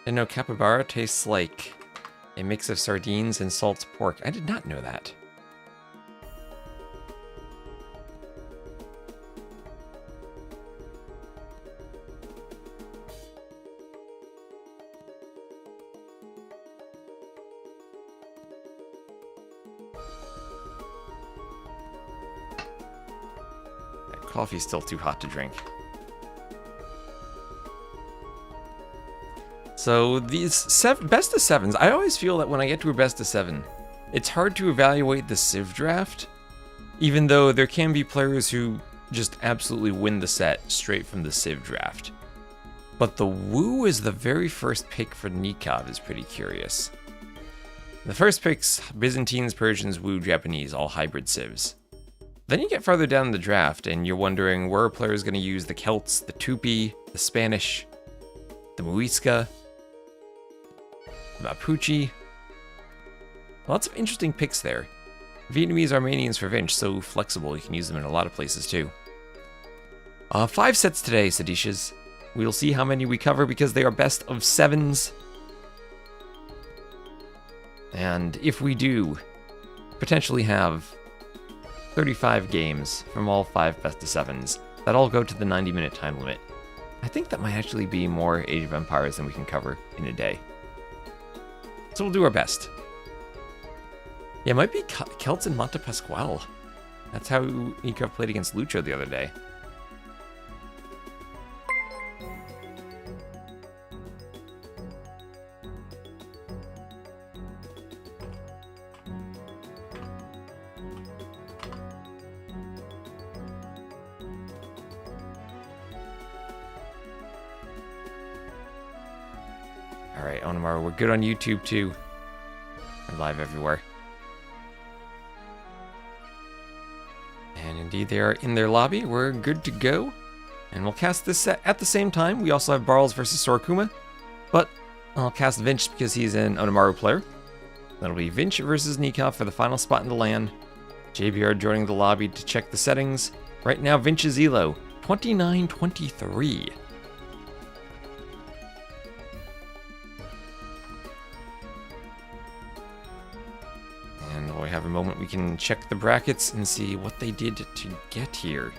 And no, capybara tastes like a mix of sardines and salt pork. I did not know that. That coffee's still too hot to drink. So these best of sevens, I always feel that when I get to a best of seven, it's hard to evaluate the Civ draft, even though there can be players who just absolutely win the set straight from the Civ draft. But the Wu is the very first pick for Nikov is pretty curious. The first pick's Byzantines, Persians, Wu, Japanese, all hybrid Civs. Then you get farther down the draft and you're wondering where are players going to use the Celts, the Tupi, the Spanish, the Muisa, Mapuchi. Lots of interesting picks there. Vietnamese Armanians for Vinch, so flexible, you can use them in a lot of places too. 5 sets today, Seditious. We'll see how many we cover because they are best of sevens. And if we do, potentially have 35 games from all 5 best of sevens that all go to the 90-minute time limit. I think that might actually be more Age of Empires than we can cover in a day. So we'll do our best. Yeah, it might be Celts and Monte Pasquale. That's how Nikov played against Lucho the other day. Alright, Onamaru, we're good on YouTube too. We're live everywhere. And indeed, they are in their lobby. We're good to go. And we'll cast this set at the same time. We also have Barles versus Sorakuma. But I'll cast Vinch because he's an Onamaru player. That'll be Vinch versus Nikov for the final spot in the LAN. JBR joining the lobby to check the settings. Right now, Vinch's Elo, 29-23. And while we have a moment, we can check the brackets and see what they did to get here.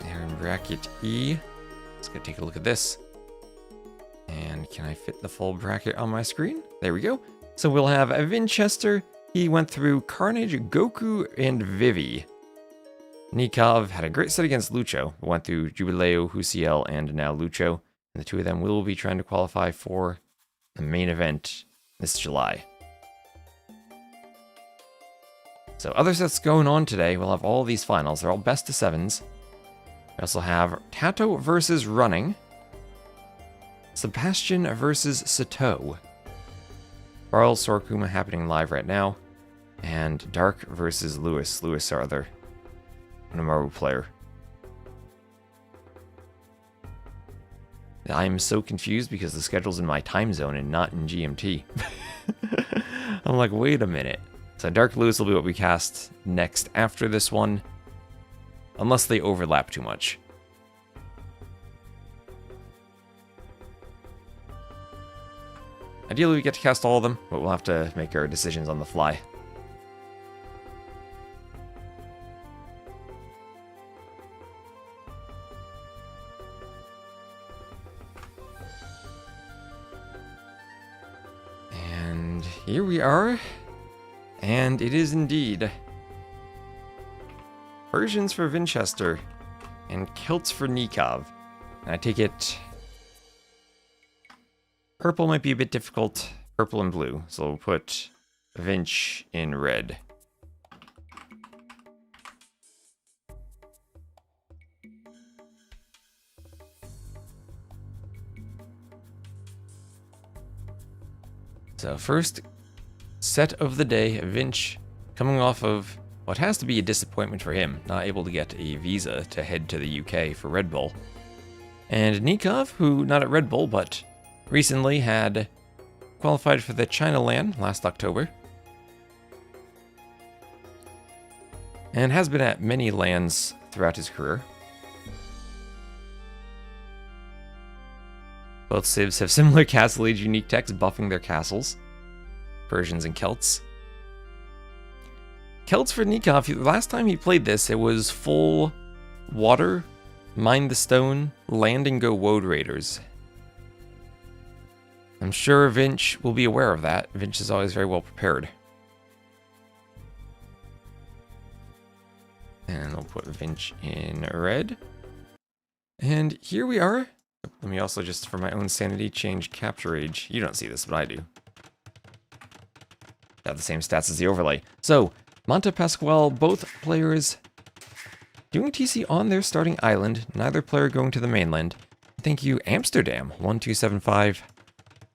They're in bracket E. Let's go take a look at this. And can I fit the full bracket on my screen? There we go. So we'll have a Vinchester. He went through Carnage, Goku, and Vivi. Nikov had a great set against Lucho. Went through Jubileo, Husiel, and now Lucho. And the two of them will be trying to qualify for the main event this July. So other sets going on today. We'll have all these finals. They're all best of sevens. We also have Tato versus Running. Sebastian versus Sato. Barles Sorakuma happening live right now. And Dark versus Lewis. Lewis, our other Onamaru player. I'm so confused because the schedule's in my time zone and not in GMT. I'm like, wait a minute. So Dark Lewis will be what we cast next after this one. Unless they overlap too much. Ideally we get to cast all of them, but we'll have to make our decisions on the fly. And here we are. And it is indeed Persians for Vinchester and Celts for Nikov. And I take it purple might be a bit difficult. Purple and blue. So we'll put Vinch in red. So first set of the day, Vinch coming off of what has to be a disappointment for him, not able to get a visa to head to the UK for Red Bull. And Nikov, who not at Red Bull, but recently had qualified for the China LAN last October. And has been at many LANs throughout his career. Both civs have similar Castle Age unique techs buffing their castles. Persians and Celts. Celts for Nikov, last time he played this, it was full water, mine the stone, land and go woad raiders. I'm sure Vinch will be aware of that. Vinch is always very well prepared. And I'll put Vinch in red. And here we are. Let me also just, for my own sanity, change capture age. You don't see this, but I do. Have the same stats as the overlay. So, Monte Pasquale, both players doing TC on their starting island, neither player going to the mainland. Thank you, Amsterdam, 1275,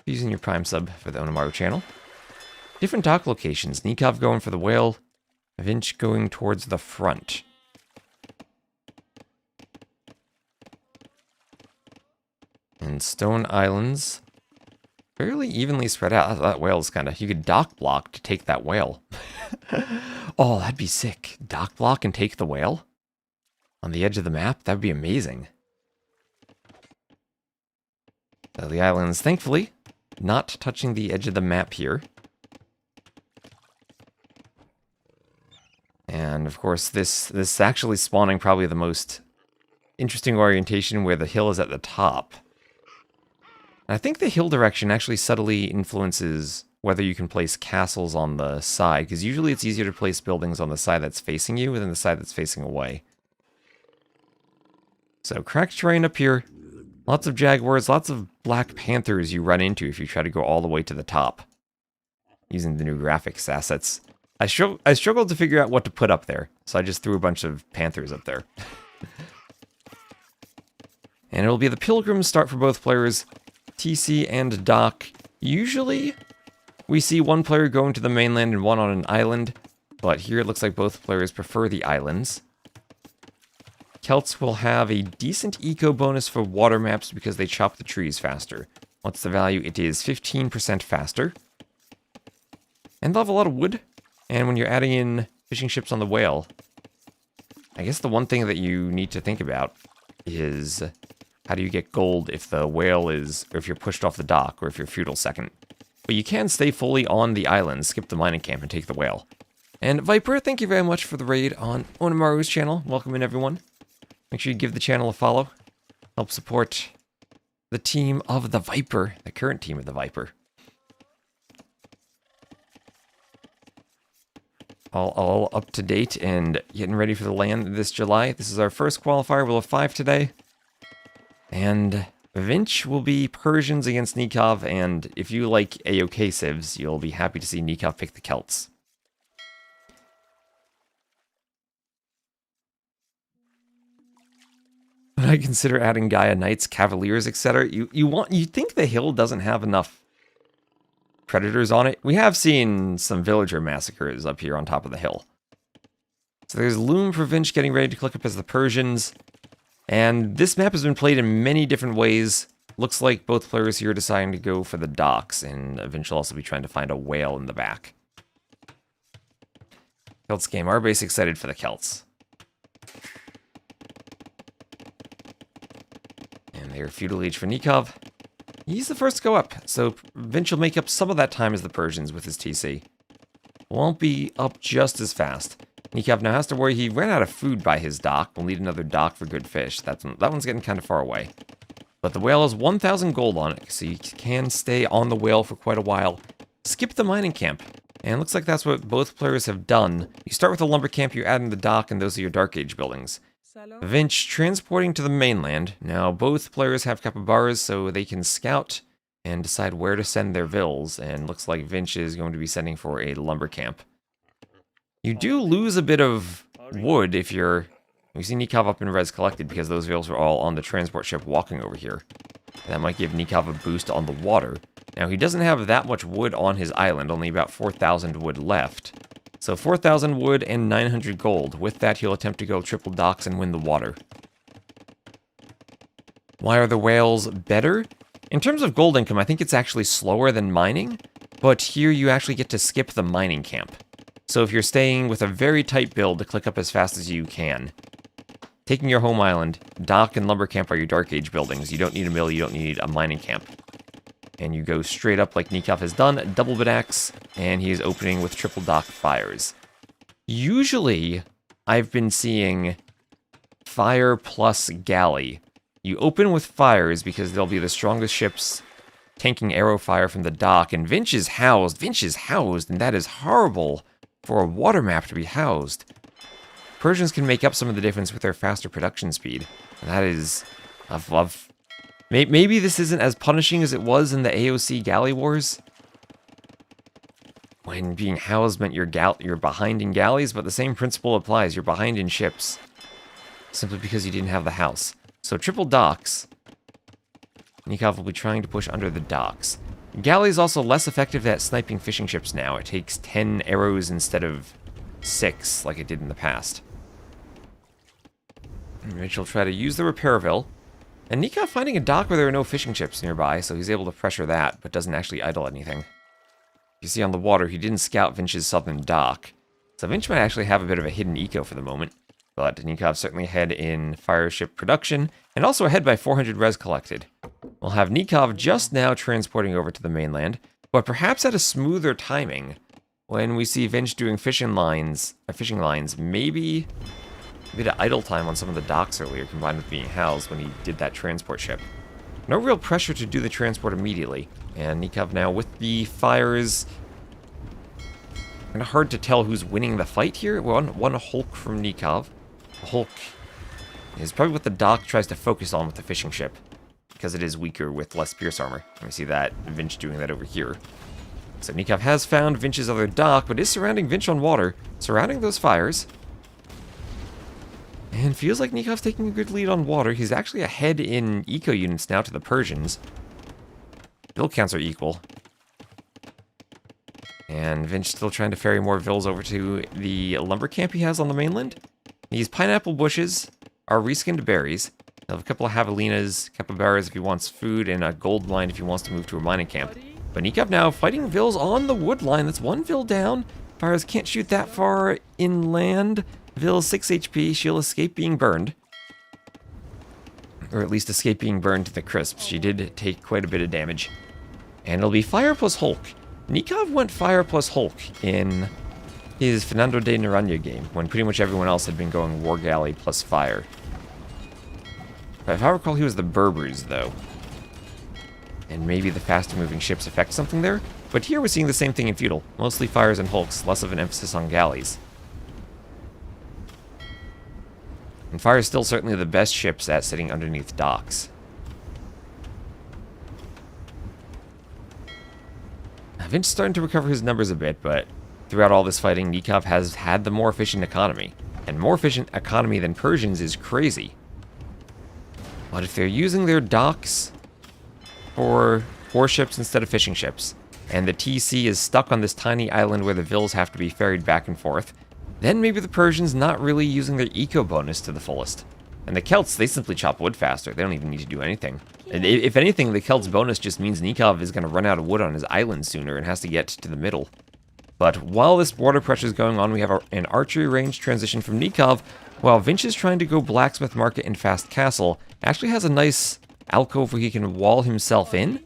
using your Prime sub for the Onimaru channel. Different dock locations. Nikov going for the whale, Vinch going towards the front. And stone islands, fairly evenly spread out. That whale is kind of... You could dock block to take that whale. Oh, that'd be sick. Dock block and take the whale? On the edge of the map? That'd be amazing. So the islands, thankfully, not touching the edge of the map here. And, of course, this actually spawning probably the most interesting orientation where the hill is at the top. I think the hill direction actually subtly influences whether you can place castles on the side, because usually it's easier to place buildings on the side that's facing you than the side that's facing away. So, cracked terrain up here. Lots of jaguars, lots of black panthers you run into if you try to go all the way to the top. Using the new graphics assets. I struggled to figure out what to put up there, so I just threw a bunch of panthers up there. And it'll be the Pilgrims start for both players. TC and dock. Usually, we see one player going to the mainland and one on an island, but here it looks like both players prefer the islands. Celts will have a decent eco bonus for water maps because they chop the trees faster. What's the value? It is 15% faster. And they'll have a lot of wood. And when you're adding in fishing ships on the whale, I guess the one thing that you need to think about is... how do you get gold if the whale is, or if you're pushed off the dock, or if you're feudal second? But you can stay fully on the island, skip the mining camp, and take the whale. And Viper, thank you very much for the raid on Onimaru's channel. Welcome in, everyone. Make sure you give the channel a follow. Help support the team of the Viper, the current team of the Viper. All up to date and getting ready for the land this July. This is our first qualifier. We'll have 5 today. And Vinch will be Persians against Nikov, and if you like AOK civs, you'll be happy to see Nikov pick the Celts. When I consider adding Gaia Knights, Cavaliers, etc., you think the hill doesn't have enough predators on it? We have seen some villager massacres up here on top of the hill. So there's Loom for Vinch getting ready to click up as the Persians. And this map has been played in many different ways. Looks like both players here are deciding to go for the docks, and eventually also be trying to find a whale in the back. Celts game. Our base excited for the Celts. And they're Feudal Age for Nikov. He's the first to go up, so Vinch will make up some of that time as the Persians with his TC. Won't be up just as fast. Nikov now has to worry he ran out of food by his dock. We'll need another dock for good fish. That one's getting kind of far away. But the whale has 1,000 gold on it, so you can stay on the whale for quite a while. Skip the mining camp. And it looks like that's what both players have done. You start with a lumber camp, you add in the dock, and those are your Dark Age buildings. Vinch transporting to the mainland. Now both players have capybaras, so they can scout and decide where to send their vills. And looks like Vinch is going to be sending for a lumber camp. You do lose a bit of wood if you're... You see Nikov up in res collected because those vills are all on the transport ship walking over here. That might give Nikov a boost on the water. Now, he doesn't have that much wood on his island, only about 4,000 wood left. So 4,000 wood and 900 gold. With that, he'll attempt to go triple docks and win the water. Why are the whales better? In terms of gold income, I think it's actually slower than mining, but here you actually get to skip the mining camp. So if you're staying with a very tight build to click up as fast as you can, taking your home island. Dock and lumber camp are your Dark Age buildings. You don't need a mill, you don't need a mining camp. And you go straight up like Nikov has done, double binax, and he is opening with triple dock fires. Usually, I've been seeing fire plus galley. You open with fires because they'll be the strongest ships tanking arrow fire from the dock, and Vinch is housed. Vinch is housed, and that is horrible for a water map to be housed. Persians can make up some of the difference with their faster production speed. And that is... Maybe this isn't as punishing as it was in the AOC Galley Wars, when being housed meant you're behind in galleys, but the same principle applies. You're behind in ships, simply because you didn't have the house. So triple docks. Nikov will be trying to push under the docks. Galley is also less effective at sniping fishing ships now. It takes 10 arrows instead of 6, like it did in the past. And Rich will try to use the Repairville. And Nikov finding a dock where there are no fishing ships nearby, so he's able to pressure that, but doesn't actually idle anything. You see on the water, he didn't scout Vinch's southern dock. So Vinch might actually have a bit of a hidden eco for the moment. But Nikov certainly ahead in fire ship production, and also ahead by 400 res collected. We'll have Nikov just now transporting over to the mainland, but perhaps at a smoother timing. When we see Vinch doing fishing lines, maybe a bit of idle time on some of the docks earlier, combined with being housed when he did that transport ship. No real pressure to do the transport immediately, and Nikov now with the fires. Kind of hard to tell who's winning the fight here. One Hulk from Nikov. The Hulk is probably what the dock tries to focus on with the fishing ship, because it is weaker with less pierce armor. We see that Vinch doing that over here. So Nikov has found Vinch's other dock, but is surrounding Vinch on water, surrounding those fires. And feels like Nikov's taking a good lead on water. He's actually ahead in eco units now to the Persians. Build counts are equal. And Vinch still trying to ferry more vills over to the lumber camp he has on the mainland. These pineapple bushes are reskinned berries. He'll have a couple of javelinas, capybaras if he wants food, and a gold mine if he wants to move to a mining camp. But Nikov now fighting vills on the wood line. That's one vill down. Fires can't shoot that far inland. Vill 6 HP. She'll escape being burned. Or at least escape being burned to the crisp. She did take quite a bit of damage. And it'll be fire plus Hulk. Nikov went fire plus Hulk in his Fernando de Noronha game, when pretty much everyone else had been going War Galley plus fire. If I recall, he was the Berbers, though. And maybe the faster moving ships affect something there. But here we're seeing the same thing in Feudal. Mostly fires and Hulks, less of an emphasis on galleys. And fire is still certainly the best ships at sitting underneath docks. Vinch's starting to recover his numbers a bit, but throughout all this fighting, Nikov has had the more efficient economy. And more efficient economy than Persians is crazy. But if they're using their docks for warships instead of fishing ships, and the TC is stuck on this tiny island where the vills have to be ferried back and forth, then maybe the Persians not really using their eco bonus to the fullest. And the Celts, they simply chop wood faster. They don't even need to do anything. And if anything, the Celts bonus just means Nikov is going to run out of wood on his island sooner and has to get to the middle. But while this water pressure is going on, we have an archery range transition from Nikov, while Vinch is trying to go Blacksmith Market and Fast Castle. Actually has a nice alcove where he can wall himself in.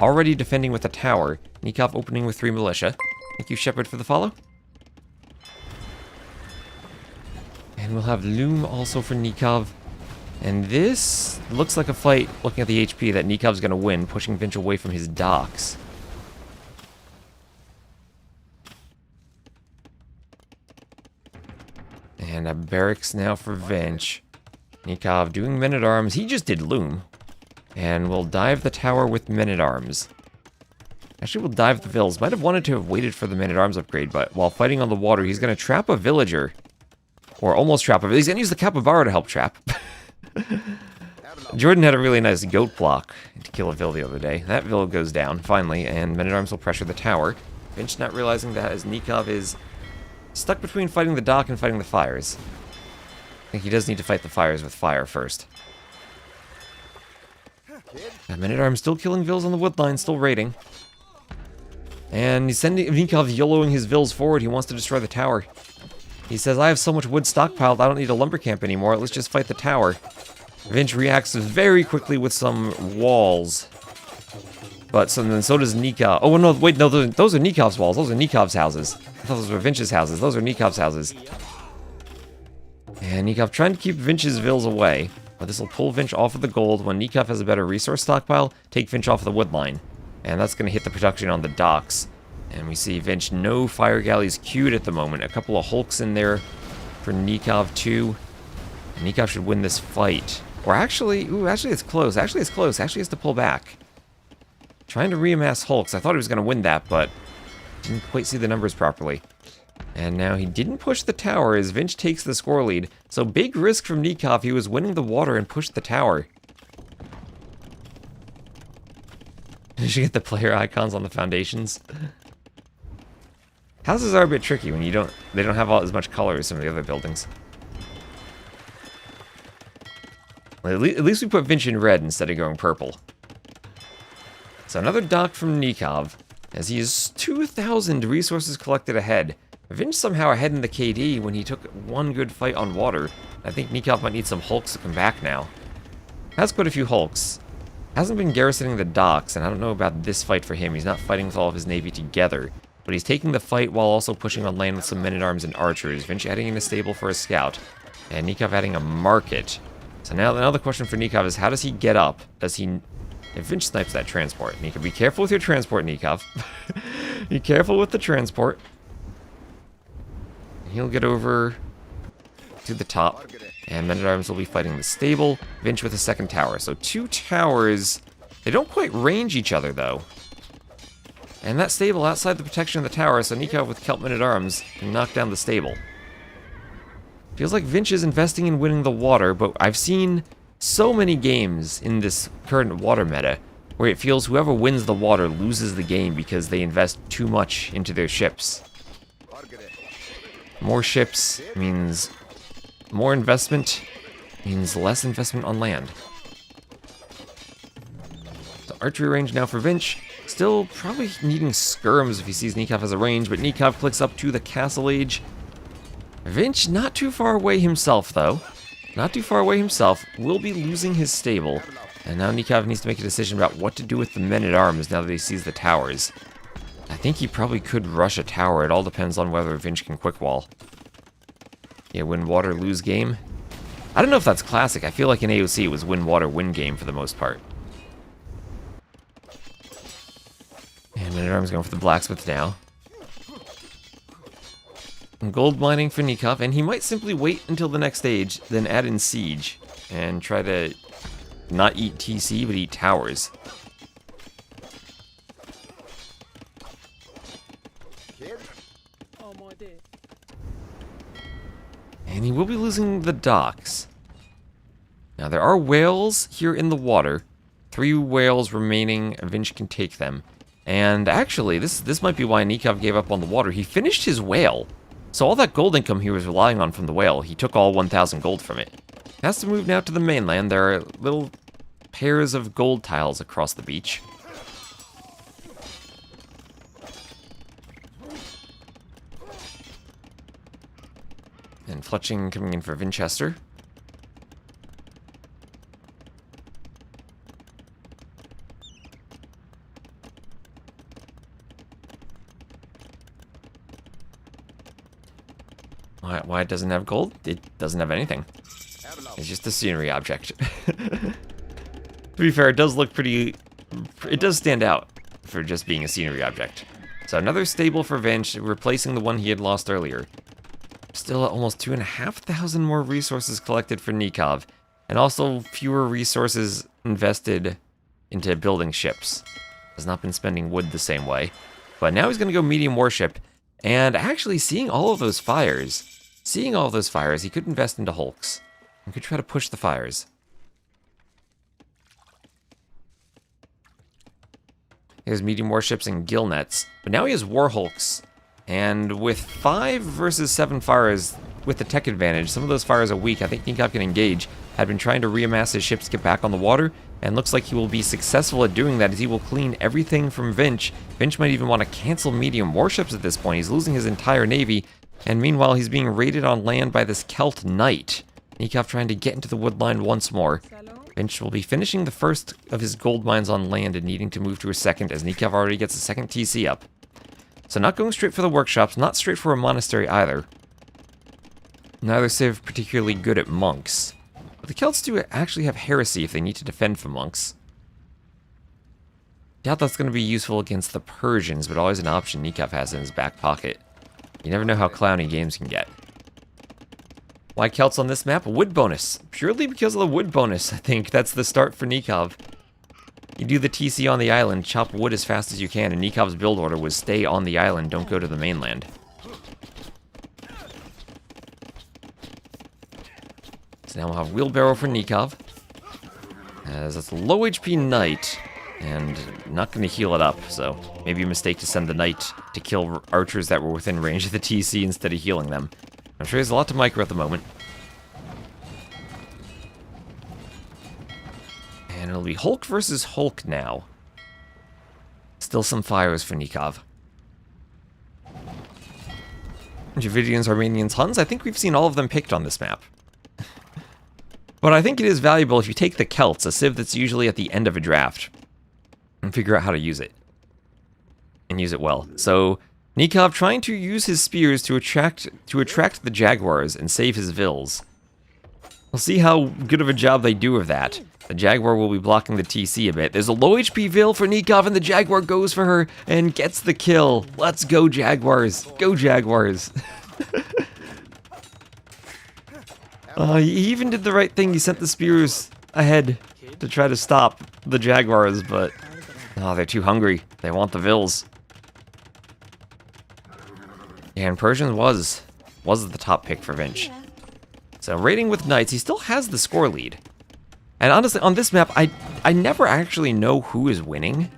Already defending with a tower. Nikov opening with 3 militia. Thank you, Shepard, for the follow. And we'll have Loom also for Nikov. And this looks like a fight, looking at the HP, that Nikov's going to win, pushing Vinch away from his docks. And a barracks now for Vinch. Nikov doing men-at-arms. He just did Loom. And we'll dive the tower with men-at-arms. Actually, we'll dive the vills. Might have wanted to have waited for the men-at-arms upgrade, but while fighting on the water, he's going to trap a villager. Or almost trap a villager. He's going to use the capybara to help trap. Jordan had a really nice goat block to kill a vill the other day. That vill goes down, finally, and men-at-arms will pressure the tower. Vinch not realizing that as Nikov is stuck between fighting the dock and fighting the fires. I think he does need to fight the fires with fire first. Men-at-arms still killing vills on the woodline, still raiding. And he's sending Nikov YOLOing his vills forward. He wants to destroy the tower. He says, I have so much wood stockpiled, I don't need a lumber camp anymore. Let's just fight the tower. Vinch reacts very quickly with some walls. But so does Nikov. Oh, no, wait, no, those are Nikov's walls. Those are Nikov's houses. I thought those were Vinch's houses. Those are Nikov's houses. And Nikov trying to keep Vinch's vills away. But this will pull Vinch off of the gold. When Nikov has a better resource stockpile, take Vinch off of the wood line. And that's going to hit the production on the docks. And we see Vinch, no fire galleys queued at the moment. A couple of hulks in there for Nikov too. And Nikov should win this fight. Or actually, actually it's close. Actually it's close. Actually has to pull back. Trying to reamass hulks. I thought he was going to win that, but didn't quite see the numbers properly. And now he didn't push the tower as Vinch takes the score lead. So big risk from Nikov. He was winning the water and pushed the tower. Did you get the player icons on the foundations? Houses are a bit tricky when they don't have as much color as some of the other buildings. Well, at least we put Vinch in red instead of going purple. So another dock from Nikov, as he has 2,000 resources collected ahead. Vinch somehow ahead in the KD when he took one good fight on water. I think Nikov might need some hulks to come back now. Has quite a few hulks. Hasn't been garrisoning the docks, and I don't know about this fight for him. He's not fighting with all of his navy together. But he's taking the fight while also pushing on land with some men-at-arms and archers. Vinch adding in a stable for a scout. And Nikov adding a market. So now the question for Nikov is, how does he get up? Does he... If Vinch snipes that transport, Nikov, be careful with your transport, Nikov. Be careful with the transport. He'll get over to the top. And men-at-arms will be fighting the stable. Vinch with a second tower. So 2 towers. They don't quite range each other, though. And that stable outside the protection of the tower, so Nikov with Celt men-at-arms can knock down the stable. Feels like Vinch is investing in winning the water, but I've seen so many games in this current water meta where it feels whoever wins the water loses the game because they invest too much into their ships. More ships means more investment, means less investment on land. So archery range now for Vinch. Still probably needing skirms if he sees Nikov has a range, but Nikov clicks up to the castle age. Vinch not too far away himself, though. Not too far away himself. Will be losing his stable. And now Nikov needs to make a decision about what to do with the men-at-arms now that he sees the towers. I think he probably could rush a tower. It all depends on whether Vinch can quick wall. Yeah, win water, lose game. I don't know if that's classic. I feel like in AOC it was win water, win game for the most part. And men-at-arms going for the blacksmith now. And gold mining for Nikov, and he might simply wait until the next stage, then add in siege, and try to not eat TC, but eat towers. And he will be losing the docks. Now there are whales here in the water. 3 whales remaining, Vinch can take them. And actually, this might be why Nikov gave up on the water. He finished his whale. So all that gold income he was relying on from the whale, he took all 1,000 gold from it. Has to move now to the mainland. There are little pairs of gold tiles across the beach. And Fletching coming in for Winchester. Why it doesn't have gold? It doesn't have anything. It's just a scenery object. To be fair, it does look pretty... It does stand out for just being a scenery object. So another stable for Vinch, replacing the one he had lost earlier. Still at almost 2,500 more resources collected for Nikov. And also fewer resources invested into building ships. Has not been spending wood the same way. But now he's going to go medium warship. And actually seeing all of those fires... Seeing all those fires, he could invest into hulks. He could try to push the fires. He has medium warships and gill nets, but now he has war hulks. And with 5 versus 7 fires, with the tech advantage, some of those fires are weak. I think Nikov can engage. Had been trying to reamass his ships to get back on the water, and looks like he will be successful at doing that as he will clean everything from Vinch. Vinch might even want to cancel medium warships at this point. He's losing his entire navy. And meanwhile, he's being raided on land by this Celt knight. Nikov trying to get into the woodline once more. Vinch will be finishing the first of his gold mines on land and needing to move to a second, as Nikov already gets a second TC up. So not going straight for the workshops, not straight for a monastery either. Neither civ particularly good at monks. But the Celts do actually have heresy if they need to defend for monks. Doubt that's going to be useful against the Persians, but always an option Nikov has in his back pocket. You never know how clowny games can get. Why Celts on this map? Wood bonus. Purely because of the wood bonus, I think. That's the start for Nikov. You do the TC on the island, chop wood as fast as you can, and Nikov's build order was stay on the island, don't go to the mainland. So now we'll have wheelbarrow for Nikov. As it's a low HP knight, and not going to heal it up, so maybe a mistake to send the knight to kill archers that were within range of the TC instead of healing them. I'm sure there's a lot to micro at the moment. And it'll be Hulk versus Hulk now. Still some fires for Nikov. Dravidians, Armenians, Huns, I think we've seen all of them picked on this map. But I think it is valuable if you take the Celts, a civ that's usually at the end of a draft, and figure out how to use it. And use it well. So, Nikov trying to use his spears to attract the Jaguars and save his Vils. We'll see how good of a job they do of that. The Jaguar will be blocking the TC a bit. There's a low HP Vil for Nikov, and the Jaguar goes for her and gets the kill. Let's go, Jaguars. Go, Jaguars. He even did the right thing. He sent the spears ahead to try to stop the Jaguars, but they're too hungry. They want the Vils. And Persians was the top pick for Vinch. So raiding with knights, he still has the score lead. And honestly, on this map, I never actually know who is winning.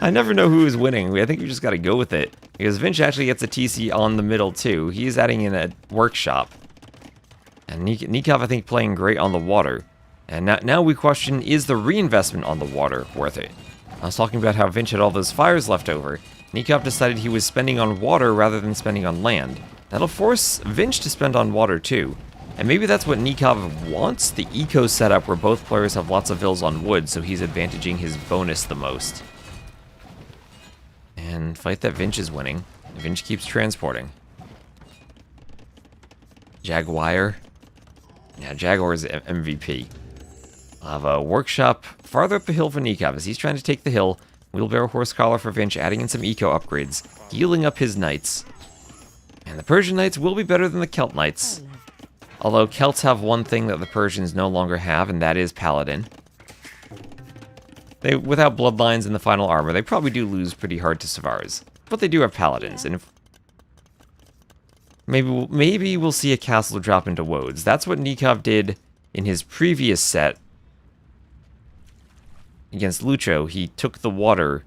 I never know who is winning. I think we just got to go with it. Because Vinch actually gets a TC on the middle too. He's adding in a workshop. And Nikov, I think, playing great on the water. And now we question, is the reinvestment on the water worth it? I was talking about how Vinch had all those fires left over. Nikov decided he was spending on water rather than spending on land. That'll force Vinch to spend on water too. And maybe that's what Nikov wants, the eco setup where both players have lots of Vils on wood, so he's advantaging his bonus the most. And fight that Vinch is winning. Vinch keeps transporting. Jaguar. Yeah, Jaguar is MVP. I'll have a workshop farther up the hill for Nikov as he's trying to take the hill. Wheelbarrow horse collar for Vinch, adding in some eco upgrades, healing up his knights. And the Persian knights will be better than the Celt knights. Although Celts have one thing that the Persians no longer have, and that is Paladin. Without bloodlines in the final armor, they probably do lose pretty hard to Savars. But they do have Paladins, and if maybe we'll see a castle drop into Wodes. That's what Nikov did in his previous set against Lucho. He took the water,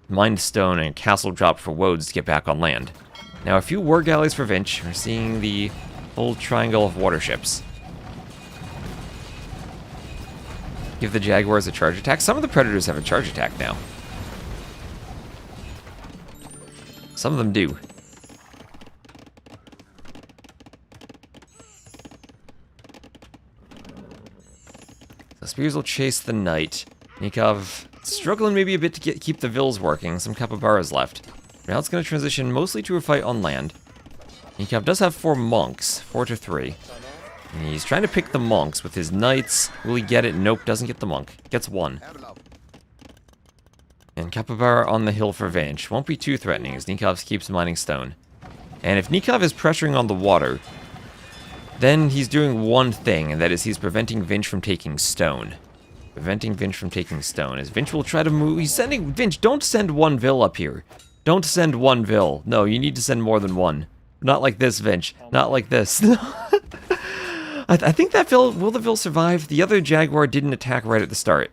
mined stone, and castle dropped for Wodes to get back on land. Now a few war galleys for Vinch. We're seeing the full triangle of water ships. Give the Jaguars a charge attack. Some of the Predators have a charge attack now. Some of them do. The spears will chase the knight. Nikov struggling maybe a bit to keep the Vils working. Some capybaras left. Now it's going to transition mostly to a fight on land. Nikov does have 4 monks, 4 to 3. And he's trying to pick the monks with his knights. Will he get it? Nope, doesn't get the monk. Gets 1. And capybara on the hill for Vinch. Won't be too threatening as Nikov keeps mining stone. And if Nikov is pressuring on the water, then he's doing one thing, and that is he's preventing Vinch from taking stone. Preventing Vinch from taking stone. As Vinch will try to move. He's sending Vinch, don't send 1 Vil up here. Don't send 1 Vil. No, you need to send more than 1. Not like this, Vinch. Not like this. I think that Vil, will the Vil survive? The other Jaguar didn't attack right at the start.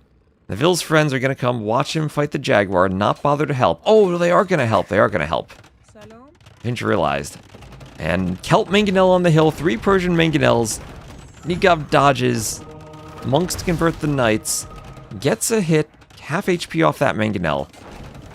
The Vil's friends are going to come watch him fight the Jaguar, not bother to help. Oh, they are going to help. They are going to help. Vinch realized. And Celt manganel on the hill. 3 Persian manganels. Nikov dodges. Monks to convert the knights. Gets a hit. Half HP off that manganel.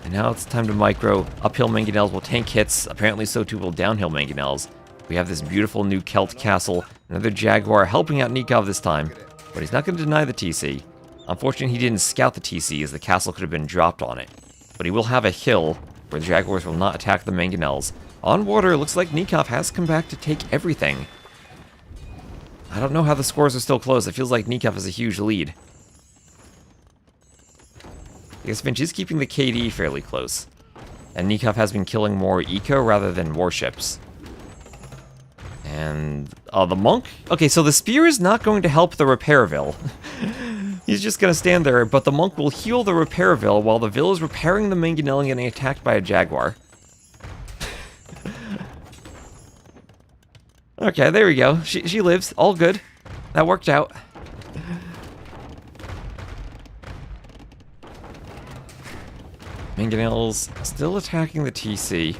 And now it's time to micro. Uphill manganels will tank hits. Apparently so too will downhill manganels. We have this beautiful new Celt castle. Another Jaguar helping out Nikov this time. But he's not going to deny the TC. Unfortunately, he didn't scout the TC as the castle could have been dropped on it. But he will have a hill where the Jaguars will not attack the manganels. On water, it looks like Nikov has come back to take everything. I don't know how the scores are still close. It feels like Nikov has a huge lead. I guess Vinch is keeping the KD fairly close. And Nikov has been killing more eco rather than warships. And, the monk? Okay, so the spear is not going to help the Repairville. He's just going to stand there, but the monk will heal the Repairville while the Ville is repairing the manganel and getting attacked by a Jaguar. Okay, there we go. She lives. All good. That worked out. Manganel's still attacking the TC.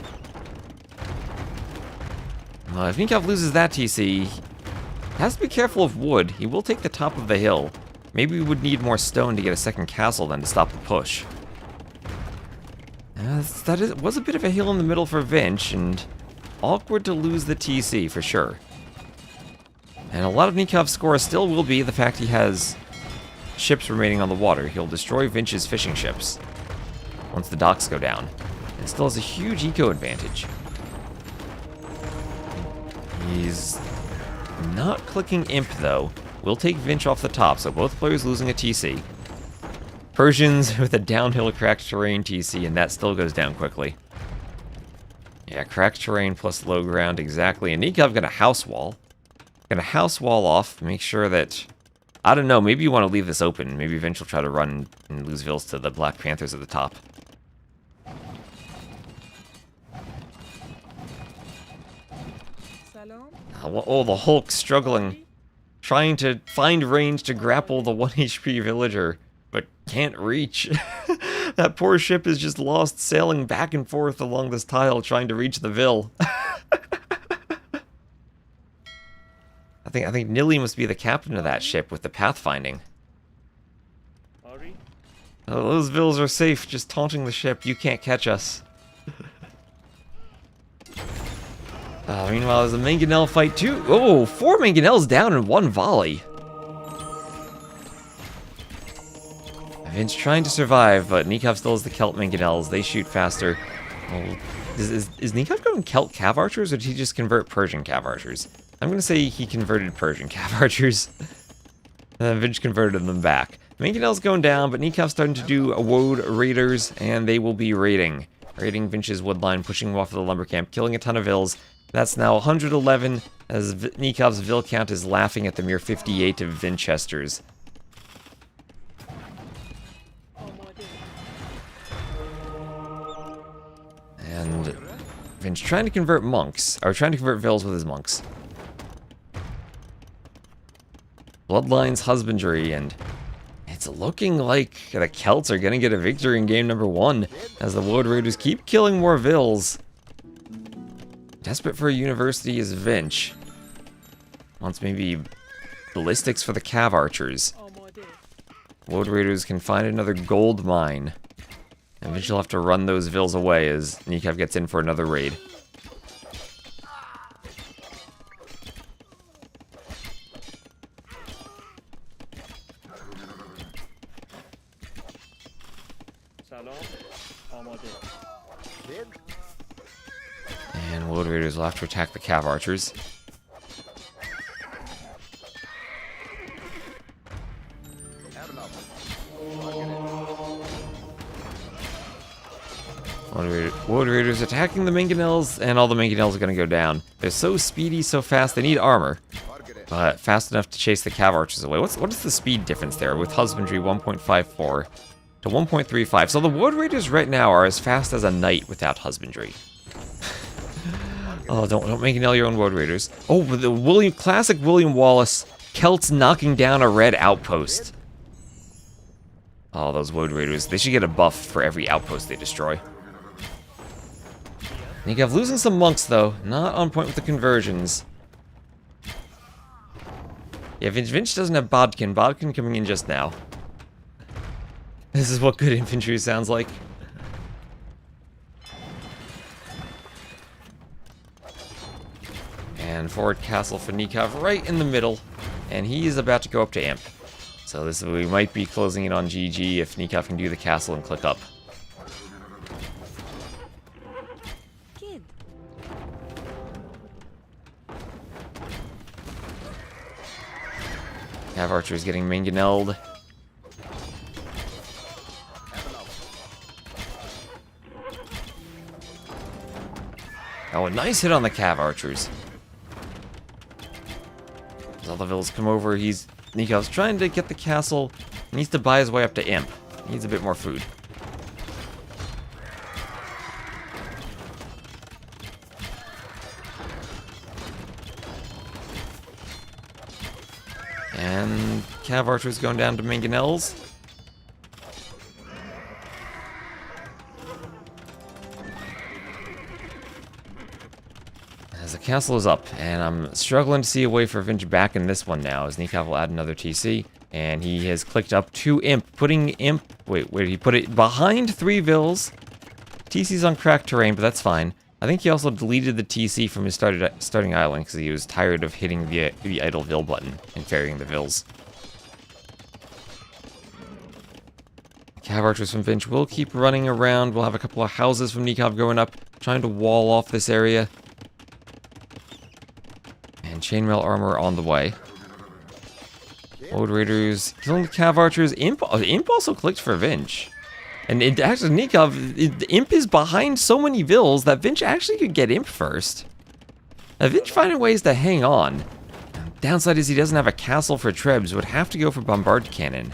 If Nikov loses that TC, he has to be careful of wood. He will take the top of the hill. Maybe we would need more stone to get a second castle then to stop the push. Was a bit of a hill in the middle for Vinch, and awkward to lose the TC for sure. And a lot of Nikov's score still will be the fact he has ships remaining on the water. He'll destroy Vinch's fishing ships once the docks go down. It still has a huge eco advantage. He's not clicking Imp, though. We'll take Vinch off the top, so both players losing a TC. Persians with a downhill cracked terrain TC, and that still goes down quickly. Yeah, cracked terrain plus low ground, exactly. And Nikov got a house wall. Gonna house wall off, make sure that... I don't know, maybe you want to leave this open. Maybe Vinch will try to run and lose Vills to the Black Panthers at the top. Oh, the Hulk struggling. Trying to find range to grapple the 1 HP villager, but can't reach. That poor ship is just lost sailing back and forth along this tile trying to reach the Vil. I think Nilly must be the captain of that ship with the pathfinding. Oh, those Vils are safe, just taunting the ship. You can't catch us. Meanwhile, there's a manganel fight too. Oh, 4 manganels down in 1 volley. Vinch trying to survive, but Nikov still has the Celt manganels. They shoot faster. Oh, is Nikov going Celt cav archers, or did he just convert Persian cav archers? I'm going to say he converted Persian cav archers. And then Vinch converted them back. Manganel's going down, but Nikov's starting to do woad raiders, and they will be raiding. Raiding Vinch's woodline, pushing him off of the lumber camp, killing a ton of Vils. That's now 111, as Nikov's Vil count is laughing at the mere 58 of Vinchesters. And Vinch trying to convert monks, or trying to convert Vils with his monks. Bloodlines husbandry, and it's looking like the Celts are going to get a victory in game number 1, as the Woad Raiders keep killing more Vils. Desperate for a university is Vinch. Wants maybe ballistics for the cav archers. Woad Raiders can find another gold mine. And Vinch will have to run those Vils away as Nikov gets in for another raid. And Woad Raiders will have to attack the cav archers. Woad Raiders attacking the manganels, and all the manganels are going to go down. They're so speedy, so fast, they need armor. But fast enough to chase the cav archers away. What is the speed difference there? With husbandry, 1.54 to 1.35. So the Woad Raiders right now are as fast as a knight without husbandry. Oh, don't manganel your own Woad Raiders. Oh, the classic William Wallace, Celts knocking down a red outpost. Oh, those Woad Raiders, they should get a buff for every outpost they destroy. Nikov losing some monks, though. Not on point with the conversions. Yeah, Vinch doesn't have Bodkin. Bodkin coming in just now. This is what good infantry sounds like. And forward castle for Nikov right in the middle. And he's about to go up to Imp. So we might be closing in on GG if Nikov can do the castle and click up. Cav Archer is getting manganelled. Oh, a nice hit on the Cav Archers. As all the villas come over, Nikov's trying to get the castle. He needs to buy his way up to Imp. He needs a bit more food. And Cav Archer's going down to manganels. As the castle is up, and I'm struggling to see a way for Vinch back in this one now, as Nikov will add another TC, and he has clicked up to Imp, putting Imp, wait, he put it behind 3 vills. TC's on cracked terrain, but that's fine. I think he also deleted the TC from his starting island, because he was tired of hitting the idle vill button and ferrying the vills. Cav Archers from Vinch will keep running around. We'll have a couple of houses from Nikov going up, trying to wall off this area. And chainmail armor on the way. Woad Raiders killing the Cav Archers. Imp also clicked for Vinch. And actually, Nikov, Imp is behind so many vills that Vinch actually could get Imp first. Vinch finding ways to hang on. Downside is he doesn't have a castle for Trebs, would have to go for Bombard Cannon.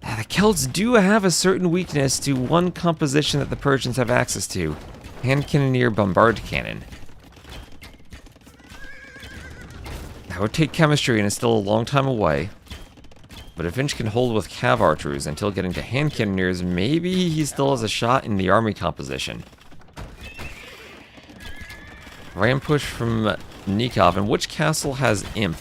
The Celts do have a certain weakness to one composition that the Persians have access to. Hand Cannoneer Bombard Cannon. That would take chemistry and it's still a long time away. But if Vinch can hold with Cav Archers until getting to Hand Cannoneers, maybe he still has a shot in the army composition. Ram push from Nikov, and which castle has Imp?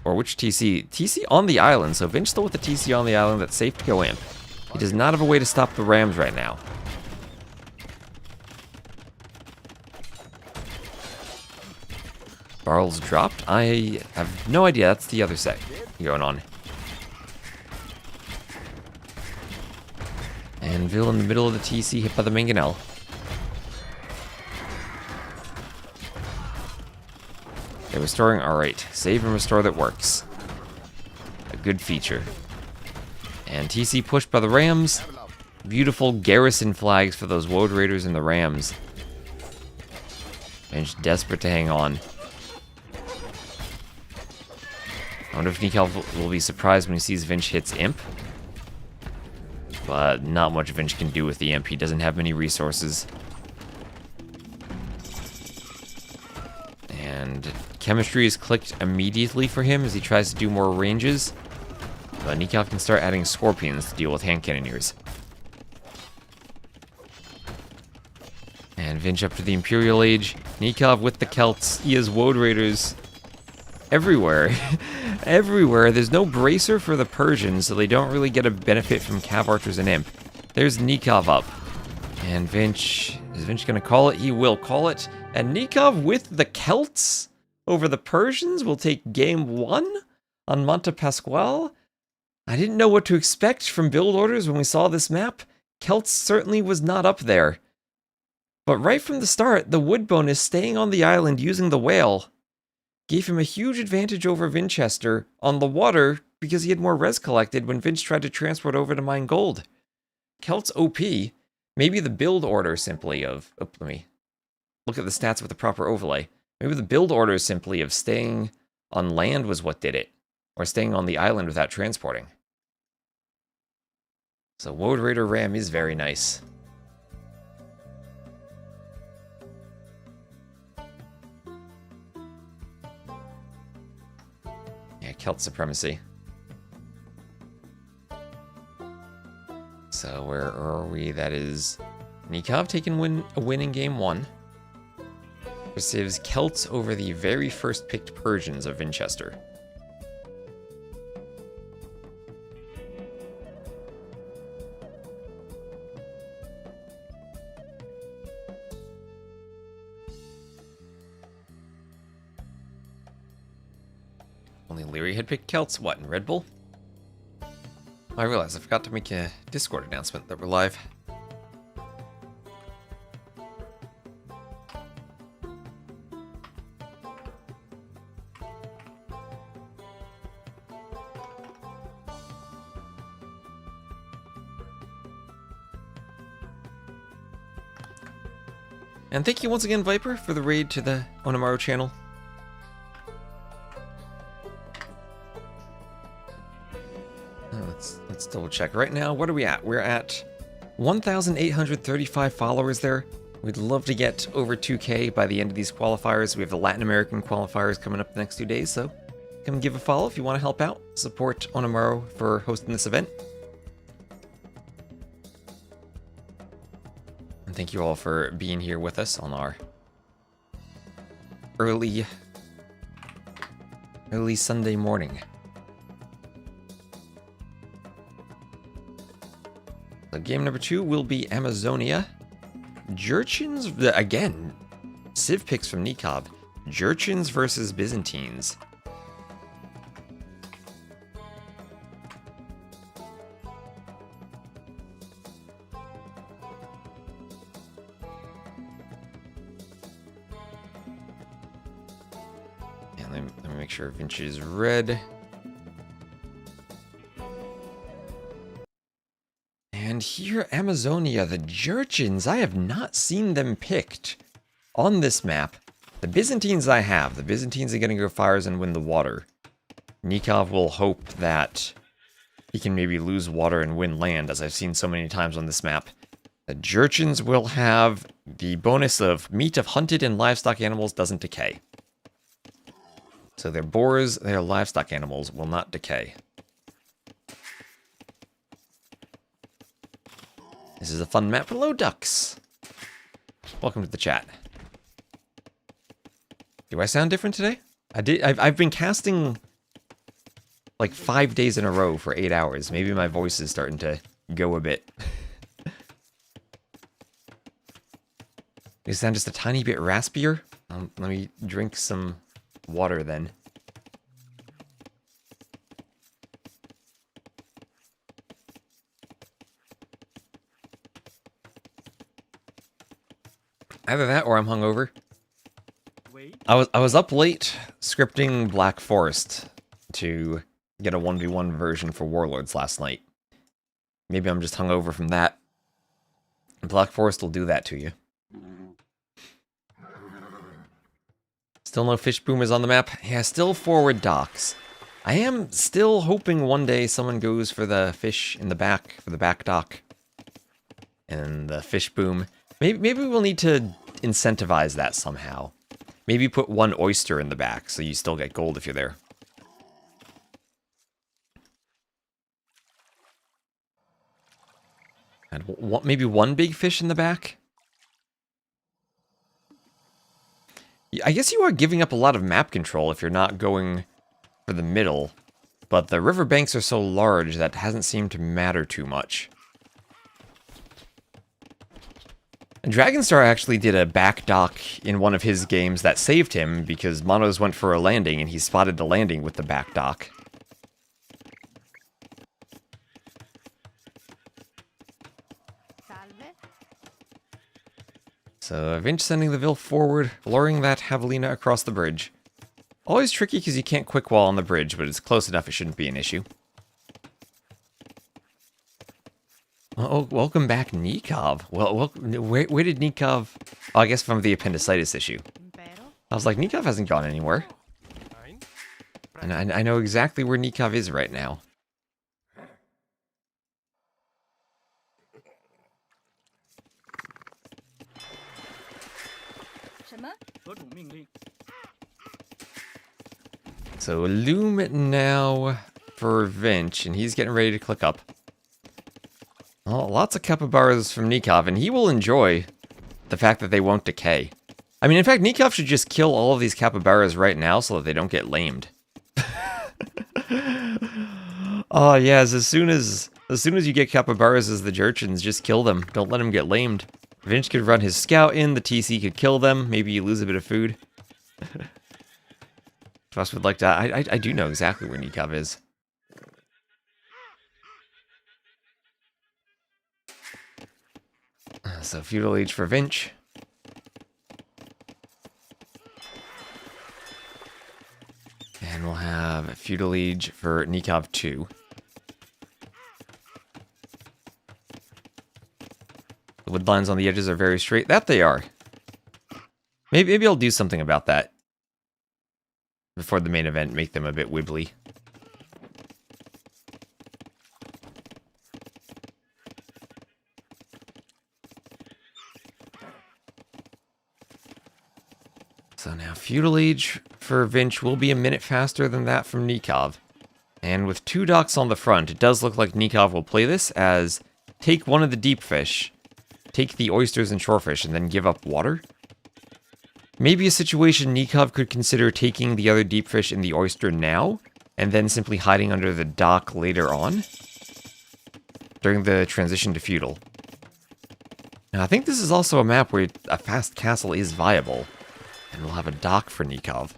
Or which TC? TC on the island, so Vinch still with the TC on the island, that's safe to go Imp. He does not have a way to stop the Rams right now. Barrels dropped? I have no idea, that's the other set going on. And Vil in the middle of the TC hit by the manganel. Okay, restoring, alright. Save and restore that works. A good feature. And TC pushed by the Rams. Beautiful garrison flags for those Woad Raiders and the Rams. Vinch desperate to hang on. I wonder if Nikov will be surprised when he sees Vinch hits Imp. But not much Vinch can do with the Imp. He doesn't have many resources. And chemistry is clicked immediately for him as he tries to do more ranges. But Nikov can start adding scorpions to deal with hand cannoneers. And Vinch up to the Imperial Age. Nikov with the Celts. He has Woad Raiders everywhere. Everywhere. There's no bracer for the Persians, so they don't really get a benefit from Cav Archers and Imp. There's Nikov up. And Vinch... Is Vinch going to call it? He will call it. And Nikov with the Celts over the Persians will take game 1 on Monte Pasquale. I didn't know what to expect from build orders when we saw this map. Celts certainly was not up there. But right from the start, the wood bonus staying on the island using the whale gave him a huge advantage over Winchester on the water because he had more res collected when Vinch tried to transport over to mine gold. Celts OP, maybe the build order simply of... Oh, let me look at the stats with the proper overlay. Maybe the build order simply of staying on land was what did it. Or staying on the island without transporting. So Woad Raider Ram is very nice. Yeah, Celt supremacy. So where are we? That is Nikov taking a win in game 1. Receives Celts over the very first picked Persians of Winchester. Only Leary had picked Celts. What, in Red Bull? I realized I forgot to make a Discord announcement that we're live. And thank you once again, Viper, for the raid to the Onamaru channel. Let's double check. Right now, what are we at? We're at 1,835 followers there. We'd love to get over 2K by the end of these qualifiers. We have the Latin American qualifiers coming up the next 2 days, so come give a follow if you want to help out. Support Onamaru for hosting this event. And thank you all for being here with us on our early Sunday morning. So game number 2 will be Amazonia. Jurchins, again, Civ picks from Nikov. Jurchins versus Byzantines. Let me make sure Vinci is red. And here, Amazonia, the Jurchins, I have not seen them picked on this map. The Byzantines I have. The Byzantines are going to go fires and win the water. Nikov will hope that he can maybe lose water and win land, as I've seen so many times on this map. The Jurchins will have the bonus of meat of hunted and livestock animals doesn't decay. So their boars, their livestock animals will not decay. This is a fun map. Hello, ducks. Welcome to the chat. Do I sound different today? I've been casting like 5 days in a row for 8 hours. Maybe my voice is starting to go a bit. You sound just a tiny bit raspier. Let me drink some water then. Either that or I'm hungover. I was up late scripting Black Forest to get a 1v1 version for Warlords last night. Maybe I'm just hungover from that. Black Forest will do that to you. Still no fish boomers on the map? Yeah, still forward docks. I am still hoping one day someone goes for the fish in the back, for the back dock. And the fish boom. Maybe we'll need to incentivize that somehow. Maybe put one oyster in the back so you still get gold if you're there. And maybe one big fish in the back? I guess you are giving up a lot of map control if you're not going for the middle. But the riverbanks are so large that hasn't seemed to matter too much. And Dragonstar actually did a back dock in one of his games that saved him because Monos went for a landing and he spotted the landing with the back dock. So Vinch sending the Vil forward, luring that Javelina across the bridge. Always tricky because you can't quick wall on the bridge, but it's close enough it shouldn't be an issue. Oh, welcome back, Nikov. Well, where did Nikov... Oh, I guess from the appendicitis issue. I was like, Nikov hasn't gone anywhere. And I know exactly where Nikov is right now. So, Loom now for Vinch, and he's getting ready to click up. Oh, lots of capybaras from Nikov, and he will enjoy the fact that they won't decay. I mean, in fact, Nikov should just kill all of these capybaras right now so that they don't get lamed. Oh, yes, as soon as you get capybaras as the Jurchins, just kill them. Don't let them get lamed. Vinch could run his scout in, the TC could kill them, maybe you lose a bit of food. If us would like to... I do know exactly where Nikov is. So, Feudal Age for Vinch. And we'll have Feudal Age for Nikov 2. The wood lines on the edges are very straight. That they are. Maybe I'll do something about that before the main event, make them a bit wibbly. So now Feudal Age for Vinch will be a minute faster than that from Nikov. And with 2 docks on the front, it does look like Nikov will play this as take one of the deep fish, take the oysters and shorefish, and then give up water. Maybe a situation Nikov could consider taking the other deep fish and the oyster now, and then simply hiding under the dock later on, during the transition to feudal. Now I think this is also a map where a fast castle is viable, and we'll have a dock for Nikov.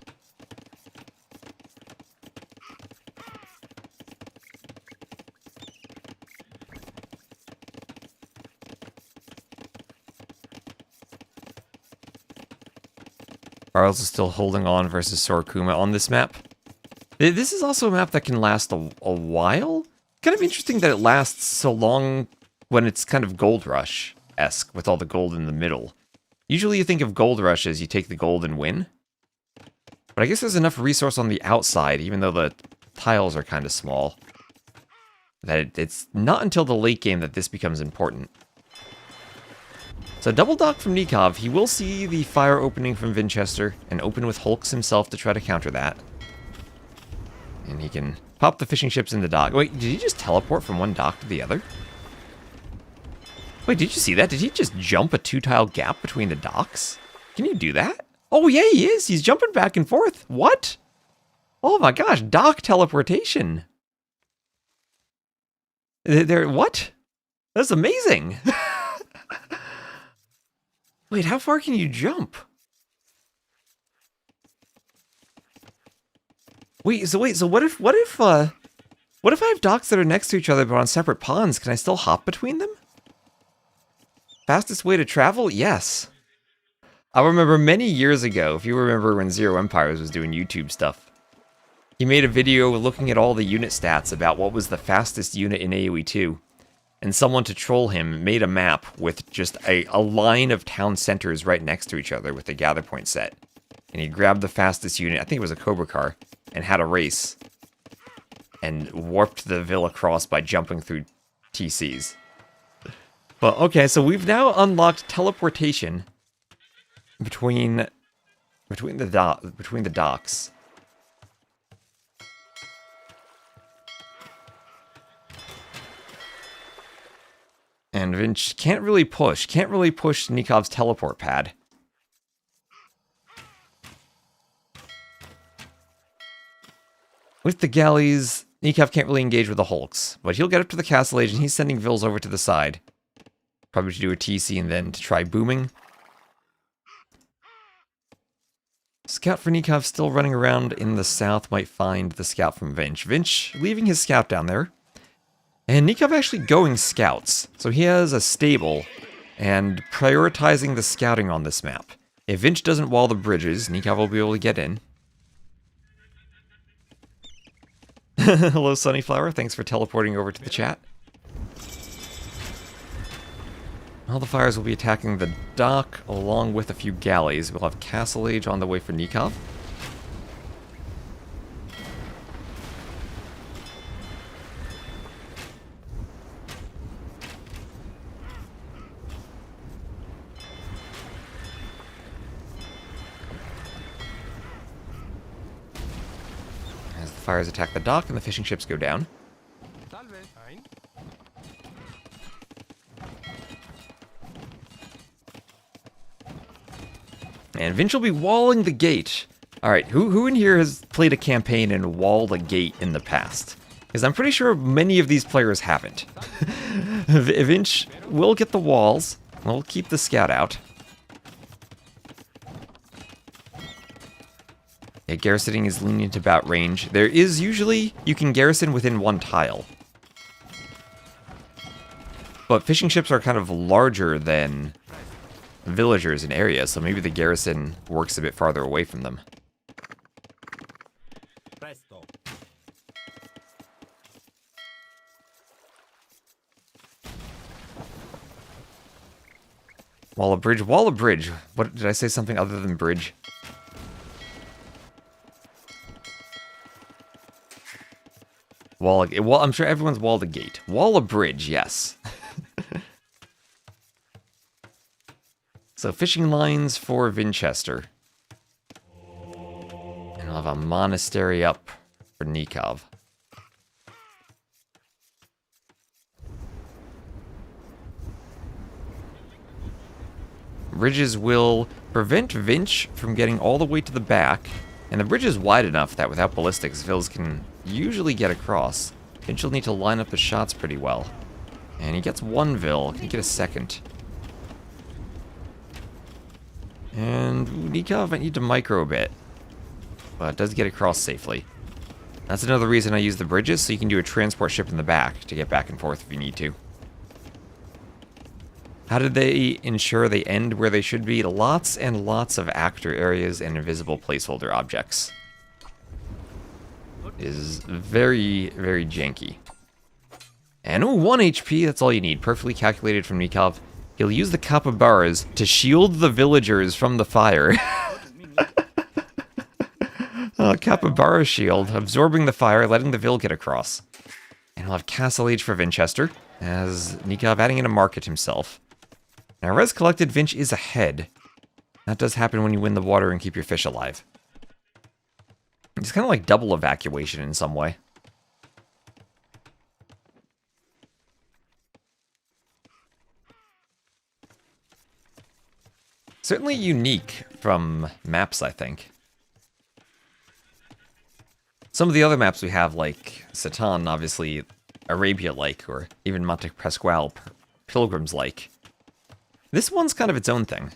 Charles is still holding on versus Sorokuma on this map. This is also a map that can last a while. Kind of interesting that it lasts so long when it's kind of Gold Rush-esque, with all the gold in the middle. Usually you think of Gold Rush as you take the gold and win. But I guess there's enough resource on the outside, even though the tiles are kind of small, that it's not until the late game that this becomes important. So double dock from Nikov, he will see the fire opening from Winchester, and open with Hulks himself to try to counter that. And he can pop the fishing ships in the dock. Wait, did he just teleport from one dock to the other? Wait, did you see that? Did he just jump a 2-tile gap between the docks? Can you do that? Oh yeah, he is! He's jumping back and forth! What? Oh my gosh, dock teleportation! What? That's amazing! Wait, how far can you jump? So what if I have docks that are next to each other but on separate ponds? Can I still hop between them? Fastest way to travel? Yes. I remember many years ago, if you remember when Zero Empires was doing YouTube stuff, he made a video looking at all the unit stats about what was the fastest unit in AoE 2. And someone to troll him made a map with just a line of town centers right next to each other with a gather point set. And he grabbed the fastest unit, I think it was a Cobra car, and had a race. And warped the Villa Cross by jumping through TCs. But okay, so we've now unlocked teleportation between the docks. And Vinch can't really push Nikov's teleport pad. With the galleys, Nikov can't really engage with the Hulks, but he'll get up to the castle age and he's sending Vils over to the side. Probably to do a TC and then to try booming. Scout for Nikov still running around in the south might find the scout from Vinch. Vinch leaving his scout down there. And Nikov actually going scouts, so he has a stable, and prioritizing the scouting on this map. If Vinch doesn't wall the bridges, Nikov will be able to get in. Hello, Sunnyflower, thanks for teleporting over to the chat. All the fires will be attacking the dock, along with a few galleys. We'll have Castle Age on the way for Nikov. Fires attack the dock and the fishing ships go down. And Vinch will be walling the gate. Alright, who in here has played a campaign and walled a gate in the past? Because I'm pretty sure many of these players haven't. Vinch will get the walls. We'll keep the scout out. Yeah, garrisoning is lenient about range. There is usually, you can garrison within one tile. But fishing ships are kind of larger than villagers in area, so maybe the garrison works a bit farther away from them. Wall of bridge, wall of bridge. What, did I say something other than bridge? Wall, well, I'm sure everyone's walled a gate. Wall of bridge, yes. So fishing lines for Winchester. And we'll have a monastery up for Nikov. Bridges will prevent Vinch from getting all the way to the back. And the bridge is wide enough that without ballistics, Vils can usually get across. Vinch will need to line up the shots pretty well. And he gets one Vil. Can he get a second? And Nikov might need to micro a bit. But it does get across safely. That's another reason I use the bridges, so you can do a transport ship in the back to get back and forth if you need to. How did they ensure they end where they should be? Lots and lots of actor areas and invisible placeholder objects. It is very, very janky. And ooh, 1 HP, that's all you need. Perfectly calculated from Nikov. He'll use the capybaras to shield the villagers from the fire. Capybara shield, absorbing the fire, letting the Vil get across. And we'll have Castle Age for Winchester, as Nikov adding in a market himself. Now, res collected, Vinch is ahead. That does happen when you win the water and keep your fish alive. It's kind of like double evacuation in some way. Certainly unique from maps, I think. Some of the other maps we have, like Satan, obviously Arabia-like, or even Monte Pasquale, Pilgrims-like. This one's kind of its own thing.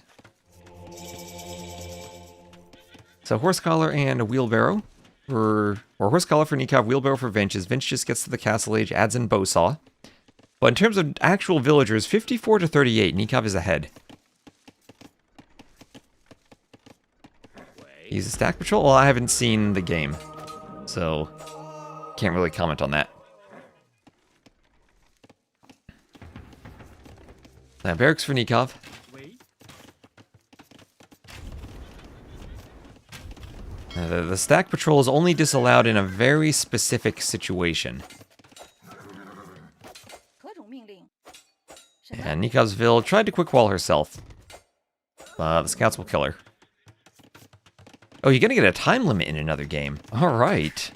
So horse collar and a wheelbarrow, or horse collar for Nikov, wheelbarrow for Vinch, as Vinch just gets to the Castle Age, adds in bowsaw. But in terms of actual villagers, 54 to 38, Nikov is ahead. Use a stack patrol? Well, I haven't seen the game, so can't really comment on that. Barracks for Nikov. The stack patrol is only disallowed in a very specific situation. And Nikov's Vil tried to quick wall herself. The scouts will kill her. Oh, you're gonna get a time limit in another game. Alright.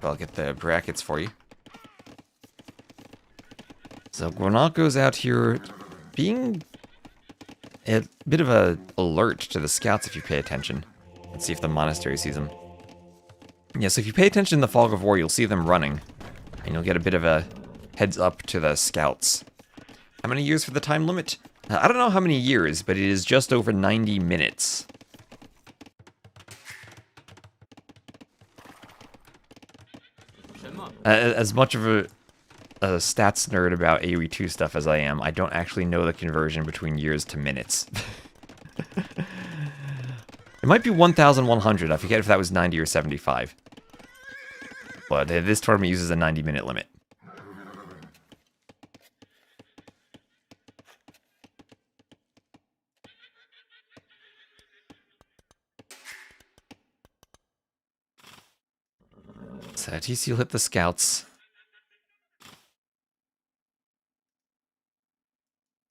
I'll get the brackets for you. So Gwenal goes out here being a bit of a alert to the scouts if you pay attention. Let's see if the monastery sees them. Yeah, so if you pay attention in the Fog of War, you'll see them running. And you'll get a bit of a heads up to the scouts. How many years for the time limit? I don't know how many years, but it is just over 90 minutes. As much of a stats nerd about AoE 2 stuff as I am, I don't actually know the conversion between years to minutes. It might be 1,100, I forget if that was 90 or 75. But this tournament uses a 90-minute limit. So TC will hit the scouts.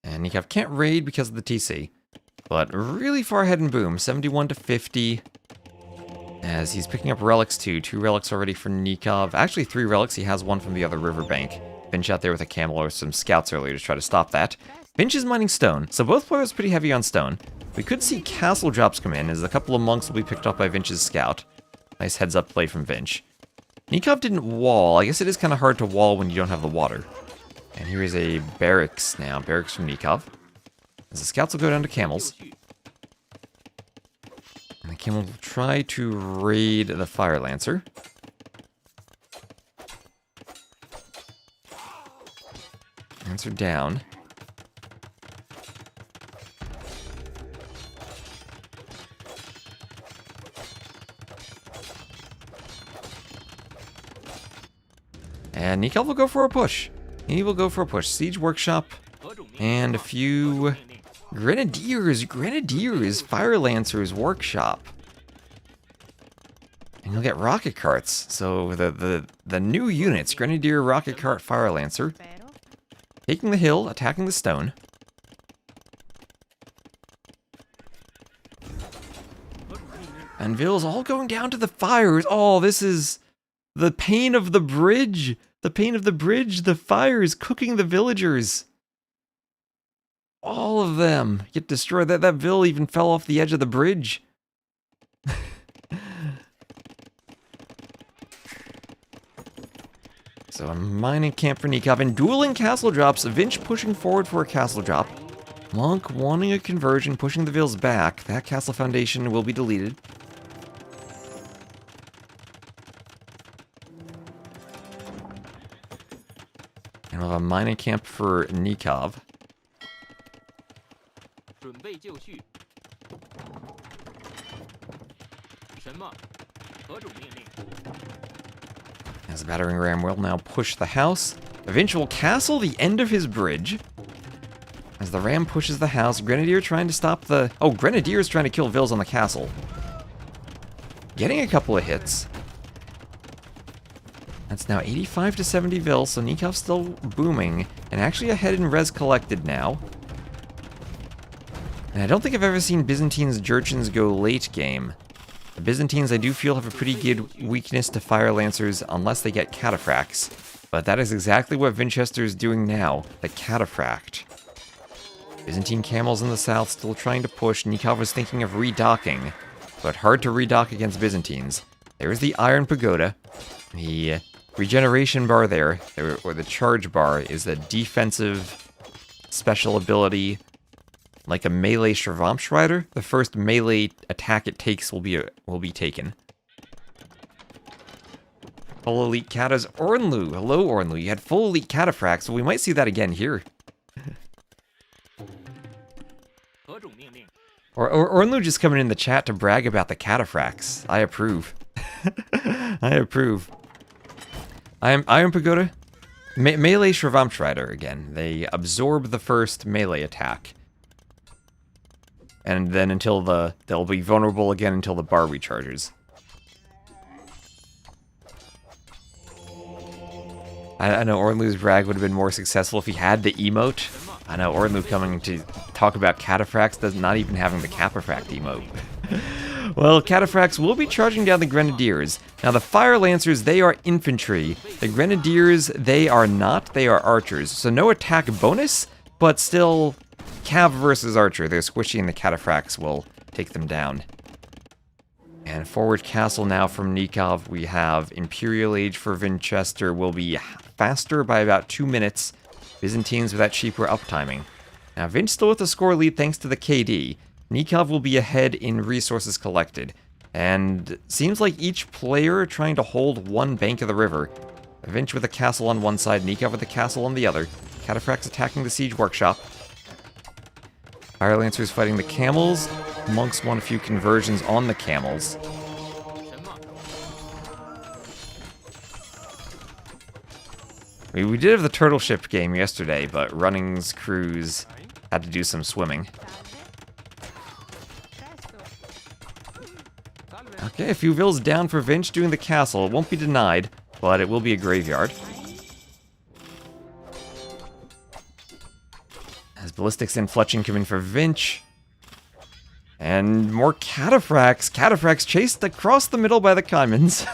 And Nikov can't raid because of the TC. But really far ahead in boom, 71 to 50. As he's picking up relics too. 2 relics already for Nikov. Actually 3 relics, he has one from the other riverbank. Finch out there with a camel or some scouts earlier to try to stop that. Finch is mining stone, so both players pretty heavy on stone. We could see castle drops come in, as a couple of monks will be picked up by Vinch's scout. Nice heads up play from Vinch. Nikov didn't wall. I guess it is kind of hard to wall when you don't have the water. And here is a barracks now. Barracks from Nikov. As the scouts will go down to camels. And the camel will try to raid the Fire Lancer. Lancer down. And Nikov will go for a push. He will go for a push. Siege Workshop. And a few Grenadiers, Fire Lancers Workshop. And you'll get rocket carts. So the new units, Grenadier, Rocket Cart, Fire Lancer. Taking the hill, attacking the stone. And Ville's all going down to the fires. Oh, this is the pain of the bridge. The pain of the bridge. The fires cooking the villagers. All of them get destroyed. That Ville even fell off the edge of the bridge. So a mining camp for Nikov and dueling castle drops. Vinch pushing forward for a castle drop. Monk wanting a conversion, pushing the Villes back. That castle foundation will be deleted. And we'll have a mining camp for Nikov. As the battering ram will now push the house. Eventual castle, the end of his bridge. As the ram pushes the house, Grenadier trying to stop the... Oh, Grenadier is trying to kill Villes on the castle. Getting a couple of hits. That's now 85 to 70 Villes, so Nikov's still booming. And actually ahead in res collected now. And I don't think I've ever seen Byzantines Jurchens go late game. The Byzantines, I do feel, have a pretty good weakness to Fire Lancers unless they get Cataphracts. But that is exactly what Winchester is doing now, the Cataphract. Byzantine camels in the south still trying to push. Nikov was thinking of redocking, but hard to redock against Byzantines. There's the Iron Pagoda. The regeneration bar there, or the charge bar, is the defensive special ability. Like a melee Shravamschreider, the first melee attack it takes will be taken. Full elite catas. Ornlu! Hello, Ornlu. You had full elite cataphracts, so we might see that again here. Or Ornlu just coming in the chat to brag about the cataphracts. I approve. I approve. Iron Pagoda. Melee Shravamschreider again. They absorb the first melee attack. And then they'll be vulnerable again until the bar recharges. I know Ornlu's brag would have been more successful if he had the emote. I know Ornlu coming to talk about cataphracts does not even having the Capaphract emote. Well, cataphracts will be charging down the Grenadiers. Now the Fire Lancers, they are infantry. The Grenadiers, they are not. They are archers. So no attack bonus, but still... Cav versus Archer, they're squishy and the Cataphracts will take them down. And forward castle now from Nikov, we have Imperial Age for Winchester will be faster by about 2 minutes. Byzantines with that cheaper uptiming. Now Vinch still with the score lead thanks to the KD. Nikov will be ahead in resources collected. And seems like each player trying to hold one bank of the river. Vinch with a castle on one side, Nikov with a castle on the other. Cataphracts attacking the siege workshop. Fire Lancers fighting the camels. Monks won a few conversions on the camels. We did have the turtle ship game yesterday, but Running's crews had to do some swimming. Okay, a few vills down for Vinch doing the castle. It won't be denied, but it will be a graveyard. As Ballistics and Fletching come in for Vinch. And more Cataphracts. Cataphracts chased across the middle by the Caimans.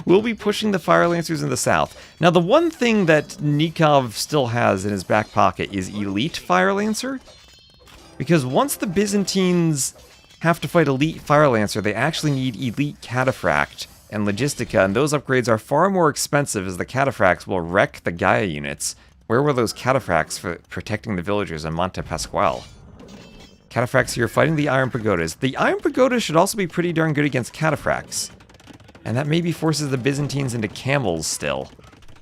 Will be pushing the Fire Lancers in the south. Now, the one thing that Nikov still has in his back pocket is Elite Fire Lancer. Because once the Byzantines have to fight Elite Fire Lancer, they actually need Elite Cataphract. and Logistica, and those upgrades are far more expensive as the cataphracts will wreck the Gaia units. Where were those cataphracts for protecting the villagers in Monte Pasquale? Cataphracts here fighting the Iron Pagodas. The Iron Pagodas should also be pretty darn good against cataphracts. And that maybe forces the Byzantines into camels still,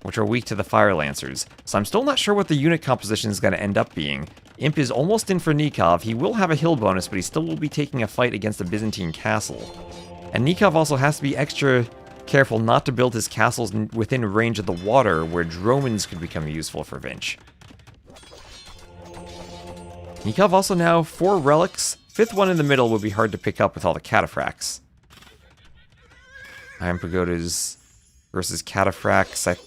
which are weak to the Fire Lancers. So I'm still not sure what the unit composition is going to end up being. Imp is almost in for Nikov. He will have a hill bonus, but he still will be taking a fight against a Byzantine castle. And Nikov also has to be extra careful not to build his castles within range of the water, where Dromins could become useful for Vinch. Nikov also now 4 relics. 5th one in the middle would be hard to pick up with all the cataphracts. Iron Pagodas versus cataphracts. I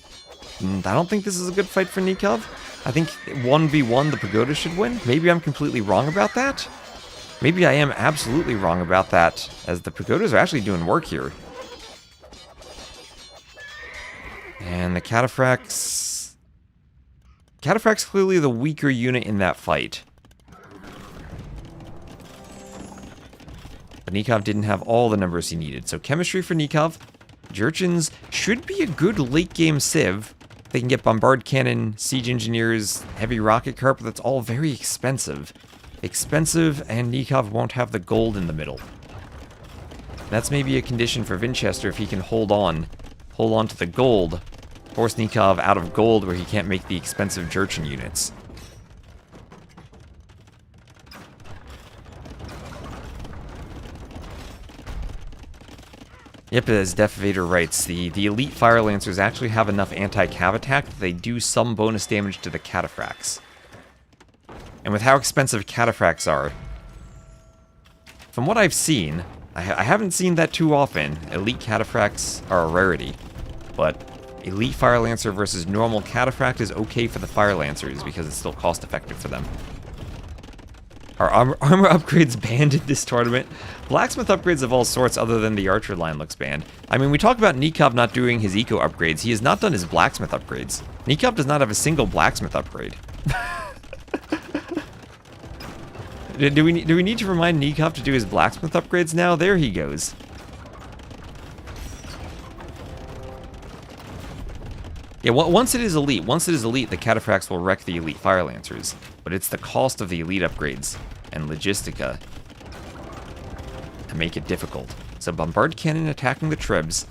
don't think this is a good fight for Nikov. I think 1v1 the Pagodas should win. Maybe I'm completely wrong about that. Maybe I am absolutely wrong about that, as the Pagodas are actually doing work here. And the cataphracts... Cataphracts clearly the weaker unit in that fight. But Nikov didn't have all the numbers he needed. So chemistry for Nikov. Jurchins should be a good late-game civ. They can get bombard cannon, siege engineers, heavy rocket cart, but that's all very expensive. Expensive, and Nikov won't have the gold in the middle. That's maybe a condition for Winchester if he can hold on to the gold. Force Nikov out of gold where he can't make the expensive Jurchen units. Yep, as Def Vader writes, the elite Fire Lancers actually have enough anti-cav attack that they do some bonus damage to the cataphracts. And with how expensive cataphracts are, from what I've seen, I haven't seen that too often. Elite cataphracts are a rarity, but elite Fire Lancer versus normal cataphract is okay for the Fire Lancers because it's still cost effective for them. Are armor upgrades banned in this tournament? Blacksmith upgrades of all sorts other than the archer line looks banned. I mean, we talk about Nikov not doing his eco upgrades. He has not done his blacksmith upgrades. Nikov does not have a single blacksmith upgrade. Do we need to remind Nikov to do his blacksmith upgrades now? There he goes. Yeah, once it is elite, the cataphracts will wreck the elite Fire Lancers. But it's the cost of the elite upgrades and Logistica to make it difficult. So bombard cannon attacking the Trebs.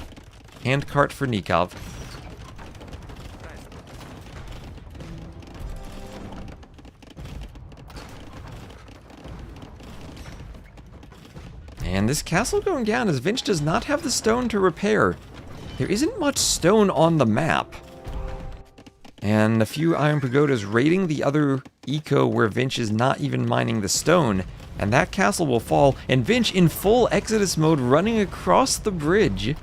Handcart for Nikov. And this castle going down as Vinch does not have the stone to repair. There isn't much stone on the map. And a few Iron Pagodas raiding the other eco where Vinch is not even mining the stone. And that castle will fall. And Vinch in full Exodus mode running across the bridge.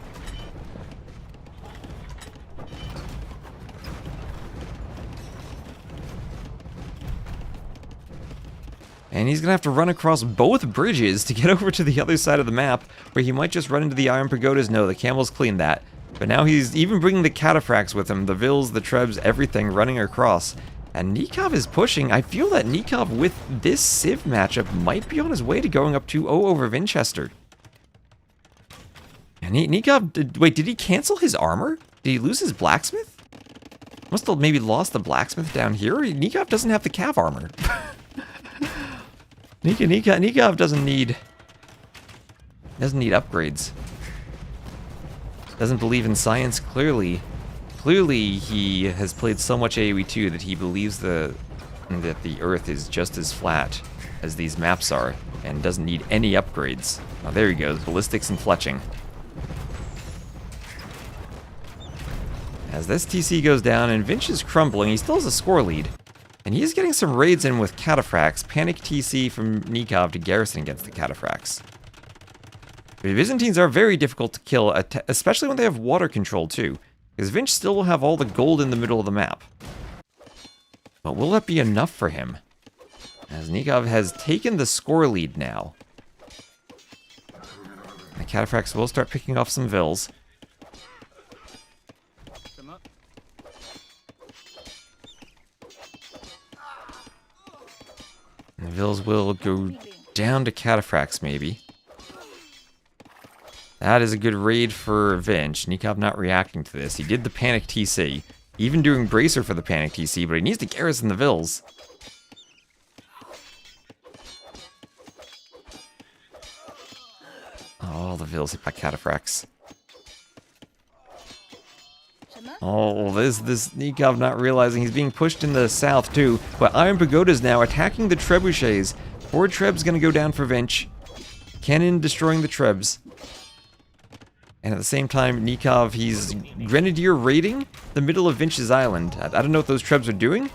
And he's going to have to run across both bridges to get over to the other side of the map, where he might just run into the Iron Pagodas. No, the camels cleaned that. But now he's even bringing the cataphracts with him, the Vils, the Trebs, everything running across. And Nikov is pushing. I feel that Nikov with this Civ matchup might be on his way to going up 2-0 over Winchester. And Nikov, wait, did he cancel his armor? Did he lose his blacksmith? Must have maybe lost the blacksmith down here. Nikov doesn't have the cav armor. Nikov doesn't need upgrades. Doesn't believe in science, clearly. Clearly, he has played so much AoE 2 that he believes that the Earth is just as flat as these maps are, and doesn't need any upgrades. Oh, there he goes, ballistics and fletching. As this TC goes down, and Vinch is crumbling, he still has a score lead. And he is getting some raids in with cataphracts. Panic TC from Nikov to garrison against the cataphracts. The Byzantines are very difficult to kill, especially when they have water control too, because Vinch still will have all the gold in the middle of the map. But will that be enough for him? As Nikov has taken the score lead now. The cataphracts will start picking off some Vils. And the Vils will go down to cataphracts maybe. That is a good raid for Vinch. Nikov not reacting to this. He did the panic TC. Even doing Bracer for the panic TC, but he needs to garrison the Vills. Oh, the Vills hit by cataphracts. Oh, this Nikov not realizing he's being pushed in the south too. But Iron Pagoda's now attacking the trebuchets. 4 trebs gonna go down for Vinch. Cannon destroying the trebs. And at the same time, Nikov, he's Grenadier raiding the middle of Vinch's island. I don't know what those trebs are doing.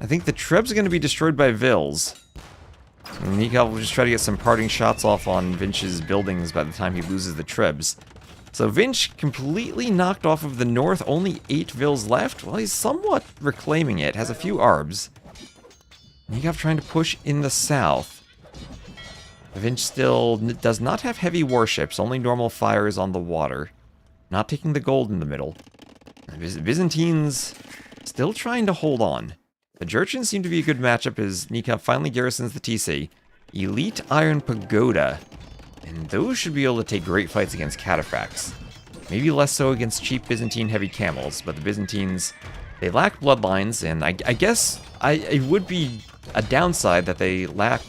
I think the trebs are going to be destroyed by Vills. And Nikov will just try to get some parting shots off on Vinch's buildings by the time he loses the trebs. So Vinch completely knocked off of the north, only 8 Vills left. Well, he's somewhat reclaiming it, has a few arbs. Nikov trying to push in the south. Vinch still does not have heavy warships, only normal fires on the water. Not taking the gold in the middle. Byzantines still trying to hold on. The Jurchens seem to be a good matchup as Nikov finally garrisons the TC. Elite Iron Pagoda. And those should be able to take great fights against cataphracts. Maybe less so against cheap Byzantine heavy camels, but the Byzantines, they lack bloodlines, and I guess it would be a downside that they lack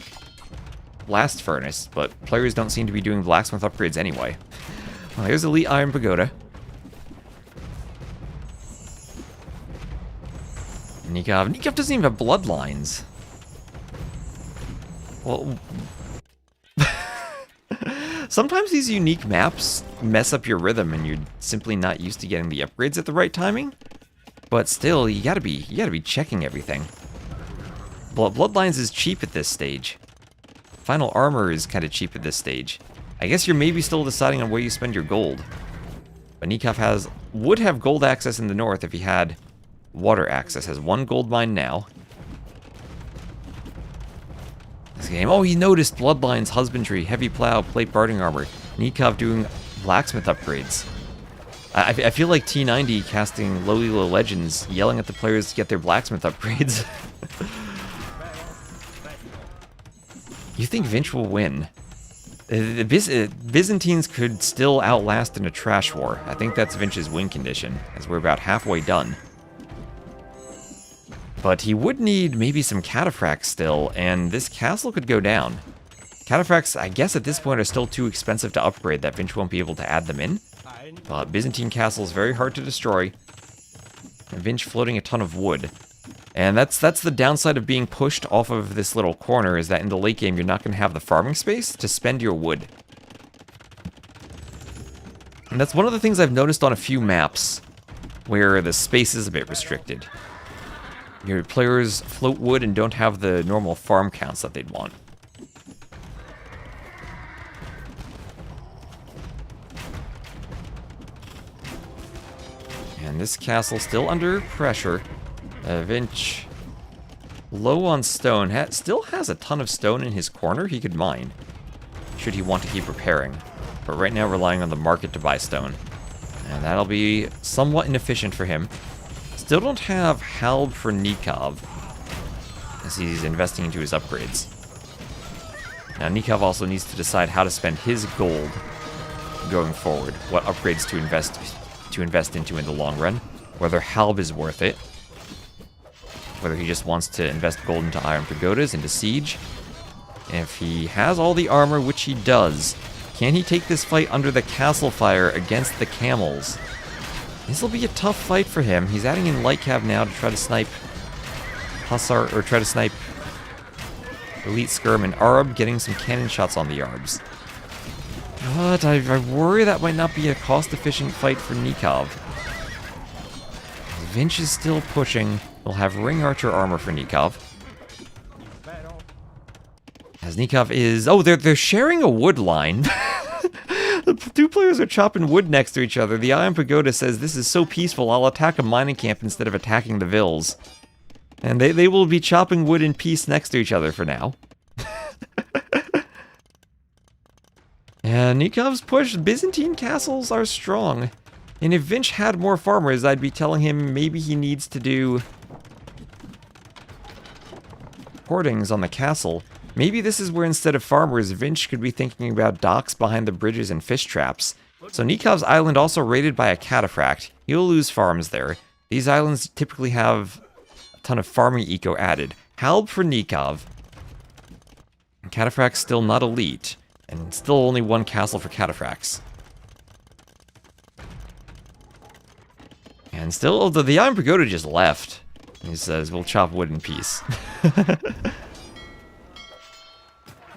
Blast Furnace, but players don't seem to be doing blacksmith upgrades anyway. Well, here's Elite Iron Pagoda. Nikov doesn't even have bloodlines. Well, sometimes these unique maps mess up your rhythm and you're simply not used to getting the upgrades at the right timing. But still, you gotta be checking everything. Bloodlines is cheap at this stage. Final armor is kind of cheap at this stage. I guess you're maybe still deciding on where you spend your gold. But Nikov would have gold access in the north if he had water access. Has 1 gold mine now. This game, oh, he noticed bloodlines, husbandry, heavy plow, plate barding armor. Nikov doing blacksmith upgrades. I feel like T90 casting low elo legends, yelling at the players to get their blacksmith upgrades. You think Vinch will win? The Byzantines could still outlast in a trash war. I think that's Vinch's win condition, as we're about halfway done. But he would need maybe some cataphracts still, and this castle could go down. Cataphracts, I guess at this point, are still too expensive to upgrade that Vinch won't be able to add them in. Byzantine castle is very hard to destroy. And Vinch floating a ton of wood. And that's the downside of being pushed off of this little corner, is that in the late game you're not going to have the farming space to spend your wood. And that's one of the things I've noticed on a few maps, where the space is a bit restricted. Your players float wood and don't have the normal farm counts that they'd want. And this castle still under pressure. Vinch, low on stone, still has a ton of stone in his corner he could mine, should he want to keep repairing. But right now relying on the market to buy stone. And that'll be somewhat inefficient for him. Still don't have Halb for Nikov, as he's investing into his upgrades. Now Nikov also needs to decide how to spend his gold going forward, what upgrades to invest into in the long run, whether Halb is worth it, whether he just wants to invest gold into Iron Pagodas, into Siege. And if he has all the armor, which he does, can he take this fight under the castle fire against the camels? This will be a tough fight for him. He's adding in light cav now to try to snipe Hussar, or try to snipe Elite Skirm and Arab, getting some cannon shots on the Arbs. But I worry that might not be a cost-efficient fight for Nikov. Vinch is still pushing. We'll have Ring Archer armor for Nikov. As Nikov is... Oh, they're sharing a wood line. The 2 players are chopping wood next to each other. The Iron Pagoda says, "This is so peaceful, I'll attack a mining camp instead of attacking the Vills." And they will be chopping wood in peace next to each other for now. And Nikov's push. Byzantine castles are strong. And if Vinch had more farmers, I'd be telling him maybe he needs to do hoardings on the castle. Maybe this is where instead of farmers, Vinch could be thinking about docks behind the bridges and fish traps. So Nikov's island also raided by a cataphract. He'll lose farms there. These islands typically have a ton of farming eco added. Halb for Nikov. Cataphracts still not elite. And still only one castle for cataphracts. And still, although the Iron Pagoda just left. He says, we'll chop wood in peace.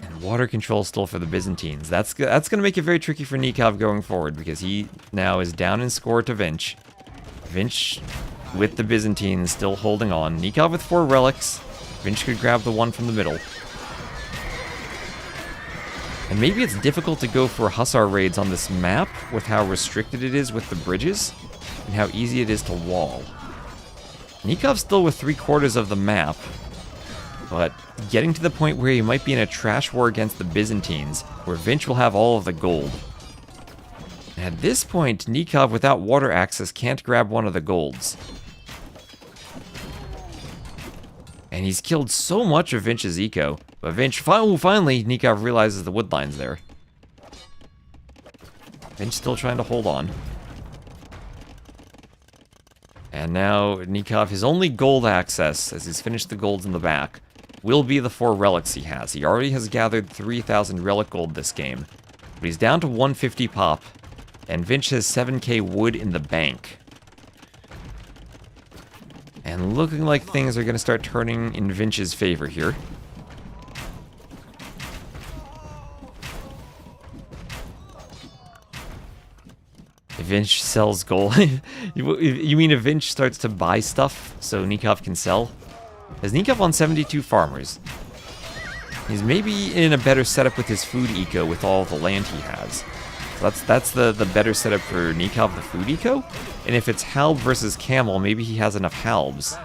And water control still for the Byzantines. That's going to make it very tricky for Nikov going forward, because he now is down in score to Vinch. Vinch with the Byzantines still holding on. Nikov with 4 relics. Vinch could grab the one from the middle. And maybe it's difficult to go for Hussar raids on this map with how restricted it is with the bridges and how easy it is to wall. Nikov's still with 3/4 of the map, but getting to the point where he might be in a trash war against the Byzantines, where Vinch will have all of the gold. And at this point, Nikov without water access can't grab one of the golds. And he's killed so much of Vinch's eco. But Vinch, finally, Nikov realizes the wood line's there. Vinch still trying to hold on. And now Nikov, his only gold access, as he's finished the golds in the back, will be the 4 relics he has. He already has gathered 3,000 relic gold this game. But he's down to 150 pop. And Vinch has 7k wood in the bank. And looking like things are going to start turning in Vinch's favor here. If Vinch sells gold... you mean if Vinch starts to buy stuff so Nikov can sell? Has Nikov on 72 farmers? He's maybe in a better setup with his food eco with all the land he has. So that's the better setup for Nikov, the food eco. And if it's Halb versus Camel, maybe he has enough Halbs.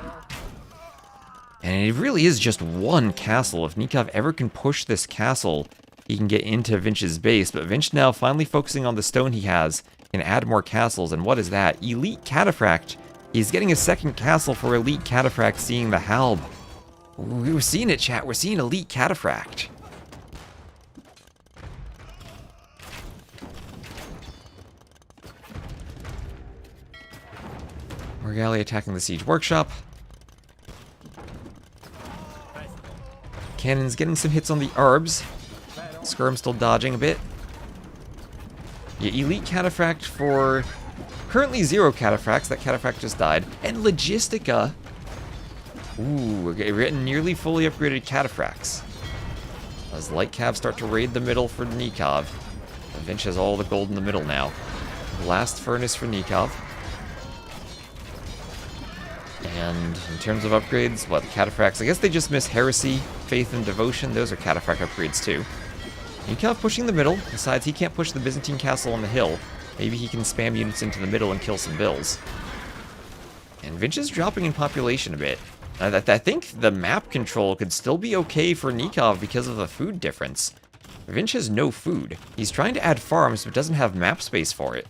And it really is just one castle. If Nikov ever can push this castle, he can get into Vinch's base. But Vinch now finally focusing on the stone he has, can add more castles. And what is that? Elite Cataphract. He's getting a second castle for Elite Cataphract, seeing the Halb. We're seeing it, chat. We're seeing Elite Cataphract. Morgali attacking the siege workshop. Cannon's getting some hits on the Arbs. Skirm still dodging a bit. Yeah, Elite Cataphract for currently 0 Cataphracts. That Cataphract just died. And Logistica. Ooh, we're getting nearly fully upgraded Cataphracts. As Light Cav start to raid the middle for Nikov. Vinch has all the gold in the middle now. Blast Furnace for Nikov. And in terms of upgrades, what, the Cataphracts? I guess they just miss Heresy, Faith, and Devotion. Those are Cataphract upgrades too. Nikov pushing the middle. Besides, he can't push the Byzantine castle on the hill. Maybe he can spam units into the middle and kill some bills. And Vinch is dropping in population a bit. I think the map control could still be okay for Nikov because of the food difference. Vinch has no food. He's trying to add farms, but doesn't have map space for it.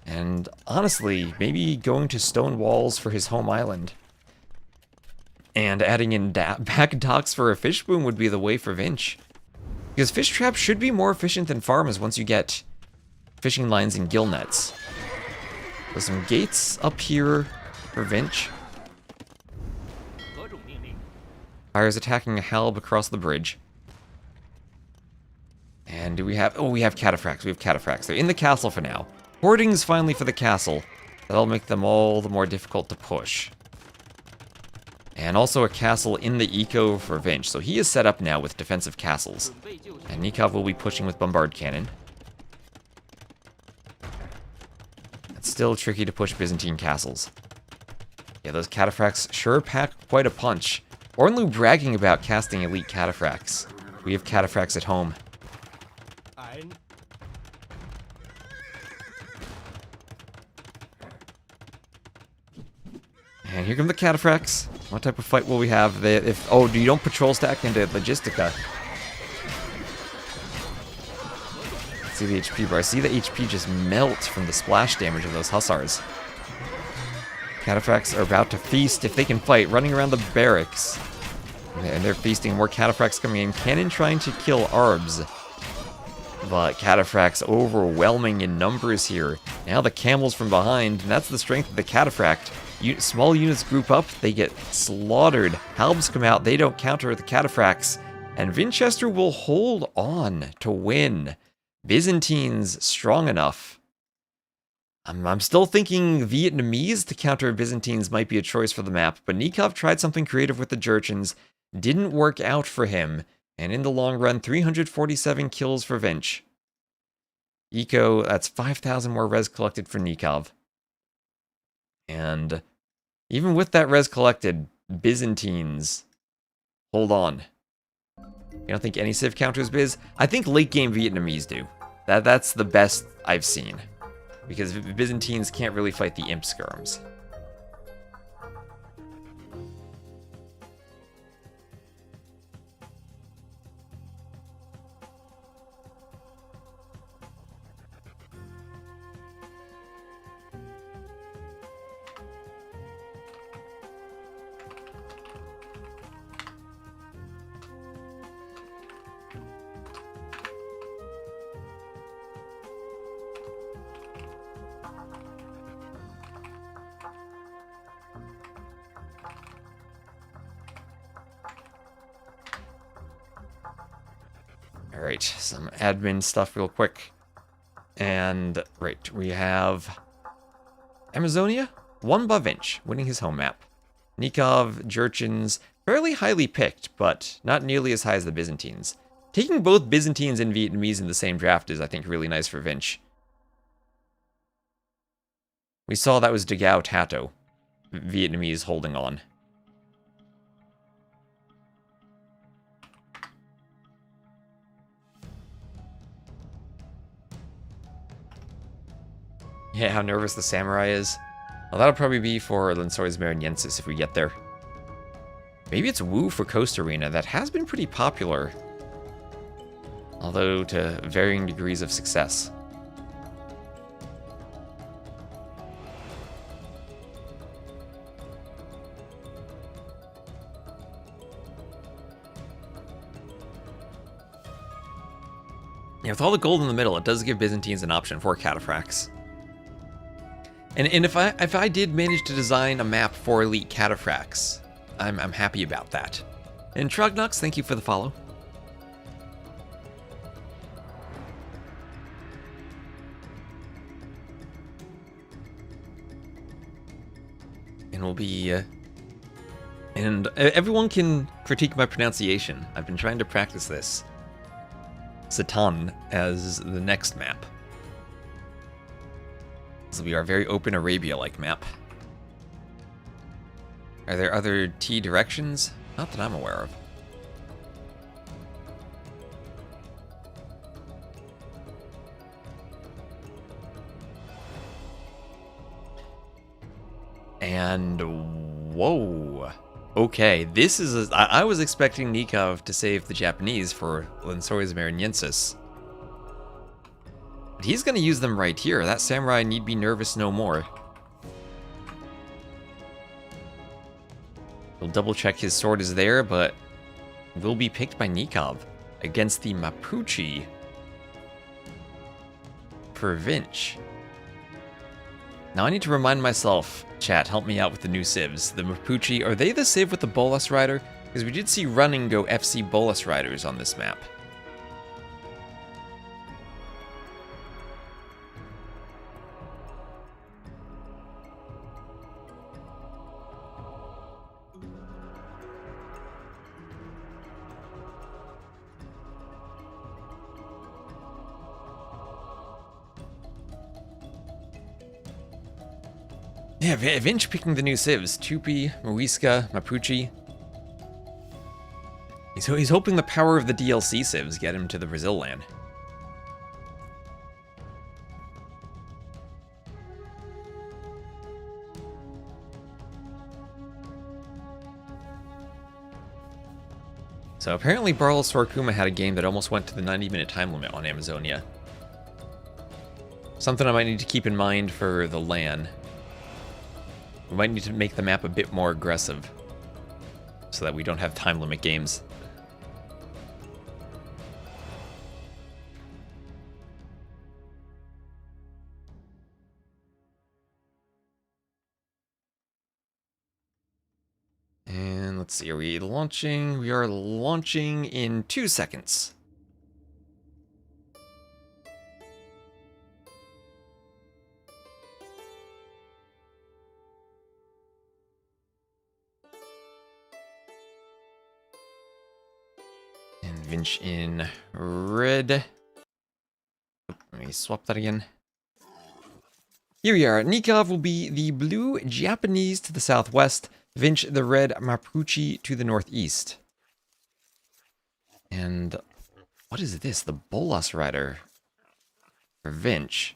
And honestly, maybe going to stone walls for his home island and adding in back docks for a fish boom would be the way for Vinch. Because fish traps should be more efficient than farms once you get fishing lines and gill nets. There's some gates up here for Vinch. Fire's attacking a Halb across the bridge. And do we have... Oh, we have Cataphracts. We have Cataphracts. They're in the castle for now. Hoardings finally for the castle. That'll make them all the more difficult to push. And also a castle in the eco for Vinch. So he is set up now with defensive castles. And Nikov will be pushing with Bombard Cannon. It's still tricky to push Byzantine castles. Yeah, those Cataphracts sure pack quite a punch. Ornlu bragging about casting Elite Cataphracts. We have Cataphracts at home. And here come the Cataphracts. What type of fight will we have? Oh, you don't patrol stack into Logistica. Let's see the HP bar. I see the HP just melt from the splash damage of those Hussars. Cataphracts are about to feast if they can fight, running around the barracks. And they're feasting more cataphracts coming in. Cannon trying to kill Arbs. But cataphracts overwhelming in numbers here. Now the camels from behind, and that's the strength of the cataphract. Small units group up, they get slaughtered. Halbs come out, they don't counter the cataphracts. And Winchester will hold on to win. Byzantines strong enough. I'm still thinking Vietnamese to counter Byzantines might be a choice for the map, but Nikov tried something creative with the Jurchens. Didn't work out for him. And in the long run, 347 kills for Vinch. Eco, that's 5,000 more res collected for Nikov. And even with that res collected, Byzantines hold on. You don't think any Civ counters Biz? I think late game Vietnamese do. That's the best I've seen. Because Byzantines can't really fight the imp skirms. Alright, some admin stuff real quick. And, right, we have Amazonia, 1 Bavinch, winning his home map. Nikov, Jurchins, fairly highly picked, but not nearly as high as the Byzantines. Taking both Byzantines and Vietnamese in the same draft is, I think, really nice for Vinch. We saw that was Degao Tato, Vietnamese holding on. Yeah, how nervous the samurai is. Well, that'll probably be for Lensois Mariensis if we get there. Maybe it's Wu for Coast Arena. That has been pretty popular. Although to varying degrees of success. Yeah, with all the gold in the middle, it does give Byzantines an option for cataphracts. And if I did manage to design a map for elite cataphracts, I'm happy about that. And Trognux, thank you for the follow. And we'll be and everyone can critique my pronunciation. I've been trying to practice this. Satan as the next map. This will be our very open Arabia-like map. Are there other T directions? Not that I'm aware of. And whoa. Okay, this is I was expecting Nikov to save the Japanese for Lensois Mariensis. But he's going to use them right here. That samurai need be nervous no more. He'll double check his sword is there, but will be picked by Nikov against the Mapuchi for Vinch. Now I need to remind myself, chat, help me out with the new civs. The Mapuchi, are they the civ with the Bolus Rider? Because we did see running go FC Bolus Riders on this map. Yeah, Vinch picking the new civs. Tupi, Muisa, Mapuchi. He's hoping the power of the DLC civs get him to the Brazil land. So apparently Barl Sorkuma had a game that almost went to the 90-minute time limit on Amazonia. Something I might need to keep in mind for the LAN. We might need to make the map a bit more aggressive, so so that we don't have time limit games. And let's see, are we launching? We are launching in 2 seconds. And Vinch in red. Let me swap that again. Here we are. Nikov will be the blue Japanese to the southwest. Vinch the red Mapuchi to the northeast. And what is this? The Bolas Rider for Vinch.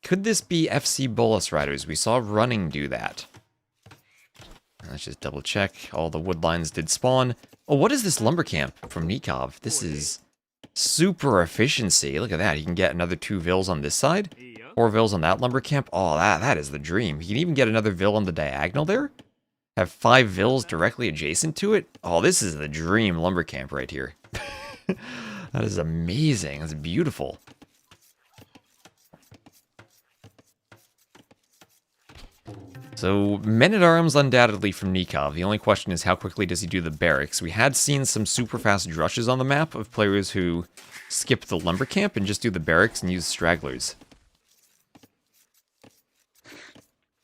Could this be FC Bolas Riders? We saw Running do that. Let's just double check. All the wood lines did spawn. Oh, what is this lumber camp from Nikov? This is super efficiency. Look at that. He can get another 2 vills on this side. 4 vills on that lumber camp. Oh, that is the dream. He can even get another vill on the diagonal there. Have 5 vills directly adjacent to it. Oh, this is the dream lumber camp right here. That is amazing. That's beautiful. So, men-at-arms undoubtedly from Nikov. The only question is how quickly does he do the barracks. We had seen some super fast drushes on the map of players who skip the lumber camp and just do the barracks and use stragglers.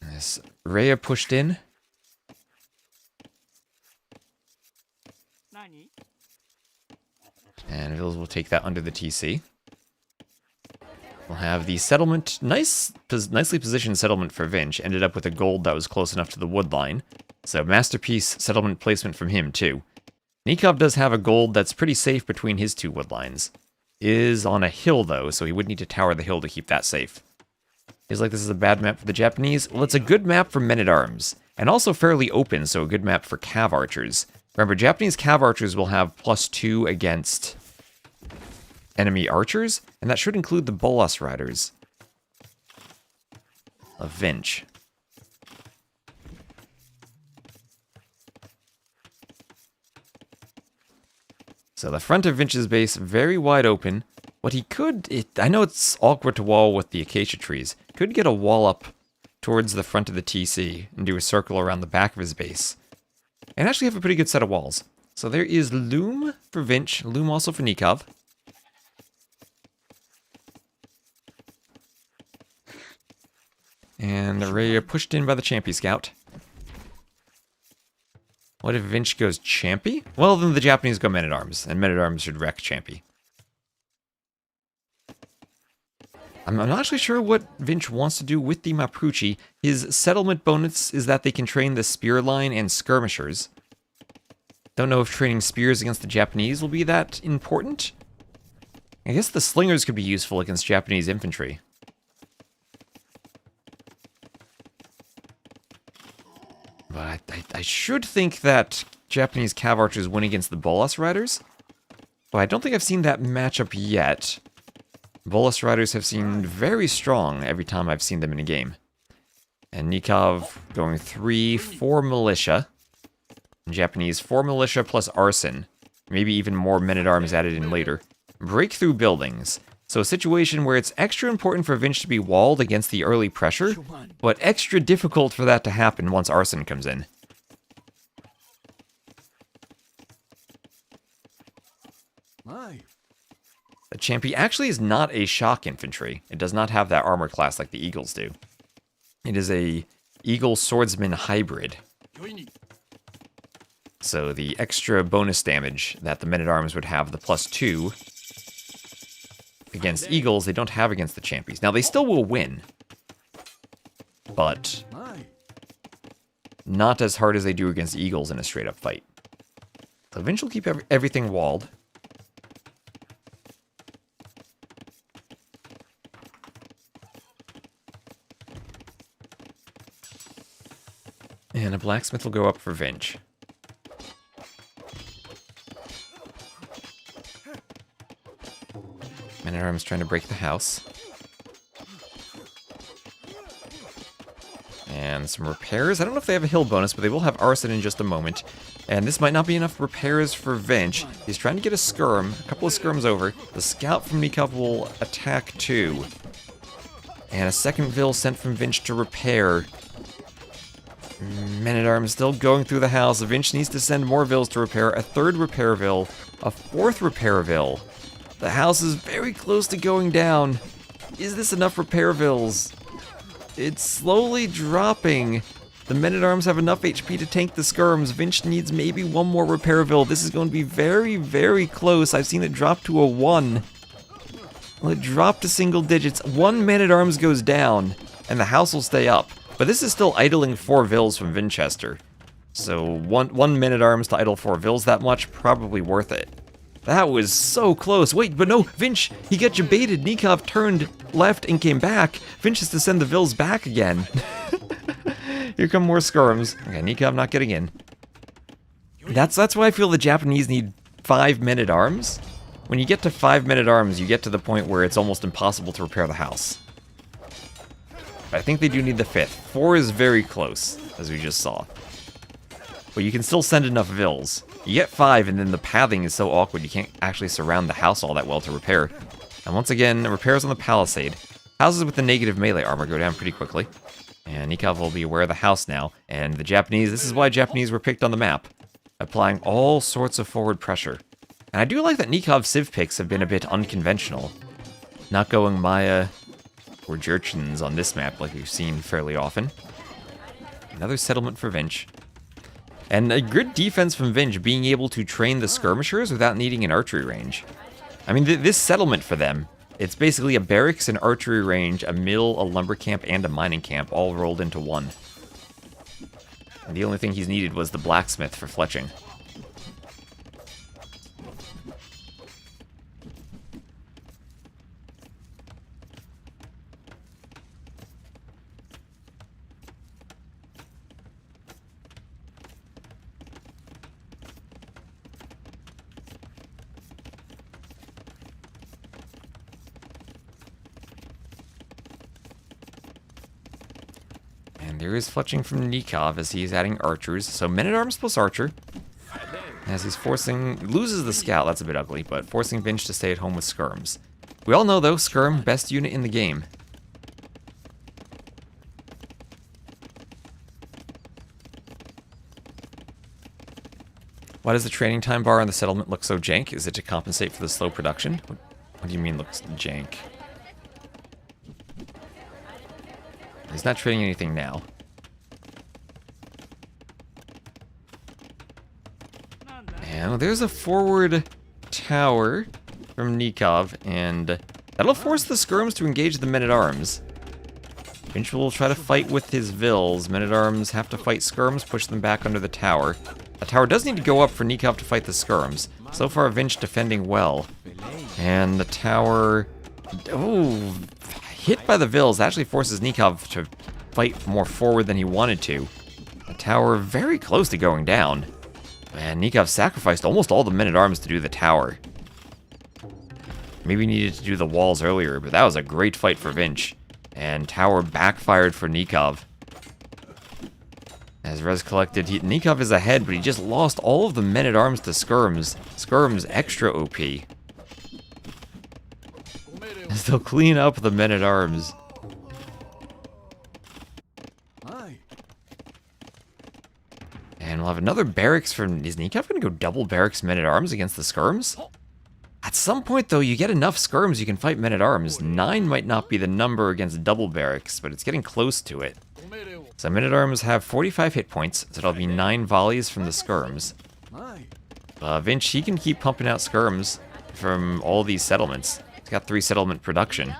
This Rhea pushed in. And Vills will take that under the TC. We'll have the settlement, nicely positioned settlement for Vinch, ended up with a gold that was close enough to the wood line. So masterpiece settlement placement from him too. Nikov does have a gold that's pretty safe between his 2 wood lines. Is on a hill though, so he would need to tower the hill to keep that safe. Feels like this is a bad map for the Japanese. Well, it's a good map for men-at-arms, and also fairly open, so a good map for cav archers. Remember, Japanese cav archers will have +2 against enemy archers, and that should include the Bolas Riders of Vinch. So the front of Vinch's base, very wide open. What he could, I know it's awkward to wall with the acacia trees, could get a wall up towards the front of the TC and do a circle around the back of his base. And actually have a pretty good set of walls. So there is Loom for Vinch, Loom also for Nikov. And Araya pushed in by the Champy Scout. What if Vinch goes Champy? Well, then the Japanese go Men-at-Arms, and Men-at-Arms should wreck Champy. I'm not actually sure what Vinch wants to do with the Mapuchi. His settlement bonus is that they can train the spear line and skirmishers. Don't know if training spears against the Japanese will be that important. I guess the slingers could be useful against Japanese infantry. But I should think that Japanese cav archers win against the Bolas Riders. But I don't think I've seen that matchup yet. Bolas Riders have seemed very strong every time I've seen them in a game. And Nikov going 3-4 militia. Japanese 4 militia plus arson. Maybe even more men-at-arms added in later. Break through buildings. So a situation where it's extra important for Vinch to be walled against the early pressure, but extra difficult for that to happen once arson comes in. The Champy actually is not a shock infantry. It does not have that armor class like the Eagles do. It is a Eagle Swordsman hybrid. So the extra bonus damage that the men-at-arms would have, the +2, against Eagles, they don't have against the Champies. Now, they still will win, but not as hard as they do against Eagles in a straight-up fight. So Vinch will keep everything walled. And a blacksmith will go up for Vinch. Men-at-arms trying to break the house. And And some repairs. I don't know if they have a hill bonus, but they will have arson in just a moment. And this might not be enough repairs for Vinch. He's trying to get a skirm, a couple of skirms over. The scout from Nikov will attack too. And a second Vil sent from Vinch to repair. Men-at-Arms still going through the house. Vinch needs to send more Vils to repair. A third repair Vil. A fourth repair Vil. The house is very close to going down. Is this enough repair Vils? It's slowly dropping. The Men-at-Arms have enough HP to tank the skirms. Vinch needs maybe one more repair Vil. This is going to be very, very close. I've seen it drop to a 1. Well, it dropped to single digits. One Man-at-Arms goes down, and the house will stay up. But this is still idling 4 Vils from Winchester. So one Man-at-Arms to idle 4 Vils that much, probably worth it. That was so close. Wait, but no, Vinch, he got you baited. Nikov turned left and came back. Vinch has to send the Vils back again. Here come more skirms. Okay, Nikov not getting in. That's why I feel the Japanese need 5 Men-at-Arms. When you get to 5 Men-at-Arms, you get to the point where it's almost impossible to repair the house. But I think they do need the 5th. 4 is very close, as we just saw. But you can still send enough Vils. You get 5, and then the pathing is so awkward you can't actually surround the house all that well to repair. And once again, repairs on the palisade. Houses with the negative melee armor go down pretty quickly. And Nikov will be aware of the house now. And the Japanese, this is why Japanese were picked on the map. Applying all sorts of forward pressure. And I do like that Nikov's civ picks have been a bit unconventional. Not going Maya or Jurchens on this map like we've seen fairly often. Another settlement for Vinch. And a good defense from Vinch, being able to train the skirmishers without needing an archery range. I mean, this settlement for them, it's basically a barracks, an archery range, a mill, a lumber camp, and a mining camp, all rolled into one. And the only thing he's needed was the blacksmith for fletching. There is fletching from Nikov as he's adding archers. So Men-at-Arms plus archer. As he's loses the scout, that's a bit ugly, but forcing Vinch to stay at home with skirms. We all know though, skirm, best unit in the game. Why does the training time bar on the settlement look so jank? Is it to compensate for the slow production? What do you mean looks jank? He's not trading anything now. And there's a forward tower from Nikov, and that'll force the skirms to engage the Men-at-Arms. Vinch will try to fight with his Vils. Men-at-Arms have to fight skirms, push them back under the tower. The tower does need to go up for Nikov to fight the skirms. So far, Vinch defending well. And the tower... Oh, hit by the Vils actually forces Nikov to fight more forward than he wanted to. The tower very close to going down. Man, Nikov sacrificed almost all the Men-at-Arms to do the tower. Maybe needed to do the walls earlier, but that was a great fight for Vinch. And tower backfired for Nikov. As res collected, Nikov is ahead, but he just lost all of the Men-at-Arms to skirms. Skirms extra OP. Still clean up the Men-at-Arms. And we'll have another barracks from... Is Nikov going to go double barracks Men-at-Arms against the skirms? At some point, though, you get enough skirms, you can fight Men-at-Arms. 9 might not be the number against double barracks, but it's getting close to it. So Men-at-Arms have 45 hit points, so it'll be 9 volleys from the skirms. Vinch, he can keep pumping out skirms from all these settlements. He's got 3 settlement production.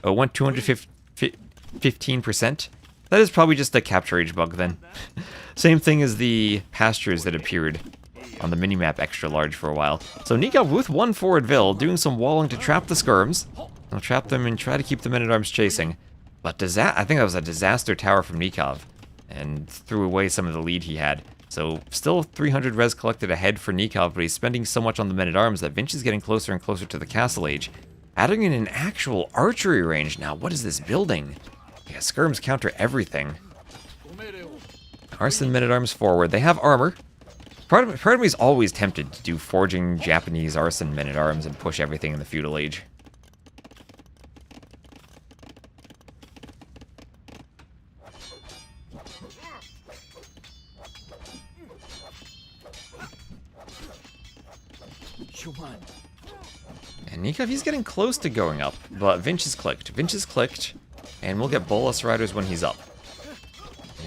Oh, 215%? That is probably just a capture age bug then. Same thing as the pastures that appeared on the minimap extra large for a while. So Nikov with 1 forward Vil, doing some walling to trap the skirms. He'll trap them and try to keep the Men-at-Arms chasing. But I think that was a disaster tower from Nikov, and threw away some of the lead he had. So still 300 res collected ahead for Nikov, but he's spending so much on the Men-at-Arms that Vinch is getting closer and closer to the castle age. Adding in an actual archery range now. What is this building? Yeah, skirms counter everything. Arson men-at-arms forward. They have armor. Part of me is always tempted to do forging Japanese arson men-at-arms and push everything in the feudal age. And Nikov, he's getting close to going up, but Vinch is clicked. Vinch is clicked, and we'll get Bolus Riders when he's up.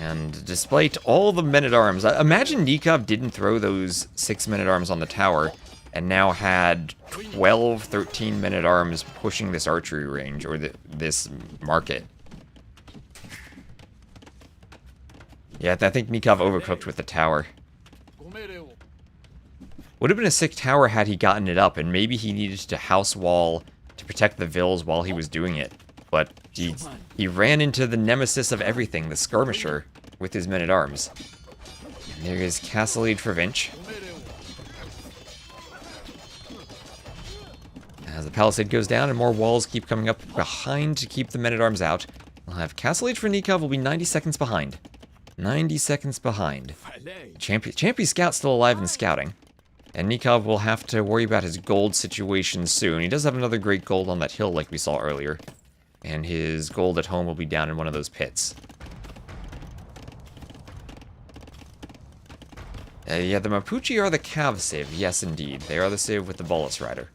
And despite all the men-at-arms, imagine Nikov didn't throw those 6 men-at-arms on the tower, and now had 12, 13 men-at-arms pushing this archery range, or this market. Yeah, I think Nikov overcooked with the tower. Would have been a sick tower had he gotten it up, and maybe he needed to house wall to protect the vills while he was doing it. But he ran into the nemesis of everything, the skirmisher, with his men-at-arms. And there is Castle Age for Vinch. As the palisade goes down and more walls keep coming up behind to keep the men-at-arms out, we'll have Castle Age for Nikov will be 90 seconds behind. 90 seconds behind. Champy Scout's still alive and scouting. And Nikov will have to worry about his gold situation soon. He does have another great gold on that hill like we saw earlier. And his gold at home will be down in one of those pits. Yeah, the Mapuchi are the Cav Civ. Yes, indeed. They are the Civ with the Bolus Rider.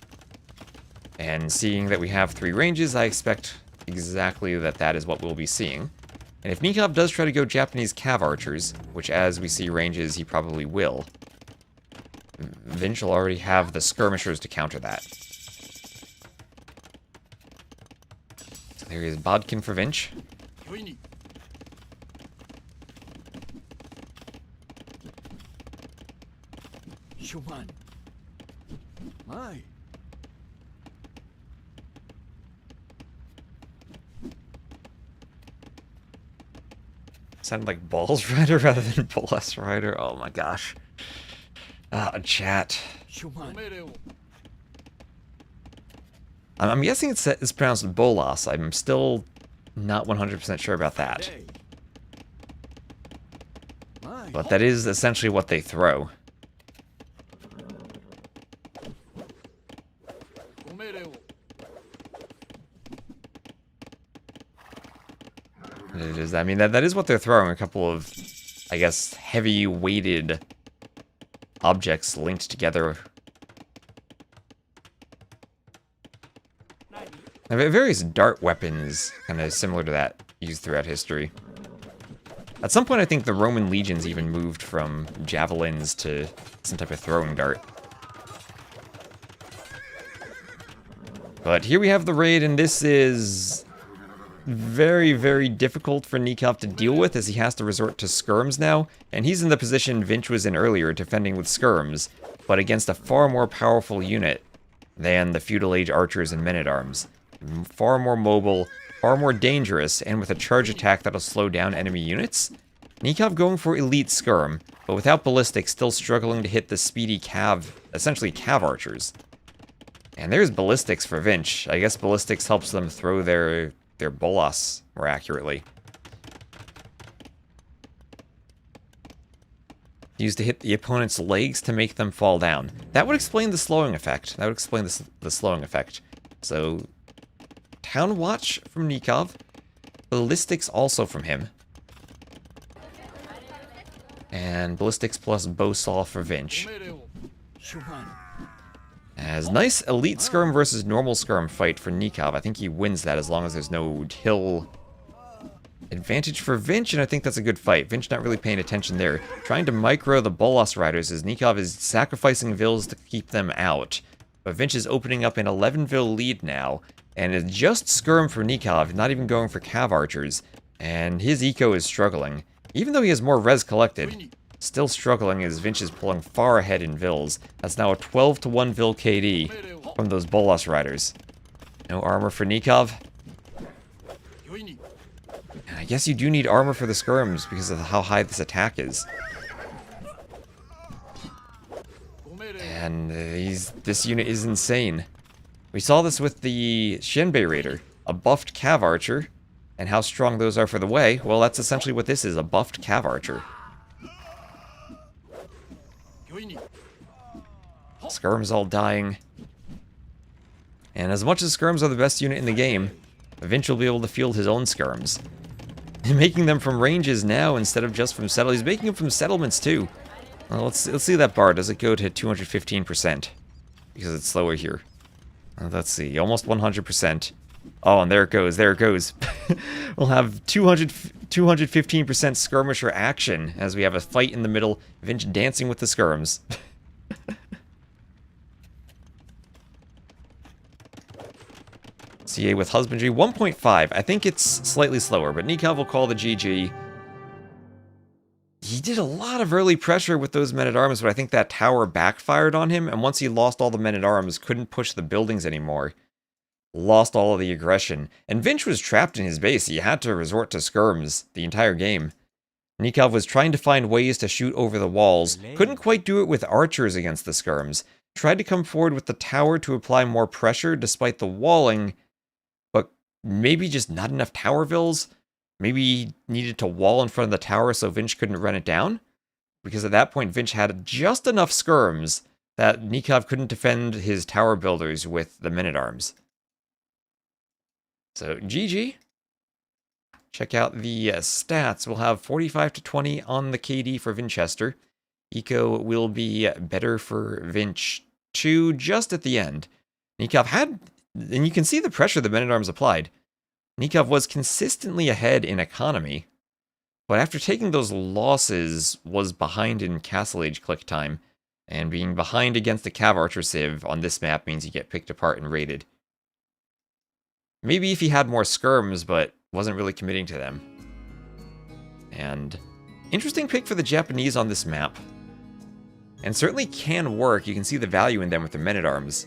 And seeing that we have 3 ranges, I expect exactly that is what we'll be seeing. And if Nikov does try to go Japanese Cav Archers, which as we see ranges, he probably will, Vinch will already have the skirmishers to counter that. So there is Bodkin for Vinch. Sounded like Balls Rider rather than Bolus Rider. Oh my gosh. Chat. I'm guessing it's pronounced Bolas. I'm still not 100% sure about that. But that is essentially what they throw. It is, I mean, that is what they're throwing. A couple of, I guess, heavy-weighted objects linked together. Various dart weapons, kind of similar to that, used throughout history. At some point, I think the Roman legions even moved from javelins to some type of throwing dart. But here we have the raid, and this is very, very difficult for Nikov to deal with, as he has to resort to skirms now, and he's in the position Vinch was in earlier, defending with skirms, but against a far more powerful unit than the Feudal Age archers and men-at-arms. Far more mobile, far more dangerous, and with a charge attack that'll slow down enemy units. Nikov going for elite skirm, but without ballistics, still struggling to hit the speedy cav, essentially cav archers. And there's ballistics for Vinch. I guess ballistics helps them throw their bolas more accurately. Used to hit the opponent's legs to make them fall down. That would explain the slowing effect. That would explain the slowing effect. So, Town Watch from Nikov. Ballistics also from him. And ballistics plus bowsaw for Vinch. As nice elite skirm versus normal skirm fight for Nikov. I think he wins that as long as there's no hill advantage for Vinch, and I think that's a good fight. Vinch not really paying attention there. Trying to micro the Bolas Riders as Nikov is sacrificing vills to keep them out. But Vinch is opening up an 11 vill lead now, and it's just skirm for Nikov, not even going for cav archers. And his eco is struggling. Even though he has more res collected, still struggling as Vinch is pulling far ahead in vills. That's now a 12-to-1 vill KD from those Bolas Riders. No armor for Nikov. I guess you do need armor for the skirms because of how high this attack is. And this unit is insane. We saw this with the Shenbei Raider, a buffed cav archer, And how strong those are for the way, well, that's essentially what this is, a buffed cav archer. Skirms all dying. And as much as skirms are the best unit in the game, Vinch will be able to field his own skirms. Making them from ranges now instead of just from settle. He's making them from settlements too. Well, let's see that bar. Does it go to 215%? Because it's slower here. Let's see, almost 100%. Oh, and there it goes, there it goes. We'll have 215% skirmisher action as we have a fight in the middle, Vinch dancing with the skirms. CA with husbandry, 1.5. I think it's slightly slower, but Nikov will call the GG. He did a lot of early pressure with those men-at-arms, but I think that tower backfired on him, and once he lost all the men-at-arms, couldn't push the buildings anymore. Lost all of the aggression. And Vinch was trapped in his base. He had to resort to skirms the entire game. Nikov was trying to find ways to shoot over the walls. Couldn't quite do it with archers against the skirms. Tried to come forward with the tower to apply more pressure despite the walling, but maybe just not enough tower vills. Maybe he needed to wall in front of the tower so Vinch couldn't run it down? Because at that point, Vinch had just enough skirms that Nikov couldn't defend his tower builders with the men-at-arms. So, GG. Check out the stats. We'll have 45 to 20 on the KD for Vinchester. Eco will be better for Vinch 2 just at the end. Nikov had, and you can see the pressure the men-at-arms applied. Nikov was consistently ahead in economy, but after taking those losses, was behind in Castle Age click time, and being behind against the Cav Archer Civ on this map means you get picked apart and raided. Maybe if he had more skirms, but wasn't really committing to them. And interesting pick for the Japanese on this map. And certainly can work. You can see the value in them with the men-at-arms.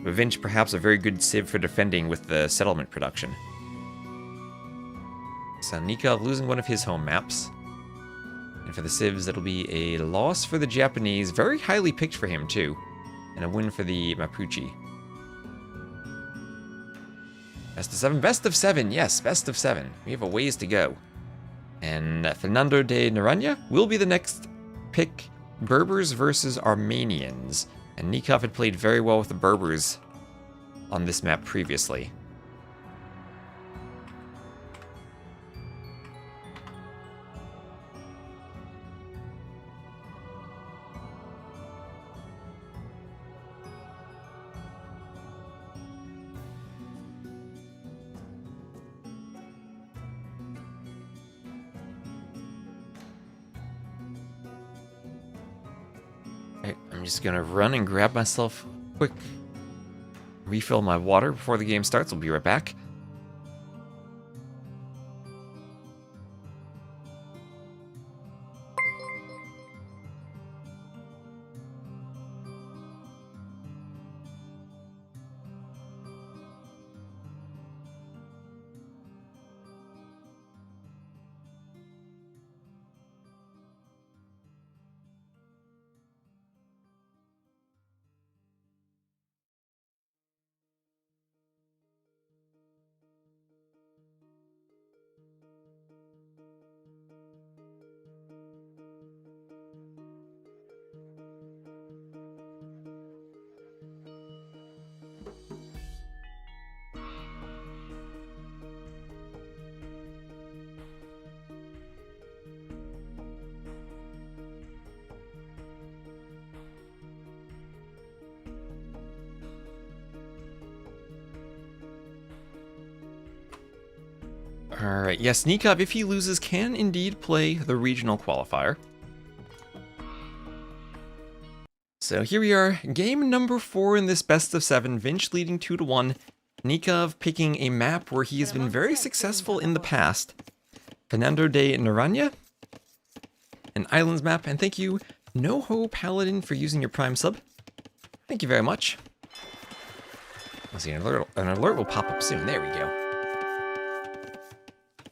But Vinch perhaps a very good civ for defending with the settlement production. So Nikov losing one of his home maps. And for the civs, it'll be a loss for the Japanese. Very highly picked for him too. And a win for the Mapuchi. Best of 7. Best of 7. Yes, best of 7. We have a ways to go. And Fernando de Noronha will be the next pick. Berbers versus Armenians. And Nikov had played very well with the Berbers on this map previously. I'm just gonna run and grab myself a quick refill my water before the game starts. I'll be right back. Alright, yes, Nikov, if he loses, can indeed play the regional qualifier. So here we are, game number 4 in this best of 7, Vinch leading 2-1, Nikov picking a map where he has been very successful in the past. Fernando de Noronha, an islands map, and thank you, NoHo Paladin, for using your Prime sub. Thank you very much. Let's see, an alert will pop up soon, there we go.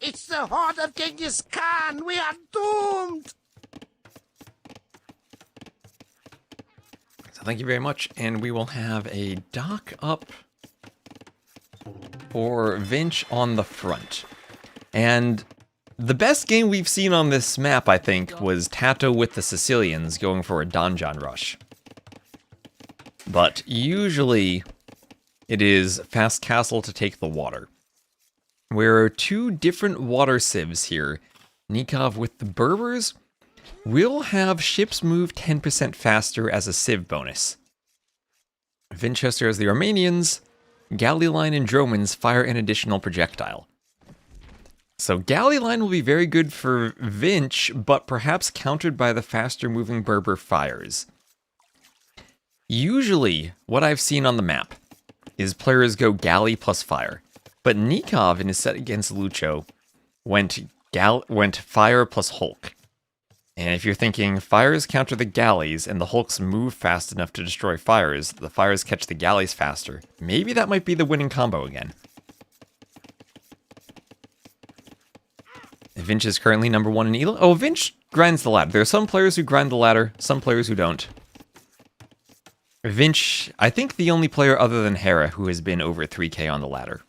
It's the horde of Genghis Khan! We are doomed! So thank you very much, and we will have a dock up for Vinch on the front. And the best game we've seen on this map, I think, was Tato with the Sicilians going for a donjon rush. But usually, it is fast castle to take the water. There are two different water civs here. Nikov with the Berbers will have ships move 10% faster as a civ bonus. Winchester as the Armenians, Galley Line and Dromans fire an additional projectile. So Galley Line will be very good for Vinch, but perhaps countered by the faster moving Berber fires. Usually, what I've seen on the map is players go Galley plus fire, but Nikov in his set against Lucho went fire plus Hulk. And if you're thinking fires counter the galleys and the Hulks move fast enough to destroy fires, the fires catch the galleys faster, maybe that might be the winning combo again. Vinch is currently number 1 in Elo. Oh, Vinch grinds the ladder. There are some players who grind the ladder, some players who don't. Vinch, I think the only player other than Hera who has been over 3k on the ladder.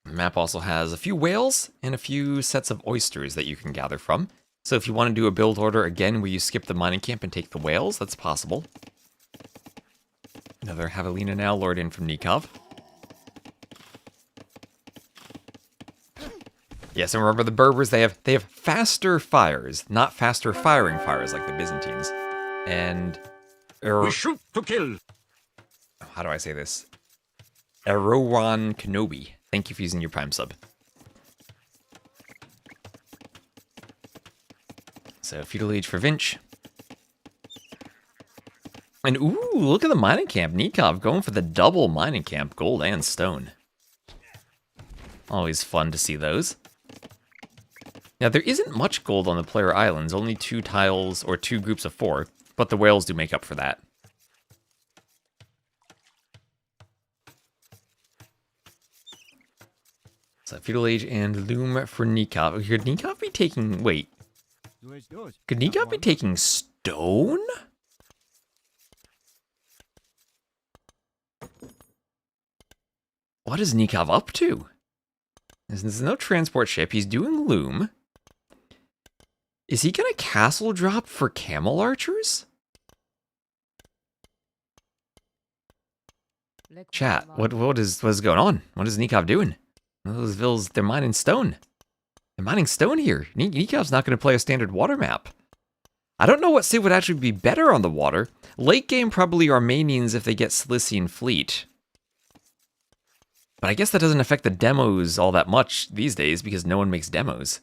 The map also has a few whales and a few sets of oysters that you can gather from. So if you want to do a build order again where you skip the mining camp and take the whales, that's possible. Another Javelina now lured in from Nikov. Yes, and remember the Berbers, they have faster fires, not faster firing fires like the Byzantines. And We shoot to kill. how do I say this? Errowan Kenobi. Thank you for using your Prime sub. So Feudal Age for Vinch. And ooh, look at the mining camp. Nikov going for the double mining camp, gold and stone. Always fun to see those. Now, there isn't much gold on the player islands, only 2 tiles or 2 groups of 4, but the whales do make up for that. So, Feudal Age and Loom for Nikov. Could Nikov be taking... Wait. Could Nikov be taking stone? What is Nikov up to? There's no transport ship. He's doing Loom. Is he gonna castle drop for camel archers? Chat, what is going on? What is Nikov doing? Those vills, they're mining stone. They're mining stone here. Nikov's not gonna play a standard water map. I don't know what civ would actually be better on the water. Late game, probably Armenians if they get Cilician fleet. But I guess that doesn't affect the demos all that much these days because no one makes demos.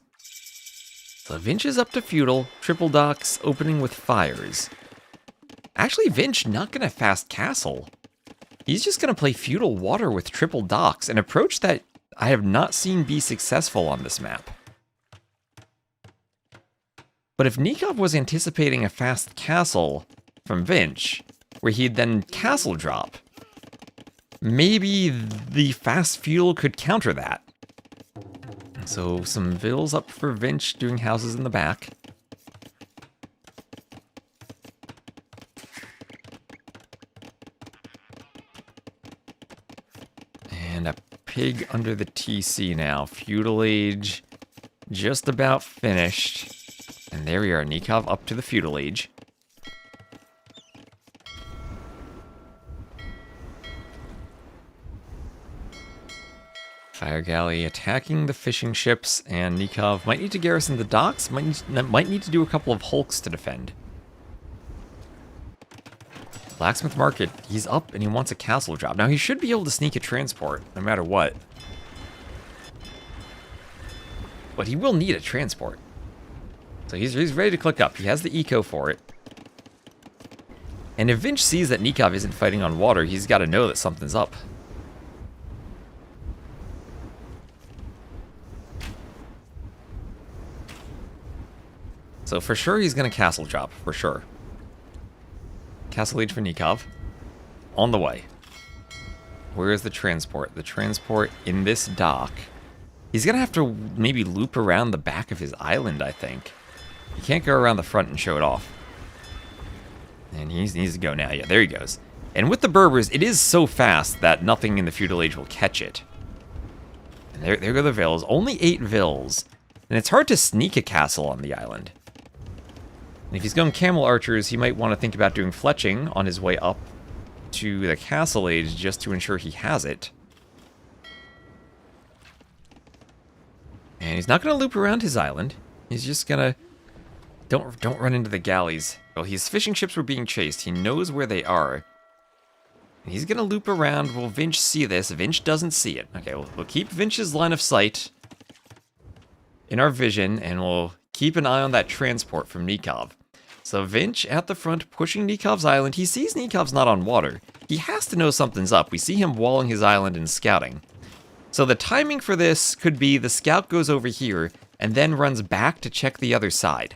So Vinch is up to Feudal, triple docks, opening with fires. Actually, Vinch not gonna fast castle. He's just gonna play Feudal water with triple docks, an approach that I have not seen be successful on this map. But if Nikov was anticipating a fast castle from Vinch, where he'd then castle drop, maybe the fast Feudal could counter that. So some vills up for Vinch doing houses in the back. And a pig under the TC now. Feudal Age just about finished. And there we are, Nikov up to the Feudal Age. Fire Galley attacking the fishing ships, and Nikov might need to garrison the docks, might need to do a couple of hulks to defend. Blacksmith Market, he's up and he wants a castle drop. Now he should be able to sneak a transport, no matter what. But he will need a transport. So he's ready to click up. He has the eco for it. And if Vinch sees that Nikov isn't fighting on water, he's got to know that something's up. So for sure he's going to castle drop, for sure. Castle Age for Nikov. On the way. Where is the transport? The transport in this dock. He's going to have to maybe loop around the back of his island, I think. He can't go around the front and show it off. And he needs to go now. Yeah, there he goes. And with the Berbers, it is so fast that nothing in the feudal age will catch it. And there go the villas. Only 8 villas. And it's hard to sneak a castle on the island. And if he's going camel archers, he might want to think about doing fletching on his way up to the castle age just to ensure he has it. And he's not going to loop around his island. He's just going to... Don't run into the galleys. Well, his fishing ships were being chased. He knows where they are. And he's going to loop around. Will Vinch see this? Vinch doesn't see it. Okay, we'll keep Vinch's line of sight in our vision, and we'll keep an eye on that transport from Nikov. So Vinch at the front pushing Nikov's island. He sees Nikov's not on water. He has to know something's up. We see him walling his island and scouting. So the timing for this could be the scout goes over here and then runs back to check the other side.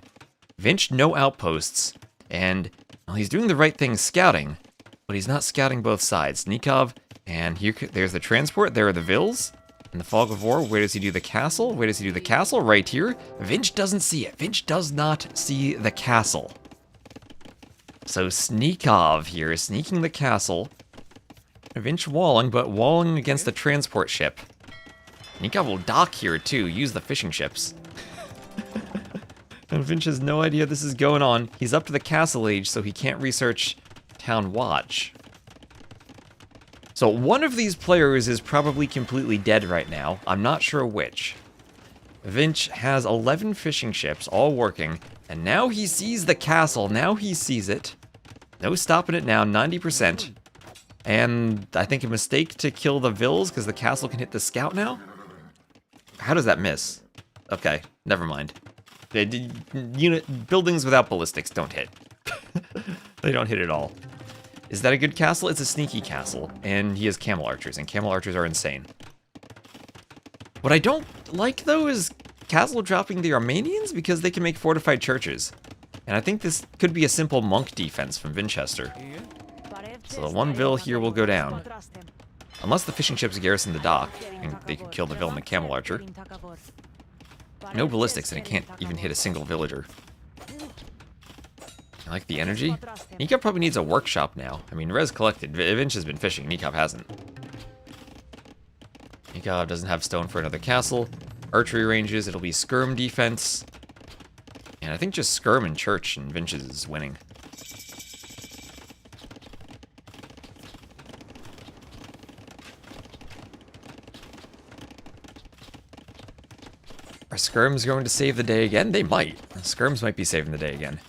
Vinch, no outposts, and well, he's doing the right thing scouting, but he's not scouting both sides. Nikov, and here, there's the transport, there are the vills. In the fog of war, where does he do the castle? Where does he do the castle? Right here. Vinch doesn't see it. Vinch does not see the castle. So Sneakov here is sneaking the castle. Vinch walling, but walling against the transport ship. Nikov will dock here too, use the fishing ships. And Vinch has no idea this is going on. He's up to the castle age, so he can't research town watch. So one of these players is probably completely dead right now. I'm not sure which. Vinch has 11 fishing ships, all working, and now he sees the castle. Now he sees it. No stopping it now, 90%. And I think a mistake to kill the vills, because the castle can hit the scout now? How does that miss? Okay, never mind. Buildings without ballistics don't hit. They don't hit at all. Is that a good castle? It's a sneaky castle, and he has camel archers, and camel archers are insane. What I don't like, though, is castle dropping the Armanians, because they can make fortified churches. And I think this could be a simple monk defense from Winchester. So the one vill here will go down. Unless the fishing ships garrison the dock, and they can kill the vill and the camel archer. No ballistics, and it can't even hit a single villager. I like the energy. Nikov probably needs a workshop now. I mean, Rez collected. Vinch has been fishing. Nikov hasn't. Nikov doesn't have stone for another castle. Archery ranges. It'll be skirm defense. And I think just skirm and church, and Vinch's is winning. Are skirms going to save the day again? They might. Skirms might be saving the day again.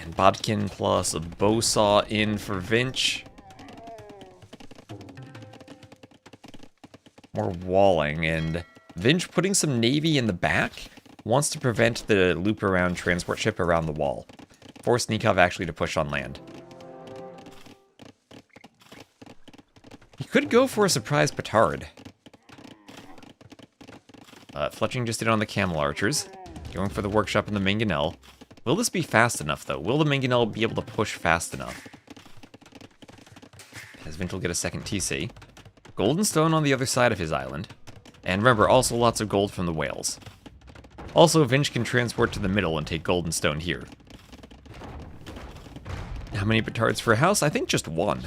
And Bodkin plus a bowsaw in for Vinch. More walling, and Vinch putting some navy in the back wants to prevent the loop around transport ship around the wall. Force Nikov actually to push on land. He could go for a surprise petard. Fletching just did on the camel archers. Going for the workshop in the manganel. Will this be fast enough, though? Will the manganel be able to push fast enough? As Vinch will get a second TC. Golden stone on the other side of his island. And remember, also lots of gold from the whales. Also, Vinch can transport to the middle and take golden stone here. How many petards for a house? I think just one.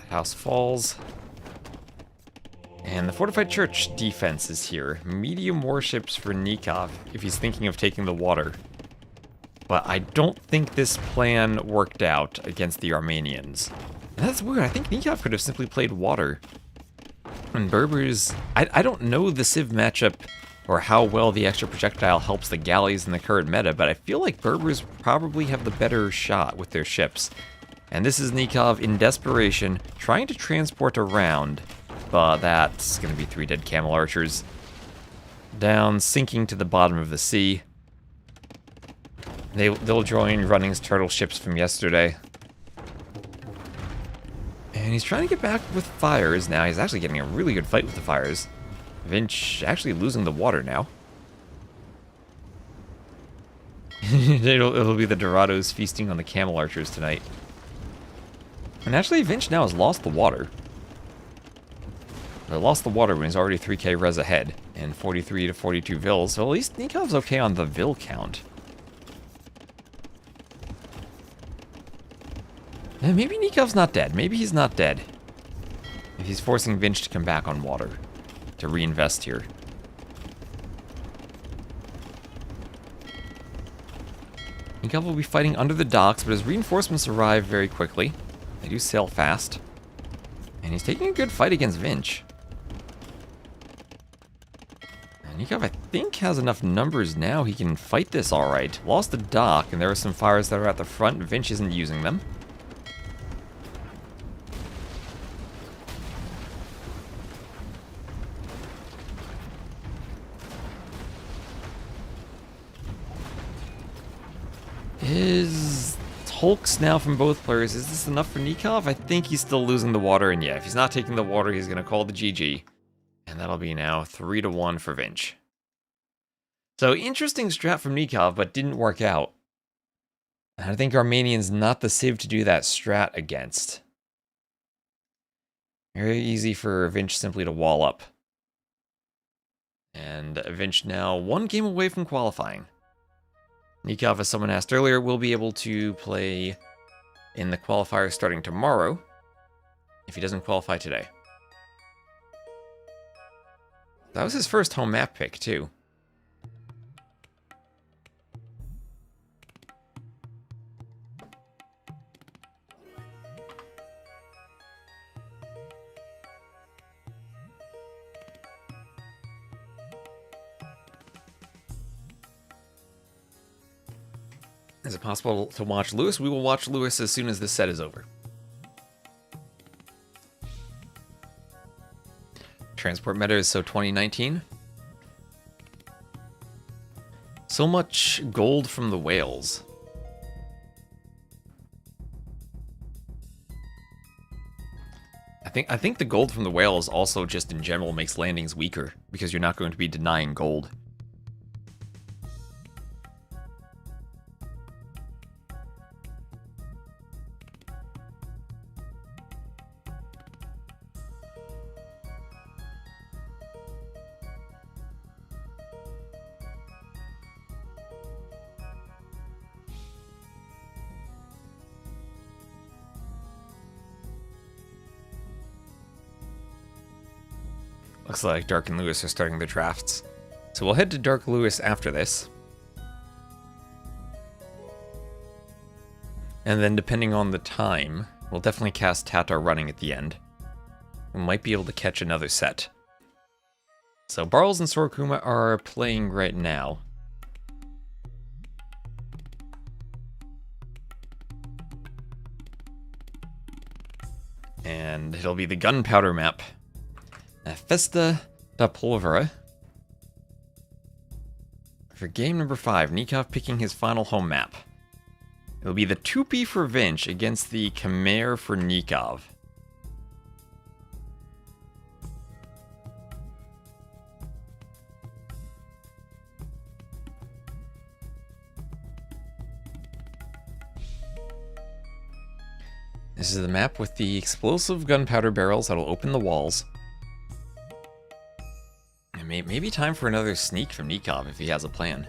House falls. And the fortified church defense is here. Medium warships for Nikov if he's thinking of taking the water. But I don't think this plan worked out against the Armenians. And that's weird. I think Nikov could have simply played water. And Berbers... I don't know the Civ matchup or how well the extra projectile helps the galleys in the current meta, but I feel like Berbers probably have the better shot with their ships. And this is Nikov in desperation, trying to transport around, but that's going to be 3 dead camel archers. Down, sinking to the bottom of the sea. They'll join Running's turtle ships from yesterday. And he's trying to get back with fires now. He's actually getting a really good fight with the fires. Vinch actually losing the water now. It'll be the Dorados feasting on the camel archers tonight. And actually, Vinch now has lost the water. But lost the water when he's already 3k res ahead. And 43 to 42 vills. So at least Nikov's okay on the vill count. And maybe Nikov's not dead. Maybe he's not dead. If he's forcing Vinch to come back on water. To reinvest here. Nikov will be fighting under the docks, but his reinforcements arrive very quickly. They do sail fast. And he's taking a good fight against Vinch. And Nikov, I think, has enough numbers now. He can fight this alright. Lost the dock, and there are some fires that are at the front. Vinch isn't using them. Is Hulks now from both players. Is this enough for Nikov? I think he's still losing the water, and yeah, if he's not taking the water, he's going to call the GG. And that'll be now 3-1 for Vinch. So, interesting strat from Nikov, but didn't work out. And I think Armanians not the civ to do that strat against. Very easy for Vinch simply to wall up. And Vinch now 1 game away from qualifying. Nikov, as someone asked earlier, will be able to play in the qualifier starting tomorrow, if he doesn't qualify today. That was his first home map pick, too. Is it possible to watch Lewis? We will watch Lewis as soon as this set is over. Transport meta is so 2019. So much gold from the whales. I think the gold from the whales also just in general makes landings weaker because you're not going to be denying gold. Looks like Dark and Lewis are starting their drafts. So we'll head to Dark Lewis after this. And then depending on the time, we'll definitely cast Tatar running at the end. We might be able to catch another set. So Barles and Sorokuma are playing right now. And it'll be the gunpowder map. Festa da Polvora. For game number 5, Nikov picking his final home map. It'll be the Tupi for Vinch against the Khmer for Nikov. This is the map with the explosive gunpowder barrels that'll open the walls. Maybe time for another sneak from Nikov if he has a plan.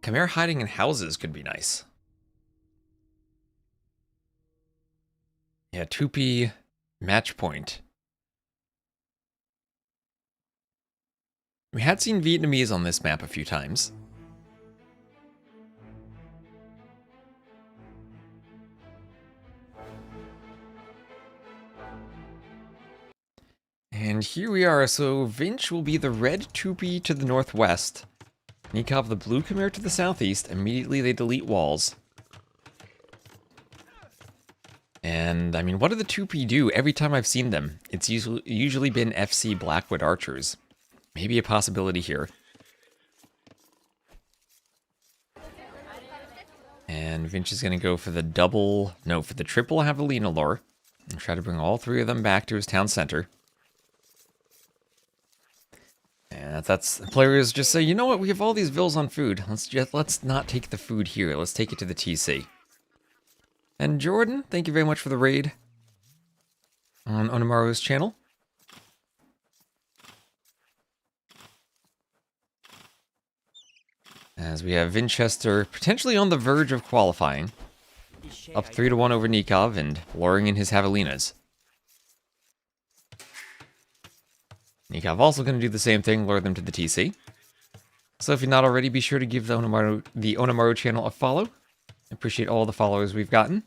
Khmer hiding in houses could be nice. Yeah, Tupi match point. We had seen Vietnamese on this map a few times. And here we are, so Vinch will be the red Tupi to the northwest. Nikov the blue Khmer to the southeast. Immediately they delete walls. And And, I mean, what do the 2P do? Every time I've seen them, it's usually been FC Blackwood Archers. Maybe a possibility here. And Vinch is going to go for the for the triple Javelina lore. And try to bring all three of them back to his town center. And that's players just say, you know what, we have all these vills on food. Let's not take the food here. Let's take it to the TC. And Jordan, thank you very much for the raid on Onamaru's channel. As we have Winchester potentially on the verge of qualifying. Up 3-1 over Nikov and luring in his Javelinas. Nikov also going to do the same thing, lure them to the TC. So if you're not already, be sure to give the Onamaru channel a follow. Appreciate all the followers we've gotten.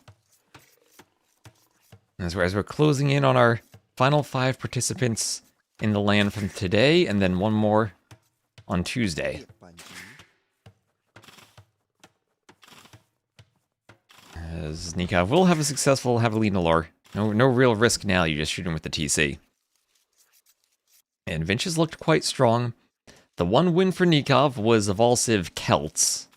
As we're closing in on our final 5 participants in the land from today, and then one more on Tuesday. As Nikov will have a successful Javelina lore. No real risk now, you just shoot him with the TC. And Vinch has looked quite strong. The one win for Nikov was of all civ Celts.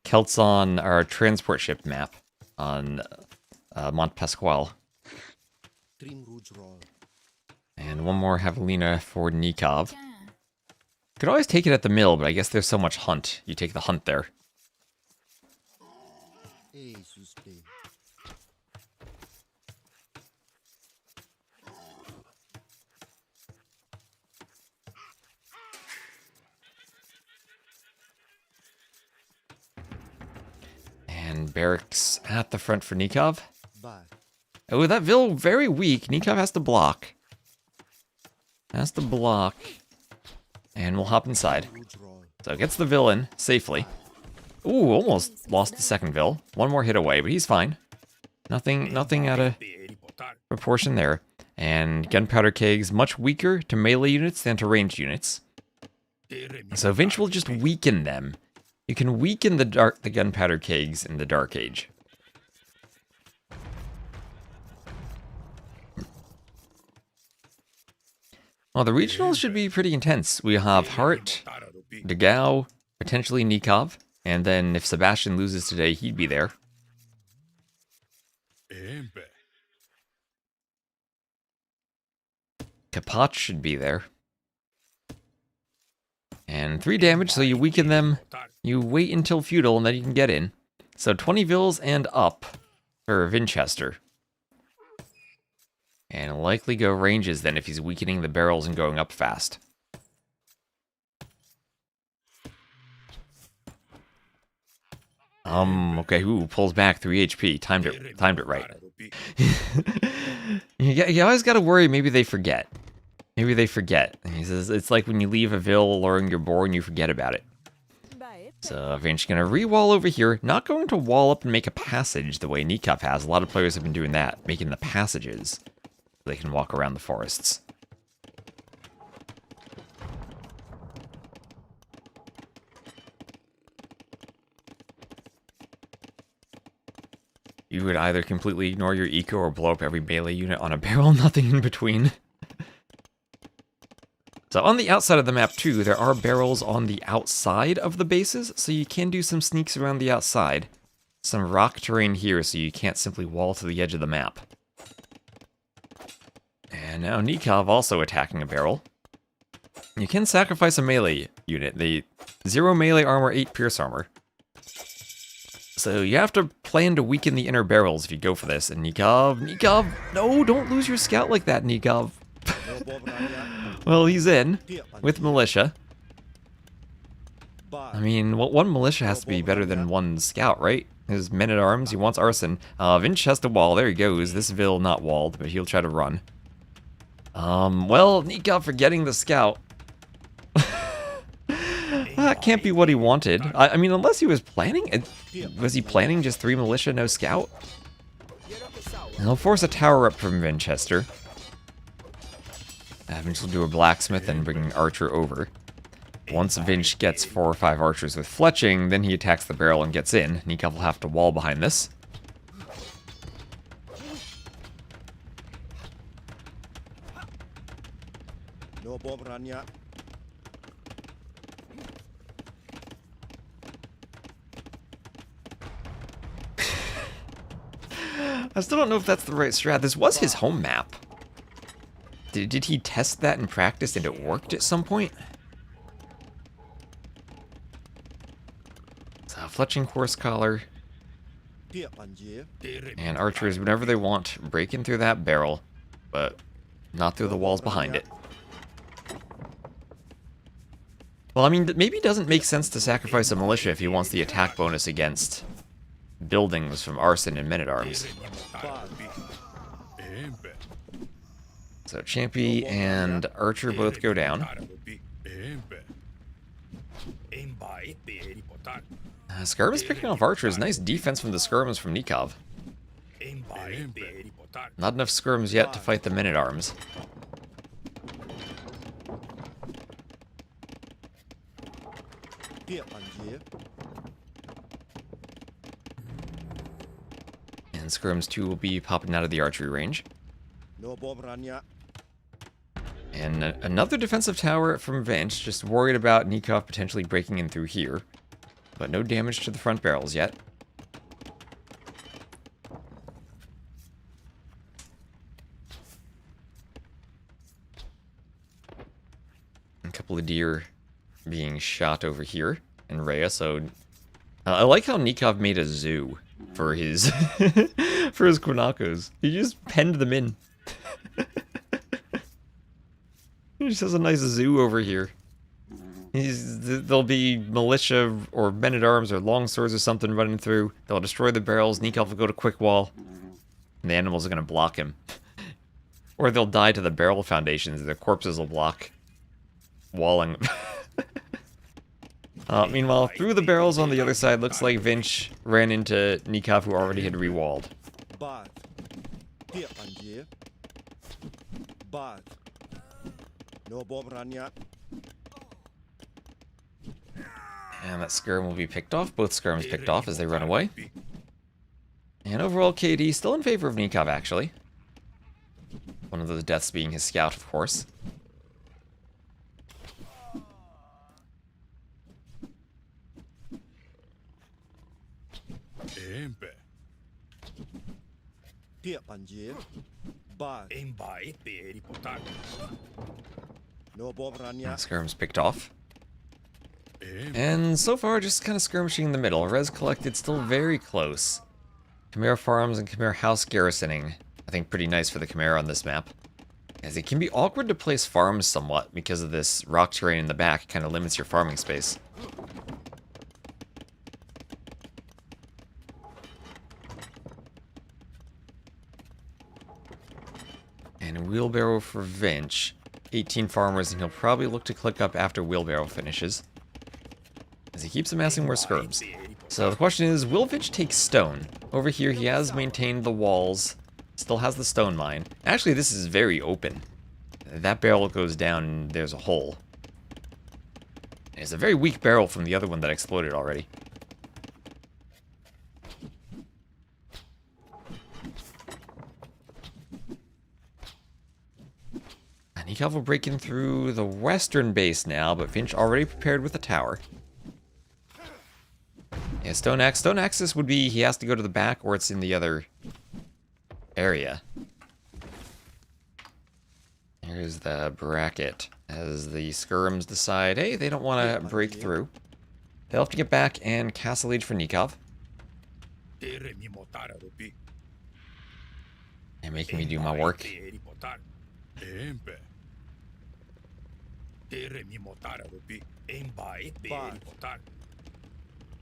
Celts on our transport ship map on Mont Pasquale. And one more Javelina for Nikov. Could always take it at the mill, but I guess there's so much hunt. You take the hunt there. And barracks at the front for Nikov. Oh, that Vil very weak. Nikov has to block. Has to block. And we'll hop inside. So gets the Vil in safely. Ooh, almost lost the second Vil. One more hit away, but he's fine. Nothing out of proportion there. And gunpowder kegs much weaker to melee units than to ranged units. So Vinch will just weaken them. You can weaken the gunpowder kegs in the Dark Age. Well, the regionals should be pretty intense. We have Hart, Degau, potentially Nikov, and then if Sebastian loses today, he'd be there. Kapach should be there. And 3 damage, so you weaken them. You wait until Feudal, and then you can get in. So 20 Vils and up for Winchester. And likely go ranges then if he's weakening the barrels and going up fast. Okay, ooh, pulls back 3 HP. Timed it right. You always gotta worry, maybe they forget. Maybe they forget. He says it's like when you leave a Vil alluring your boar and you forget about it. So Vinch gonna re-wall over here. Not going to wall up and make a passage the way Nikov has. A lot of players have been doing that, making the passages so they can walk around the forests. You would either completely ignore your eco or blow up every melee unit on a barrel, nothing in between. So on the outside of the map too, there are barrels on the outside of the bases, so you can do some sneaks around the outside. Some rock terrain here, so you can't simply wall to the edge of the map. And now Nikov also attacking a barrel. You can sacrifice a melee unit, the 0 melee armor, 8 pierce armor. So you have to plan to weaken the inner barrels if you go for this. And Nikov, no, don't lose your scout like that, Nikov. Well, he's in with militia. I mean, one militia has to be better than one scout, right? His men-at-arms, he wants arson. Vinch has to wall, there he goes. This Vil not walled, but he'll try to run. Well, Nikov forgetting the scout. That can't be what he wanted. I mean, unless he was planning... Was he planning just 3 militia, no scout? He'll force a tower up from Winchester. Vinch will do a blacksmith and bring an archer over. Once Vinch gets 4 or 5 archers with fletching, then he attacks the barrel and gets in. Nikov will have to wall behind this. I still don't know if that's the right strat. This was his home map. Did he test that in practice and it worked at some point? So, fletching horse collar. And archers, whenever they want, breaking through that barrel, but not through the walls behind it. Well, I mean, maybe it doesn't make sense to sacrifice a militia if he wants the attack bonus against buildings from arson and men-at-arms. So Champy and Archer both go down. Skirms picking off archers. Nice defense from the skirms from Nikov. Not enough skirms yet to fight the men-at-arms. And skirms 2 will be popping out of the archery range. And another defensive tower from Vinch, just worried about Nikov potentially breaking in through here. But no damage to the front barrels yet. A couple of deer being shot over here in Rhea, so... I like how Nikov made a zoo for his for his Quinacos. He just penned them in. He just has a nice zoo over here. There'll be militia or men-at-arms or longswords or something running through. They'll destroy the barrels. Nikov will go to quick wall. And the animals are going to block him. Or they'll die to the barrel foundations. Their corpses will block walling. Meanwhile, through the barrels on the other side, looks like Vinch ran into Nikov, who already had rewalled. And that skirm will be picked off. Both skirms picked off as they run away. And overall, KD still in favor of Nikov, actually. One of those deaths being his scout, of course. Skirms picked off. And so far, just kind of skirmishing in the middle. Res collected still very close. Khmer farms and Khmer house garrisoning. I think pretty nice for the Khmer on this map. As it can be awkward to place farms somewhat because of this rock terrain in the back. Kind of limits your farming space. And wheelbarrow for Vinch. 18 farmers, and he'll probably look to click up after wheelbarrow finishes, as he keeps amassing more skirms. So the question is, will Vinch take stone? Over here he has maintained the walls, still has the stone mine. Actually, this is very open. That barrel goes down and there's a hole. It's a very weak barrel from the other one that exploded already. Nikov will break in through the western base now, but Vinch already prepared with a tower. Yeah, Stone Axe. Stone Axis would be he has to go to the back or it's in the other area. Here's the bracket. As the skirms decide, hey, they don't want to break through. They'll have to get back and castle age for Nikov. They're making me do my work.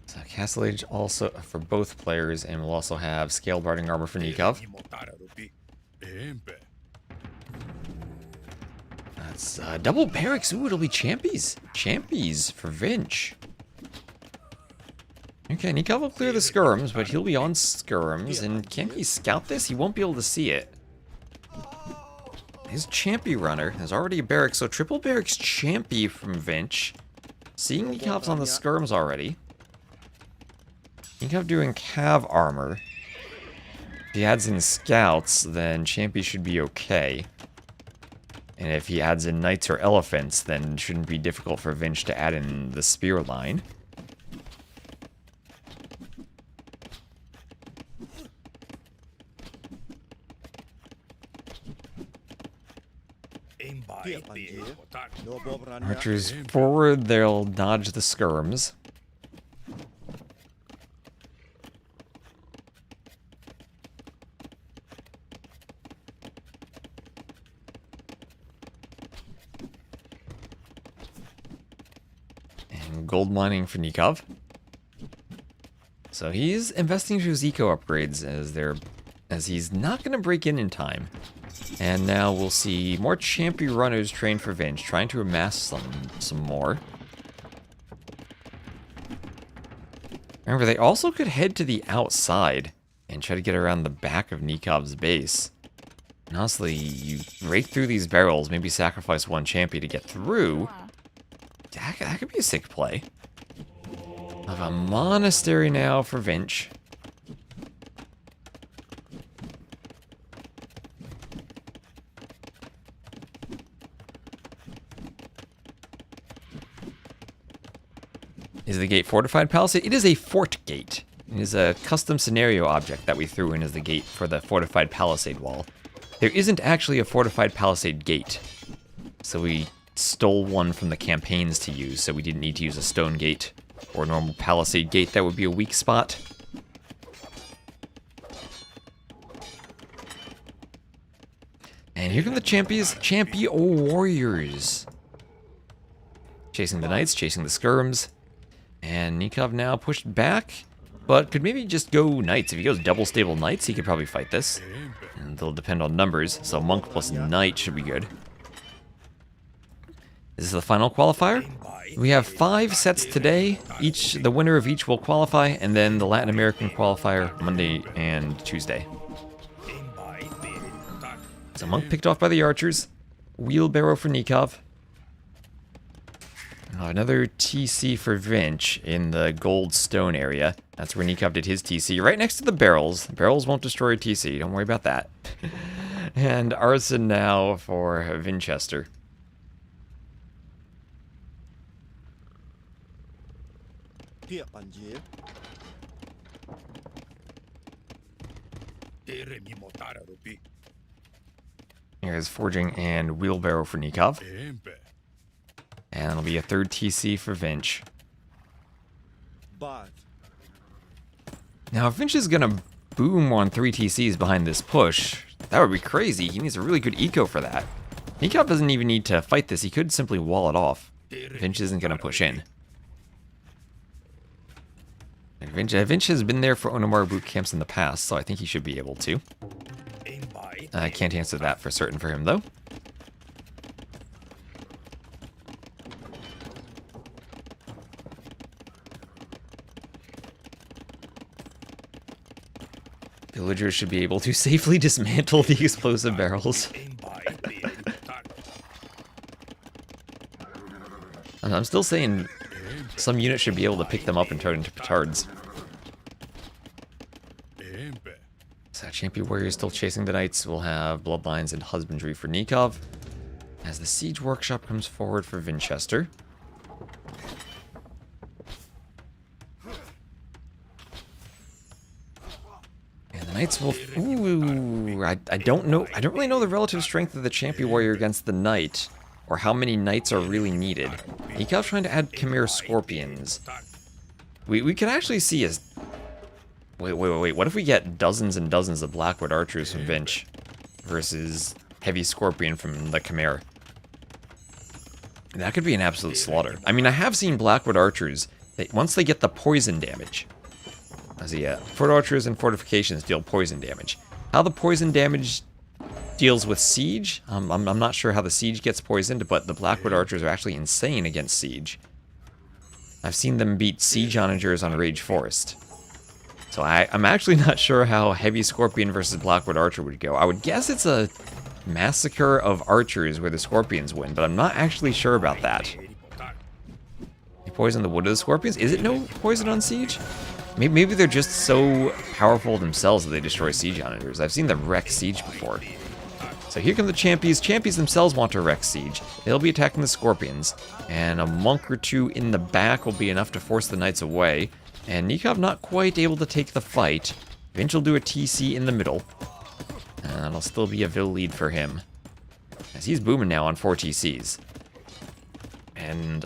So castle age also for both players, and we'll also have scale barding armor for Nikov. That's double barracks. Ooh, it'll be champies. Champies for Vinch. Okay, Nikov will clear the skirms, but he'll be on skirms, and can he scout this? He won't be able to see it. His Champy runner has already a barracks, so triple barracks Champy from Vinch. Seeing Nikov's on the skirms already. Nikov doing cav armor. If he adds in scouts, then Champy should be okay. And if he adds in knights or elephants, then it shouldn't be difficult for Vinch to add in the spear line. Archers forward, they'll dodge the skirms. And gold mining for Nikov. So he's investing into his eco upgrades as he's not going to break in time. And now we'll see more champion runners trained for Vinch, trying to amass some more. Remember, they also could head to the outside and try to get around the back of Nikov's base. And honestly, you break through these barrels, maybe sacrifice one champion to get through. That could be a sick play. Of a monastery now for Vinch. Is the gate fortified palisade? It is a fort gate. It is a custom scenario object that we threw in as the gate for the fortified palisade wall. There isn't actually a fortified palisade gate. So we stole one from the campaigns to use, so we didn't need to use a stone gate or a normal palisade gate. That would be a weak spot. And here come the champion warriors. Chasing the knights, chasing the skirms. And Nikov now pushed back, but could maybe just go knights. If he goes double stable knights, he could probably fight this. And it'll depend on numbers, so monk plus knight should be good. This is the final qualifier. We have 5 sets today. The winner of each will qualify, and then the Latin American qualifier Monday and Tuesday. So monk picked off by the archers. Wheelbarrow for Nikov. Another TC for Vinch in the gold stone area. That's where Nikov did his TC, right next to the barrels. The barrels won't destroy a TC, don't worry about that. And arson now for Vinchester. Here's forging and wheelbarrow for Nikov. And it'll be a 3rd TC for Vinch. Now, if Vinch is gonna boom on 3 TCs behind this push, that would be crazy. He needs a really good eco for that. Nikov doesn't even need to fight this. He could simply wall it off. Vinch isn't gonna push in. And Vinch has been there for Onomaru boot camps in the past, so I think he should be able to. I can't answer that for certain for him, though. Villagers should be able to safely dismantle the explosive barrels. I'm still saying some unit should be able to pick them up and turn into petards. So champion warrior is still chasing the knights. We'll have bloodlines and husbandry for Nikov. As the siege workshop comes forward for Vinchester. Knights will... Ooh, I don't know. I don't really know the relative strength of the champion warrior against the knight, or how many knights are really needed. Nikov's trying to add Chimera Scorpions. We could actually see a... Wait. What if we get dozens and dozens of Blackwood archers from Vinch versus Heavy Scorpion from the Chimera? That could be an absolute slaughter. I mean, I have seen Blackwood archers, once they get the poison damage... Fort archers and fortifications deal poison damage. How the poison damage deals with siege, I'm not sure how the siege gets poisoned, but the Blackwood archers are actually insane against siege. I've seen them beat siege onagers on Rage Forest. So I'm actually not sure how Heavy Scorpion versus Blackwood archer would go. I would guess it's a massacre of archers where the scorpions win, but I'm not actually sure about that. You poison the wood of the scorpions? Is it no poison on siege? Maybe they're just so powerful themselves that they destroy siege onagers. I've seen them wreck siege before. So So here come the Champies. Champies themselves want to wreck siege. They'll be attacking the Scorpions. And a monk or two in the back will be enough to force the knights away. And Nikov not quite able to take the fight. Vinch will do a TC in the middle. And that'll still be a Vil lead for him, as he's booming now on 4 TCs. And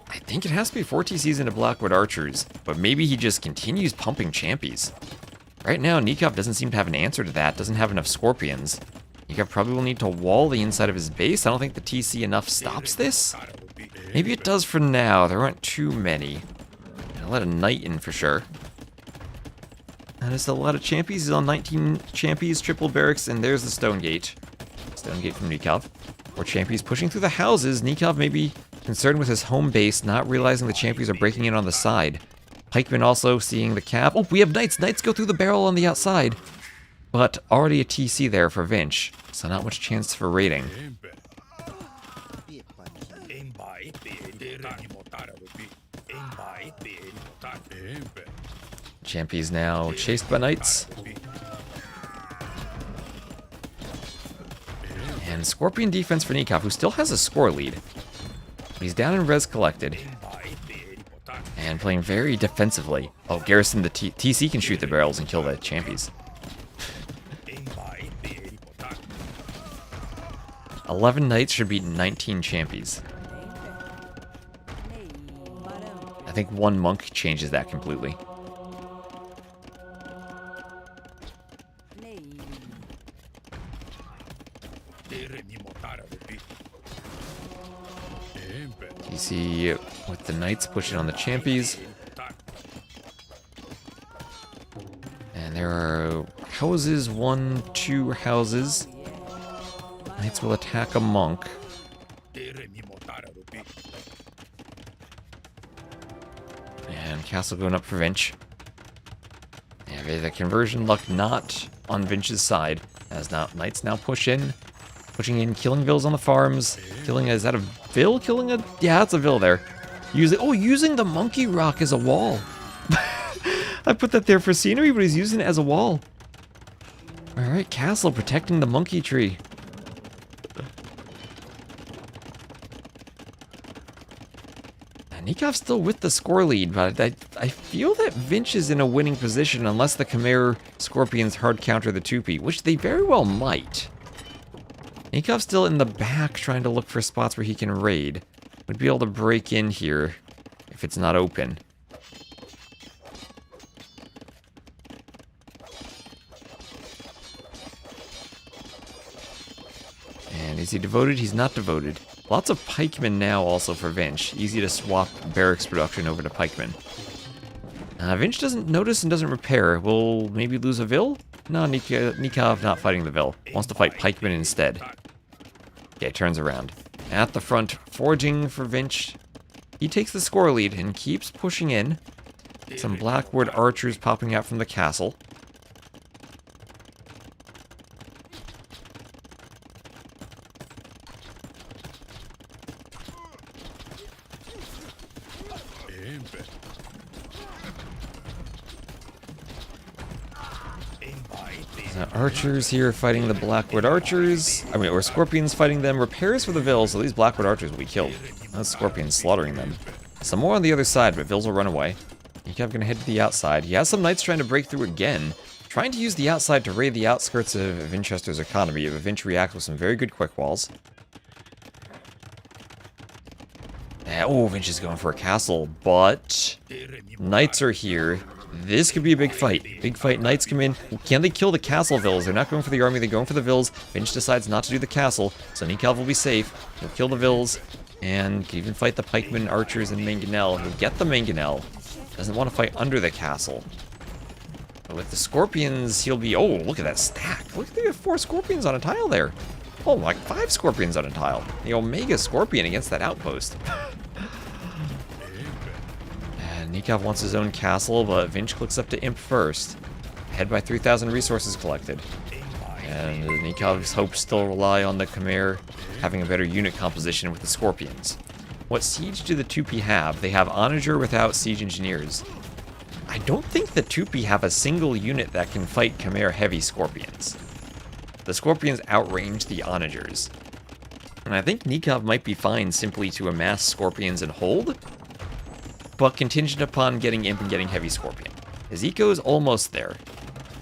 I think it has to be 4 TCs into Blackwood Archers, but maybe he just continues pumping Champies. Right now, Nikov doesn't seem to have an answer to that, doesn't have enough Scorpions. Nikov probably will need to wall the inside of his base. I don't think the TC enough stops this. Maybe it does for now. There aren't too many. I'll let a knight in for sure. And there's a lot of Champies. He's on 19 Champies, triple barracks, and there's the Stone Gate. Stone Gate from Nikov. Or Champies pushing through the houses. Nikov may be concerned with his home base, not realizing the Champions are breaking in on the side. Pikemen also seeing the cap. Oh, we have Knights. Knights go through the barrel on the outside. But already a TC there for Vinch, so not much chance for raiding. Champies now chased by Knights. And Scorpion defense for Nikov, who still has a score lead. He's down in res collected. And playing very defensively. Oh, Garrison, the TC can shoot the barrels and kill the Champies. 11 Knights should beat 19 Champies. I think one monk changes that completely. You see with the Knights pushing on the Champies. And there are houses, 1, 2 houses. Knights will attack a monk. And castle going up for Vinch. And the conversion luck not on Vinch's side, as now Knights now pushing in, killing Vils on the farms. Killing, is that a Vil? Killing a, yeah, it's a Vil there. Using the monkey rock as a wall. I put that there for scenery, but he's using it as a wall. All right, castle protecting the monkey tree. Nikov's still with the score lead, but I feel that Vinch is in a winning position unless the Khmer Scorpions hard counter the Tupi, which they very well might. Nikov's still in the back trying to look for spots where he can raid. Would be able to break in here if it's not open. And is he devoted? He's not devoted. Lots of pikemen now also for Vinch. Easy to swap barracks production over to pikemen. Vinch doesn't notice and doesn't repair. Will maybe lose a Vil? No, Nikov not fighting the Vil. Wants to fight pikemen instead. Okay, turns around. At the front, forging for Vinch. He takes the score lead and keeps pushing in. Some Blackwood archers popping out from the castle. Archers here fighting the Blackwood archers. Or Scorpions fighting them. Repairs for the Vils, so these Blackwood archers will be killed. Those Scorpions slaughtering them. Some more on the other side, but Vils will run away. Nikov gonna head to the outside. He has some Knights trying to break through again. Trying to use the outside to raid the outskirts of Vinchester's economy. But Vinch reacts with some very good quick walls. Oh, Vinch is going for a castle, but Knights are here. This could be a big fight. Big fight, Knights come in. Can they kill the castle Vils? They're not going for the army, they're going for the Vils. Vinch decides not to do the castle, so Nikov will be safe. He'll kill the Vils, and can even fight the pikemen, archers, and manganel. He'll get the manganel. Doesn't want to fight under the castle. But with the Scorpions, he'll be... Oh, look at that stack. Look, they have 4 Scorpions on a tile there. Oh, like 5 Scorpions on a tile. The Omega Scorpion against that outpost. Nikov wants his own castle, but Vinch clicks up to Imp first. Ahead by 3,000 resources collected. And Nikov's hopes still rely on the Khmer having a better unit composition with the Scorpions. What siege do the Tupi have? They have Onager without siege engineers. I don't think the Tupi have a single unit that can fight Khmer heavy Scorpions. The Scorpions outrange the Onagers. And I think Nikov might be fine simply to amass Scorpions and hold, but contingent upon getting Imp and getting Heavy Scorpion. His eco is almost there.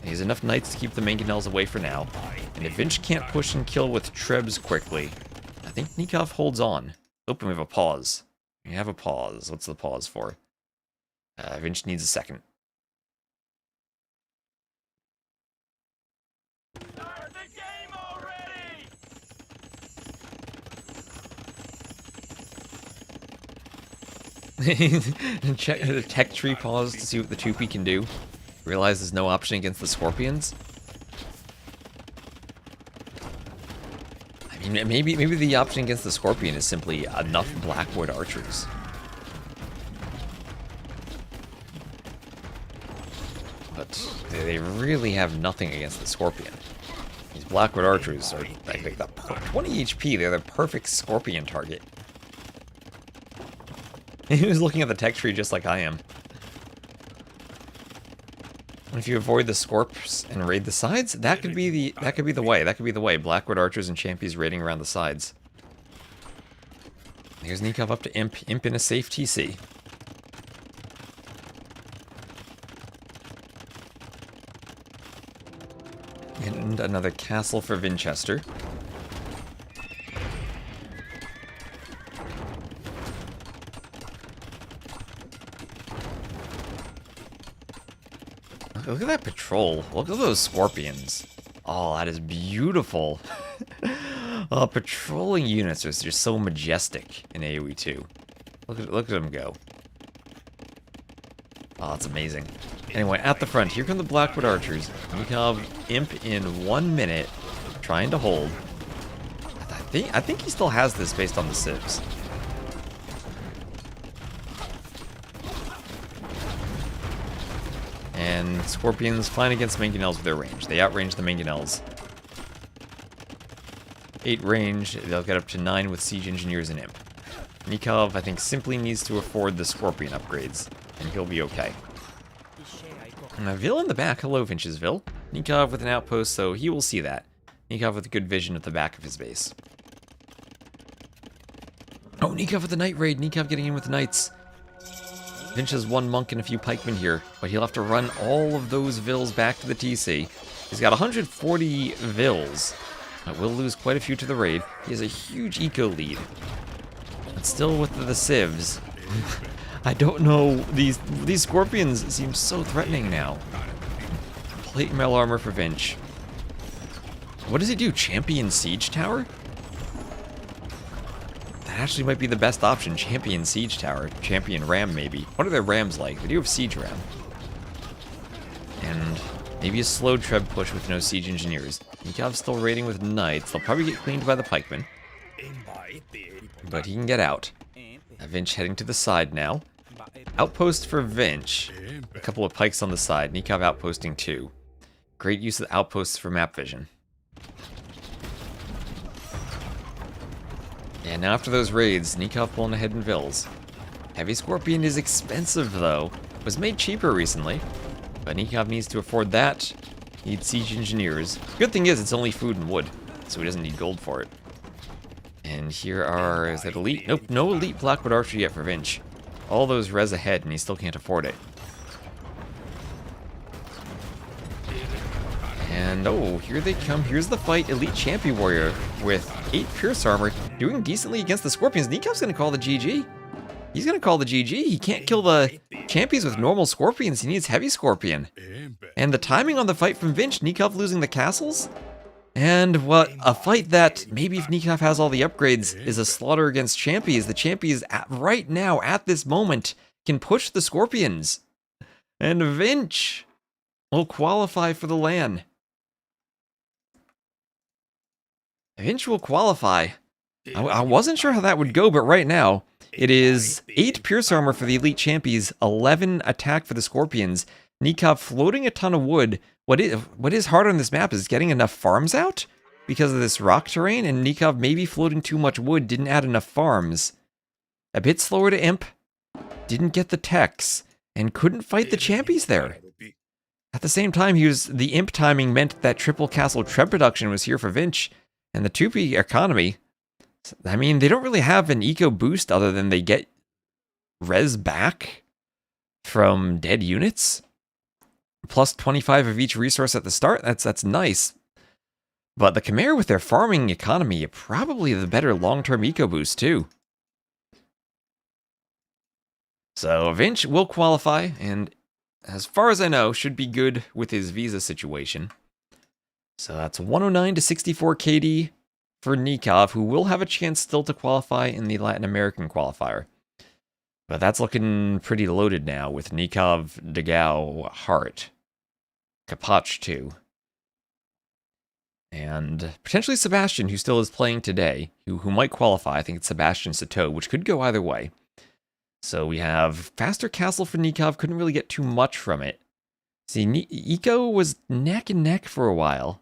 He has enough Knights to keep the manganels away for now. And if Vinch can't push and kill with Trebs quickly, I think Nikov holds on. Open, we have a pause. We have a pause. What's the pause for? Vinch needs a second. Start the game already! Check the tech tree pause to see what the Tupi can do. Realize there's no option against the Scorpions. I mean, maybe the option against the Scorpion is simply enough Blackwood archers. But they really have nothing against the Scorpion. These Blackwood archers are like the 20 HP. They're the perfect Scorpion target. He was looking at the tech tree just like I am. And if you avoid the Scorps and raid the sides, that could be the way. That could be the way. Blackwood archers and champions raiding around the sides. Here's Nikov up to Imp. Imp in a safe TC. And another castle for Winchester. Look at that patrol. Look at those Scorpions. Oh, that is beautiful. Patrolling units are just so majestic in AoE 2. Look at them go. Oh, that's amazing. Anyway, at the front, here come the Blackwood archers. Nikov Imp in 1 minute, trying to hold. I think he still has this based on the civs. And Scorpions fine against manganels with their range. They outrange the manganels. 8 range, they'll get up to 9 with siege engineers and Imp. Nikov, I think, simply needs to afford the Scorpion upgrades, and he'll be okay. And Vil in the back. Hello, Vinch's Vil. Nikov with an outpost, so he will see that. Nikov with good vision at the back of his base. Oh, Nikov with the Knight raid. Nikov getting in with the Knights. Vinch has 1 monk and a few pikemen here, but he'll have to run all of those Vils back to the TC. He's got 140 Vils. I will lose quite a few to the raid. He has a huge eco lead. But still with the civs. I don't know, these Scorpions seem so threatening now. Plate mail armor for Vinch. What does he do? Champion Siege Tower? That actually might be the best option. Champion Siege Tower. Champion Ram, maybe. What are their Rams like? They do have Siege Ram. And maybe a slow Treb push with no Siege Engineers. Nikov's still raiding with Knights. They'll probably get cleaned by the pikemen. But he can get out. Vinch heading to the side now. Outpost for Vinch. A couple of pikes on the side. Nikov outposting 2. Great use of the outposts for map vision. And now after those raids, Nikov pulling ahead in Vils. Heavy Scorpion is expensive though. Was made cheaper recently. But Nikov needs to afford that. Needs siege engineers. Good thing is it's only food and wood, so he doesn't need gold for it. And here are, is that elite? Nope, no elite Blackwood archer yet for Vinch. All those res ahead and he still can't afford it. And oh, here they come. Here's the fight. Elite Champion Warrior with 8 Pierce Armor, doing decently against the Scorpions. Nikov's gonna call the GG. He's gonna call the GG. He can't kill the Champions with normal Scorpions. He needs Heavy Scorpion. And the timing on the fight from Vinch, Nikov losing the castles. And what a fight that maybe if Nikov has all the upgrades is a slaughter against Champions. The Champions right now at this moment can push the Scorpions. And Vinch will qualify for the LAN. Vinch will qualify. I wasn't sure how that would go, but right now, it is 8 Pierce Armor for the Elite Champions, 11 attack for the Scorpions. Nikov floating a ton of wood. What is hard on this map is getting enough farms out because of this rock terrain, and Nikov maybe floating too much wood, didn't add enough farms. A bit slower to Imp, didn't get the techs, and couldn't fight the Champions there. At the same time, the imp timing meant that triple castle treb production was here for Vinch, and the Tupi economy. I mean, they don't really have an eco boost other than they get res back from dead units. Plus 25 of each resource at the start. That's nice. But the Khmer with their farming economy, probably the better long-term eco boost too. So Vinch will qualify, and as far as I know, should be good with his visa situation. So that's 109 to 64 KD for Nikov, who will have a chance still to qualify in the Latin American qualifier. But that's looking pretty loaded now with Nikov, Degao, Hart, Kapach too. And potentially Sebastian, who still is playing today, who might qualify. I think it's Sebastian Sato, which could go either way. So we have faster castle for Nikov, couldn't really get too much from it. See, Eco was neck and neck for a while.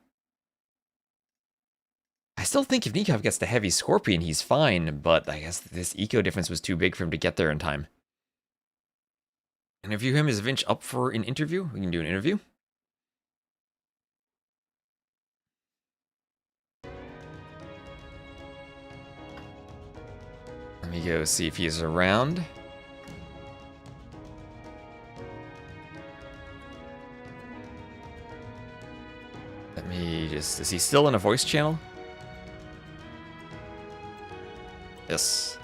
I still think if Nikov gets the heavy Scorpion, he's fine, but I guess this eco difference was too big for him to get there in time. Interview him. Is Vinch up for an interview? We can do an interview. Let me go see if he's around. Let me just... Is he still in a voice channel? Yes.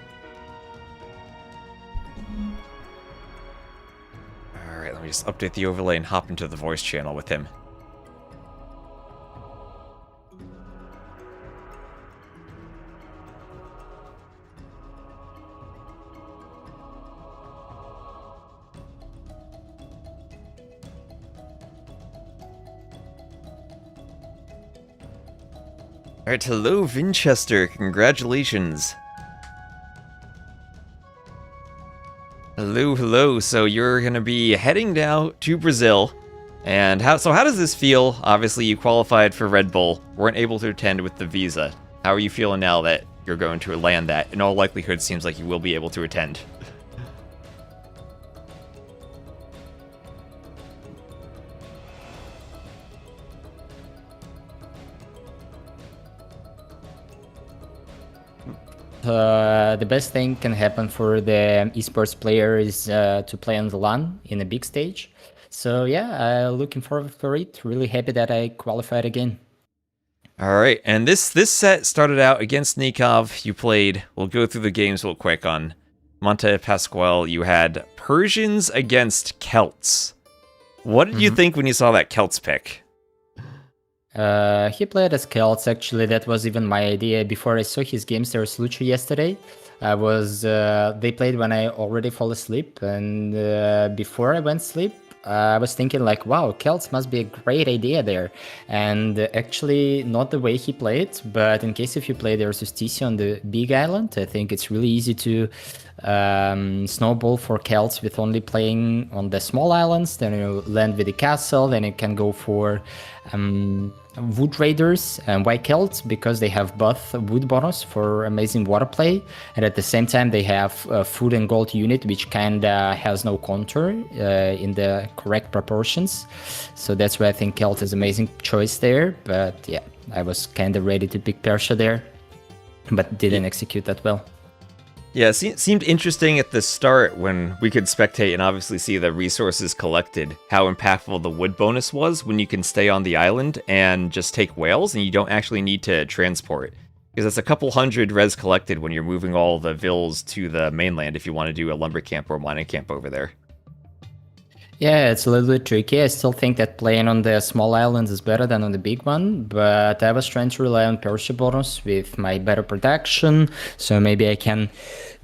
Alright, let me just update the overlay and hop into the voice channel with him. Alright, hello Winchester, congratulations. Hello. So you're gonna be heading down to Brazil, and how does this feel? Obviously, you qualified for Red Bull, weren't able to attend with the visa. How are you feeling now that you're going to land that? In all likelihood, seems like you will be able to attend. The best thing can happen for the esports player is to play on the LAN in a big stage. So yeah, looking forward for it. Really happy that I qualified again. All right, and this set started out against Nikov. You played. We'll go through the games real quick. On Monte Pascual, you had Persians against Celts. What did you think when you saw that Celts pick? He played as Celts, actually. That was even my idea. Before I saw his games, there was Lucha yesterday. They played when I already fall asleep, and before I went to sleep, I was thinking like, wow, Celts must be a great idea there. And actually, not the way he played, but in case if you play the Justicia on the big island, I think it's really easy to snowball for Celts with only playing on the small islands. Then you land with the castle, then you can go for Wood Raiders and White Celts, because they have both wood bonus for amazing water play, and at the same time they have a food and gold unit which kinda has no counter in the correct proportions. So that's why I think Celt is amazing choice there. But yeah, I was kinda ready to pick Persia there, but didn't execute that well. Yeah, it seemed interesting at the start when we could spectate and obviously see the resources collected, how impactful the wood bonus was when you can stay on the island and just take whales and you don't actually need to transport. Because that's a couple hundred res collected when you're moving all the vills to the mainland if you want to do a lumber camp or a mining camp over there. Yeah, it's a little bit tricky. I still think that playing on the small islands is better than on the big one, but I was trying to rely on Persia bonus with my better protection, so maybe I can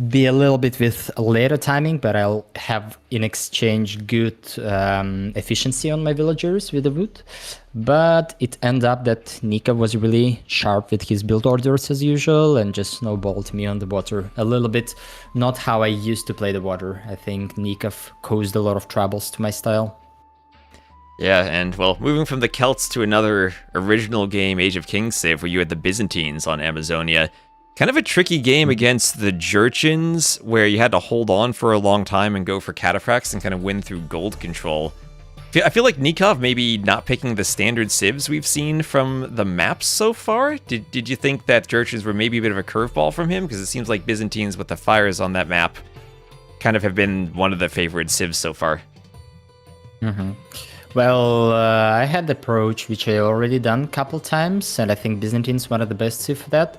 be a little bit with later timing, but I'll have in exchange good efficiency on my villagers with the wood. But it ended up that Nika was really sharp with his build orders as usual and just snowballed me on the water a little bit. Not how I used to play the water. I think Nika caused a lot of troubles to my style. Yeah, and well, moving from the Celts to another original game, Age of Kings save, where you had the Byzantines on Amazonia. Kind of a tricky game against the Jurchins, where you had to hold on for a long time and go for cataphracts and kind of win through gold control. I feel like Nikov maybe not picking the standard civs we've seen from the maps so far. Did you think that Jurchens were maybe a bit of a curveball from him? Because it seems like Byzantines with the fires on that map kind of have been one of the favorite civs so far. Well, I had the approach, which I already done a couple times, and I think Byzantines one of the best civ for that.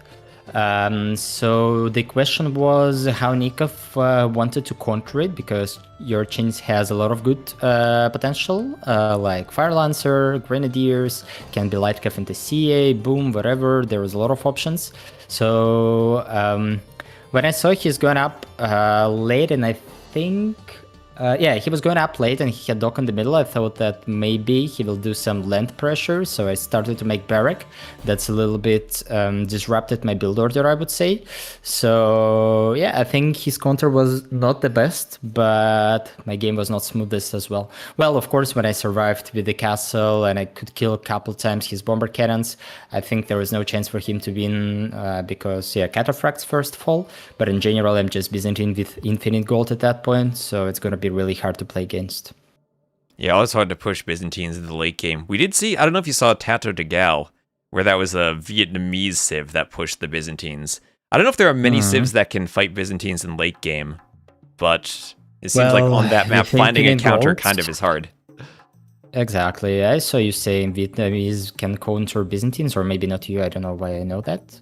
So the question was how Nikov wanted to counter it, because Jurchens has a lot of good potential, like Fire Lancer, Grenadiers, can be Lightcav into CA, boom, whatever. There was a lot of options. So when I saw he's going up late, and I think he was going up late and he had dock in the middle, I thought that maybe he will do some land pressure, so I started to make barrack. That's a little bit disrupted my build order, I would say. So yeah, I think his counter was not the best, but my game was not smoothest as well. Well, of course, when I survived with the castle and I could kill a couple times his bomber cannons, I think there was no chance for him to win because, yeah, cataphracts first of all, but in general, I'm just Byzantine with infinite gold at that point, so it's going to be really hard to play against. Yeah, always hard to push Byzantines in the late game. We did see, I don't know if you saw Tato de Gal, where that was a Vietnamese civ that pushed the Byzantines. I don't know if there are many civs that can fight Byzantines in late game, but it seems like on that map, finding a counter kind of is hard. Exactly. I saw you saying Vietnamese can counter Byzantines, or maybe not you. I don't know why I know that.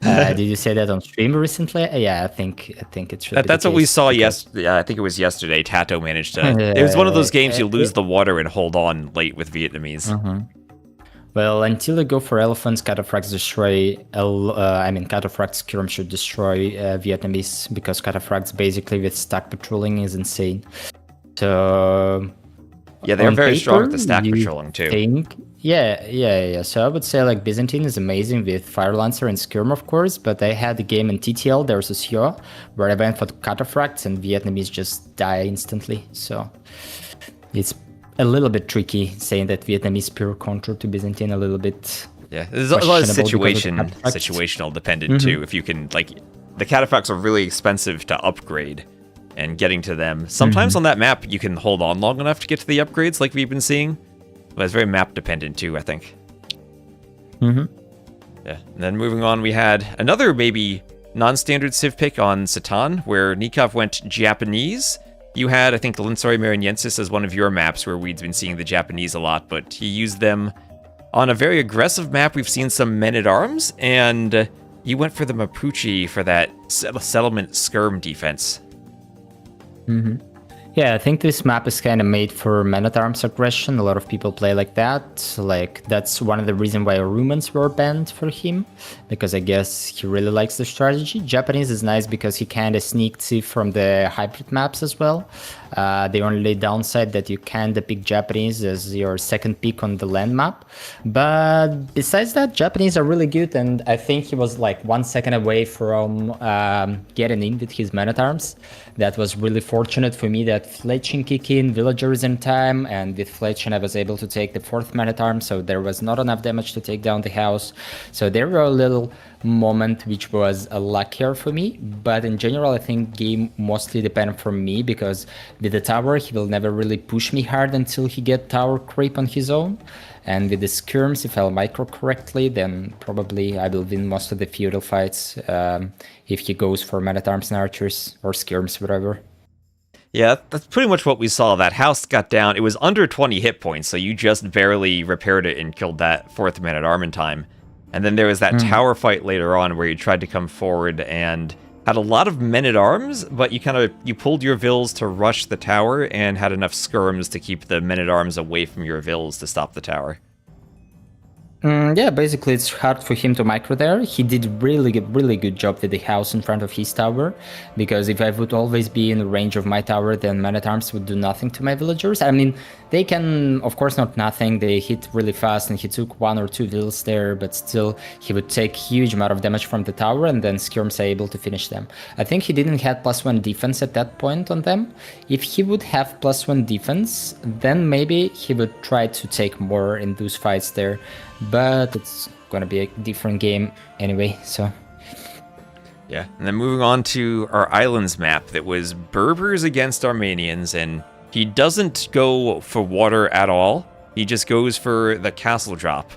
Did you say that on stream recently? Yeah, I think it should. That's what we saw. Yeah, I think it was yesterday. Tato managed to. It was one of those games you lose the water and hold on late with Vietnamese. Well, until you go for elephants, cataphracts destroy. Cataphracts skirm should destroy Vietnamese, because cataphracts basically with stack patrolling is insane. So. Yeah, they're very strong with the stack patrolling too. Yeah. So I would say like Byzantine is amazing with Fire Lancer and Skirm, of course, but I had a game in TTL, there's a Sio, where I went for cataphracts and Vietnamese just die instantly. So it's a little bit tricky saying that Vietnamese pure counter to Byzantine, a little bit. Yeah, there's a lot of situational dependent too. If you can, like, the cataphracts are really expensive to upgrade. And getting to them. Sometimes on that map, you can hold on long enough to get to the upgrades like we've been seeing. But it's very map dependent too, I think. Yeah. And then moving on, we had another maybe non-standard civ pick on Satan, where Nikov went Japanese. You had, I think, Linsari Mariniensis as one of your maps where we'd been seeing the Japanese a lot, but he used them on a very aggressive map. We've seen some men-at-arms, and you went for the Mapuchi for that settlement skirm defense. Yeah, I think this map is kind of made for men-at-arms aggression. A lot of people play like that. Like, that's one of the reasons why Romans were banned for him, because I guess he really likes the strategy. Japanese is nice because he kind of sneaks it from the hybrid maps as well. The only downside that you can't pick Japanese as your second pick on the land map. But besides that, Japanese are really good, and I think he was like 1 second away from getting in with his men-at-arms. That was really fortunate for me that fletching kick in, villagers in time, and with fletching I was able to take the 4th man-at-arm, so there was not enough damage to take down the house. So there were a little moment which was luckier for me, but in general I think game mostly depended from me, because with the tower he will never really push me hard until he get tower creep on his own, and with the skirms, if I'll micro correctly, then probably I will win most of the feudal fights if he goes for men-at-arms and archers or skirms, whatever. Yeah, that's pretty much what we saw. That house got down. It was under 20 hit points, so you just barely repaired it and killed that 4th man-at-arm in time. And then there was that tower fight later on where you tried to come forward and had a lot of men-at-arms, but you pulled your vills to rush the tower and had enough skirms to keep the men-at-arms away from your vills to stop the tower. Yeah, basically it's hard for him to micro there. He did really good job with the house in front of his tower, because if I would always be in the range of my tower, then men-at-arms would do nothing to my villagers. I mean, they can, of course, not nothing. They hit really fast, and he took 1 or 2 vills there, but still he would take huge amount of damage from the tower, and then skirms are able to finish them. I think he didn't have +1 defense at that point on them. If he would have +1 defense, then maybe he would try to take more in those fights there. But it's gonna be a different game anyway, so. Yeah, and then moving on to our islands map that was Berbers against Armenians, and he doesn't go for water at all. He just goes for the castle drop,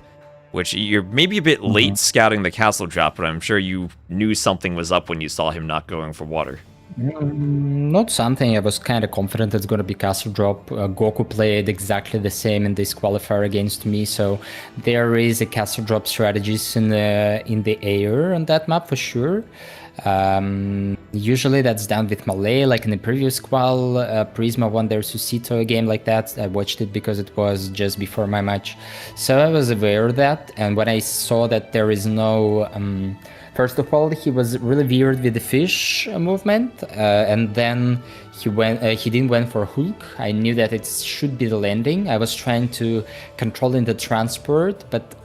which you're maybe a bit late scouting the castle drop, but I'm sure you knew something was up when you saw him not going for water. Not something. I was kind of confident it's going to be castle drop. Goku played exactly the same in this qualifier against me, so there is a castle drop strategies in the air on that map for sure. Usually that's done with Malay, like in the previous qual, Prisma won their Susito, a game like that. I watched it because it was just before my match, so I was aware of that. And when I saw that there is no first of all, he was really weird with the fish movement, and then he didn't went for hook. I knew that it should be the landing. I was trying to control in the transport, but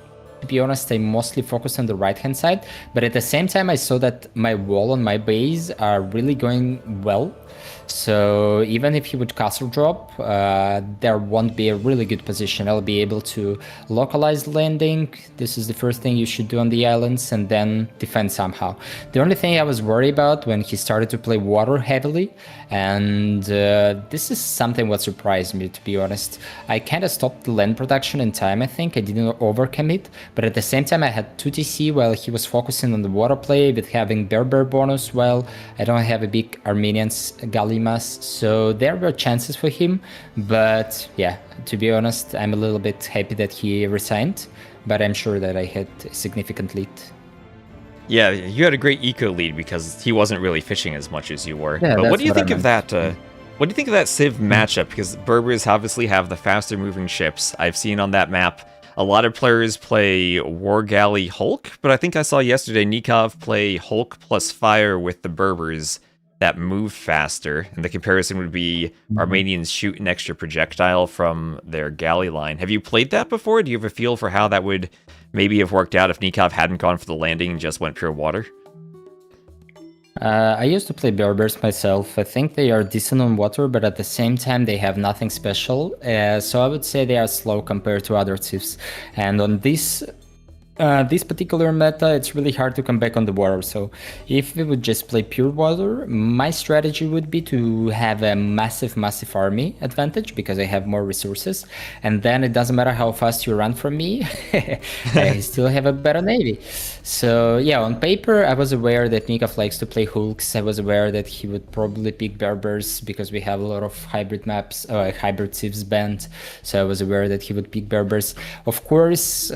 to be honest, I mostly focused on the right-hand side. But at the same time, I saw that my wall on my base are really going well. So even if he would castle drop, there won't be a really good position. I'll be able to localize landing. This is the first thing you should do on the islands, and then defend somehow. The only thing I was worried about when he started to play water heavily, and this is something what surprised me, to be honest. I kind of stopped the land production in time, I think. I didn't overcommit, but at the same time I had 2 TC while he was focusing on the water play with having Berber bonus. Well, I don't have a big Armenians Galimas, so there were chances for him. But yeah, to be honest, I'm a little bit happy that he resigned, but I'm sure that I had a significant lead. Yeah, you had a great eco lead because he wasn't really fishing as much as you were. Yeah, but what do you think of that? Mm. What do you think of that Civ matchup? Because Berbers obviously have the faster moving ships. I've seen on that map a lot of players play War Galley Hulk, but I think I saw yesterday Nikov play Hulk plus fire with the Berbers that move faster. And the comparison would be Armenians shoot an extra projectile from their galley line. Have you played that before? Do you have a feel for how that would maybe have worked out if Nikov hadn't gone for the landing and just went pure water? I used to play Berbers myself. I think they are decent on water, but at the same time they have nothing special. So I would say they are slow compared to other Civs. And on this particular meta, it's really hard to come back on the water. So if we would just play pure water, my strategy would be to have a massive army advantage because I have more resources, and then it doesn't matter how fast you run from me, I still have a better navy. So yeah, on paper I was aware that Nikov likes to play hooks. I was aware that he would probably pick Berbers because we have a lot of hybrid maps, hybrid Civs banned, so I was aware that he would pick Berbers. Of course,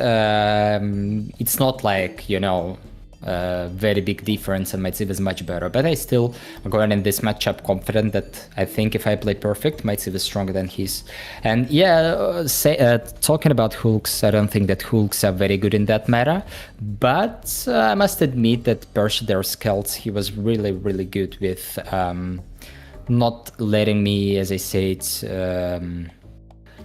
it's not like, you know, very big difference, and my Civ is much better, but I still going in this matchup confident that I think if I play perfect, my Civ is stronger than his. And yeah, talking about hooks, I don't think that hooks are very good in that meta, but I must admit that Persians, their Celts, he was really good with not letting me, as I said,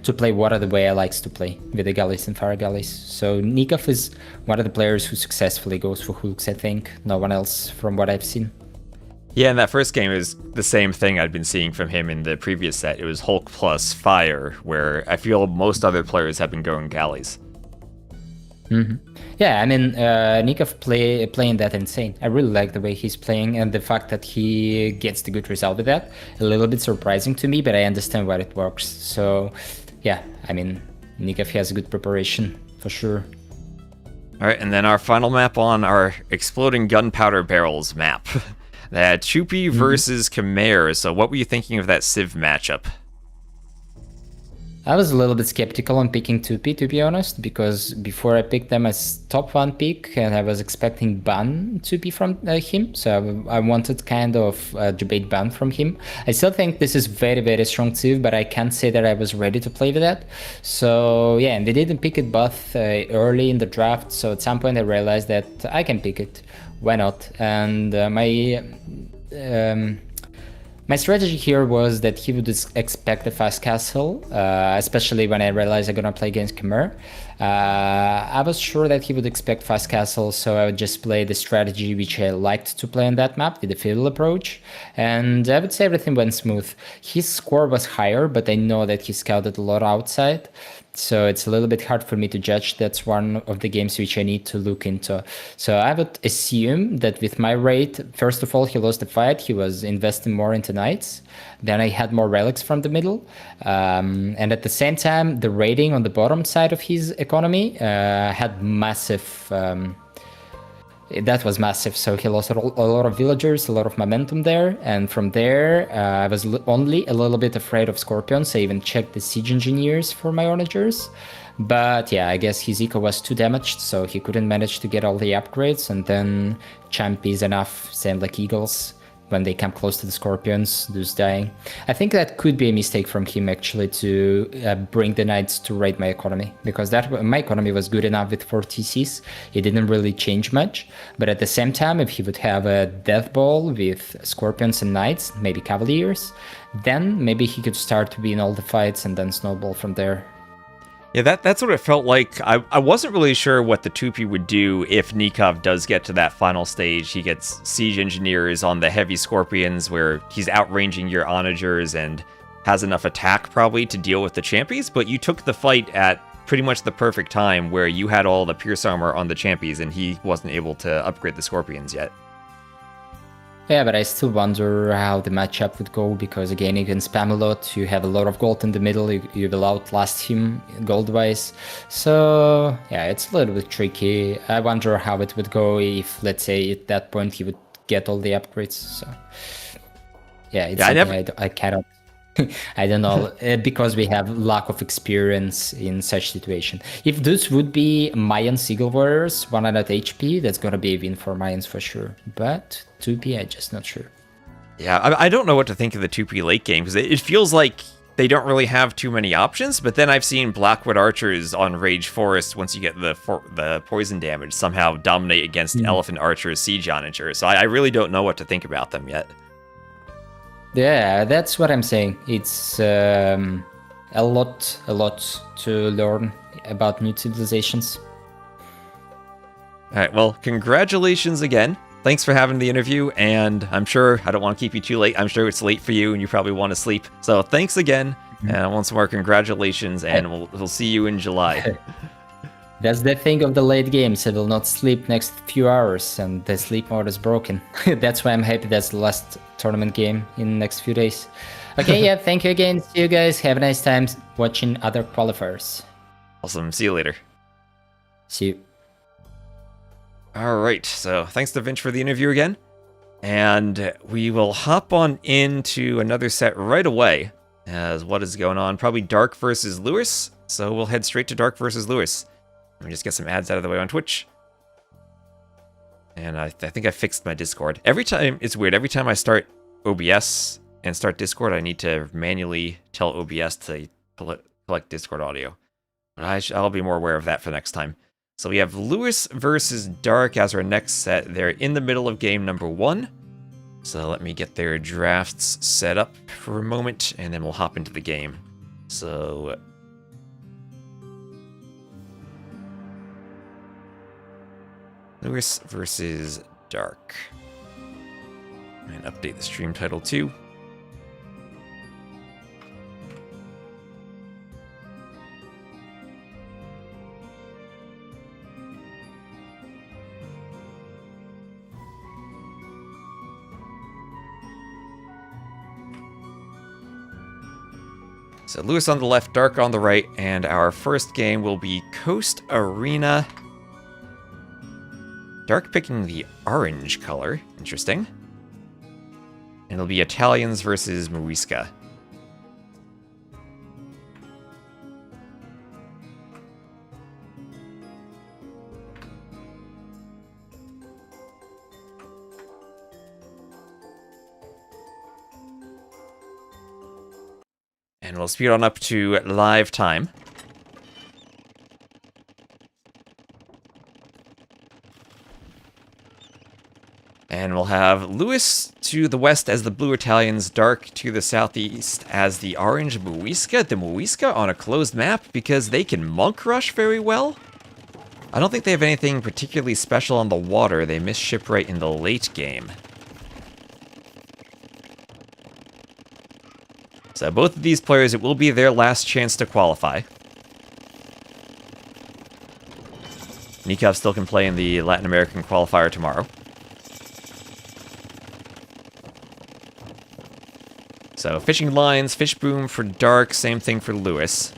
to play water the way I likes to play, with the galleys and fire galleys. So Nikov is one of the players who successfully goes for hooks, I think. No one else from what I've seen. Yeah, and that first game is the same thing I'd been seeing from him in the previous set. It was Hulk plus fire, where I feel most other players have been going galleys. Yeah, I mean, Nikov playing that insane. I really like the way he's playing, and the fact that he gets the good result with that. A little bit surprising to me, but I understand why it works. So yeah, I mean, Nikov has a good preparation for sure. All right, and then our final map on our exploding gunpowder barrels map. That Chupi versus Khmer. So what were you thinking of that Civ matchup? I was a little bit skeptical on picking 2P, to be honest, because before I picked them as top 1 pick, and I was expecting ban 2P from him, so I wanted kind of debate ban from him. I still think this is very strong Civ, but I can't say that I was ready to play with that. So yeah, and they didn't pick it both early in the draft, so at some point I realized that I can pick it. Why not? And my strategy here was that he would expect a fast castle, especially when I realized I'm gonna play against Khmer. I was sure that he would expect fast castle, so I would just play the strategy which I liked to play on that map with the Feudal approach, and I would say everything went smooth. His score was higher, but I know that he scouted a lot outside. So it's a little bit hard for me to judge. That's one of the games which I need to look into. So I would assume that with my rate, first of all, he lost the fight. He was investing more into knights. Then I had more relics from the middle. And at the same time, the rating on the bottom side of his economy had massive... that was massive. So he lost a lot of villagers, a lot of momentum there. And from there, I was only a little bit afraid of scorpions. I even checked the siege engineers for my onagers. But yeah, I guess his eco was too damaged, so he couldn't manage to get all the upgrades. And then champ is enough, same like eagles. When they come close to the scorpions, those dying. I think that could be a mistake from him actually to bring the knights to raid my economy, because my economy was good enough with 4 TCs. It didn't really change much, but at the same time, if he would have a death ball with scorpions and knights, maybe cavaliers, then maybe he could start to win all the fights and then snowball from there. Yeah, that's what it felt like. I wasn't really sure what the Tupi would do if Nikov does get to that final stage. He gets siege engineers on the heavy scorpions where he's outranging your onagers and has enough attack probably to deal with the champions, but you took the fight at pretty much the perfect time where you had all the pierce armor on the champions and he wasn't able to upgrade the scorpions yet. Yeah, but I still wonder how the matchup would go, because again, you can spam a lot, you have a lot of gold in the middle, you will outlast him gold-wise. So, yeah, it's a little bit tricky. I wonder how it would go if, let's say, at that point he would get all the upgrades. So, yeah, it's I cannot... I don't know, because we have lack of experience in such situation. If this would be Mayan Seagull Warriors, 100 HP, that's gonna be a win for Mayans for sure. But 2P, I'm just not sure. Yeah, I don't know what to think of the 2P late game, because it feels like they don't really have too many options, but then I've seen Blackwood Archers on Rage Forest, once you get the poison damage, somehow dominate against Elephant Archers, Siege Onagers, so I really don't know what to think about them yet. Yeah, that's what I'm saying. It's a lot to learn about new civilizations. All right, well, congratulations again. Thanks for having the interview, and I'm sure I don't want to keep you too late. I'm sure it's late for you, and you probably want to sleep. So thanks again, and once more, congratulations, and we'll see you in July. That's the thing of the late games. I will not sleep next few hours, and the sleep mode is broken. That's why I'm happy that's the last tournament game in the next few days. Okay, yeah, thank you again. See you guys. Have a nice time watching other qualifiers. Awesome. See you later. See you. All right, so thanks to Vinch for the interview again. And we will hop on into another set right away, as what is going on. Probably Dark versus Lewis, so we'll head straight to Dark versus Lewis. Let me just get some ads out of the way on Twitch. And I think I fixed my Discord. Every time, it's weird, every time I start OBS and start Discord, I need to manually tell OBS to collect Discord audio. But I'll be more aware of that for next time. So we have Lewis versus Dark as our next set. They're in the middle of game number 1. So let me get their drafts set up for a moment, and then we'll hop into the game. So... Lewis versus Dark. And update the stream title too. So Lewis on the left, Dark on the right, and our first game will be Coast Arena. Dark picking the orange color. Interesting. And it'll be Italians versus Muisa. And we'll speed on up to live time. And we'll have Lewis to the west as the blue Italians, Dark to the southeast as the orange Muisa. The Muisa on a closed map because they can monk rush very well. I don't think they have anything particularly special on the water. They miss shipwright in the late game. So both of these players, it will be their last chance to qualify. Nikov still can play in the Latin American qualifier tomorrow. So, fishing lines, fish boom for Dark, same thing for Lewis.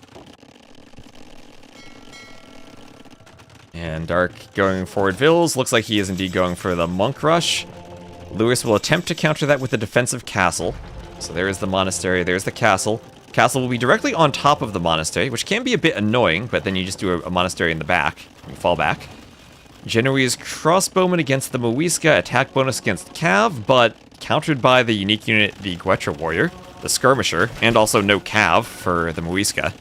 And Dark going forward Vils, looks like he is indeed going for the Monk Rush. Lewis will attempt to counter that with a defensive castle. So there is the monastery, there's the castle. Castle will be directly on top of the monastery, which can be a bit annoying, but then you just do a monastery in the back. You fall back. Genoese crossbowman against the Muisa, attack bonus against Cav, but countered by the unique unit, the Guetra warrior, the skirmisher, and also no Cav for the Muisa.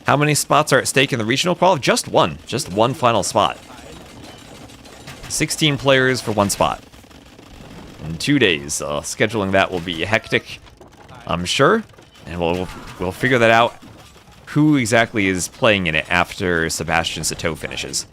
How many spots are at stake in the regional qual? Just one final spot. 16 players for one spot. In 2 days, scheduling that will be hectic, I'm sure. And we'll figure that out, who exactly is playing in it after Sebastian Sato finishes.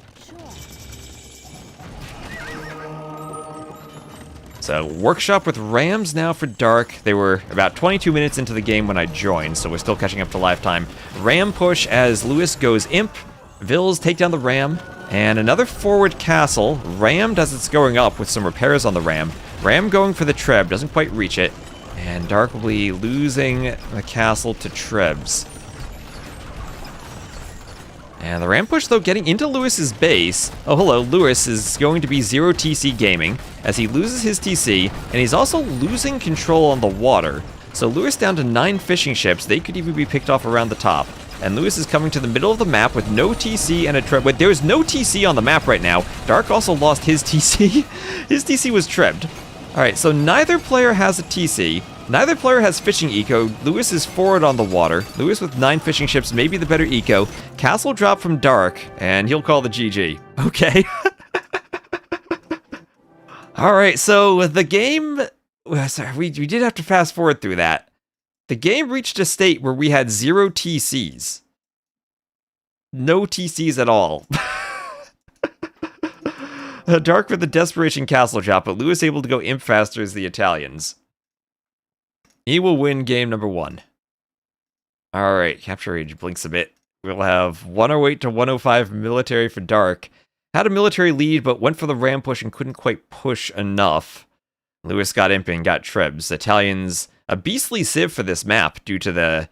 So, workshop with Rams now for Dark. They were about 22 minutes into the game when I joined, so we're still catching up to live time. Ram push as Lewis goes Imp. Vils take down the Ram. And another forward castle. Ram does its going up with some repairs on the Ram. Ram going for the Treb, doesn't quite reach it. And Dark will be losing the castle to Trebs. And the Ram push, though, getting into Lewis's base. Oh, hello, Lewis is going to be 0 TC gaming as he loses his TC, and he's also losing control on the water. So Lewis down to 9 fishing ships. They could even be picked off around the top. And Lewis is coming to the middle of the map with no TC and a Treb. Wait, there's no TC on the map right now. Dark also lost his TC. His TC was Trebbed. Alright, so neither player has a TC. Neither player has fishing eco. Lewis is forward on the water. Lewis with 9 fishing ships, maybe the better eco. Castle drop from Dark, and he'll call the GG. Okay. Alright, so the game... Sorry, we did have to fast forward through that. The game reached a state where we had 0 TCs. No TCs at all. Dark with the Desperation Castle drop, but Lewis able to go imp faster as the Italians. He will win game number 1. Alright, capture age blinks a bit. We'll have 108 to 105 military for Dark. Had a military lead, but went for the ram push and couldn't quite push enough. Lewis got imp and got Trebs. Italians, a beastly civ for this map due to the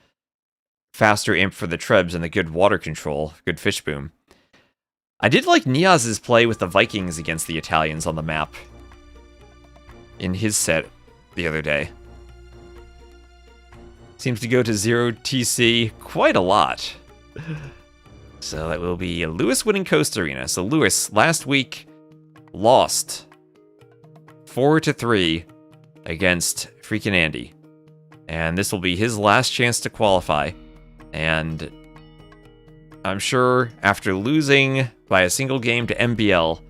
faster imp for the Trebs and the good water control, good fish boom. I did like Niaz's play with the Vikings against the Italians on the map in his set the other day. Seems to go to 0 TC quite a lot. So that will be Lewis winning Coast Arena. So Lewis, last week, lost 4-3 against freaking Andy. And this will be his last chance to qualify. And I'm sure after losing by a single game to MBL,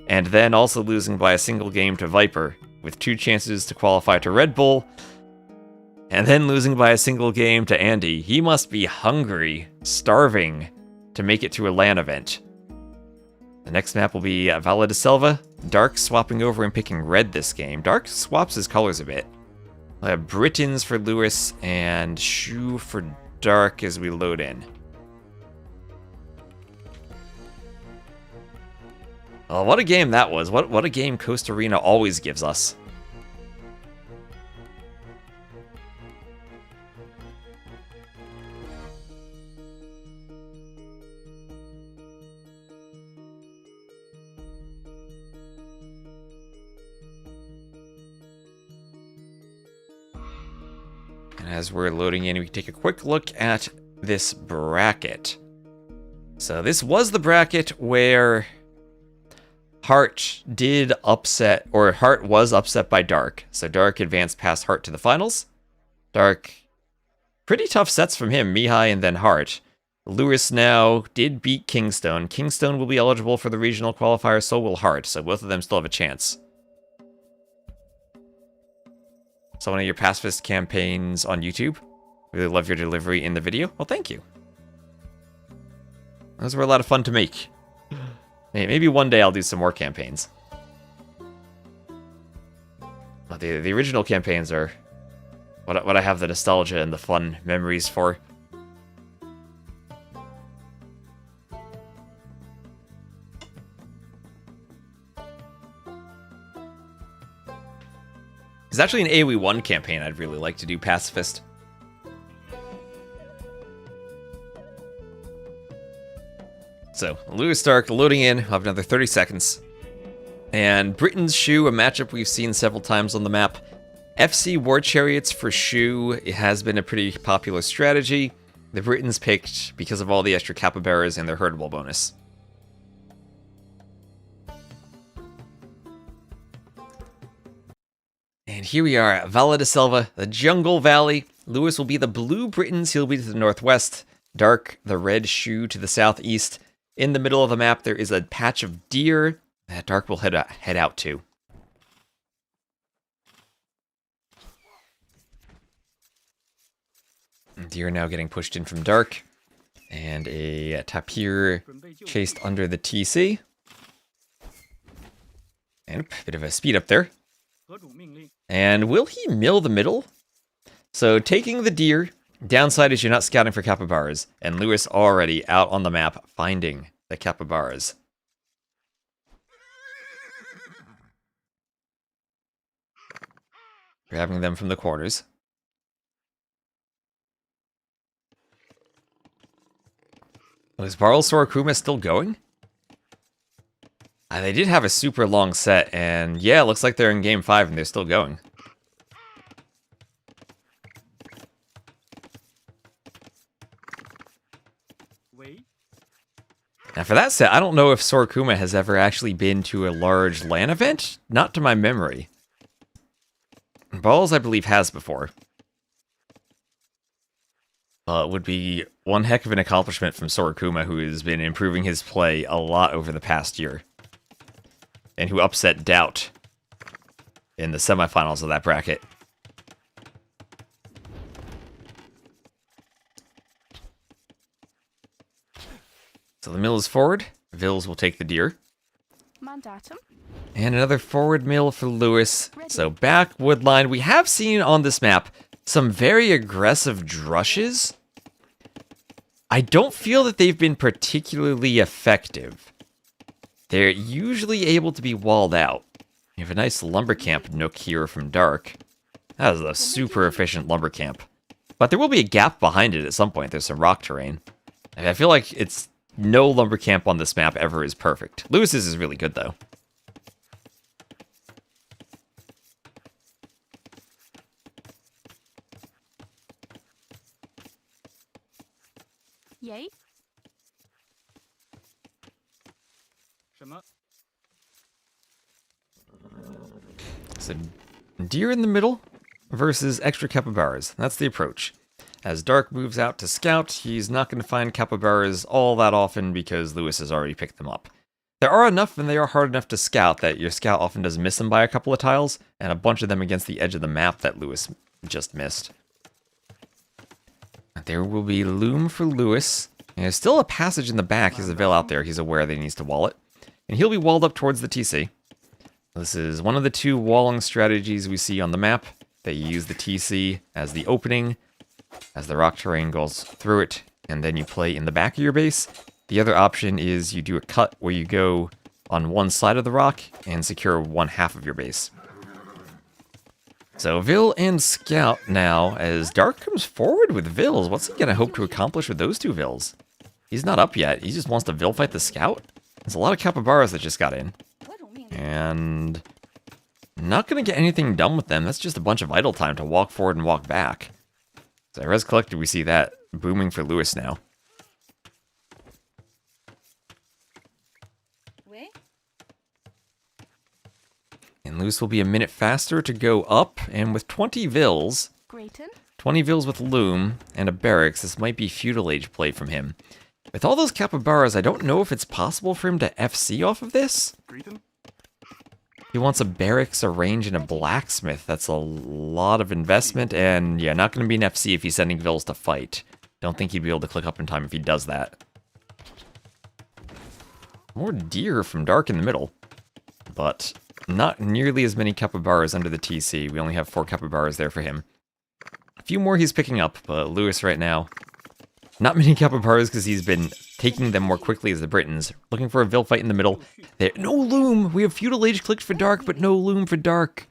and then also losing by a single game to Viper, with 2 chances to qualify to Red Bull, and then losing by a single game to Andy, he must be hungry, starving, to make it to a LAN event. The next map will be Valle de Selva. Dark swapping over and picking red this game. Dark swaps his colors a bit. We'll have Britons for Lewis and Shu for Dark as we load in. Oh, what a game that was. What a game Coast Arena always gives us. And as we're loading in, we can take a quick look at this bracket. So this was the bracket where Heart did upset, or Heart was upset by Dark. So Dark advanced past Heart to the finals. Dark, pretty tough sets from him, Mihai and then Heart. Lewis now did beat Kingstone. Kingstone will be eligible for the regional qualifier, so will Heart. So both of them still have a chance. So one of your pacifist campaigns on YouTube. Really love your delivery in the video. Well, thank you. Those were a lot of fun to make. Maybe one day I'll do some more campaigns. The original campaigns are what I have the nostalgia and the fun memories for. There's actually an AoE1 campaign I'd really like to do, Pacifist. So, Lewis Stark loading in. We'll have another 30 seconds. And Britain's Shu, a matchup we've seen several times on the map. FC War Chariots for Shu, it has been a pretty popular strategy. The Britons picked because of all the extra capybaras and their herdable bonus. And here we are, Valle de Selva, the Jungle Valley. Lewis will be the blue Britons, he'll be to the northwest. Dark, the red Shu to the southeast. In the middle of the map, there is a patch of deer that Dark will head out to. Deer now getting pushed in from Dark. And a tapir chased under the TC. And a bit of a speed up there. And will he mill the middle? So taking the deer, downside is you're not scouting for capybaras. And Lewis already out on the map finding the capybaras. Grabbing them from the corners. Is Barl's Sorokuma still going? They did have a super long set, and yeah, it looks like they're in game 5 and they're still going. Now for that set, I don't know if Sorokuma has ever actually been to a large LAN event. Not to my memory. Balls, I believe, has before. It would be one heck of an accomplishment from Sorokuma, who has been improving his play a lot over the past year. And who upset Doubt in the semifinals of that bracket. So the mill is forward. Vils will take the deer. Mandatum. And another forward mill for Lewis. So back wood line. We have seen on this map some very aggressive drushes. I don't feel that they've been particularly effective. They're usually able to be walled out. You have a nice lumber camp nook here from Dark. That is a super efficient lumber camp. But there will be a gap behind it at some point. There's some rock terrain. I feel like it's no lumber camp on this map ever is perfect. Lewis's is really good, though. Yay. So, deer in the middle versus extra capybaras. That's the approach. As Dark moves out to scout, he's not going to find capybaras all that often because Lewis has already picked them up. There are enough, and they are hard enough to scout, that your scout often does miss them by a couple of tiles, and a bunch of them against the edge of the map that Lewis just missed. There will be loom for Lewis. And there's still a passage in the back. He's a Veil out there. He's aware that he needs to wall it. And he'll be walled up towards the TC. This is one of the two walling strategies we see on the map, that you use the TC as the opening, as the rock terrain goes through it, and then you play in the back of your base. The other option is you do a cut where you go on one side of the rock and secure one half of your base. So Vil and Scout now, as Dark comes forward with Vils. What's he going to hope to accomplish with those two Vils? He's not up yet. He just wants to Vil fight the Scout. There's a lot of capybaras that just got in. And not going to get anything done with them. That's just a bunch of idle time to walk forward and walk back. So Res Collected, we see that booming for Lewis now. And Lewis will be a minute faster to go up, and with 20 Vils, 20 Vils with Loom, and a Barracks, this might be Feudal Age play from him. With all those capybaras, I don't know if it's possible for him to FC off of this. He wants a Barracks, a range, and a Blacksmith. That's a lot of investment, and yeah, not going to be an FC if he's sending Vils to fight. Don't think he'd be able to click up in time if he does that. More deer from Dark in the middle, but not nearly as many capybaras under the TC. We only have 4 capybaras there for him. A few more he's picking up, but Lewis right now, not many capybaras because he's been taking them more quickly as the Britons. Looking for a Vil fight in the middle. There, no Loom! We have Feudal Age clicked for Dark, but no Loom for Dark.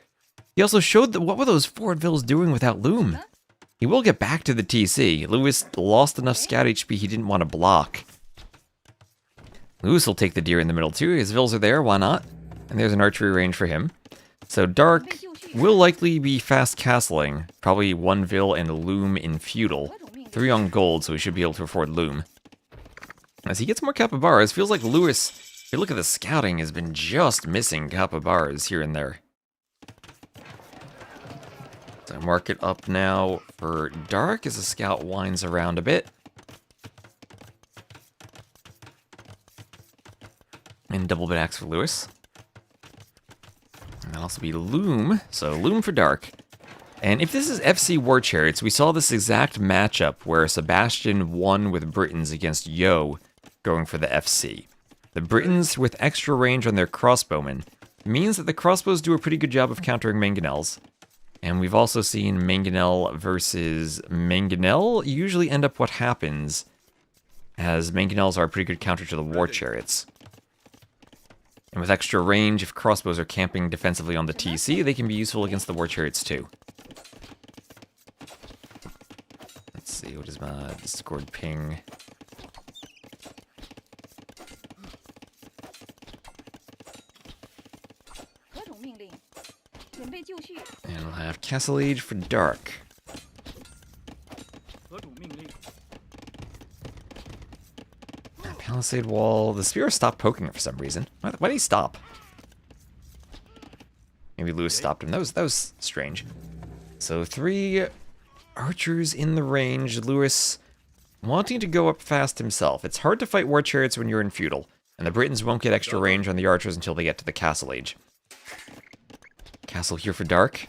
He also showed that what were those forward vills doing without Loom? He will get back to the TC. Lewis lost enough scout HP he didn't want to block. Lewis will take the deer in the middle too. His vills are there, why not? And there's an archery range for him. So Dark will likely be fast castling. Probably 1 vill and Loom in Feudal. 3 on gold, so we should be able to afford Loom. As he gets more capybaras, feels like Lewis, if you look at the scouting, has been just missing capybaras here and there. So mark it up now for Dark as the scout winds around a bit. And double bit axe for Lewis. And that'll also be Loom, so Loom for Dark. And if this is FC War Chariots, we saw this exact matchup where Sebastian won with Britons against Yo, going for the FC. The Britons with extra range on their crossbowmen means that the crossbows do a pretty good job of countering manganels. And we've also seen manganel versus manganel usually end up what happens, as manganels are a pretty good counter to the war chariots. And with extra range, if crossbows are camping defensively on the TC, they can be useful against the war chariots too. Let's see, what is my Discord ping? And we'll have Castle Age for Dark. Palisade Wall. The spear stopped poking it for some reason. Why did he stop? Maybe Lewis stopped him. That was strange. So 3 archers in the range. Lewis wanting to go up fast himself. It's hard to fight war chariots when you're in Feudal, and the Britons won't get extra range on the archers until they get to the Castle Age. Castle here for Dark.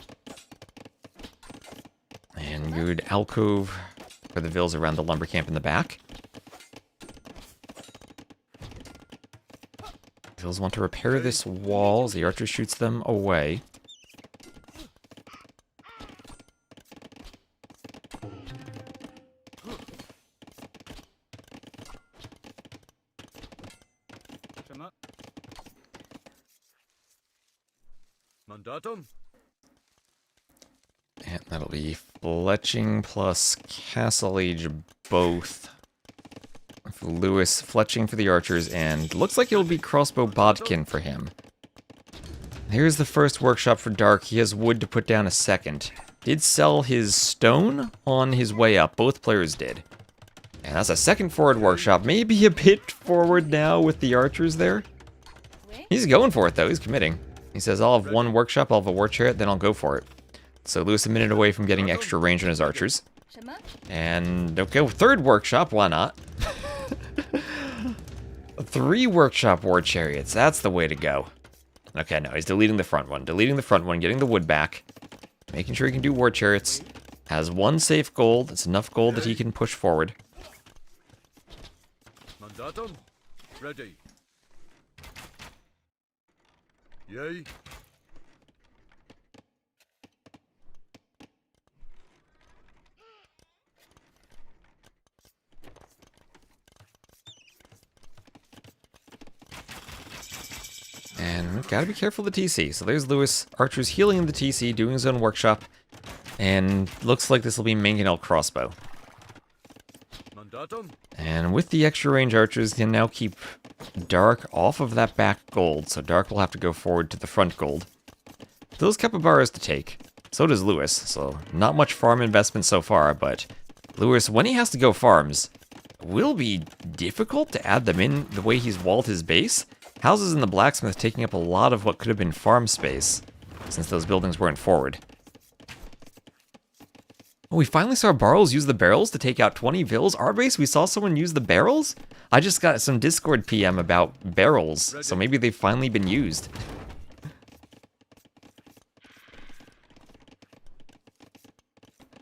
And good alcove for the vills around the lumber camp in the back. Vills want to repair this wall as the archer shoots them away. And that'll be fletching plus Castle Age both. For Lewis, fletching for the archers, and looks like it'll be crossbow bodkin for him. Here's the first workshop for Dark. He has wood to put down a second. Did sell his stone on his way up. Both players did. And that's a second forward workshop. Maybe a bit forward now with the archers there. He's going for it, though. He's committing. He says, I'll have 1 workshop, I'll have a war chariot, then I'll go for it. So Lewis a minute away from getting extra range on his archers. And, okay, 3rd workshop, why not? 3 workshop war chariots, that's the way to go. Okay, no, he's deleting the front one. Deleting the front one, getting the wood back. Making sure he can do war chariots. Has 1 safe gold. It's enough gold that he can push forward. Mandatum ready. Yay. And gotta be careful of the TC. So there's Lewis, archers healing in the TC, doing his own workshop. And looks like this will be manganel crossbow. Mandatum. And with the extra range, archers can now keep Dark off of that back gold. So Dark will have to go forward to the front gold. Those capybaras to take. So does Lewis. So not much farm investment so far, but Lewis, when he has to go farms, will be difficult to add them in the way he's walled his base. Houses in the blacksmith taking up a lot of what could have been farm space, since those buildings weren't forward. Oh, we finally saw Barrels use the barrels to take out 20 vills. Our base, we saw someone use the barrels? I just got some Discord PM about barrels, so maybe they've finally been used.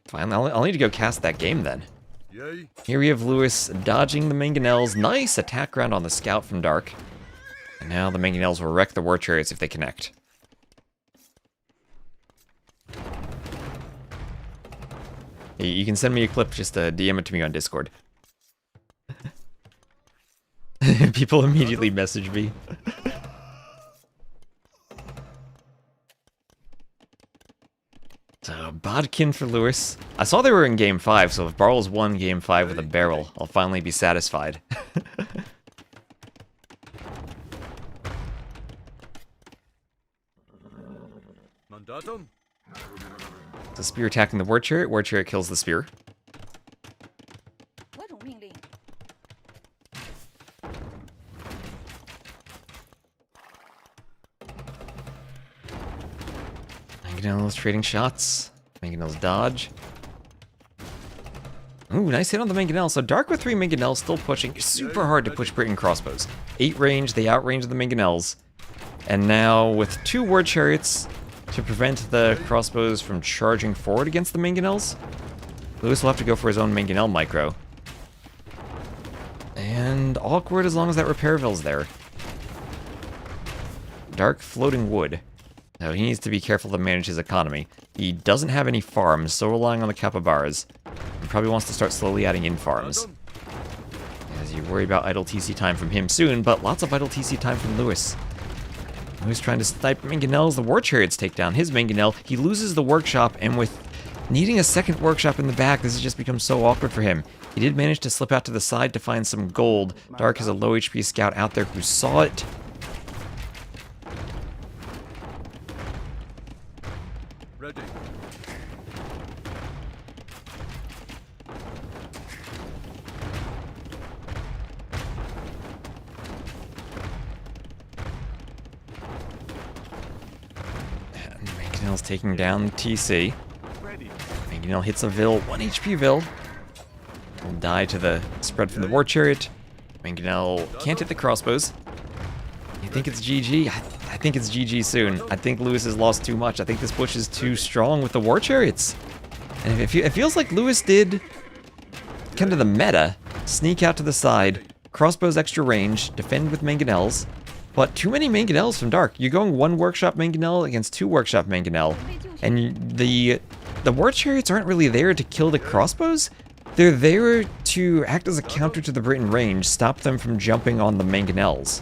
Fine, I'll need to go cast that game then. Yay. Here we have Lewis dodging the manganels. Nice attack ground on the scout from Dark. And now the manganels will wreck the war chariots if they connect. Hey, you can send me a clip, just DM it to me on Discord. People immediately message me. So, Bodkin for Lewis. I saw they were in Game 5, so if Barles won Game 5 with a barrel, I'll finally be satisfied. Mandatum. The spear attacking the war chariot. War chariot kills the spear. Manganel's trading shots. Manganel's dodge. Ooh, nice hit on the Manganel. So Dark with 3 Manganels still pushing. Super hard to push Britain crossbows. 8 range, they outrange the Manganels. And now with 2 war chariots to prevent the crossbows from charging forward against the Manganels, Lewis will have to go for his own Manganel micro. And awkward as long as that Repairville's there. Dark floating wood. Now he needs to be careful to manage his economy. He doesn't have any farms, so relying on the capybaras. He probably wants to start slowly adding in farms. As you worry about idle TC time from him soon, but lots of idle TC time from Lewis. Lewis trying to snipe Manganels. The war chariots take down his Manganel. He loses the workshop, and with needing a second workshop in the back, this has just become so awkward for him. He did manage to slip out to the side to find some gold. Dark has a low HP scout out there who saw it. Ready. Manganel's taking down TC. Manganel hits a Vil, 1 HP Vil. Will die to the spread from the war chariot. Manganel can't hit the crossbows. You think it's GG? I think it's GG soon. I think Lewis has lost too much. I think this push is too strong with the war chariots. And it feels like Lewis did kind of the meta. Sneak out to the side, crossbows extra range, defend with Manganels. But too many Manganels from Dark. You're going 1 workshop Manganel against 2 workshop Manganel. And the war chariots aren't really there to kill the crossbows. They're there to act as a counter to the Britain range, stop them from jumping on the Manganels.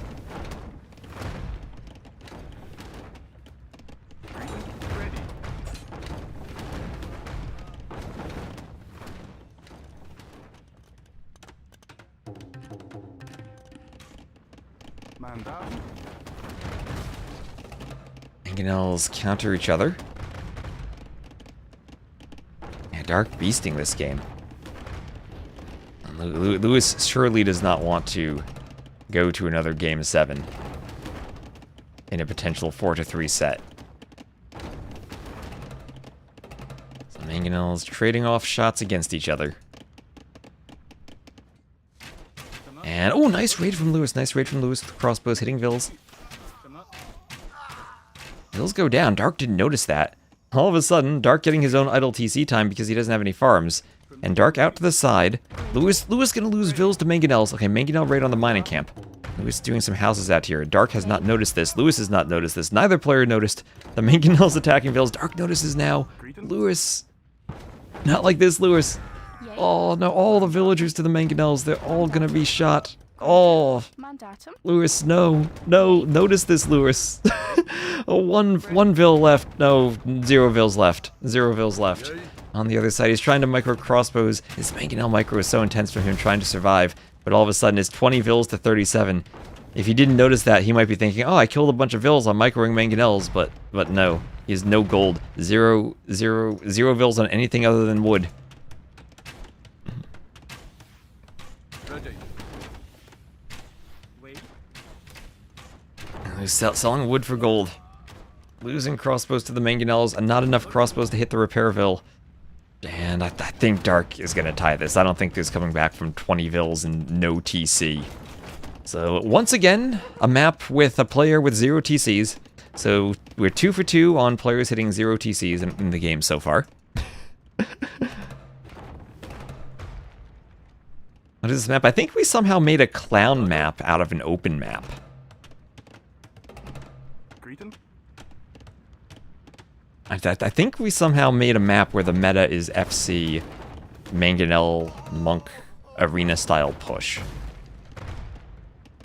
Manganels counter each other. Yeah, Dark beasting this game. Lewis surely does not want to go to another Game 7 in a potential 4-3 set. So Manganels trading off shots against each other. And, oh, nice raid from Lewis. Nice raid from Lewis with crossbows hitting Vils. Vils go down. Dark didn't notice that. All of a sudden, Dark getting his own idle TC time because he doesn't have any farms. And Dark out to the side. Lewis gonna lose Vils to Manganels. Okay, Manganel raid on the mining camp. Lewis doing some houses out here. Dark has not noticed this. Lewis has not noticed this. Neither player noticed. The Manganels attacking Vils. Dark notices now. Lewis. Not like this, Lewis. Oh, no, all the villagers to the Manganels. They're all gonna be shot. Oh. Lewis, no. No, notice this, Lewis. Oh, one Vil left. No, 0 Vils left. 0 Vils left. On the other side, he's trying to micro crossbows. His Manganel micro is so intense for him trying to survive, but all of a sudden it's 20 Vils to 37. If he didn't notice that, he might be thinking, oh, I killed a bunch of Vils on microing Manganels, but no. He has no gold. 0 Vils on anything other than wood. Ready. He's selling wood for gold. Losing crossbows to the Manganels, and not enough crossbows to hit the Repairville. And I think Dark is going to tie this. I don't think there's coming back from 20 Vils and no TC. So, once again, a map with a player with 0 TCs. So, we're 2 for 2 on players hitting 0 TCs in the game so far. What is this map? I think we somehow made a clown map out of an open map. I think we somehow made a map where the meta is FC Manganel Monk arena style push.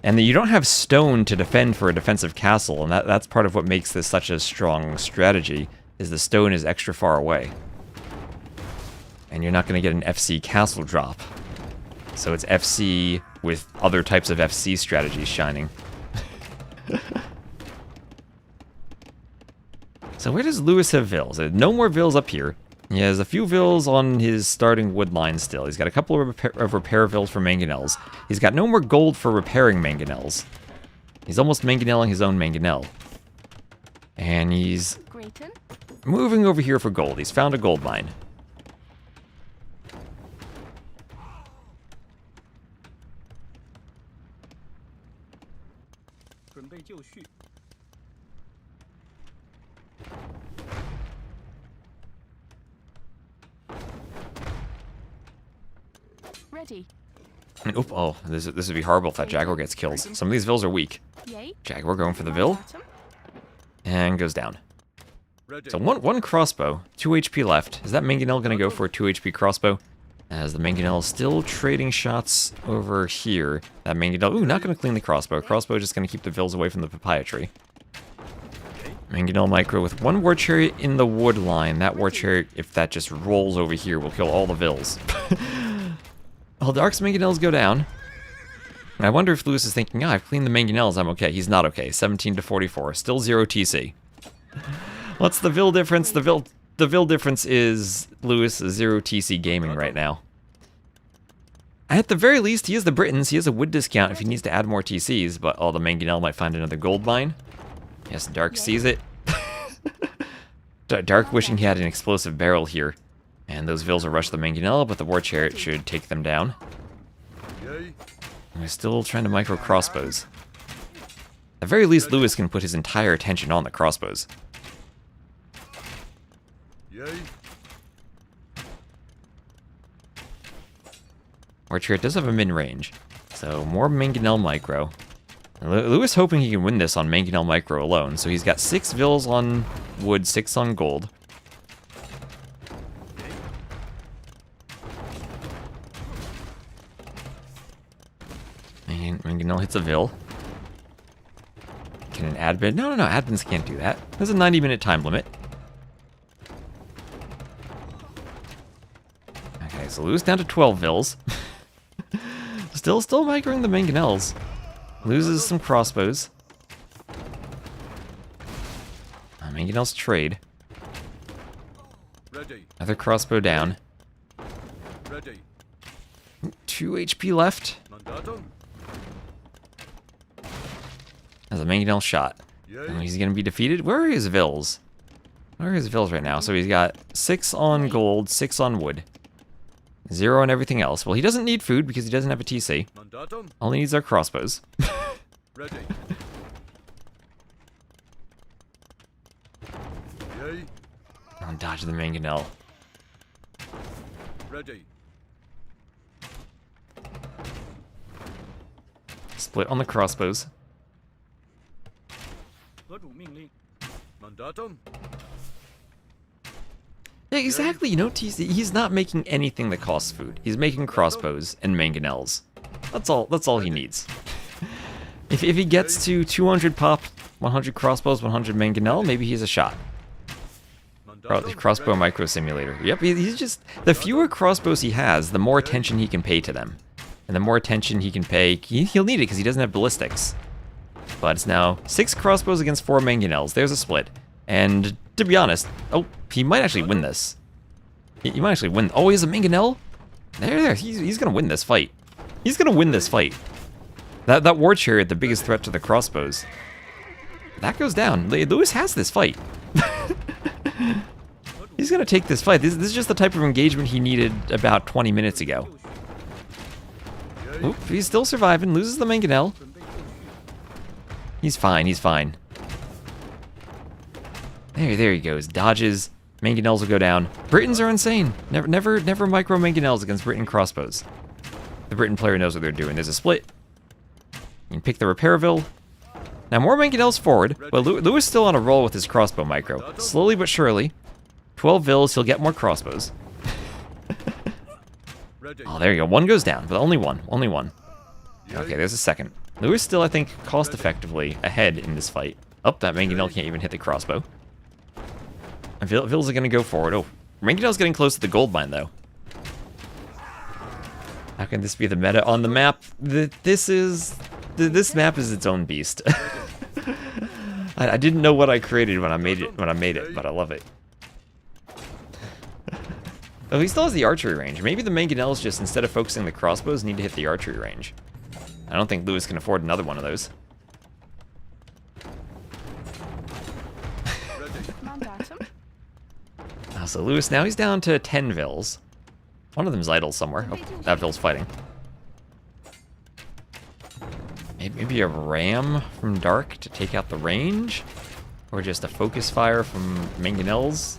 And you don't have stone to defend for a defensive castle, and that's part of what makes this such a strong strategy, is the stone is extra far away. And you're not going to get an FC castle drop. So it's FC with other types of FC strategies shining. So where does Lewis have vills? No more vills up here. He has a few vills on his starting wood line still. He's got a couple of repair vills for manganels. He's got no more gold for repairing manganels. He's almost manganelling his own manganel. And he's moving over here for gold. He's found a gold mine. Ready. Oop, oh, this would be horrible if that Jaguar gets killed. Some of these vills are weak. Jaguar going for the vill. And goes down. So one crossbow, 2 HP left. Is that manganel going to go for a 2 HP crossbow? As the manganel is still trading shots over here. That manganel, ooh, not going to clean the crossbow. Crossbow just going to keep the vills away from the papaya tree. Manganel micro with one war chariot in the wood line. That war chariot, if that just rolls over here, will kill all the vills. Well, Dark's manganels go down. And I wonder if Lewis is thinking, I've cleaned the manganels, I'm okay. He's not okay. 17 to 44. Still 0 TC. What's the vill difference? The vill difference is Lewis is 0 TC gaming right now. At the very least, he is the Britons. He has a wood discount if he needs to add more TCs, but the manganel might find another gold mine. Yes, Dark sees it. Dark wishing he had an explosive barrel here. And those vills will rush the manganel, but the war chariot should take them down. We're still trying to micro crossbows. At the very least, Lewis can put his entire attention on the crossbows. War chariot does have a mid-range, so more manganel micro. Lewis hoping he can win this on manganel micro alone, so he's got 6 vills on wood, 6 on gold. Manganel hits a vill. Can an admin? No, admins can't do that. There's a 90-minute time limit. Okay, so Lewis down to 12 vills. still microing the manganels. Loses some crossbows. Manganels trade. Another crossbow down. 2 HP left. As a manganel shot. And he's going to be defeated. Where are his vills? Where are his vills right now? So he's got 6 on gold, 6 on wood. 0 on everything else. Well, he doesn't need food because he doesn't have a TC. All he needs are crossbows. I'll dodge the manganel. Split on the crossbows. Yeah, exactly. You know, TC, he's not making anything that costs food. He's making crossbows and manganels. That's all he needs. If he gets to 200 pop, 100 crossbows, 100 manganel, maybe he's a shot. Crossbow micro simulator. Yep, he's just... The fewer crossbows he has, the more attention he can pay to them. And the more attention he can pay... He'll need it because he doesn't have ballistics. But it's now 6 crossbows against 4 manganels. There's a split. And to be honest... Oh, he might actually win this. He might actually win... Oh, he has a manganel? There. He's going to win this fight. He's going to win this fight. That war chariot, the biggest threat to the crossbows. That goes down. Lewis has this fight. He's going to take this fight. This is just the type of engagement he needed about 20 minutes ago. Oop, he's still surviving. Loses the manganel. He's fine. There he goes. Dodges. Manganels will go down. Britons are insane. Never micro manganels against Briton crossbows. The Briton player knows what they're doing. There's a split. You can pick the Repairville. Now more manganels forward, but Lewis still on a roll with his crossbow micro. Slowly but surely. 12 vills, he'll get more crossbows. Oh, there you go. One goes down, but only one. Okay, there's a second. Lewis still, I think, cost-effectively ahead in this fight. Oh, that manganel can't even hit the crossbow. Vils are going to go forward. Oh, Manganel's getting close to the gold mine, though. How can this be the meta on the map? This map is its own beast. I didn't know what I created when I made it, but I love it. Oh, he still has the archery range. Maybe the manganels just, instead of focusing the crossbows, need to hit the archery range. I don't think Lewis can afford another one of those. So Lewis, now he's down to 10 Vils. One of them's idle somewhere. Oh, that Vil's fighting. Maybe a ram from Dark to take out the range? Or just a focus fire from Manganels?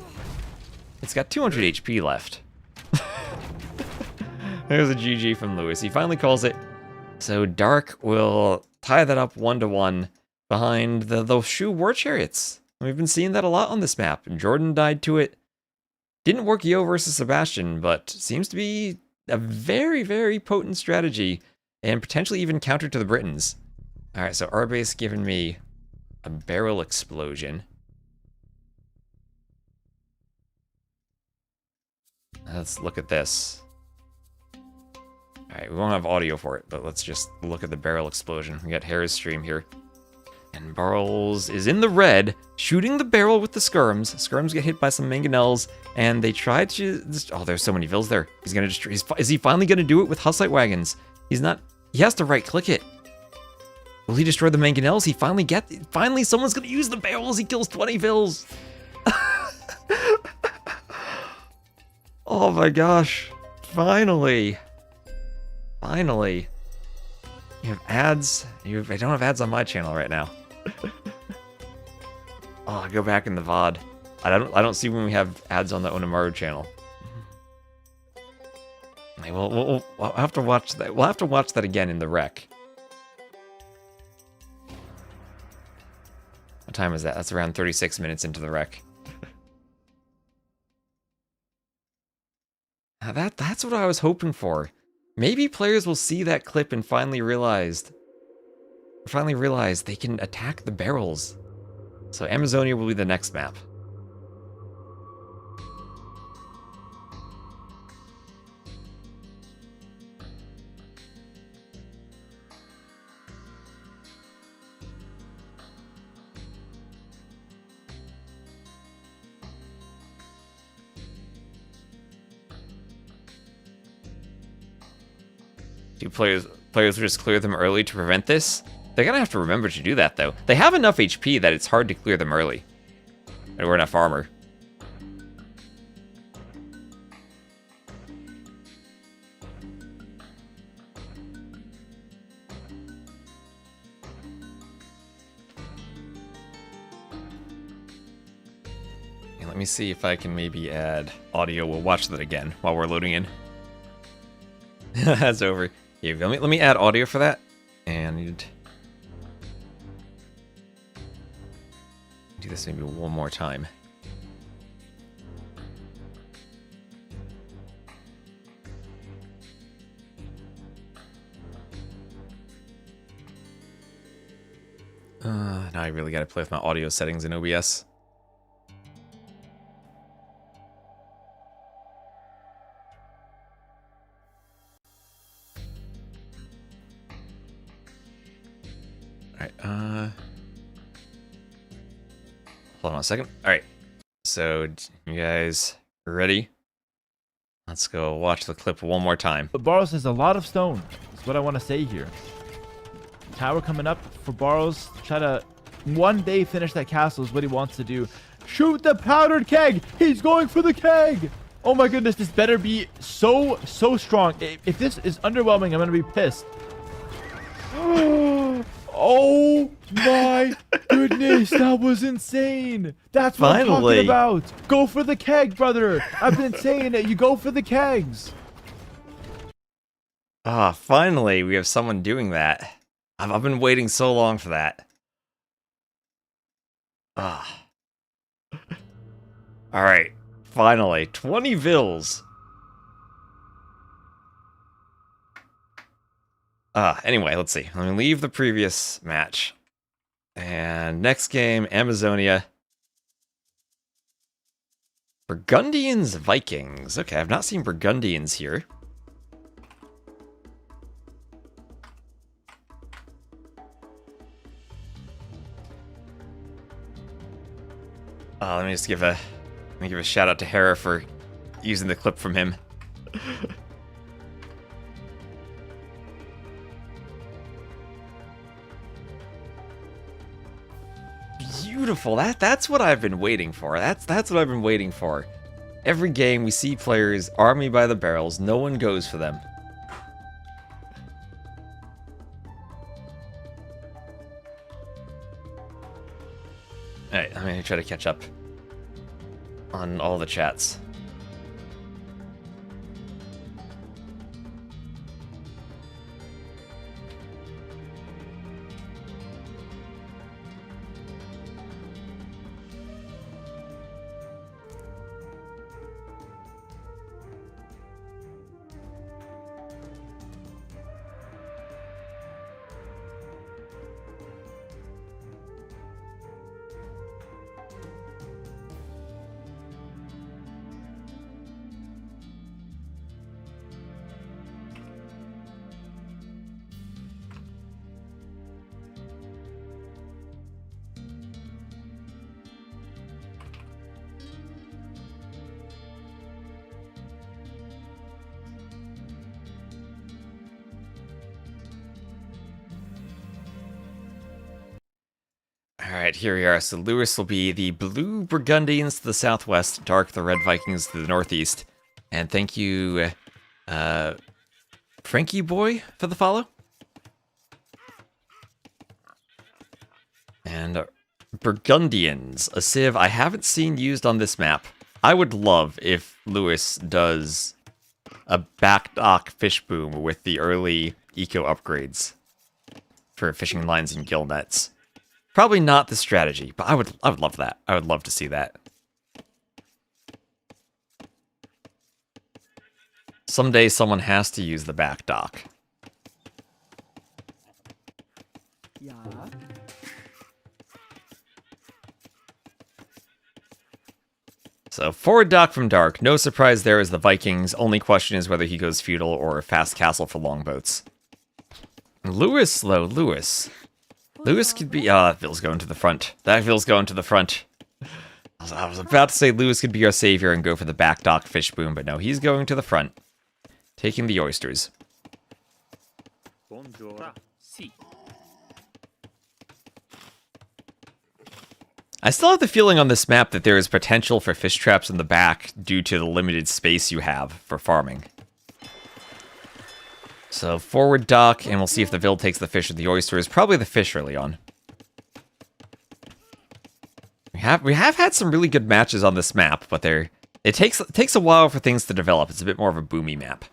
It's got 200 HP left. There's a GG from Lewis. He finally calls it. So Dark will tie that up 1-to-1 behind the Shu war chariots. We've been seeing that a lot on this map. Jordan died to it. Didn't work Yo versus Sebastian, but seems to be a very, very potent strategy and potentially even counter to the Britons. Alright, so Arbase giving me a barrel explosion. Let's look at this. Alright, we won't have audio for it, but let's just look at the barrel explosion. We got Harris stream here. And Barrels is in the red, shooting the barrel with the skirms. Skirms get hit by some manganels, and they try to... Oh, there's so many Vils there. He's gonna destroy... Is he finally gonna do it with Hussite wagons? He's not... He has to right-click it. Will he destroy the manganels? He finally Finally, someone's gonna use the barrels. He kills 20 Vils. Oh my gosh. Finally. Finally. You have ads. I don't have ads on my channel right now. Oh, I go back in the VOD. I don't see when we have ads on the Onamaru channel. Okay, we'll have to watch that. We'll have to watch that again in the rec. What time is that? That's around 36 minutes into the rec. Now that's what I was hoping for. Maybe players will see that clip and finally realize they can attack the barrels. So Amazonia will be the next map. Do players will just clear them early to prevent this? They're gonna have to remember to do that, though. They have enough HP that it's hard to clear them early. Or enough armor. And let me see if I can maybe add audio. We'll watch that again while we're loading in. That's over. Here, let me add audio for that. And I need to do this maybe one more time. Now I really gotta play with my audio settings in OBS. Alright, hold on a second. Alright, so you guys ready? Let's go watch the clip one more time. But Barros has a lot of stone. That's what I want to say here. Tower coming up for Barros. Try to one day finish that castle is what he wants to do. Shoot the powdered keg! He's going for the keg! Oh my goodness, this better be so strong. If this is underwhelming, I'm going to be pissed. Oh my goodness, that was insane. That's what I'm talking about. Go for the keg, brother. I've been saying it. You go for the kegs. Ah, finally, we have someone doing that. I've been waiting so long for that. Ah. Alright, finally, 20 Vils. Anyway, let's see. Let me leave the previous match. And next game, Amazonia. Burgundians, Vikings. Okay, I've not seen Burgundians here. Let me just give a shout out to Hera for using the clip from him. Beautiful. That's what I've been waiting for. That's what I've been waiting for. Every game we see players army by the barrels. No one goes for them. Alright, I'm gonna try to catch up on all the chats. Alright, here we are. So Lewis will be the blue Burgundians to the southwest, dark the red Vikings to the northeast. And thank you, Frankie Boy, for the follow. And Burgundians, a civ I haven't seen used on this map. I would love if Lewis does a backdock fish boom with the early eco upgrades for fishing lines and gill nets. Probably not the strategy, but I would love that. I would love to see that. Someday someone has to use the back dock. Yeah. So, forward dock from dark. No surprise there is the Vikings. Only question is whether he goes feudal or fast castle for longboats. Lewis, though, Lewis. Lewis could be... that feels going to the front. That feels going to the front. I was about to say Lewis could be our savior and go for the back dock fish boom, but no, he's going to the front. Taking the oysters. I still have the feeling on this map that there is potential for fish traps in the back due to the limited space you have for farming. So forward dock, and we'll see if the Vill takes the fish or the oysters. Probably the fish early on. We have had some really good matches on this map, but it takes a while for things to develop. It's a bit more of a boomy map.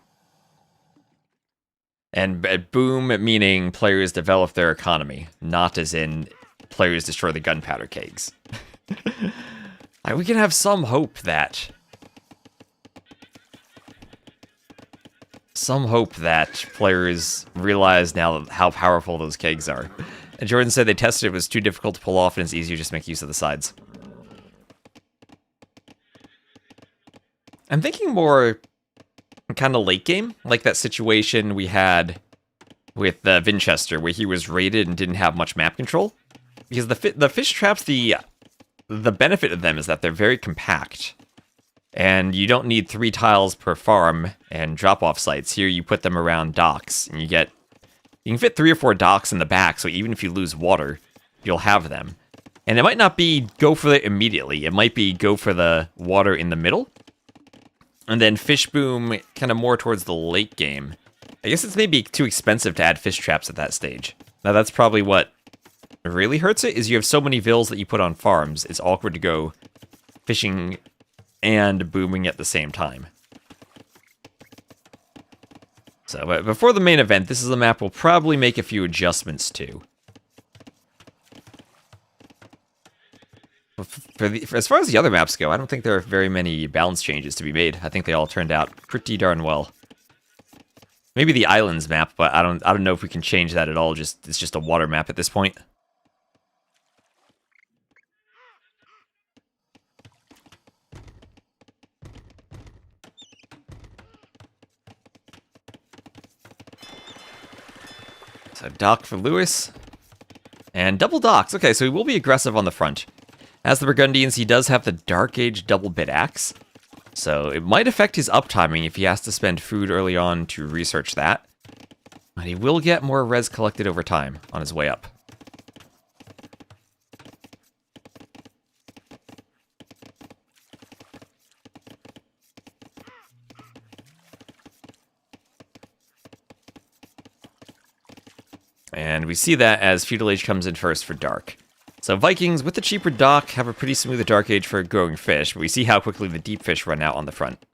And boom meaning players develop their economy, not as in players destroy the gunpowder kegs. We can have some hope that players realize now how powerful those kegs are. And Jordan said they tested it was too difficult to pull off and it's easier to just make use of the sides. I'm thinking more kind of late game, like that situation we had with Vinchester, where he was raided and didn't have much map control. Because the fish traps, the benefit of them is that they're very compact. And you don't need 3 tiles per farm and drop-off sites. Here you put them around docks, and you can fit 3 or 4 docks in the back, so even if you lose water, you'll have them. And it might not be go for it immediately. It might be go for the water in the middle. And then fish boom kind of more towards the late game. I guess it's maybe too expensive to add fish traps at that stage. Now that's probably what really hurts it, is you have so many vills that you put on farms, it's awkward to go fishing and booming at the same time. So, but before the main event, this is a map we'll probably make a few adjustments to. As far as the other maps go, I don't think there are very many balance changes to be made. I think they all turned out pretty darn well. Maybe the islands map, but I don't know if we can change that at all. It's just a water map at this point. So dock for Lewis. And double docks. Okay, so he will be aggressive on the front. As the Burgundians, he does have the Dark Age double bit axe. So it might affect his uptiming if he has to spend food early on to research that. But he will get more res collected over time on his way up. And we see that as Feudal Age comes in first for Dark. So Vikings, with the cheaper dock, have a pretty smooth Dark Age for growing fish, but we see how quickly the deep fish run out on the front.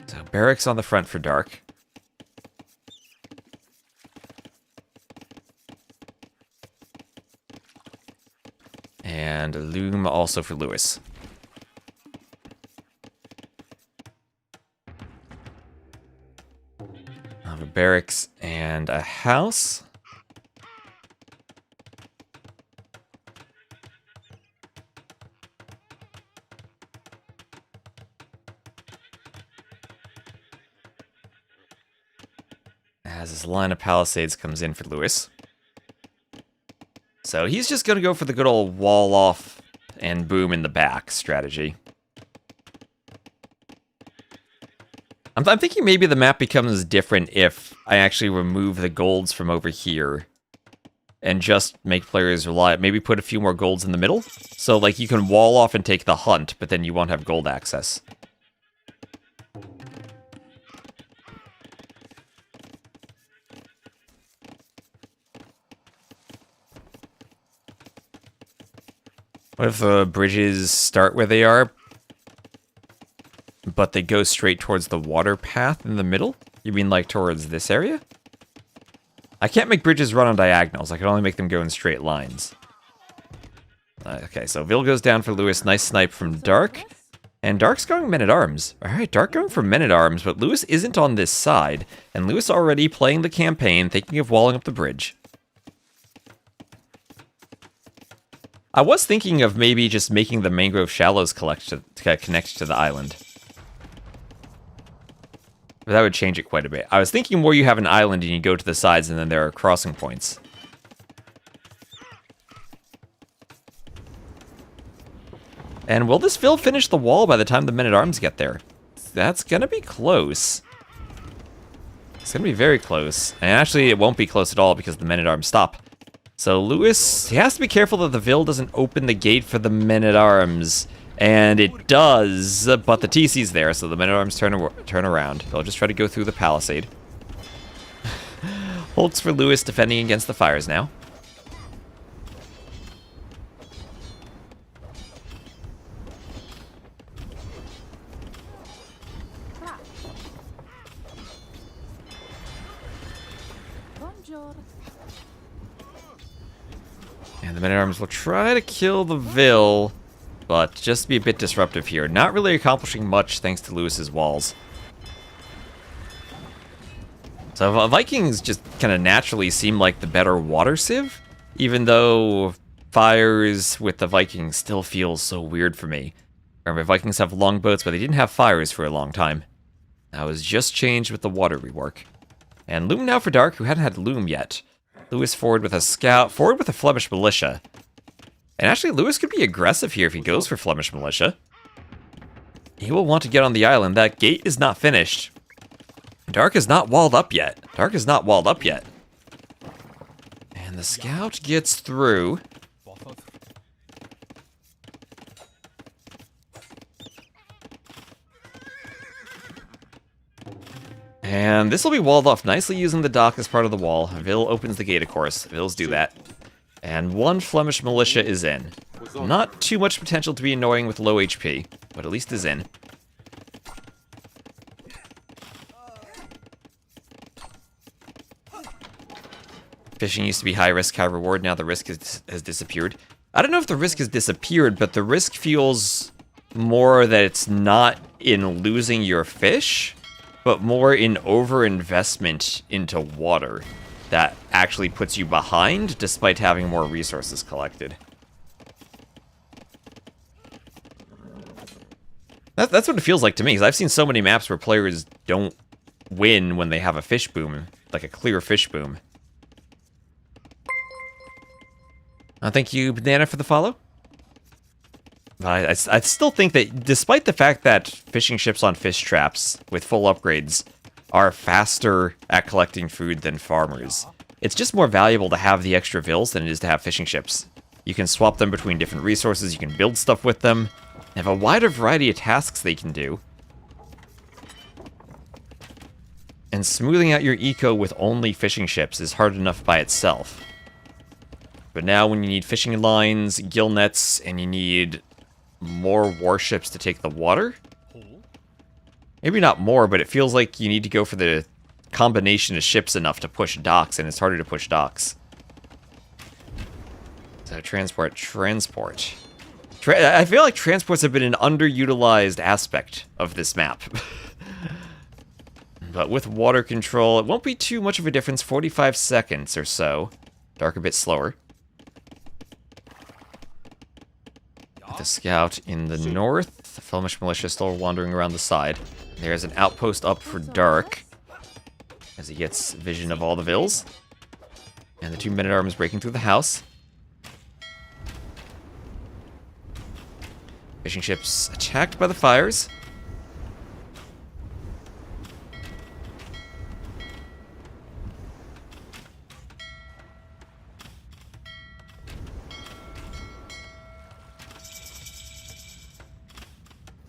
So barracks on the front for Dark. And a loom also for Lewis. I have a barracks and a house. As this line of palisades comes in for Lewis. So he's just going to go for the good old wall off and boom in the back strategy. I'm thinking maybe the map becomes different if I actually remove the golds from over here and just make players rely, maybe put a few more golds in the middle. So like you can wall off and take the hunt, but then you won't have gold access. What if the bridges start where they are, but they go straight towards the water path in the middle? You mean like towards this area? I can't make bridges run on diagonals. I can only make them go in straight lines. Okay, so Vil goes down for Lewis. Nice snipe from Dark. And Dark's going men-at-arms. Alright, Dark going for men-at-arms, but Lewis isn't on this side. And Lewis already playing the campaign, thinking of walling up the bridge. I was thinking of maybe just making the mangrove shallows connect to the island. But that would change it quite a bit. I was thinking more you have an island and you go to the sides and then there are crossing points. And will this Vil finish the wall by the time the men-at-arms get there? That's gonna be close. It's gonna be very close. And actually it won't be close at all because the men-at-arms stop. So Lewis, he has to be careful that the Vil doesn't open the gate for the men-at-arms. And it does, but the TC's there, so the men-at-arms turn around. They'll just try to go through the palisade. Holtz for Lewis defending against the fires now. And the men-at-arms will try to kill the Vil, but just be a bit disruptive here. Not really accomplishing much thanks to Lewis's walls. So Vikings just kind of naturally seem like the better water civ, even though fires with the Vikings still feels so weird for me. Remember, Vikings have longboats, but they didn't have fires for a long time. That was just changed with the water rework. And Loom now for Dark, who hadn't had Loom yet. Lewis forward with a scout, forward with a Flemish militia. And actually, Lewis could be aggressive here if he goes for Flemish militia. He will want to get on the island. That gate is not finished. Dark is not walled up yet. Dark is not walled up yet. And the scout gets through. And this will be walled off nicely using the dock as part of the wall. Vil opens the gate, of course. Vils do that. And one Flemish militia is in. Not too much potential to be annoying with low HP, but at least is in. Fishing used to be high risk, high reward. Now the risk has disappeared. I don't know if the risk has disappeared, but the risk feels more that it's not in losing your fish, but more in overinvestment into water that actually puts you behind despite having more resources collected. That's what it feels like to me, because I've seen so many maps where players don't win when they have a fish boom, like a clear fish boom. Thank you, Banana, for the follow. I still think that despite the fact that fishing ships on fish traps with full upgrades are faster at collecting food than farmers, it's just more valuable to have the extra vills than it is to have fishing ships. You can swap them between different resources, you can build stuff with them, they have a wider variety of tasks they can do. And smoothing out your eco with only fishing ships is hard enough by itself. But now when you need fishing lines, gill nets, and you need more warships to take the water? Maybe not more, but it feels like you need to go for the combination of ships enough to push docks, and it's harder to push docks. So transport. I feel like transports have been an underutilized aspect of this map. But with water control, it won't be too much of a difference, 45 seconds or so. Dark a bit slower. The scout in the north. The Flemish militia still wandering around the side. There's an outpost up for Dark, as he gets vision of all the vills. And the 2 men-at-arms breaking through the house. Fishing ships attacked by the fires.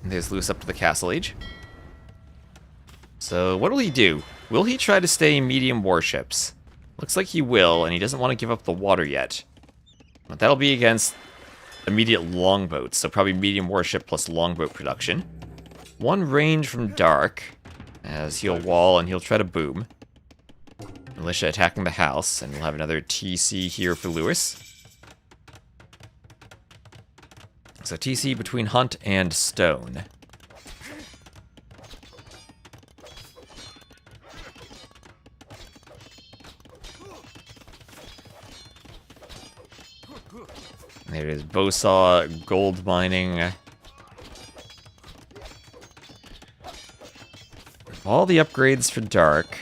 There's Lewis up to the Castle Age. So, what will he do? Will he try to stay medium warships? Looks like he will, and he doesn't want to give up the water yet. But that'll be against immediate longboats, so probably medium warship plus longboat production. 1 range from Dark, as he'll wall and he'll try to boom. Militia attacking the house, and we'll have another TC here for Lewis. So TC between Hunt and Stone. There it is, Bowsaw, gold mining. All the upgrades for Dark.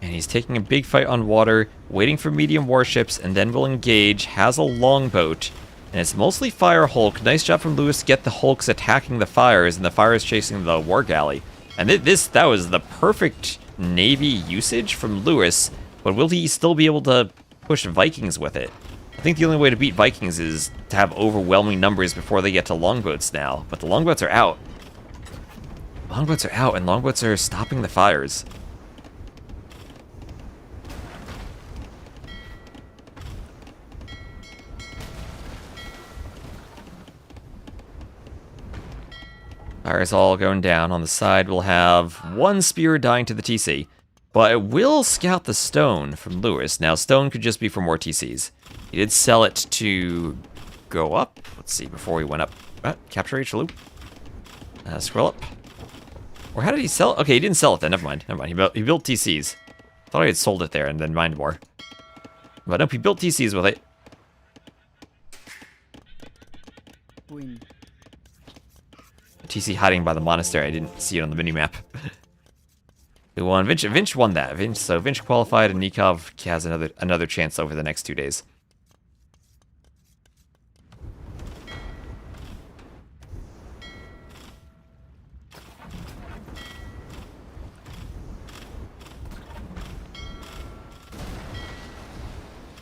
And he's taking a big fight on water, waiting for medium warships, and then will engage, has a longboat. And it's mostly Fire Hulk. Nice job from Lewis to get the Hulks attacking the fires, and the fires chasing the War Galley. And that was the perfect Navy usage from Lewis, but will he still be able to push Vikings with it? I think the only way to beat Vikings is to have overwhelming numbers before they get to longboats now, but the longboats are out. Longboats are out, and longboats are stopping the fires. Fires all going down. On the side, we'll have 1 spear dying to the TC. But it will scout the stone from Lewis. Now, stone could just be for more TCs. He did sell it to go up. Let's see, before he went up. Capture H loop. Scroll up. Or how did he sell it? Okay, he didn't sell it then. Never mind. He built TCs. Thought I had sold it there and then mined more. But nope, he built TCs with it. Win. TC hiding by the monastery. I didn't see it on the minimap. Who won? Vinch won that. Vinch qualified, and Nikov has another chance over the next 2 days.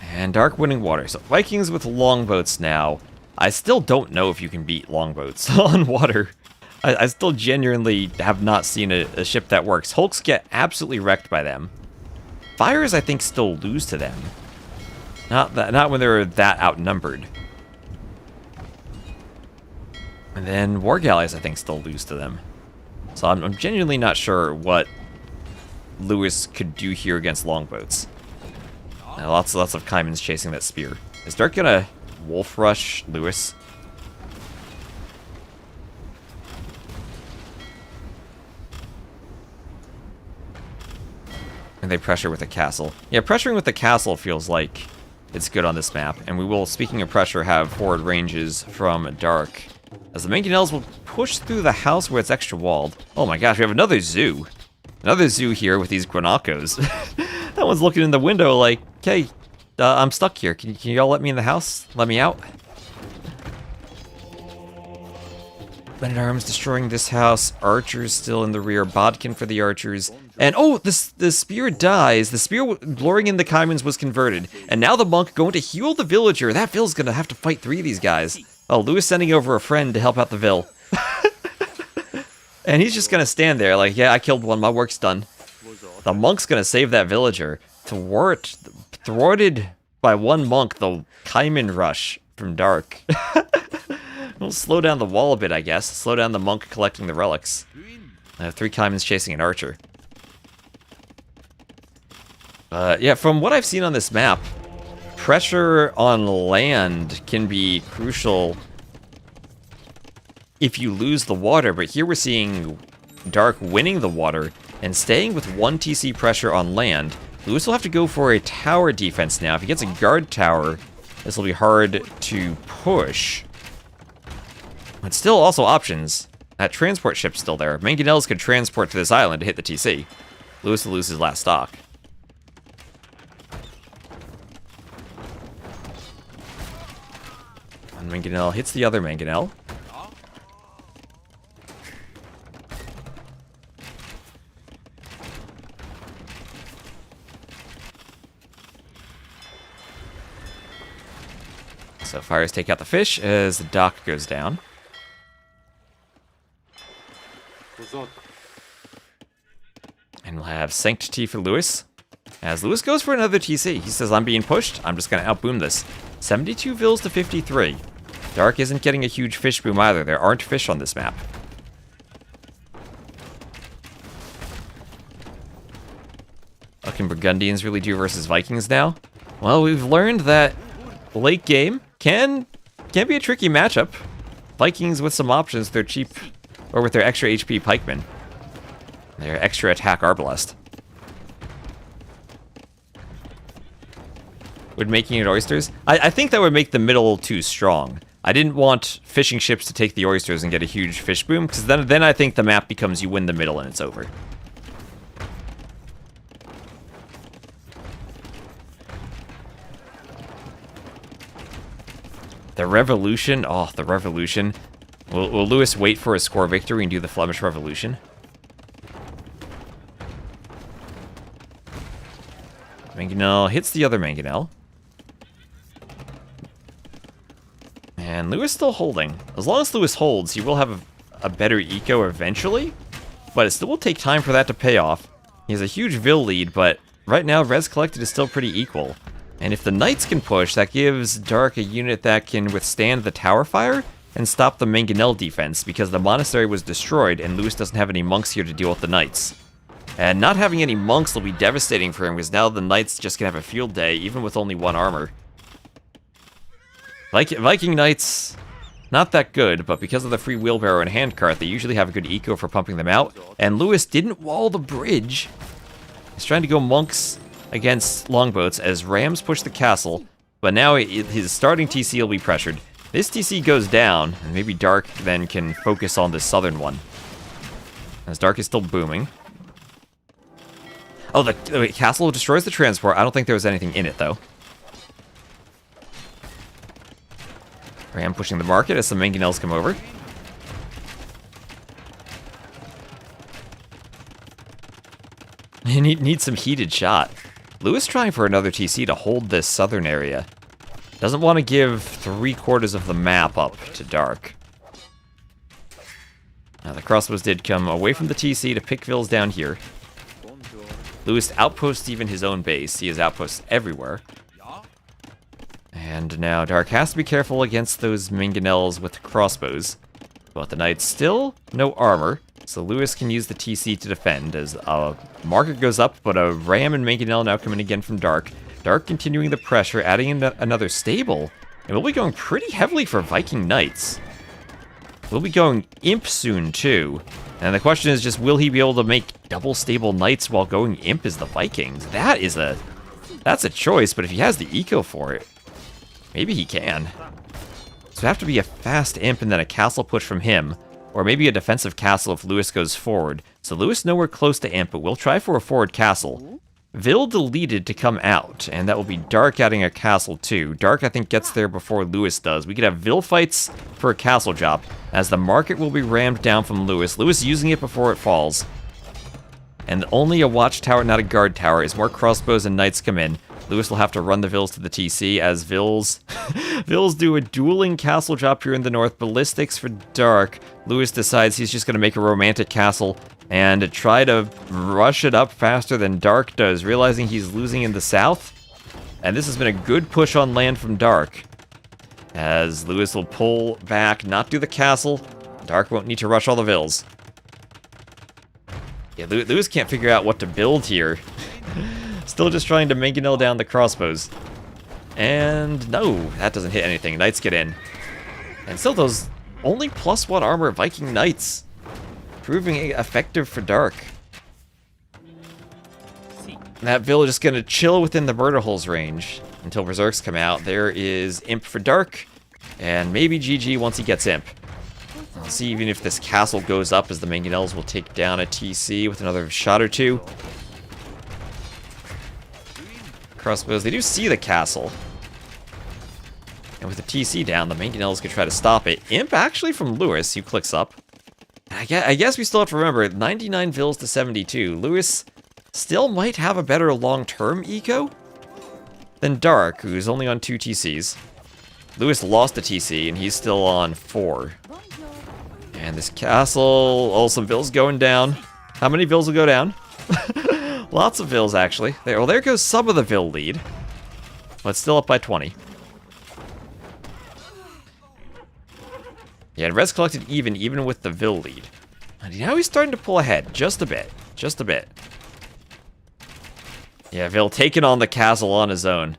And Dark winning water. So Vikings with longboats now. I still don't know if you can beat longboats on water. I still genuinely have not seen a ship that works. Hulks get absolutely wrecked by them. Fires, I think, still lose to them. Not when they're that outnumbered. And then War Galleys, I think, still lose to them. So I'm genuinely not sure what Lewis could do here against longboats. Lots of Kaimans chasing that spear. Is Dark gonna wolf rush Lewis? And they pressure with the castle. Yeah, pressuring with the castle feels like it's good on this map. And we will, speaking of pressure, have forward ranges from Dark. As the manganels will push through the house where it's extra walled. Oh my gosh, we have another zoo. Another zoo here with these Guanacos. That one's looking in the window like, hey, I'm stuck here. Can y'all let me in the house? Let me out? Men-at-Arms destroying this house. Archers still in the rear. Bodkin for the archers. And oh, the spear dies. The spear luring in the Caimans was converted. And now the monk going to heal the villager. That Vill's gonna have to fight 3 of these guys. Oh, Lewis sending over a friend to help out the Vill. And he's just gonna stand there like, yeah, I killed one, my work's done. The monk's gonna save that villager. Thwarted by one monk, the Caiman rush from Dark. We'll slow down the wall a bit, I guess. Slow down the monk collecting the relics. I have 3 Caimans chasing an archer. Yeah, from what I've seen on this map, pressure on land can be crucial if you lose the water, but here we're seeing Dark winning the water and staying with 1 TC pressure on land. Lewis will have to go for a tower defense now. If he gets a guard tower, this will be hard to push. But still also options. That transport ship's still there. Manganels could transport to this island to hit the TC. Lewis will lose his last stock. One manganel hits the other manganel. So fires take out the fish as the dock goes down. And we'll have Sanctity for Lewis. As Lewis goes for another TC, he says, I'm being pushed, I'm just going to outboom this. 72 Vills to 53. Dark isn't getting a huge fish boom either. There aren't fish on this map. What can Burgundians really do versus Vikings now? Well, we've learned that late game can be a tricky matchup. Vikings with some options, they're cheap, or with their extra HP pikemen. Their extra attack arbalest. Would making it oysters? I think that would make the middle too strong. I didn't want fishing ships to take the oysters and get a huge fish boom, because then I think the map becomes you win the middle and it's over. The Revolution? Oh, the Revolution. Will Lewis wait for a score victory and do the Flemish Revolution? Manganel hits the other Manganel. And Lewis still holding. As long as Lewis holds, he will have a better eco eventually, but it still will take time for that to pay off. He has a huge Vill lead, but right now res collected is still pretty equal. And if the Knights can push, that gives Dark a unit that can withstand the tower fire and stop the Manganel defense, because the monastery was destroyed and Lewis doesn't have any monks here to deal with the Knights. And not having any monks will be devastating for him, because now the Knights just can have a field day, even with only 1 armor. Viking Knights, not that good, but because of the free wheelbarrow and handcart, they usually have a good eco for pumping them out. And Lewis didn't wall the bridge. He's trying to go monks against longboats as rams push the castle, but now his starting TC will be pressured. This TC goes down, and maybe Dark then can focus on the southern one. As Dark is still booming. Oh, the castle destroys the transport. I don't think there was anything in it, though. Ram pushing the market as some manganels come over. He needs some heated shot. Lewis trying for another TC to hold this southern area. Doesn't want to give 3/4 of the map up to Dark. Now the crossbows did come away from the TC to pick Vills down here. Lewis outposts even his own base. He has outposts everywhere. And now Dark has to be careful against those manganels with crossbows. But the Knights still no armor, so Lewis can use the TC to defend as a market goes up, but a ram and manganel now coming again from Dark. Dark continuing the pressure, adding in another stable. And we'll be going pretty heavily for Viking Knights. We'll be going Imp soon, too. And the question is just, will he be able to make double stable Knights while going Imp as the Vikings? That's a choice, but if he has the eco for it, maybe he can. So it'd have to be a fast Imp and then a castle push from him, or maybe a defensive castle if Lewis goes forward. So Lewis nowhere close to imp, but we'll try for a forward castle. Vil deleted to come out, and that will be Dark adding a castle too. Dark, I think, gets there before Lewis does. We could have Vil fights for a castle drop, as the market will be rammed down from Lewis. Lewis using it before it falls. And only a watchtower, not a guard tower, as more crossbows and knights come in. Lewis will have to run the Vils to the TC, as Vils do a dueling castle drop here in the north. Ballistics for Dark. Lewis decides he's just going to make a romantic castle and try to rush it up faster than Dark does, realizing he's losing in the south. And this has been a good push on land from Dark, as Lewis will pull back, not do the castle. Dark won't need to rush all the Vils. Yeah, Lewis can't figure out what to build here. Still just trying to manganel down the crossbows. And no, that doesn't hit anything. Knights get in. And still those only +1 armor Viking Knights, proving effective for Dark. That Vil is just going to chill within the murder holes range until Berserks come out. There is Imp for Dark, and maybe GG once he gets Imp. I'll see even if this castle goes up, as the manganels will take down a TC with another shot or two. Crossbows, they do see the castle. And with the TC down, the manganels could try to stop it. Imp actually from Lewis, who clicks up. I guess we still have to remember, 99 Vils to 72. Lewis still might have a better long-term eco than Dark, who's only on 2 TCs. Lewis lost a TC, and he's still on 4. And this castle, also Vils going down. How many Vils will go down? Lots of Vils, actually. There goes some of the Vil lead. But it's still up by 20. Yeah, and res collected even with the Vil lead. And now he's starting to pull ahead, just a bit. Just a bit. Yeah, Vil taking on the castle on his own.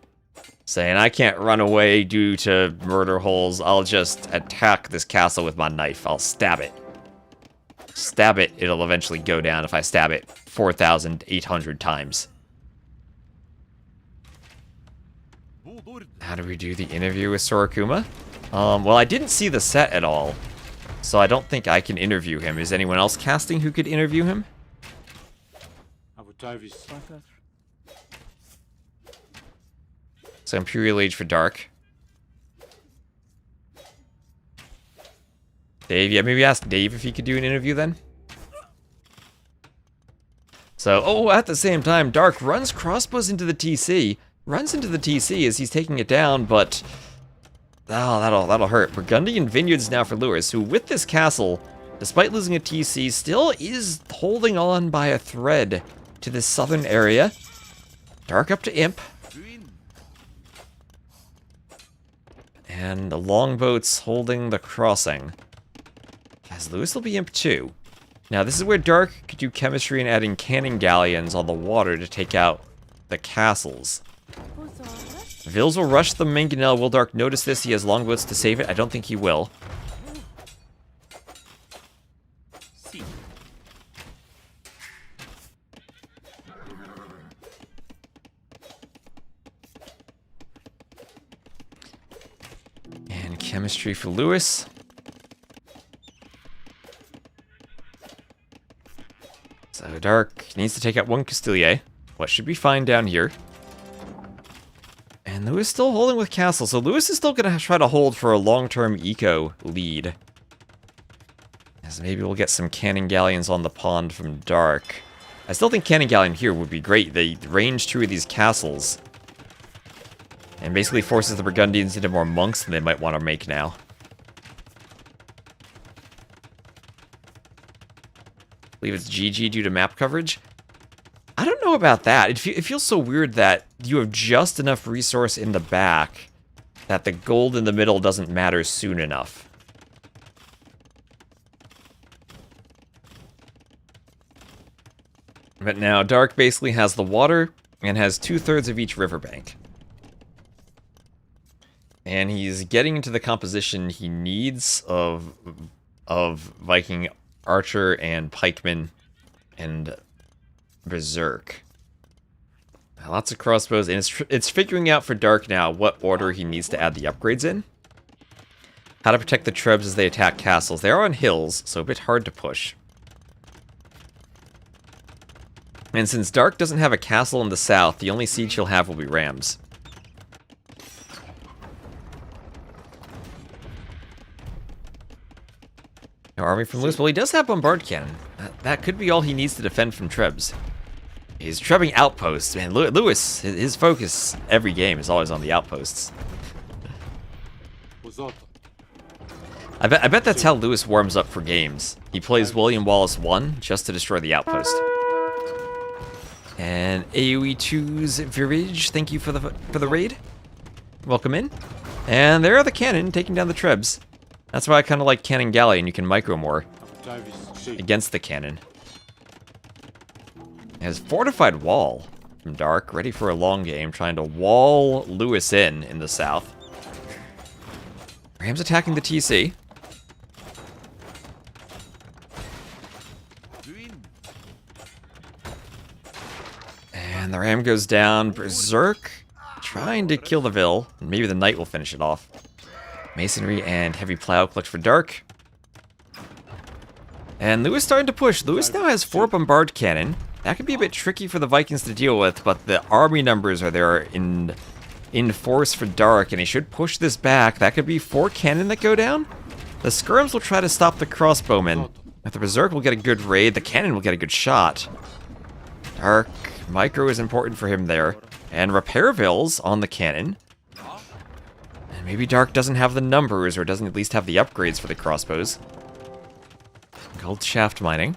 Saying, I can't run away due to murder holes. I'll just attack this castle with my knife. I'll stab it. Stab it, it'll eventually go down if I stab it 4,800 times. How do we do the interview with Sorakuma? Well, I didn't see the set at all, so I don't think I can interview him. Is anyone else casting who could interview him? So Imperial Age for Dark. Dave, yeah, maybe ask Dave if he could do an interview then. So, at the same time, Dark runs crossbows into the TC. Runs into the TC as he's taking it down, but... oh, that'll hurt. Burgundian Vineyards now for Lewis, who with this castle, despite losing a TC, still is holding on by a thread to this southern area. Dark up to Imp. And the longboats holding the crossing. As Lewis will be Imp too. Now this is where Dark could do chemistry and adding cannon galleons on the water to take out the castles. Vils will rush the manganel. Will Dark notice this? He has longboats to save it. I don't think he will. And chemistry for Lewis. So Dark needs to take out 1 Castilier. What should be fine down here. And Lewis still holding with castle, so Lewis is still going to try to hold for a long-term eco lead. As maybe we'll get some cannon galleons on the pond from Dark. I still think cannon galleon here would be great. They range 2 of these castles. And basically forces the Burgundians into more monks than they might want to make now. I believe it's GG due to map coverage. I don't know about that. It feels so weird that you have just enough resource in the back that the gold in the middle doesn't matter soon enough. But now Dark basically has the water and has 2/3 of each riverbank. And he's getting into the composition he needs of Viking Archer and Pikeman and Berserk. Lots of crossbows, and it's figuring out for Dark now what order he needs to add the upgrades in. How to protect the Trebs as they attack castles. They are on hills, so a bit hard to push. And since Dark doesn't have a castle in the south, the only siege he'll have will be rams. No army from Lewis. Well, he does have bombard cannon. That could be all he needs to defend from Trebs. He's trebbing outposts. Man, Lewis, his focus every game is always on the outposts. I bet that's how Lewis warms up for games. He plays William Wallace 1 just to destroy the outpost. And AoE 2's Virage, thank you for the raid. Welcome in. And there are the cannon taking down the Trebs. That's why I kind of like Cannon Galleon, you can micro more against the cannon. It has fortified wall from Dark, ready for a long game, trying to wall Lewis in the south. Rams attacking the TC. And the Ram goes down. Berserk trying to kill the Vil. Maybe the Knight will finish it off. Masonry and Heavy Plow collect for Dark. And Lewis starting to push. Lewis now has 4 bombard cannon. That could be a bit tricky for the Vikings to deal with, but the army numbers are there in force for Dark, and he should push this back. That could be 4 cannon that go down. The skirms will try to stop the crossbowmen. If the Berserk will get a good raid, the cannon will get a good shot. Dark micro is important for him there. And repair Vils on the cannon. And maybe Dark doesn't have the numbers, or doesn't at least have the upgrades for the crossbows. Gold shaft mining.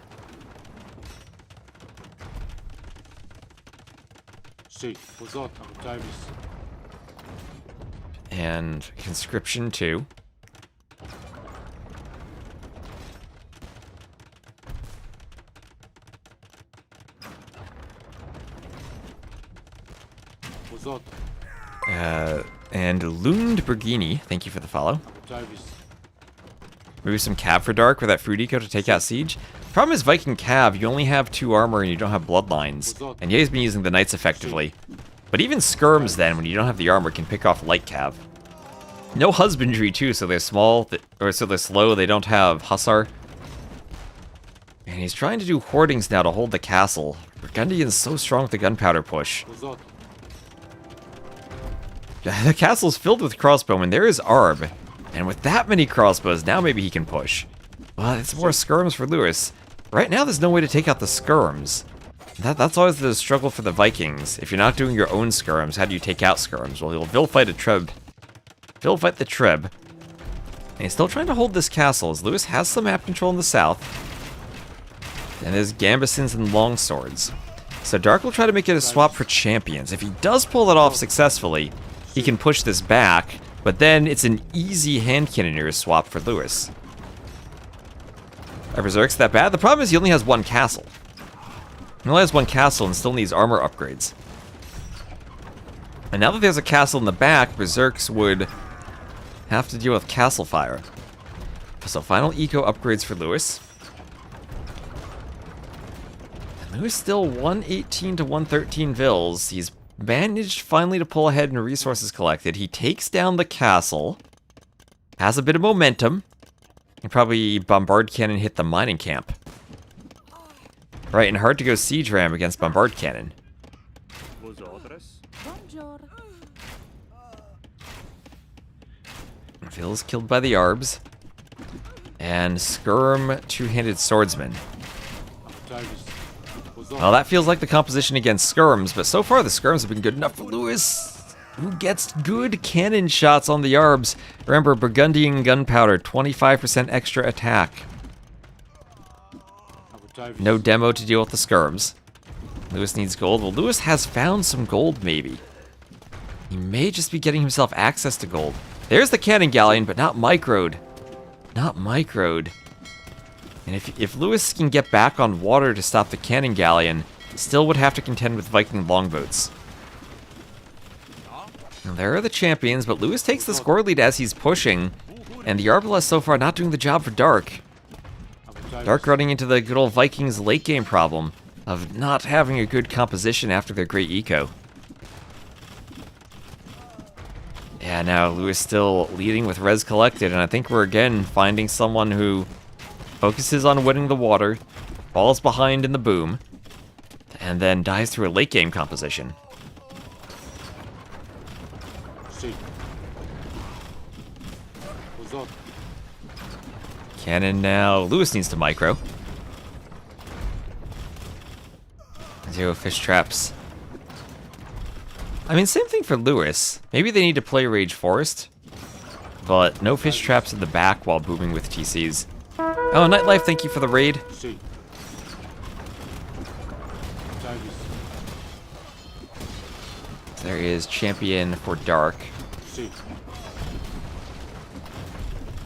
And conscription too. And Lund Bergini, thank you for the follow. Maybe some Cav for Dark with that Fruit Eco to take out Siege. Problem is Viking Cav, you only have 2 armor and you don't have bloodlines. And yeah, he's been using the Knights effectively. But even Skirms then, when you don't have the armor, can pick off Light Cav. No Husbandry too, so they're small, or so they're slow, they don't have Hussar. And he's trying to do hoardings now to hold the castle. Burgundians so strong with the gunpowder push. The castle's filled with crossbowmen. There is Arb. And with that many crossbows, now maybe he can push. Well, it's more skirms for Lewis. Right now, there's no way to take out the skirms. That's always the struggle for the Vikings. If you're not doing your own skirms, how do you take out skirms? Well, he'll Vil fight a Treb. Vil fight the Treb. And he's still trying to hold this castle, as Lewis has some map control in the south. And there's Gambesons and Longswords. So Dark will try to make it a swap for champions. If he does pull it off successfully, he can push this back, but then it's an easy hand cannoneer swap for Lewis. Berserk's that bad? The problem is he only has 1 castle. He only has 1 castle and still needs armor upgrades. And now that there's a castle in the back, Berserks would have to deal with castle fire. So final eco upgrades for Lewis. And Lewis still 118 to 113 Vils. He's managed finally to pull ahead in resources collected. He takes down the castle. Has a bit of momentum. And probably bombard cannon hit the mining camp. Right, and hard to go siege ram against bombard cannon. Phil's killed by the Arbs. And Skirm two-handed swordsman. Well, that feels like the composition against Skirms, but so far the Skirms have been good enough for Lewis, who gets good cannon shots on the Arbs. Remember, Burgundian gunpowder, 25% extra attack. No demo to deal with the Skirms. Lewis needs gold. Well, Lewis has found some gold, maybe. He may just be getting himself access to gold. There's the cannon galleon, but not microed. Not microed. And if Lewis can get back on water to stop the cannon galleon, still would have to contend with Viking longboats. Now, there are the champions, but Lewis takes the score lead as he's pushing, and the Arbalest so far not doing the job for Dark. Dark running into the good old Vikings late game problem of not having a good composition after their great eco. Yeah, now Lewis still leading with res collected, and I think we're again finding someone who focuses on winning the water, falls behind in the boom, and then dies through a late game composition. Cannon now. Lewis needs to micro. 0 fish traps. I mean, same thing for Lewis. Maybe they need to play Rage Forest, but no fish traps in the back while booming with TCs. Oh, Nightlife, thank you for the raid. There is Champion for Dark.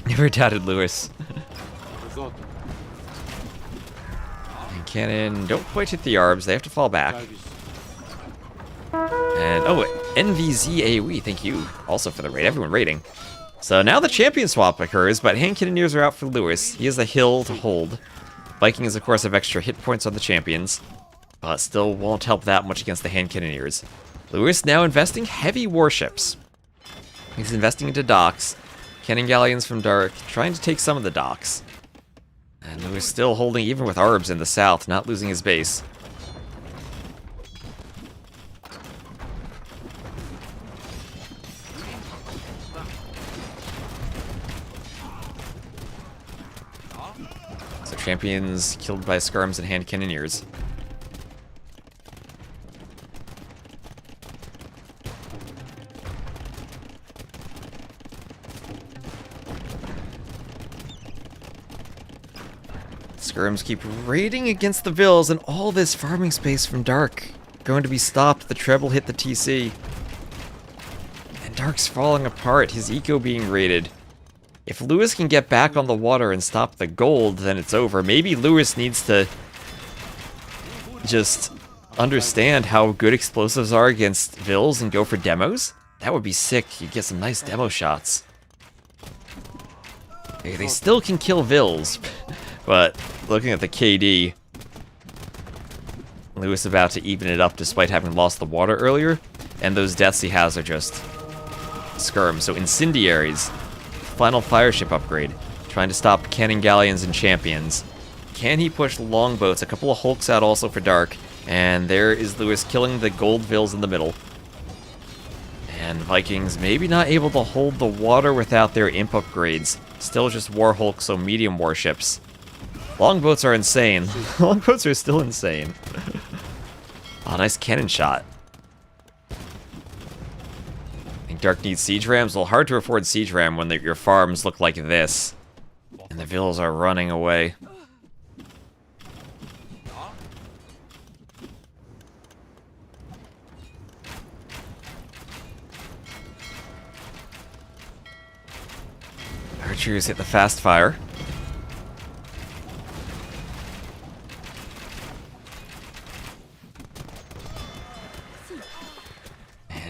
Never doubted Lewis. And Cannon don't quite hit the Arbs, they have to fall back. And, oh, NVZ AoE, thank you also for the raid, everyone raiding. So now the champion swap occurs, but hand cannoneers are out for Lewis. He has a hill to hold. Vikings, of course, have extra hit points on the champions, but still won't help that much against the hand cannoneers. Lewis now investing heavy warships. He's investing into docks. Cannon galleons from Dark, trying to take some of the docks. And Lewis still holding, even with Arbs in the south, not losing his base. So champions killed by skirms and hand cannoneers. Skirms keep raiding against the Vills, and all this farming space from Dark going to be stopped. The treble hit the TC. And Dark's falling apart, his eco being raided. If Lewis can get back on the water and stop the gold, then it's over. Maybe Lewis needs to just understand how good explosives are against Vills and go for demos. That would be sick. You'd get some nice demo shots. They still can kill Vills. But looking at the KD, Lewis about to even it up despite having lost the water earlier, and those deaths he has are just skirms. So incendiaries, final fireship upgrade, trying to stop cannon galleons and champions. Can he push longboats? A couple of hulks out also for Dark, and there is Lewis killing the gold Vills in the middle. And Vikings maybe not able to hold the water without their imp upgrades. Still just war hulks, so medium warships. Longboats are insane. Longboats are still insane. Oh, nice cannon shot. I think Dark needs siege rams. Well, hard to afford siege ram when your farms look like this. And the Vills are running away. Archers hit the fast fire.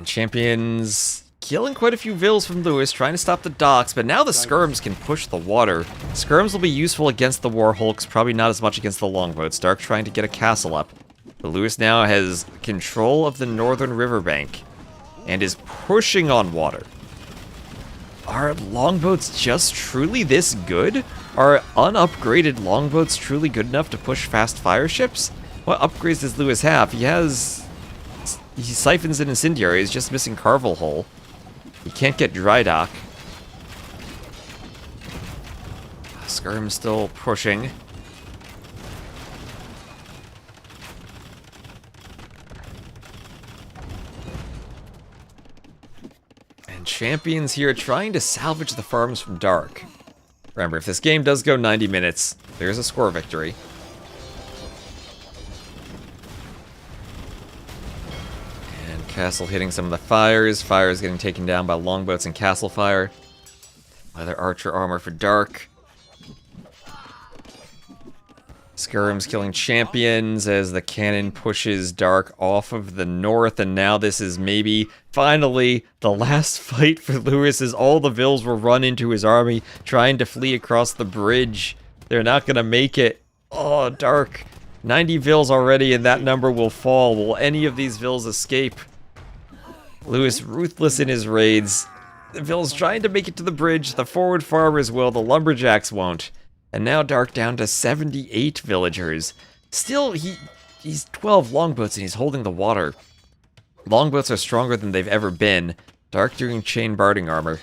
Champions killing quite a few Vills from Lewis, trying to stop the docks, but now the skirms can push the water. Skirms will be useful against the war hulks, probably not as much against the longboats. Dark trying to get a castle up. But Lewis now has control of the northern riverbank and is pushing on water. Are longboats just truly this good? Are unupgraded longboats truly good enough to push fast fire ships? What upgrades does Lewis have? He siphons an incendiary, he's just missing Carvel Hull. He can't get dry dock. Skirm still pushing. And champions here trying to salvage the farms from Dark. Remember, if this game does go 90 minutes, there's a score victory. Castle hitting some of the fires. Fires getting taken down by longboats and castle fire. Leather archer armor for Dark. Skirms killing champions as the cannon pushes Dark off of the north, and now this is maybe, finally, the last fight for Lewis as all the Vills will run into his army, trying to flee across the bridge. They're not gonna make it. Oh, Dark. 90 Vills already, and that number will fall. Will any of these Vills escape? Lewis ruthless in his raids. The Vills trying to make it to the bridge. The forward farmers will, the lumberjacks won't. And now Dark down to 78 villagers. Still, he he's 12 longboats and he's holding the water. Longboats are stronger than they've ever been. Dark doing chain barding armor.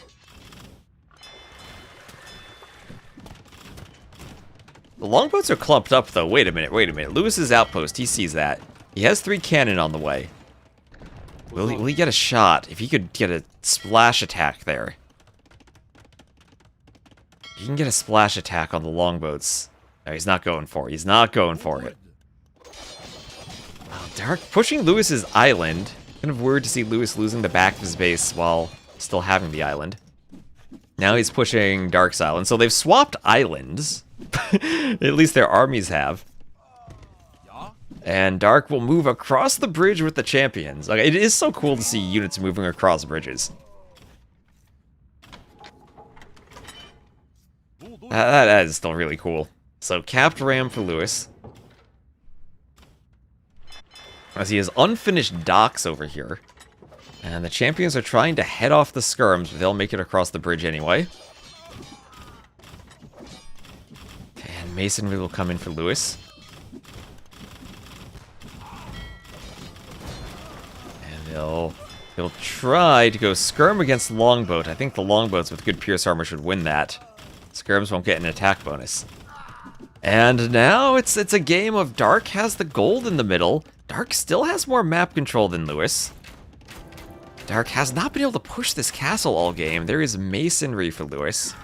The longboats are clumped up, though. Wait a minute, wait a minute. Lewis's outpost, he sees that. He has 3 cannon on the way. Will he get a shot? If he could get a splash attack there. He can get a splash attack on the longboats. No, he's not going for it. He's not going for it. Oh, Dark pushing Lewis's island. Kind of weird to see Lewis losing the back of his base while still having the island. Now he's pushing Dark's island. So they've swapped islands. At least their armies have. And Dark will move across the bridge with the champions. Like, it is so cool to see units moving across bridges. That is still really cool. So, capped ram for Lewis. As he has unfinished docks over here. And the champions are trying to head off the skirms, but they'll make it across the bridge anyway. And masonry will come in for Lewis. And they'll try to go skirm against longboat. I think the longboats with good pierce armor should win that. Skirms won't get an attack bonus. And now it's a game of Dark has the gold in the middle. Dark still has more map control than Lewis. Dark has not been able to push this castle all game. There is masonry for Lewis.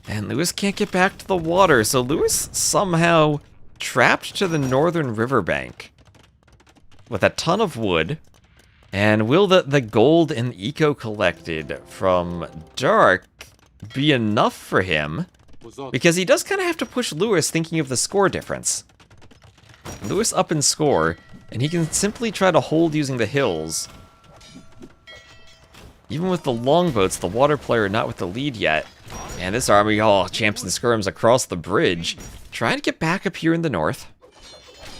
And Lewis can't get back to the water, so Lewis somehow trapped to the northern riverbank with a ton of wood. And will the gold and eco collected from Dark be enough for him? Because he does kind of have to push Lewis, thinking of the score difference. Lewis up in score, and he can simply try to hold using the hills. Even with the longboats, the water player not with the lead yet. And this army, champs and skirms across the bridge. Trying to get back up here in the north.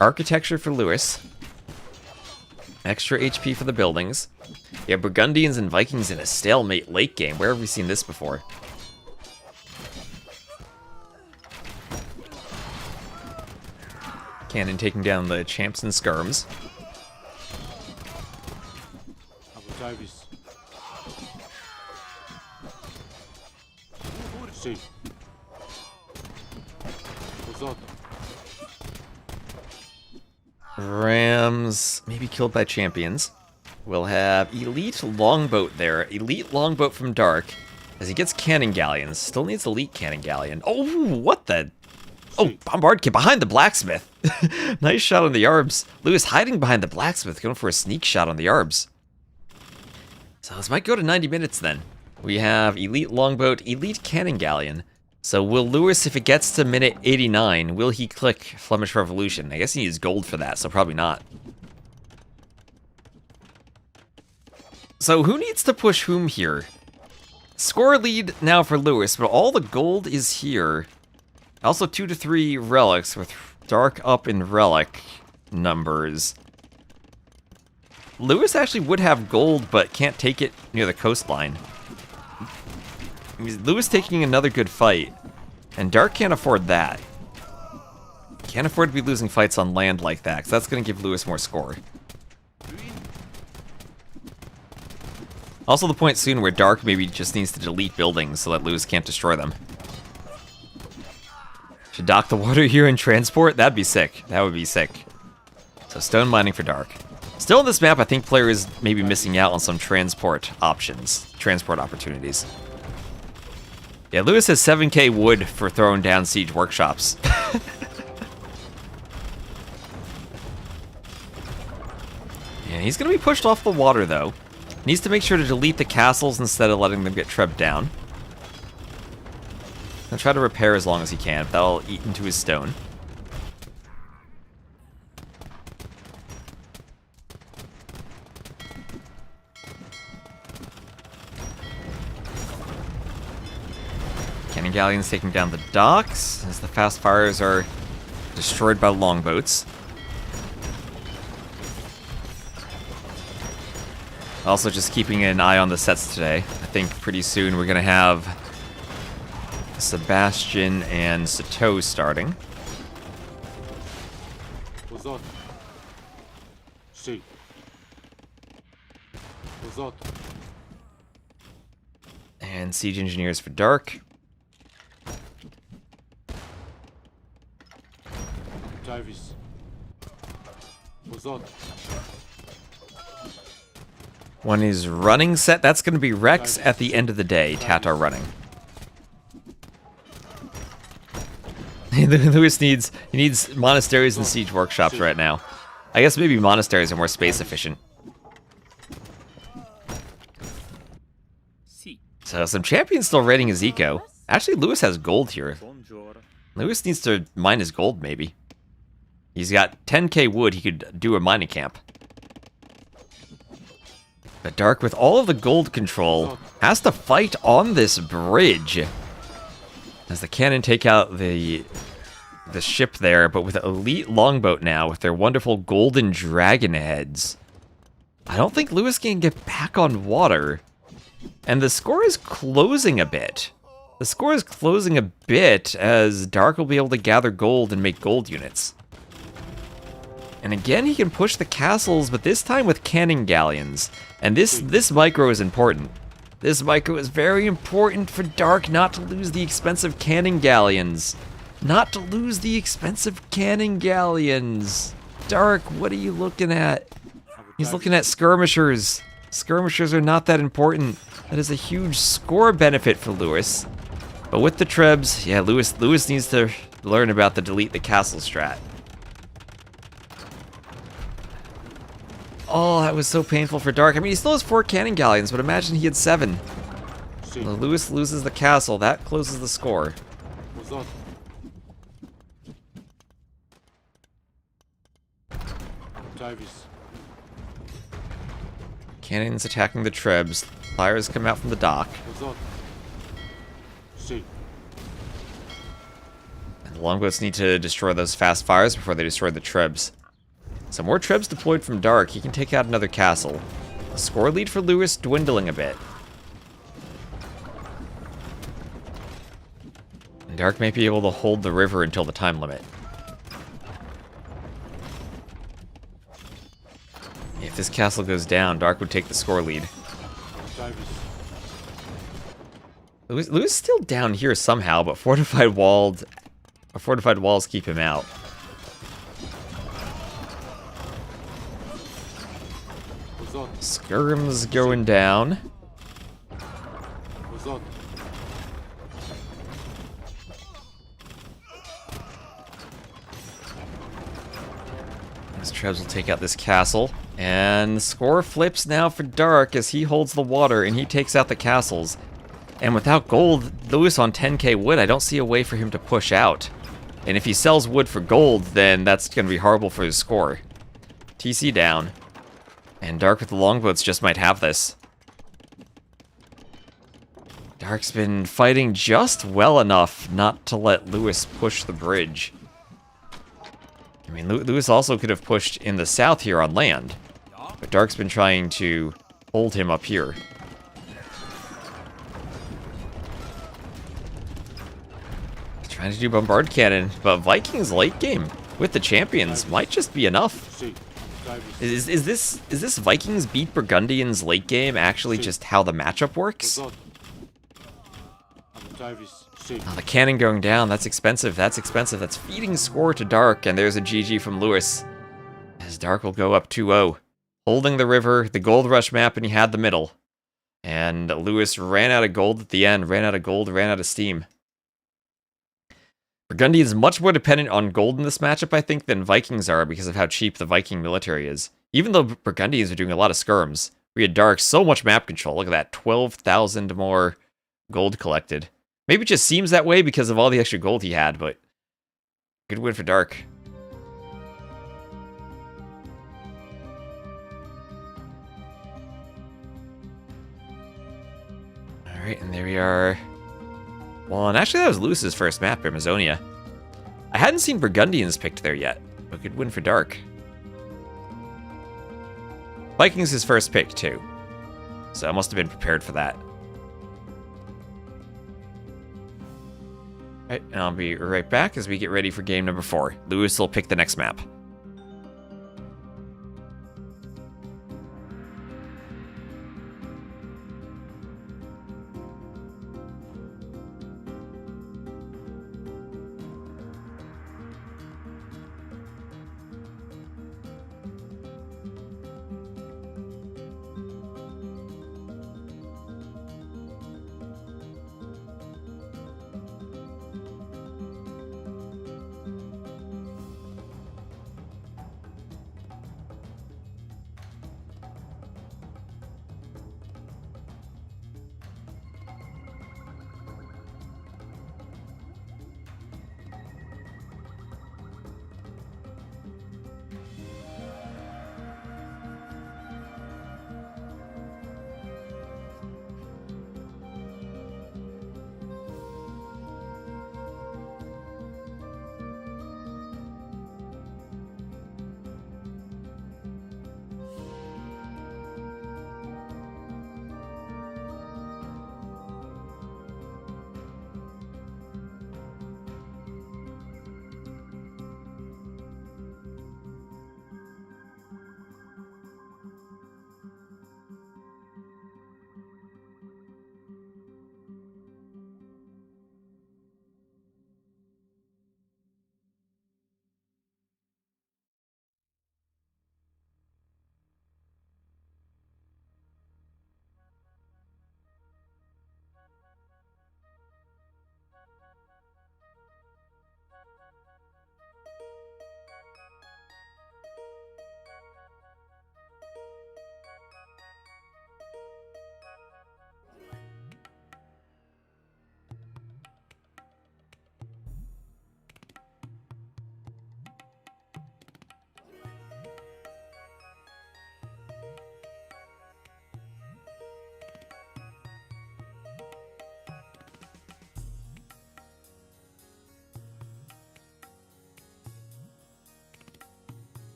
Architecture for Lewis. Extra HP for the buildings. Yeah, Burgundians and Vikings in a stalemate late game. Where have we seen this before? Cannon taking down the champs and skirms. Rams, maybe killed by champions. We'll have elite longboat there. Elite longboat from Dark. As he gets cannon galleons. Still needs elite cannon galleon. Oh, what the? Oh, bombard kit behind the blacksmith. Nice shot on the arbs. Lewis hiding behind the blacksmith, going for a sneak shot on the arbs. So this might go to 90 minutes then. We have elite longboat, elite cannon galleon. So will Lewis, if it gets to minute 89, will he click Flemish Revolution? I guess he needs gold for that, so probably not. So who needs to push whom here? Score lead now for Lewis, but all the gold is here. Also 2 to 3 relics with Dark up in relic numbers. Lewis actually would have gold, but can't take it near the coastline. Lewis taking another good fight, and Dark can't afford that. Can't afford to be losing fights on land like that, because that's going to give Lewis more score. Also the point soon where Dark maybe just needs to delete buildings so that Lewis can't destroy them. Should dock the water here and transport? That'd be sick. That would be sick. So stone mining for Dark. Still on this map, I think players may be missing out on some transport options. Transport opportunities. Yeah, Lewis has 7k wood for throwing down siege workshops. Yeah, he's going to be pushed off the water, though. Needs to make sure to delete the castles instead of letting them get trebbed down. I'll try to repair as long as he can. That'll eat into his stone. Cannon galleons taking down the docks as the fast fires are destroyed by longboats. Also just keeping an eye on the sets today. I think pretty soon we're going to have Sebastian and Sato starting. Uzat. Sì. Uzat. And Siege Engineers for Dark. Davis. Uzat. One is running set. That's going to be Rex at the end of the day. Tatar running. Lewis needs monasteries and siege workshops right now. I guess maybe monasteries are more space efficient. So some champions still raiding his eco. Actually, Lewis has gold here. Lewis needs to mine his gold, maybe. He's got 10k wood. He could do a mining camp. But Dark, with all of the gold control, has to fight on this bridge. As the cannon take out the ship there, but with elite longboat now, with their wonderful golden dragon heads. I don't think Lewis can get back on water. And the score is closing a bit. The score is closing a bit as Dark will be able to gather gold and make gold units. And again, he can push the castles, but this time with cannon galleons. And this micro is important. This micro is very important for Dark not to lose the expensive cannon galleons. Not to lose the expensive cannon galleons. Dark, what are you looking at? He's looking at skirmishers. Skirmishers are not that important. That is a huge score benefit for Lewis. But with the trebs, yeah, Lewis needs to learn about the delete the castle strat. Oh, that was so painful for Dark. I mean, he still has 4 cannon galleons, but imagine he had 7. So Lewis loses the castle. That closes the score. Cannons attacking the trebs. Fires come out from the dock. And the longboats need to destroy those fast fires before they destroy the trebs. Some more trebs deployed from Dark. He can take out another castle. The score lead for Lewis dwindling a bit. And Dark may be able to hold the river until the time limit. If this castle goes down, Dark would take the score lead. Lewis is still down here somehow, but fortified walls keep him out. Skirm's going down. These trebs will take out this castle. And the score flips now for Dark as he holds the water and he takes out the castles. And without gold, Lewis on 10k wood, I don't see a way for him to push out. And if he sells wood for gold, then that's going to be horrible for his score. TC down. And Dark with the longboats just might have this. Dark's been fighting just well enough not to let Lewis push the bridge. I mean, Lewis also could have pushed in the south here on land. But Dark's been trying to hold him up here. Trying to do bombard cannon, but Vikings late game with the champions might just be enough. Is this Vikings beat Burgundians late game actually just how the matchup works? Oh, the cannon going down, that's expensive, that's expensive. That's feeding score to Dark, and there's a GG from Lewis. As Dark will go up 2-0. Holding the river, the gold rush map, and he had the middle. And Lewis ran out of gold at the end, ran out of gold, ran out of steam. Burgundians much more dependent on gold in this matchup, I think, than Vikings are because of how cheap the Viking military is. Even though Burgundians are doing a lot of skirms, we had Dark so much map control. Look at that, 12,000 more gold collected. Maybe it just seems that way because of all the extra gold he had, but good win for Dark. Alright, and there we are. Well, and actually that was Lewis's first map, Amazonia. I hadn't seen Burgundians picked there yet, but good win for Dark. Vikings his first pick too, so I must have been prepared for that. Alright, and I'll be right back as we get ready for game number 4. Lewis will pick the next map.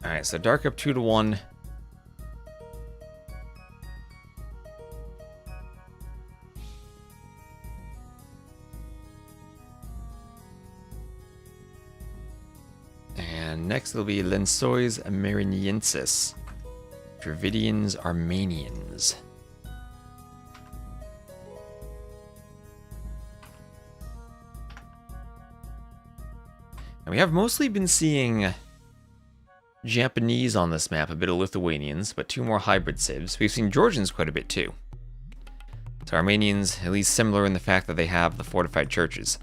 Alright, so dark up 2-1. And next it'll be Lensois Ameriniensis. Dravidians, Armenians. And we have mostly been seeing Japanese on this map, a bit of Lithuanians, but 2 more hybrid civs. We've seen Jurchens quite a bit too. So Armenians, at least similar in the fact that they have the fortified churches.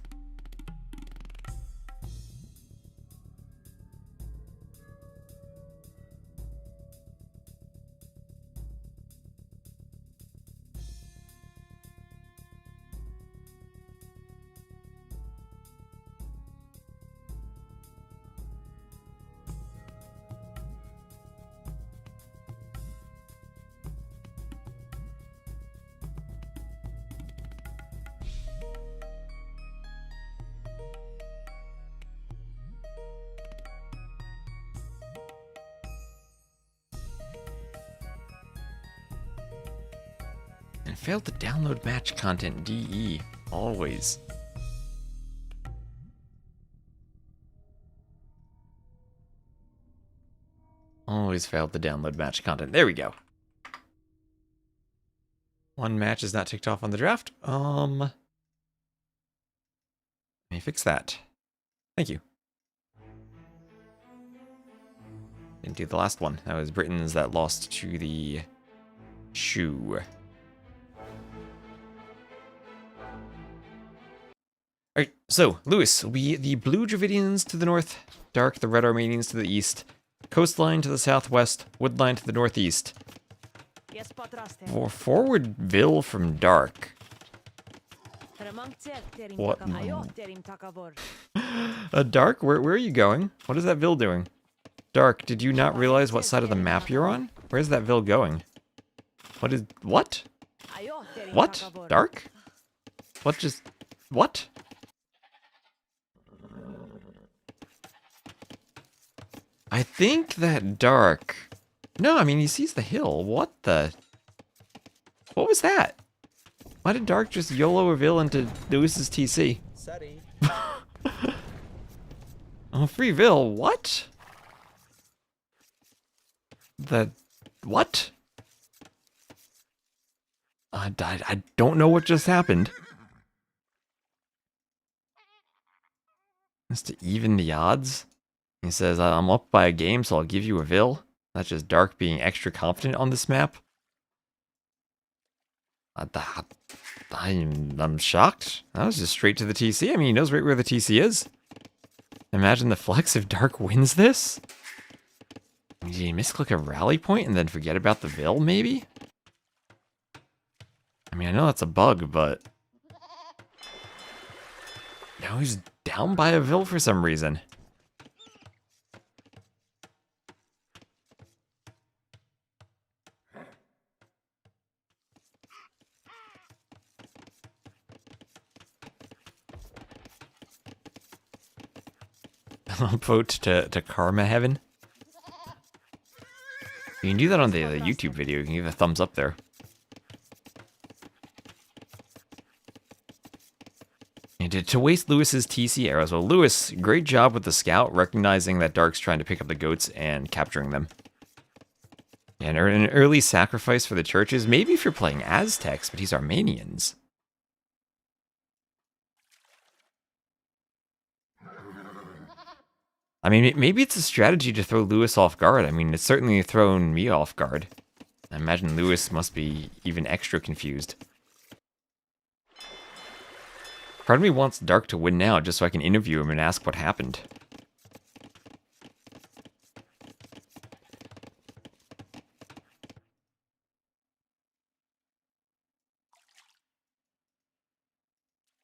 And failed to download match content DE. Always. Always failed to download match content. There we go. 1 match is not ticked off on the draft. Let me fix that. Thank you. Didn't do the last one. That was Britons that lost to the Shu. Alright, so, Lewis will be the blue Dravidians to the north, dark the red Armenians to the east, coastline to the southwest, woodline to the northeast. Forward Vil from Dark. What? Dark? Where are you going? What is that Vil doing? Dark, did you not realize what side of the map you're on? Where's that Vil going? What? What? Dark? What? I think that Dark... No, I mean, he sees the hill. What was that? Why did Dark just YOLO a Vil into Lewis's TC? Sorry. Oh, free Vil, what? What? I don't know what just happened. Just to even the odds. He says, I'm up by a game, so I'll give you a Vil. That's just Dark being extra confident on this map. I'm shocked. That was just straight to the TC. I mean, he knows right where the TC is. Imagine the flex if Dark wins this. Did he misclick a rally point and then forget about the Vil, maybe? I mean, I know that's a bug, but... Now he's down by a Vil for some reason. Vote to Karma Heaven. You can do that on the YouTube video. You can give a thumbs up there. And to waste Lewis's TC arrows. Well, Lewis, great job with the scout, recognizing that Dark's trying to pick up the goats and capturing them. And an early sacrifice for the churches. Maybe if you're playing Aztecs, but he's Armenians. I mean, maybe it's a strategy to throw Lewis off guard. I mean, it's certainly thrown me off guard. I imagine Lewis must be even extra confused. Part of me wants Dark to win now, just so I can interview him and ask what happened.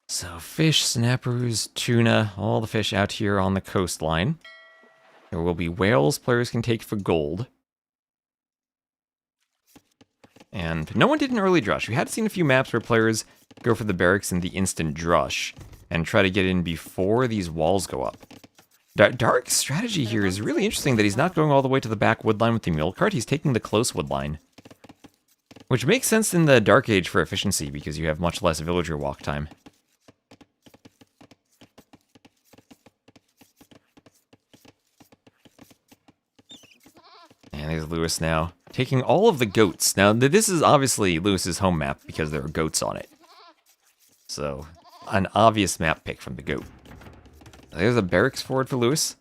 So, fish, snappers, tuna, all the fish out here on the coastline. There will be whales players can take for gold. And no one did an early drush. We had seen a few maps where players go for the barracks in the instant drush and try to get in before these walls go up. Dark's strategy here is really interesting that he's not going all the way to the back wood line with the mule cart. He's taking the close wood line. Which makes sense in the Dark Age for efficiency because you have much less villager walk time. And there's Lewis now, taking all of the goats. Now, this is obviously Lewis's home map because there are goats on it. So, an obvious map pick from the goat. There's a barracks forward for Lewis.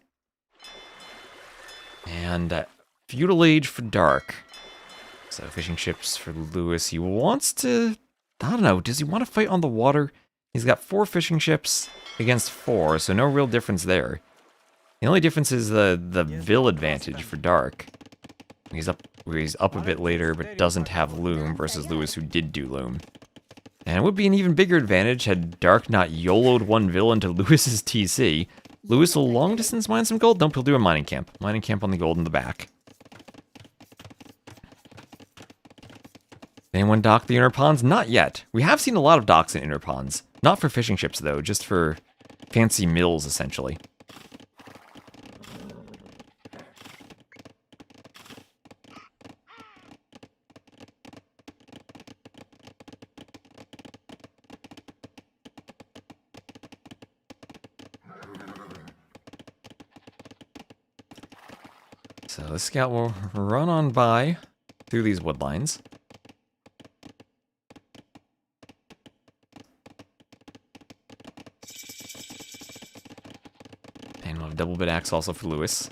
And Feudal Age for Dark. So, fishing ships for Lewis. He wants to... I don't know, does he want to fight on the water? He's got 4 fishing ships against 4, so no real difference there. The only difference is the Vil advantage for Dark. He's up a bit later, but doesn't have Loom versus Lewis, who did do Loom. And it would be an even bigger advantage had Dark not YOLO'd one Vil into Lewis's TC. Lewis will long distance mine some gold. Nope, he'll do a mining camp. Mining camp on the gold in the back. Anyone dock the inner ponds? Not yet. We have seen a lot of docks in inner ponds. Not for fishing ships, though, just for fancy mills, essentially. So the scout will run on by through these wood lines. And we'll have double bit axe also for Lewis.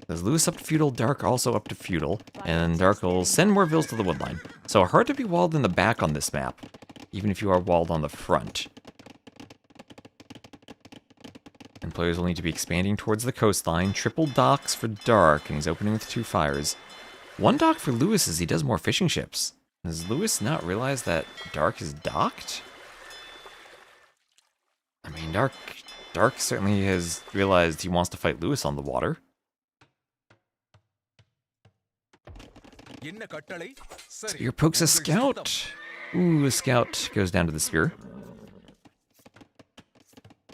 There's Lewis up to Feudal, Dark also up to Feudal, and Dark will send more Vils to the wood line. So hard to be walled in the back on this map, even if you are walled on the front. And players will need to be expanding towards the coastline. Triple docks for Dark, and he's opening with 2 fires. 1 dock for Lewis as he does more fishing ships. Does Lewis not realize that Dark is docked? I mean, Dark certainly has realized he wants to fight Lewis on the water. Spear pokes a scout. Ooh, a scout goes down to the spear.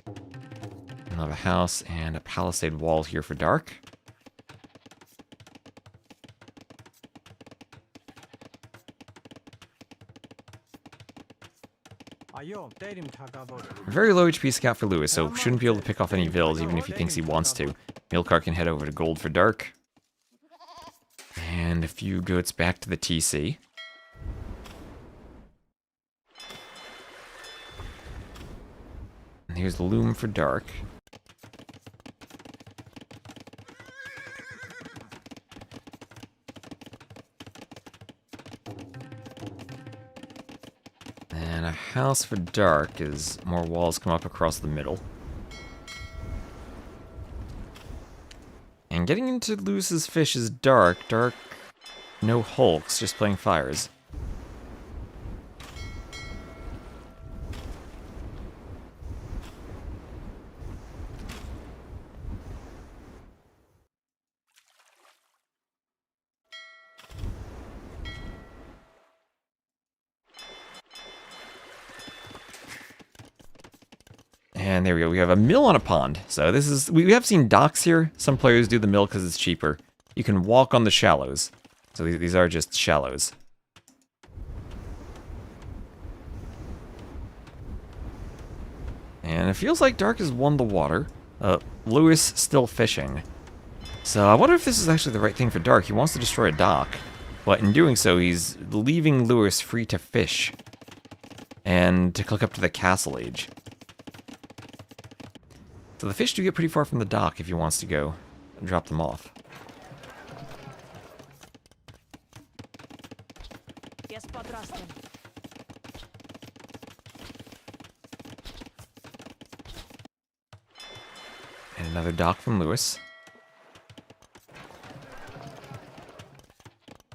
We'll have a house and a palisade wall here for Dark. Very low HP scout for Lewis, so shouldn't be able to pick off any vills even if he thinks he wants to. Milcar can head over to gold for Dark. And a few goats back to the TC. And here's the loom for Dark. And a house for Dark as more walls come up across the middle. And getting into Lewis's fish is Dark. Dark, no hulks, just playing fires. And there we go, we have a mill on a pond. So this is, we have seen docks here. Some players do the mill because it's cheaper. You can walk on the shallows. So these are just shallows. And it feels like Dark has won the water. Lewis still fishing. So I wonder if this is actually the right thing for Dark. He wants to destroy a dock. But in doing so, he's leaving Lewis free to fish. And to click up to the castle age. So the fish do get pretty far from the dock if he wants to go and drop them off. And another dock from Lewis.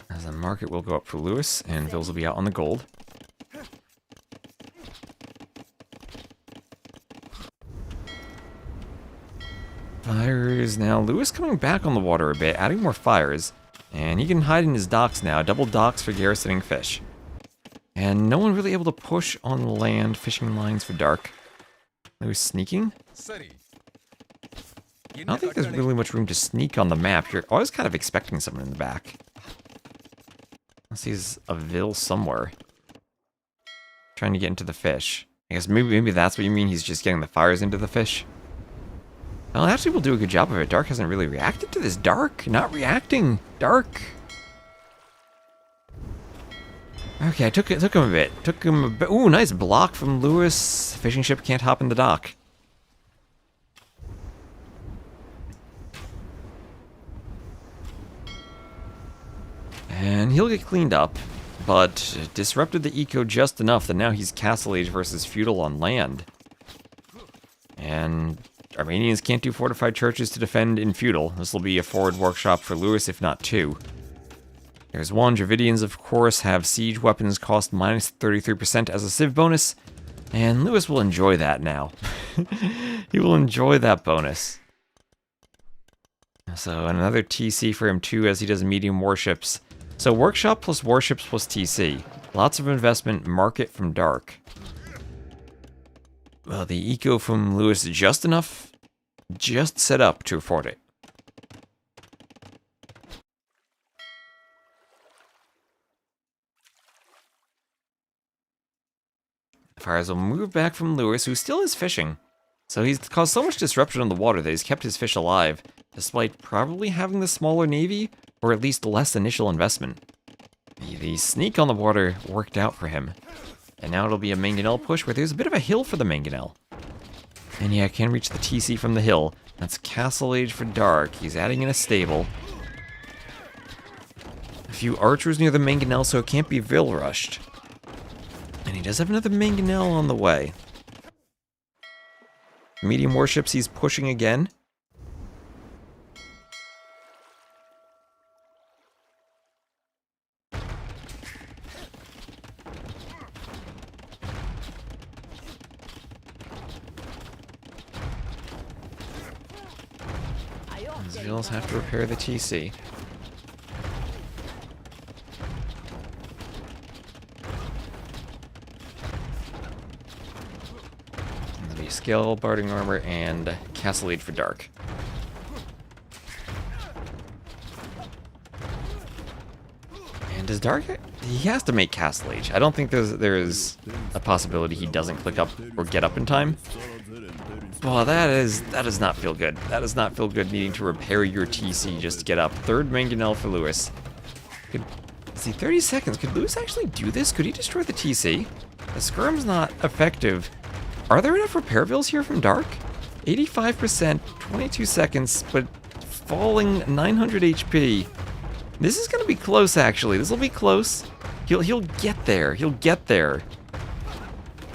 As the market will go up for Lewis, and Vills will be out on the gold. Fires now. Lewis coming back on the water a bit, adding more fires. And he can hide in his docks now. Double docks for garrisoning fish. And no one really able to push on land. Fishing lines for Dark. Lewis sneaking? I don't think there's really much room to sneak on the map. You're always kind of expecting someone in the back. Unless he's a Vil somewhere. Trying to get into the fish. I guess maybe that's what you mean. He's just getting the fires into the fish. Well, actually, we'll do a good job of it. Dark hasn't really reacted to this. Dark, not reacting. Dark. Okay, I took him a bit. Ooh, nice block from Lewis. Fishing ship can't hop in the dock. And he'll get cleaned up, but disrupted the eco just enough that now he's Castle Age versus Feudal on land. And Armenians can't do fortified churches to defend in Feudal. This will be a forward workshop for Lewis, if not 2. There's 1. Dravidians, of course, have siege weapons cost minus 33% as a civ bonus. And Lewis will enjoy that now. He will enjoy that bonus. So another TC for him too, as he does medium warships. So workshop plus warships plus TC. Lots of investment, market from Dark. Well, the eco from Lewis is just enough, just set up to afford it. Fires will move back from Lewis, who still is fishing. So he's caused so much disruption on the water that he's kept his fish alive, despite probably having the smaller navy, or at least less initial investment. The sneak on the water worked out for him. And now it'll be a manganel push where there's a bit of a hill for the manganel. And yeah, can reach the TC from the hill. That's Castle Age for Dark. He's adding in a stable. A few archers near the manganel, so it can't be Vil rushed. And he does have another manganel on the way. Medium warships, he's pushing again. Vills have to repair the TC. The skill, barding armor, and castle aid for dark. And does dark? He has to make castle age. I don't think there's a possibility he doesn't click up or get up in time. Well, that does not feel good. That does not feel good needing to repair your TC just to get up. Third manganel for Lewis. Let's see, 30 seconds. Could Lewis actually do this? Could he destroy the TC? The skirm's not effective. Are there enough repair bills here from Dark? 85%, 22 seconds, but falling 900 HP. This is going to be close, actually. This will be close. He'll get there. He'll get there.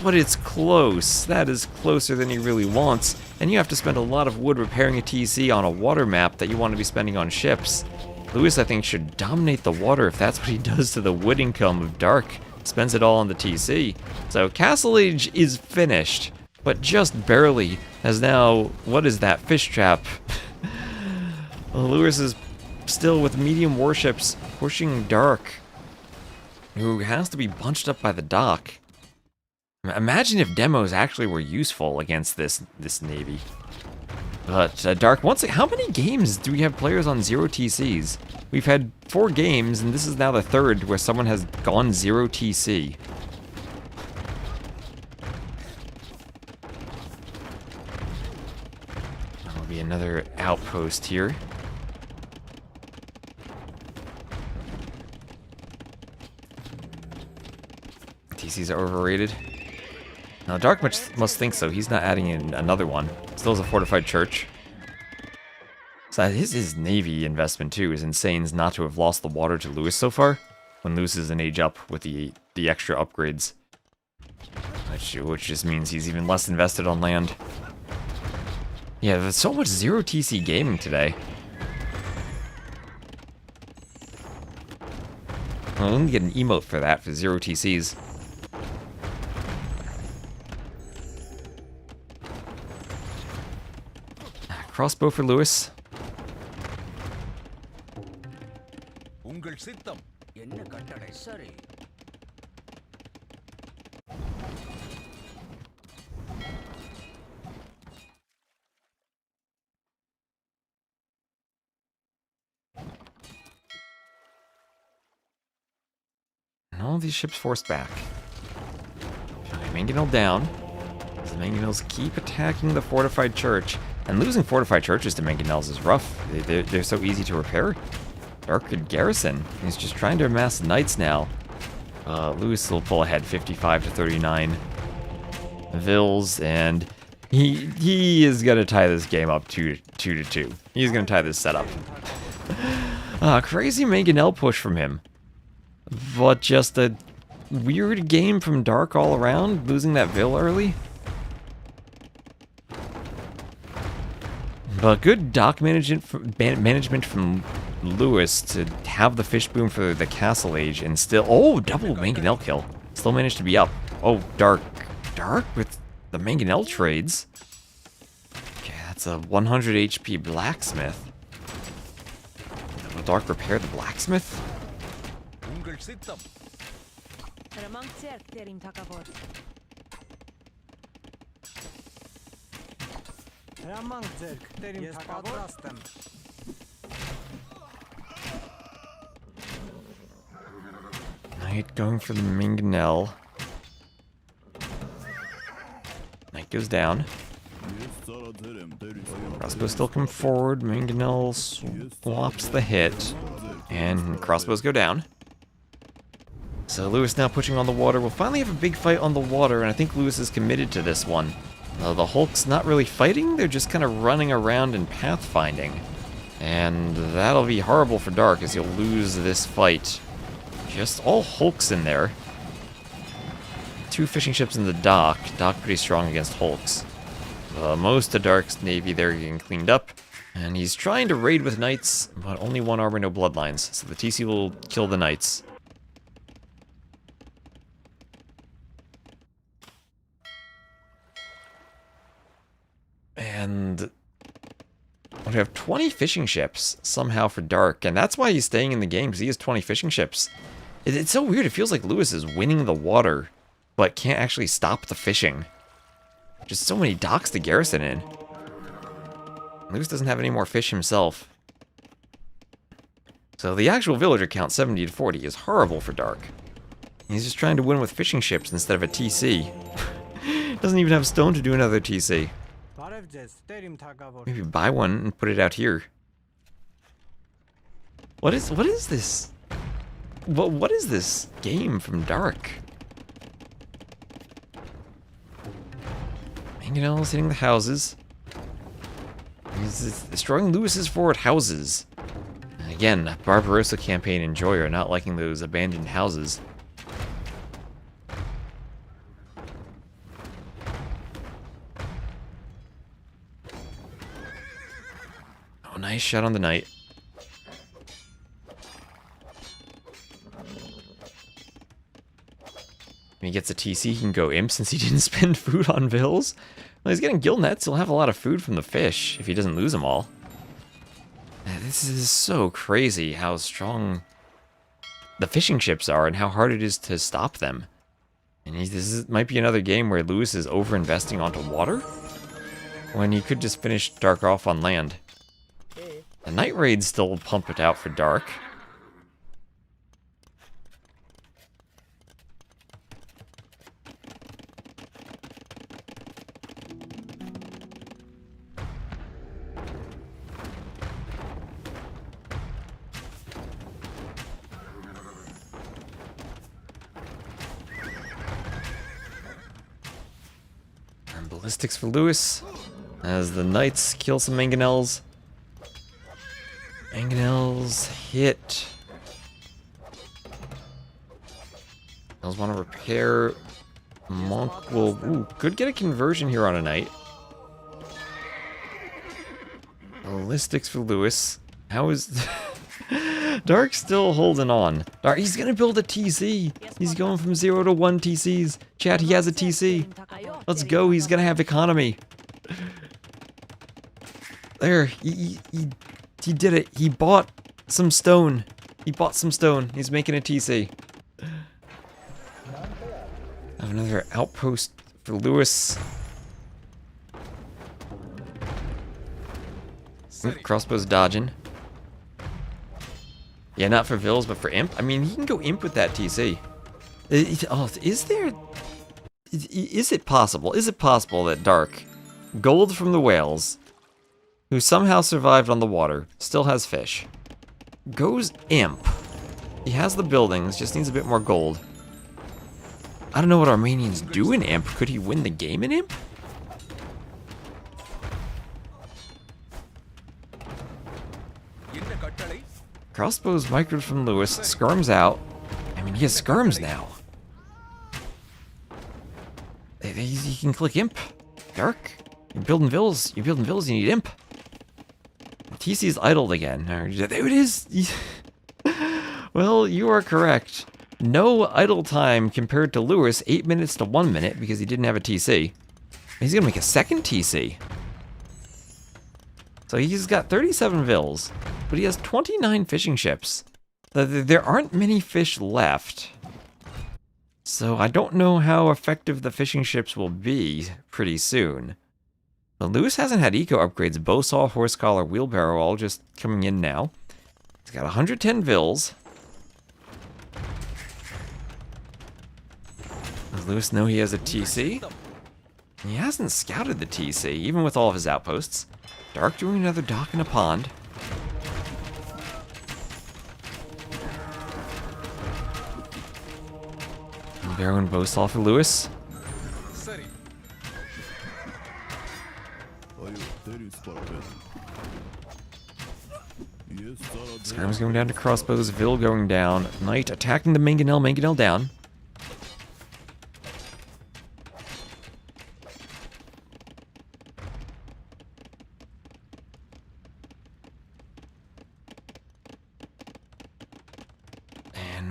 But it's close. That is closer than he really wants. And you have to spend a lot of wood repairing a TC on a water map that you want to be spending on ships. Lewis, I think, should dominate the water if that's what he does to the wood income of Dark. Spends it all on the TC. So Castle Age is finished, but just barely, as now, what is that, fish trap? Lewis is still with medium warships pushing Dark, who has to be bunched up by the dock. Imagine if demos actually were useful against this navy. But Dark, once again, how many games do we have players on 0 TCs? We've had 4 games, and this is now the 3rd where someone has gone 0 TC. That'll be another outpost here. TCs are overrated. Now, Dark must think so. He's not adding in another one. Still has a fortified church. So his navy investment, too, is insane not to have lost the water to Lewis so far, when Lewis is an age up with the extra upgrades. Which just means he's even less invested on land. Yeah, there's so much 0 TC gaming today. Well, I'm gonna get an emote for that, for 0 TCs. Crossbow for Lewis. And all these ships forced back. Manganel down. The Manganels keep attacking the fortified church. And losing fortified churches to manganels is rough. They're so easy to repair. Dark could garrison. He's just trying to amass knights now. Lewis will pull ahead 55 to 39. Vils, and he is gonna tie this game up 2 to 2. He's gonna tie this setup. Crazy manganel push from him. But just a weird game from Dark all around, losing that Vil early. But good dock management from Lewis to have the fish boom for the castle age and still... Oh, double manganel kill. Still managed to be up. Oh, Dark with the manganel trades. Okay, that's a 100 HP blacksmith. Will Dark repair the blacksmith? Knight going for the manganel. Knight goes down. Crossbow still come forward. Manganel swaps the hit. And crossbows go down. So Lewis now pushing on the water. We'll finally have a big fight on the water, and I think Lewis is committed to this one. The Hulk's not really fighting, they're just kind of running around and pathfinding. And that'll be horrible for Dark, as he'll lose this fight. Just all Hulks in there. 2 fishing ships in the dock. Dock pretty strong against Hulks. most of Dark's navy there getting cleaned up. And he's trying to raid with knights, but only 1 armor, no bloodlines. So the TC will kill the knights. And we have 20 fishing ships somehow for Dark, and that's why he's staying in the game, because he has 20 fishing ships. It's so weird, it feels like Lewis is winning the water, but can't actually stop the fishing. Just so many docks to garrison in. Lewis doesn't have any more fish himself. So the actual villager count, 70 to 40, is horrible for Dark. He's just trying to win with fishing ships instead of a TC. Doesn't even have stone to do another TC. Maybe buy one and put it out here. What is this? What is this game from Dark? Manganel's hitting the houses. He's destroying Lewis's forward houses. Again, Barbarossa campaign enjoyer, not liking those abandoned houses. Oh, nice shot on the knight. When he gets a TC, he can go imp since he didn't spend food on vills. Well, he's getting gill nets. He'll have a lot of food from the fish if he doesn't lose them all. This is so crazy how strong the fishing ships are and how hard it is to stop them. And might be another game where Lewis is over-investing onto water when he could just finish Dark off on land. The night raid's still pump it out for Dark. Ballistics for Lewis, as the knights kill some manganels. Manganels hit. Those want to repair. Monk will could get a conversion here on a knight. Ballistics for Lewis. How is Dark still holding on? Dark, he's gonna build a TC. He's going from 0 to 1 TCs. Chat, he has a TC. Let's go. He's gonna have economy. There, he did it. He bought some stone. He's making a TC. Have another outpost for Lewis. Ooh, crossbow's dodging. Yeah, not for Vills, but for Imp. I mean, he can go Imp with that TC. Is it possible that Dark, gold from the whales, who somehow survived on the water, still has fish, goes Imp? He has the buildings, just needs a bit more gold. I don't know what Armenians do in Imp. Could he win the game in Imp? Crossbows microed from Lewis, skirms out. I mean, he has skirms now. You can click Imp. Dark. You're building vills, you need Imp. TC's idled again. There it is. Well, you are correct. No idle time compared to Lewis, 8 minutes to 1 minute because he didn't have a TC. He's gonna make a second TC. So he's got 37 vills, but he has 29 fishing ships. There aren't many fish left. So I don't know how effective the fishing ships will be pretty soon. But Lewis hasn't had eco upgrades. Bowsaw, horse collar, wheelbarrow all just coming in now. He's got 110 vills. Does Lewis know he has a TC? He hasn't scouted the TC, even with all of his outposts. Dark doing another dock in a pond. Barrow and Bowsaw for Lewis. Skirm's going down to crossbows, Vill going down. Knight attacking the manganel, manganel down.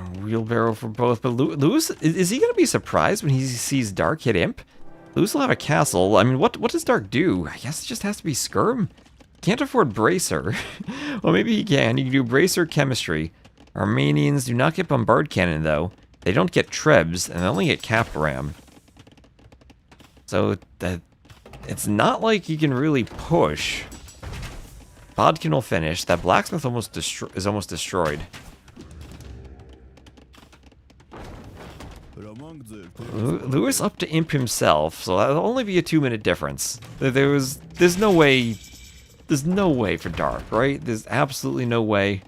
And wheelbarrow for both. But Lewis, is he going to be surprised when he sees Dark hit Imp? Lewis will have a castle. I mean, what does Dark do? I guess it just has to be Skirm. Can't afford Bracer. Well, maybe he can. You can do Bracer Chemistry. Armenians do not get Bombard Cannon, though. They don't get Trebs, and they only get Cap Ram. So, it's not like you can really push. Bodkin will finish. That Blacksmith is almost destroyed. Lewis up to Imp himself, so that'll only be a 2-minute difference. There's no way for Dark, right? There's absolutely no way.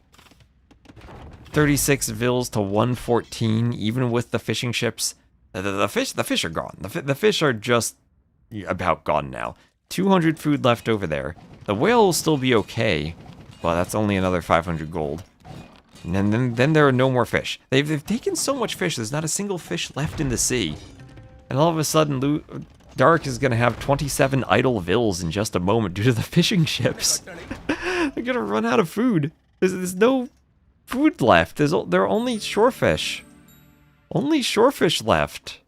36 Vils to 114, even with the fishing ships. The fish are gone. The fish are just about gone now. 200 food left over there. The whale will still be okay, but that's only another 500 gold. And then there are no more fish. They've taken so much fish, there's not a single fish left in the sea. And all of a sudden, Dark is going to have 27 idle Vils in just a moment due to the fishing ships. They're going to run out of food. There's no food left. There are only shorefish. Only shorefish left.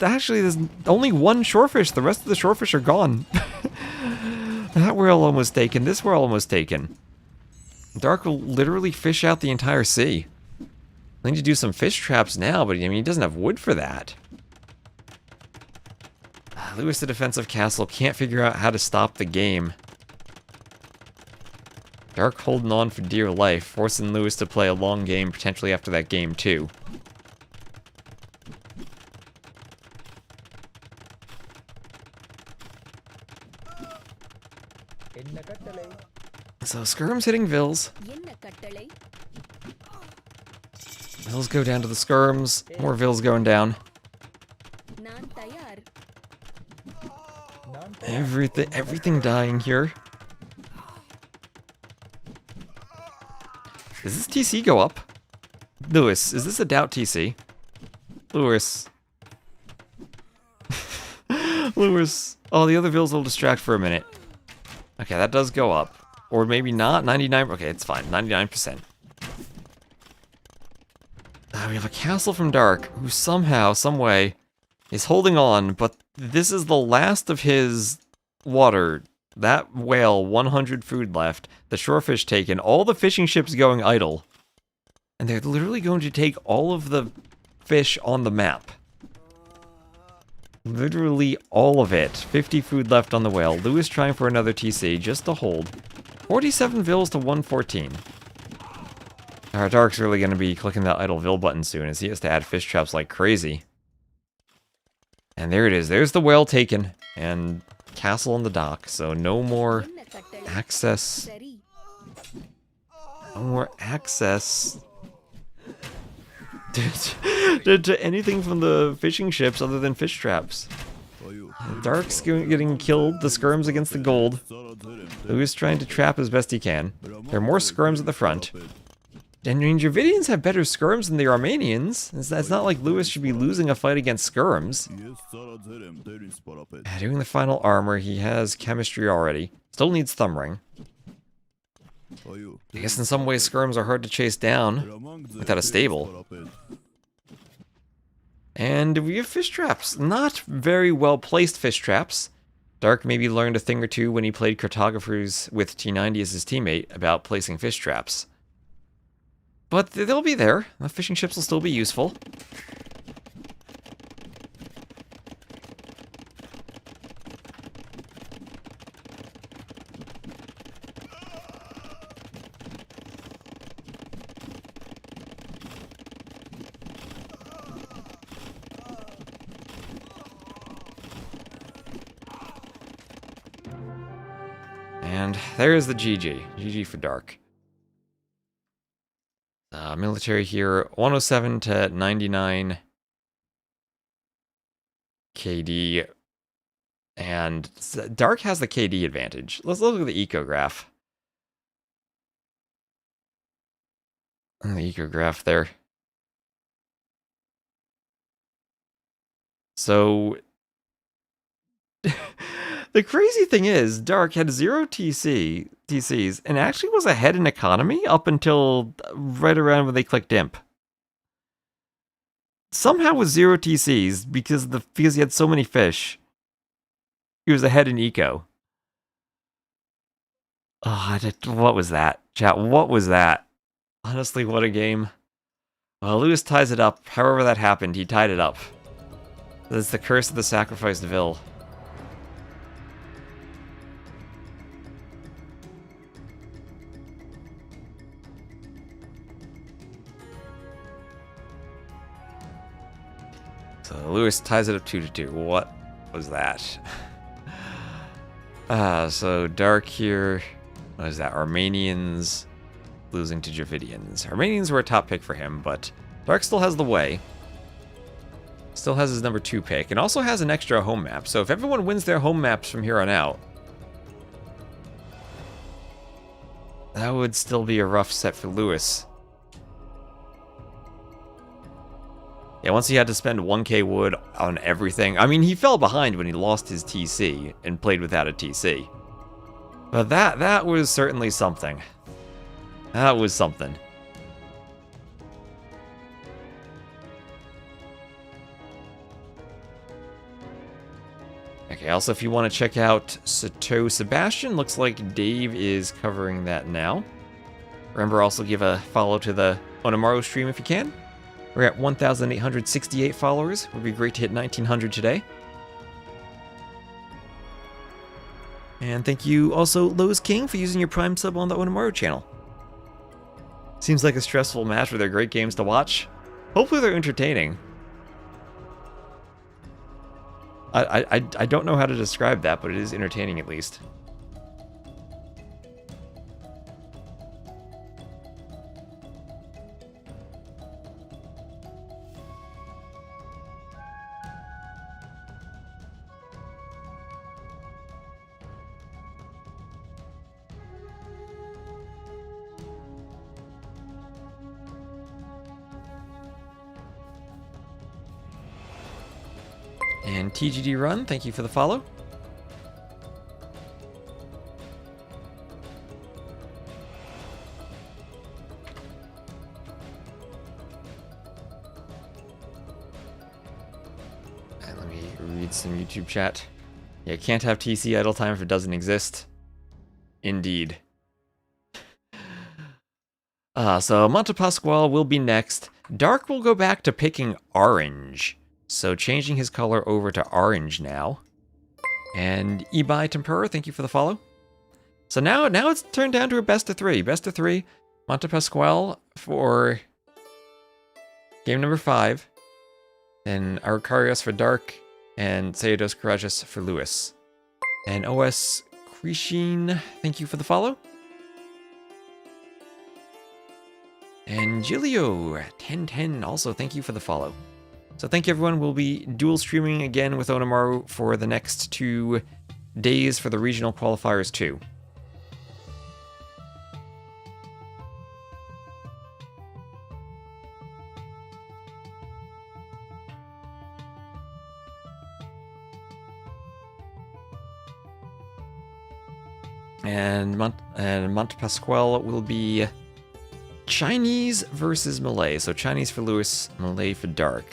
Actually, there's only one shorefish. The rest of the shorefish are gone. That whale almost taken. This whale almost taken. Dark will literally fish out the entire sea. I need to do some fish traps now, but I mean, he doesn't have wood for that. Lewis, the defensive castle, can't figure out how to stop the game. Dark holding on for dear life, forcing Lewis to play a long game, potentially after that game too. So Skirm's hitting Vils. Vils go down to the Skirms. More Vils going down. Everything dying here. Does this TC go up? Lewis, is this a doubt TC? Lewis. Lewis. Oh, the other Vils will distract for a minute. Okay, that does go up. Or maybe not. 99. Okay, it's fine. 99%. We have a castle from Dark, who somehow, someway, is holding on, but this is the last of his water. That whale, 100 food left. The shorefish taken. All the fishing ships going idle. And they're literally going to take all of the fish on the map. Literally all of it. 50 food left on the whale. Lewis trying for another TC, just to hold. 47 Vils to 114. Alright, Dark's really going to be clicking that idle Vil button soon, as he has to add fish traps like crazy. And there it is. There's the whale taken. And castle on the dock. So no more access. No more access to anything from the fishing ships other than fish traps. Dark's getting killed. The Skirms against the gold. Lewis trying to trap as best he can. There are more Skirms at the front. And I mean, Dravidians have better Skirms than the Armenians. It's not like Lewis should be losing a fight against Skirms. Doing the final armor, he has chemistry already. Still needs Thumb Ring. I guess in some ways Skirms are hard to chase down without a stable. And we have fish traps. Not very well placed fish traps. Dark maybe learned a thing or two when he played cartographers with T90 as his teammate about placing fish traps. But they'll be there. The fishing ships will still be useful. And there's the GG. GG for Dark. Military here, 107 to 99 KD. And Dark has the KD advantage. Let's look at the eco graph. The eco graph there. So the crazy thing is, Dark had 0 TC, TCs and actually was ahead in economy up until right around when they clicked imp. Somehow with 0 TCs because he had so many fish, he was ahead in eco. Oh, what was that? Chat, what was that? Honestly, what a game. Well, Lewis ties it up. However that happened, he tied it up. That's the curse of the sacrificed Vil. So Lewis ties it up 2-2. What was that? So Dark here. What is that? Armenians losing to Dravidians. Armenians were a top pick for him, but Dark still has the way. Still has his number 2 pick, and also has an extra home map. So if everyone wins their home maps from here on out, that would still be a rough set for Lewis. Yeah, once he had to spend 1k wood on everything. I mean, he fell behind when he lost his TC and played without a TC. But that was certainly something. That was something. Okay, also if you want to check out Sato Sebastian, looks like Dave is covering that now. Remember, also give a follow to the Onamaru stream if you can. We're at 1,868 followers. Would be great to hit 1,900 today. And thank you also, Lowe's King, for using your Prime sub on the Onamaru channel. Seems like a stressful match, but they're great games to watch. Hopefully they're entertaining. I don't know how to describe that, but it is entertaining at least. And TGD Run, thank you for the follow. And let me read some YouTube chat. Yeah, can't have TC idle time if it doesn't exist. Indeed. So Montepasquale will be next. Dark will go back to picking orange. So changing his color over to orange now. And Ibai Tempura, thank you for the follow. So now it's turned down to a best of 3. Best of 3, Montepasquale for game number 5. Then Arcarius for Dark. And Seados Karajas for Lewis. And OS Krishin, thank you for the follow. And Gilio 1010 also thank you for the follow. So thank you everyone. We'll be dual streaming again with Onamaru for the next 2 days for the regional qualifiers too. And Montepasquale will be Chinese versus Malay. So Chinese for Lewis, Malay for Dark.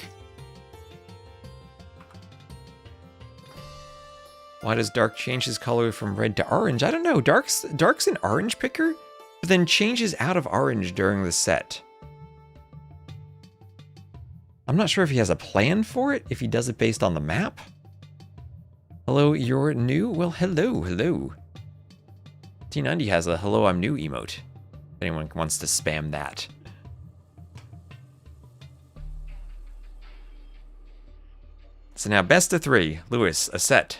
Why does Dark change his color from red to orange? I don't know. Dark's an orange picker, but then changes out of orange during the set. I'm not sure if he has a plan for it, if he does it based on the map. Hello, you're new? Well, hello. T90 has a hello, I'm new emote. If anyone wants to spam that. So now best of 3. Lewis, a set.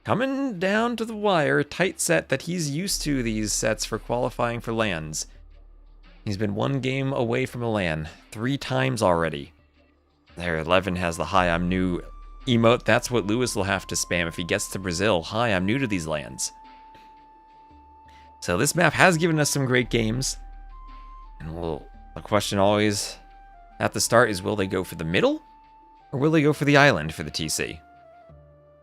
Coming down to the wire, tight set that he's used to these sets for qualifying for lands. He's been 1 game away from a LAN 3 times already. There, 11 has the hi, I'm new emote. That's what Lewis will have to spam if he gets to Brazil. Hi, I'm new to these lands. So this map has given us some great games. And the question always at the start is, will they go for the middle? Or will they go for the island for the TC?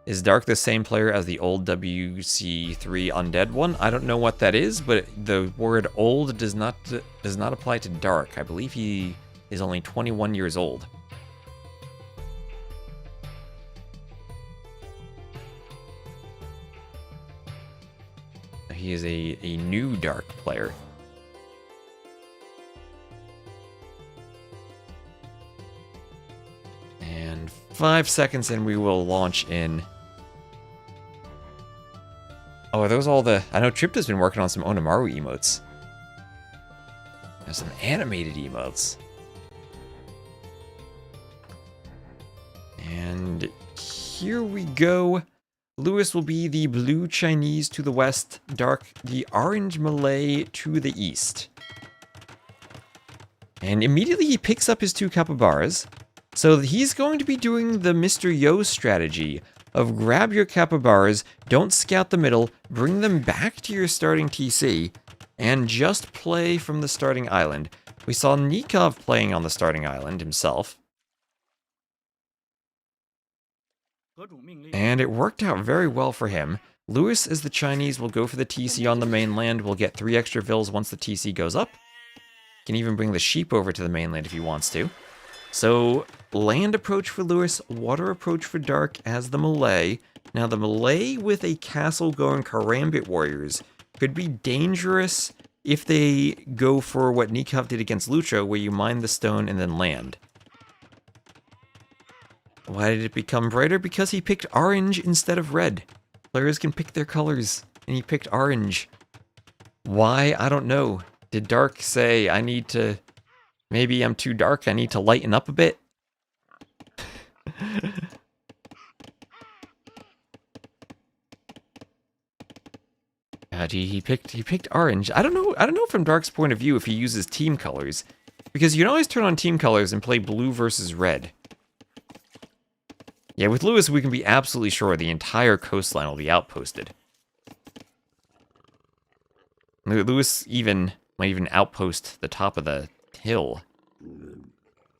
Is Dark the same player as the old WC3 Undead one? I don't know what that is, but the word old does not apply to Dark. I believe he is only 21 years old. He is a new Dark player. And 5 seconds and we will launch in. Oh, are those all the... I know Tripta's been working on some Onimaru emotes. There's some animated emotes. And here we go. Lewis will be the blue Chinese to the west, Dark the orange Malay to the east. And immediately he picks up his 2 capybaras. So he's going to be doing the Mr. Yo strategy of grab your capybaras, don't scout the middle, bring them back to your starting TC, and just play from the starting island. We saw Nikov playing on the starting island himself. And it worked out very well for him. Lewis, as the Chinese, will go for the TC on the mainland, will get 3 extra vills once the TC goes up. Can even bring the sheep over to the mainland if he wants to. So, land approach for Lewis, water approach for Dark as the Malay. Now, the Malay with a castle-going Karambit warriors could be dangerous if they go for what Nikov did against Lucho, where you mine the stone and then land. Why did it become brighter? Because he picked orange instead of red. Players can pick their colors, and he picked orange. Why? I don't know. Did Dark say, I need to... Maybe I'm too dark, I need to lighten up a bit? God, he picked orange. I don't know from Dark's point of view if he uses team colors. Because you can always turn on team colors and play blue versus red. Yeah, with Lewis, we can be absolutely sure the entire coastline will be outposted. Lewis might even outpost the top of the hill.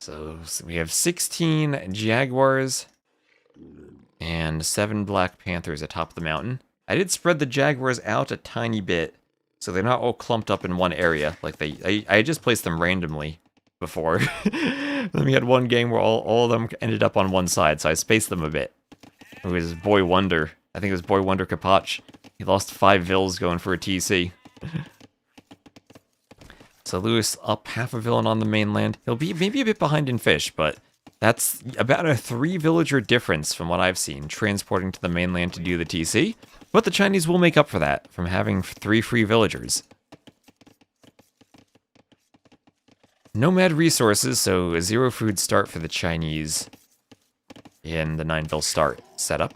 So we have 16 Jaguars and 7 Black Panthers atop the mountain. I did spread the Jaguars out a tiny bit, so they're not all clumped up in one area. Like I just placed them randomly before. Then we had one game where all of them ended up on one side, so I spaced them a bit. It was Boy Wonder. I think it was Boy Wonder Kapach. He lost 5 vills going for a TC. So Lewis up half a villain on the mainland. He'll be maybe a bit behind in fish, but that's about a 3 villager difference from what I've seen, transporting to the mainland to do the TC. But the Chinese will make up for that from having 3 free villagers. Nomad resources, so a 0 food start for the Chinese in the 9-ville start setup.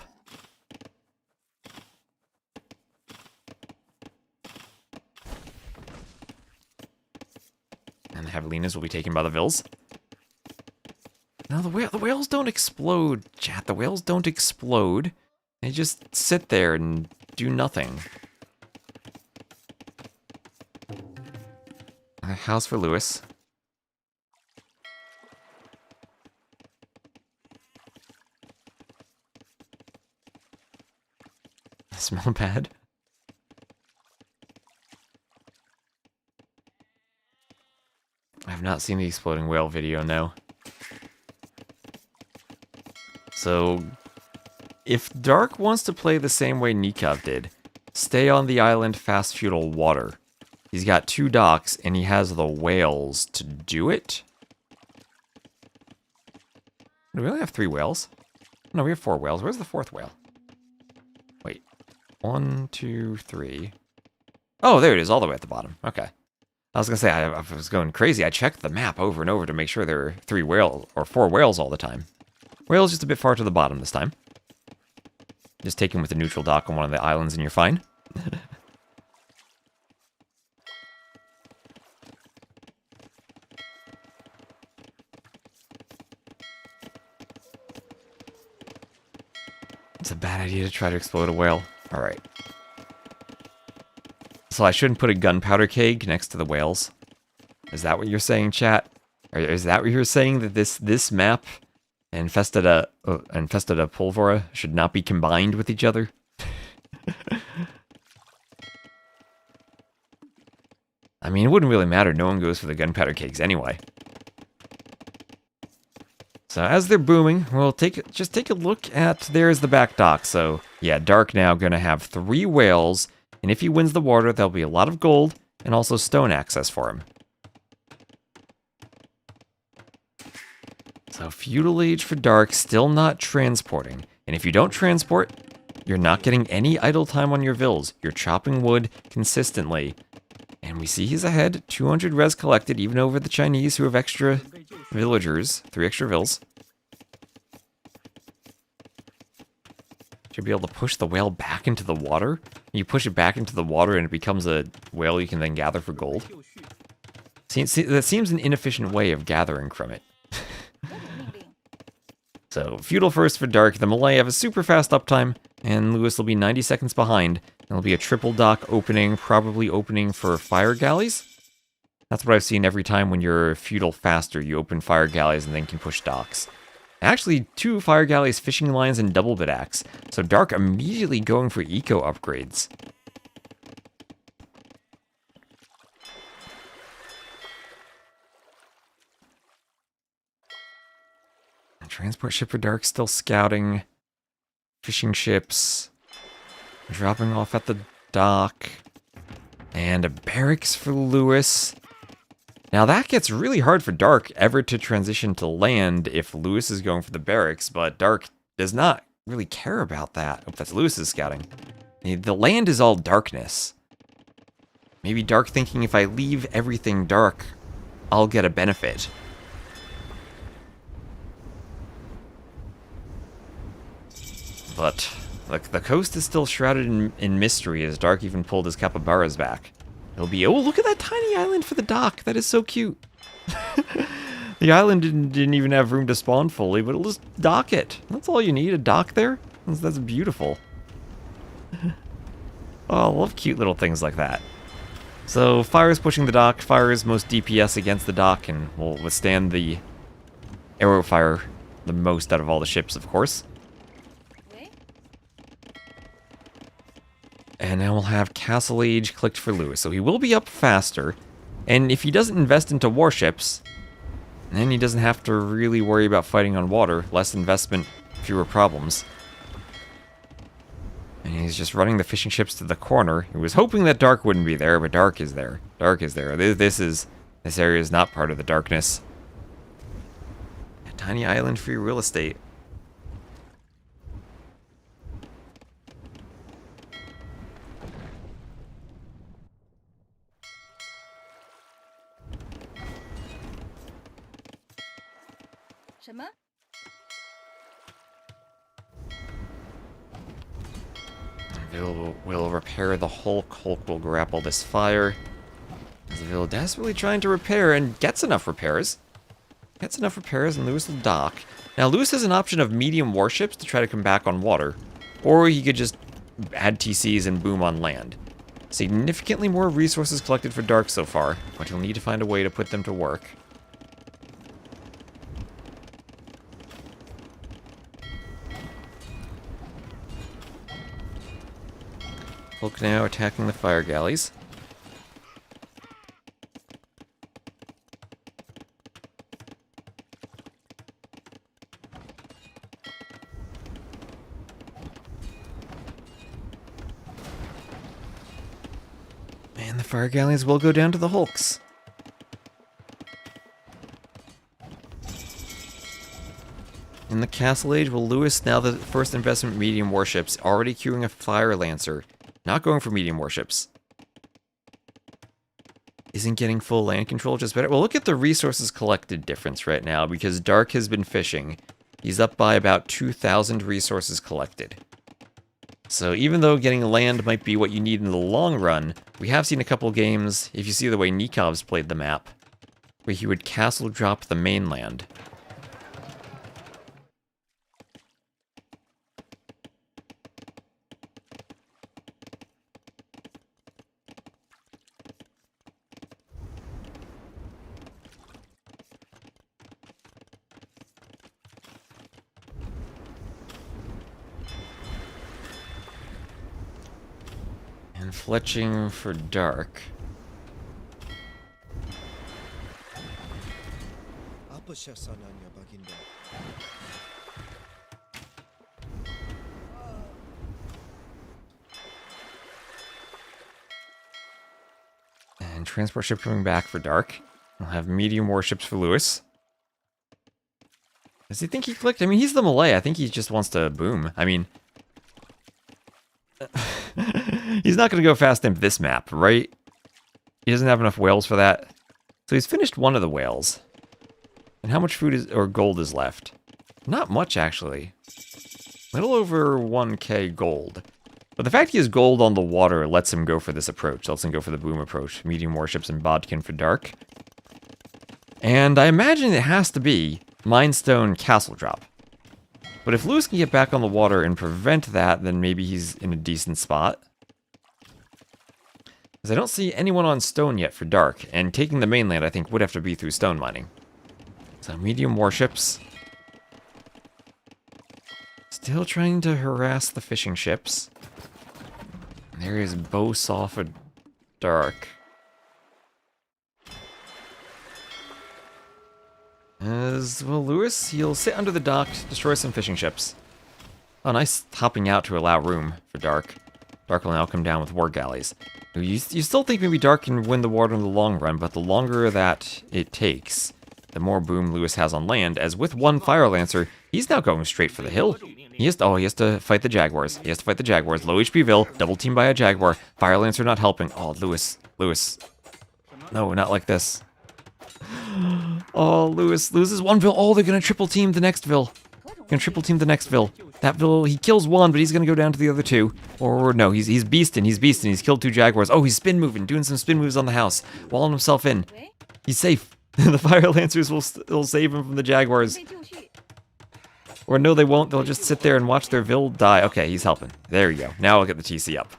And the Javelinas will be taken by the vills. No, the whales don't explode, chat. The whales don't explode. They just sit there and do nothing. A house for Lewis. Smell bad. I have not seen the exploding whale video, no. So, if Dark wants to play the same way Nikov did, stay on the island fast feudal water. He's got 2 docks, and he has the whales to do it. Do we only have 3 whales? No, we have 4 whales. Where's the 4th whale? Wait. 1, 2, 3. Oh, there it is, all the way at the bottom. Okay. I was gonna say, I was going crazy. I checked the map over and over to make sure there were 3 whales, or 4 whales all the time. Whales just a bit far to the bottom this time. Just take him with a neutral dock on one of the islands and you're fine. It's a bad idea to try to explode a whale. Alright. So I shouldn't put a gunpowder keg next to the whales? Is that what you're saying, chat? Or is that what you're saying, that this map Infestida pulvora should not be combined with each other. I mean, it wouldn't really matter. No one goes for the gunpowder kegs anyway. So as they're booming, we'll just take a look at, there's the back dock. So yeah, Dark now going to have 3 whales, and if he wins the water, there'll be a lot of gold and also stone access for him. So Feudal Age for Dark, still not transporting. And if you don't transport, you're not getting any idle time on your vills. You're chopping wood consistently. And we see he's ahead, 200 res collected, even over the Chinese who have extra villagers, 3 extra vills. Should be able to push the whale back into the water. You push it back into the water and it becomes a whale you can then gather for gold. See, that seems an inefficient way of gathering from it. So, Feudal first for Dark. The Malay have a super fast uptime, and Lewis will be 90 seconds behind. There'll be a triple dock opening, probably opening for fire galleys. That's what I've seen every time when you're Feudal faster. You open fire galleys and then can push docks. Actually, 2 fire galleys, fishing lines, and double bit axe. So Dark immediately going for eco upgrades. Transport ship for Dark still scouting. Fishing ships. Dropping off at the dock. And a barracks for Lewis. Now that gets really hard for Dark ever to transition to land if Lewis is going for the barracks, but Dark does not really care about that. Oh, that's Lewis's scouting. The land is all darkness. Maybe Dark thinking if I leave everything dark, I'll get a benefit. But the coast is still shrouded in mystery as Dark even pulled his capybaras back. It'll be, oh, look at that tiny island for the dock. That is so cute. The island didn't even have room to spawn fully, but it'll just dock it. That's all you need, a dock there? That's beautiful. Oh, I love cute little things like that. So, Fire is pushing the dock. Fire is most DPS against the dock and will withstand the arrow fire the most out of all the ships, of course. And now we'll have Castle Age clicked for Lewis. So he will be up faster. And if he doesn't invest into warships, then he doesn't have to really worry about fighting on water. Less investment, fewer problems. And he's just running the fishing ships to the corner. He was hoping that Dark wouldn't be there, but Dark is there. Dark is there. This area is not part of the darkness. A tiny island free real estate. Will repair the Hulk. Hulk will grapple this fire. Vil desperately trying to repair and gets enough repairs. Gets enough repairs and Lewis will dock. Now Lewis has an option of medium warships to try to come back on water. Or he could just add TCs and boom on land. Significantly more resources collected for Dark so far, but he'll need to find a way to put them to work. Hulk now attacking the fire galleys. And the fire galleys will go down to the Hulks. In the Castle Age, will Lewis, now the first investment medium warships, already queuing a Fire Lancer. Not going for medium warships. Isn't getting full land control just better? Well, look at the resources collected difference right now, because Dark has been fishing. He's up by about 2,000 resources collected. So even though getting land might be what you need in the long run, we have seen a couple games, if you see the way Nikov's played the map, where he would castle drop the mainland. And fletching for dark. And transport ship coming back for dark. We'll have medium warships for Lewis. Does he think he clicked? I mean, he's the Malay. I think he just wants to boom. I mean, he's not going to go fast imp this map, right? He doesn't have enough whales for that. So he's finished one of the whales. And how much food is or gold is left? Not much, actually. A little over 1k gold. But the fact he has gold on the water lets him go for this approach. Lets him go for the boom approach. Medium warships and bodkin for dark. And I imagine it has to be Mindstone Castle Drop. But if Lewis can get back on the water and prevent that, then maybe he's in a decent spot. Because I don't see anyone on stone yet for dark, and taking the mainland I think would have to be through stone mining. So medium warships. Still trying to harass the fishing ships. There is bow saw for dark. As well, Lewis, he'll sit under the dock, destroy some fishing ships. Oh, nice hopping out to allow room for dark. Dark will now come down with war galleys. You still think maybe dark can win the war in the long run, but the longer that it takes, the more boom Lewis has on land, as with one Fire Lancer, he's now going straight for the hill. He has to fight the Jaguars. He has to fight the Jaguars. Low HP Ville, double teamed by a Jaguar. Fire Lancer not helping. Oh, Lewis. No, not like this. Oh, Lewis loses one Ville. Oh, they're going to triple team the next Ville. Gonna triple team the next Ville. That Ville, he kills one, but he's going to go down to the other two. Or no, he's beasting. He's killed two Jaguars. Oh, he's spin moving, doing some spin moves on the house. Walling himself in. He's safe. The Fire Lancers will save him from the Jaguars. Or no, they won't. They'll just sit there and watch their Ville die. Okay, he's helping. There you go. Now I'll get the TC up.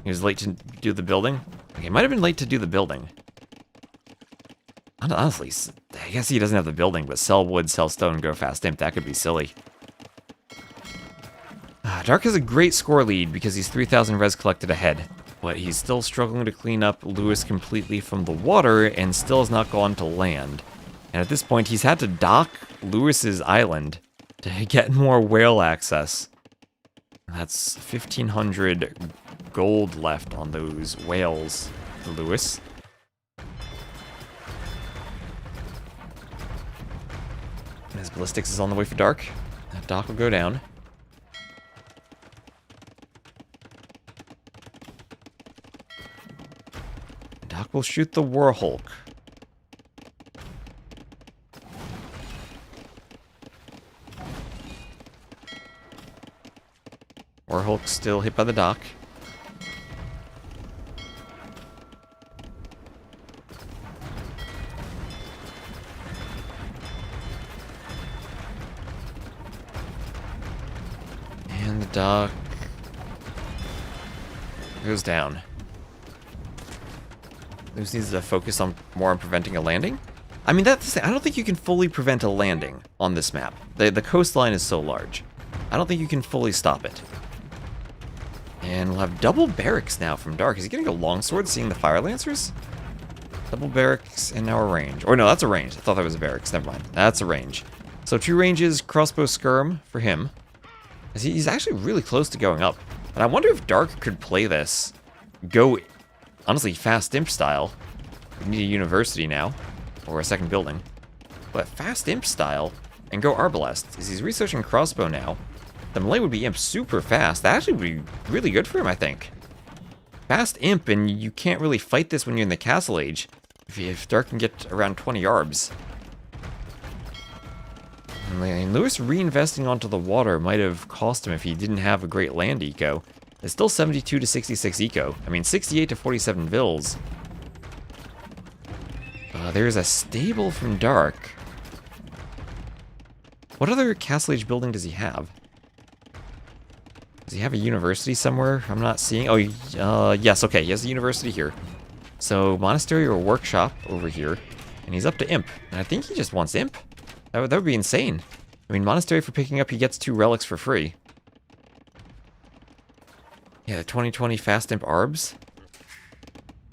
He was late to do the building. Okay, might have been late to do the building. Honestly, I guess he doesn't have the building, but sell wood, sell stone, go fast imp. That could be silly. Dark has a great score lead because he's 3,000 res collected ahead. But he's still struggling to clean up Lewis completely from the water and still has not gone to land. And at this point, he's had to dock Lewis's island to get more whale access. That's 1,500 gold left on those whales, Lewis. And his ballistics is on the way for dark. That dock will go down. Doc will shoot the Warhulk. Warhulk still hit by the dock. And the dock goes down. Lewis needs to focus more on preventing a landing. I mean, that's the thing. I don't think you can fully prevent a landing on this map. The coastline is so large. I don't think you can fully stop it. And we'll have double barracks now from Dark. Is he getting a longsword seeing the Fire Lancers? Double barracks and now a range. Or no, that's a range. I thought that was a barracks. Never mind. That's a range. So 2 ranges, crossbow skirm for him. He's actually really close to going up. And I wonder if Dark could play this. Go, honestly, fast imp style. We need a university now. Or a second building. But fast imp style and go arbalest. Because he's researching crossbow now. The melee would be imp super fast. That actually would be really good for him, I think. Fast imp, and you can't really fight this when you're in the castle age. If Dark can get around 20 yarbs. And Lewis reinvesting onto the water might have cost him if he didn't have a great land eco. It's still 72 to 66 eco. I mean, 68 to 47 vills. There's a stable from Dark. What other castle age building does he have? Does he have a university somewhere? I'm not seeing. Oh, yes, okay. He has a university here. So, monastery or workshop over here. And he's up to imp. And I think he just wants imp. That would be insane. I mean, monastery for picking up, he gets 2 relics for free. Yeah, the 2020 Fast Imp Arbs.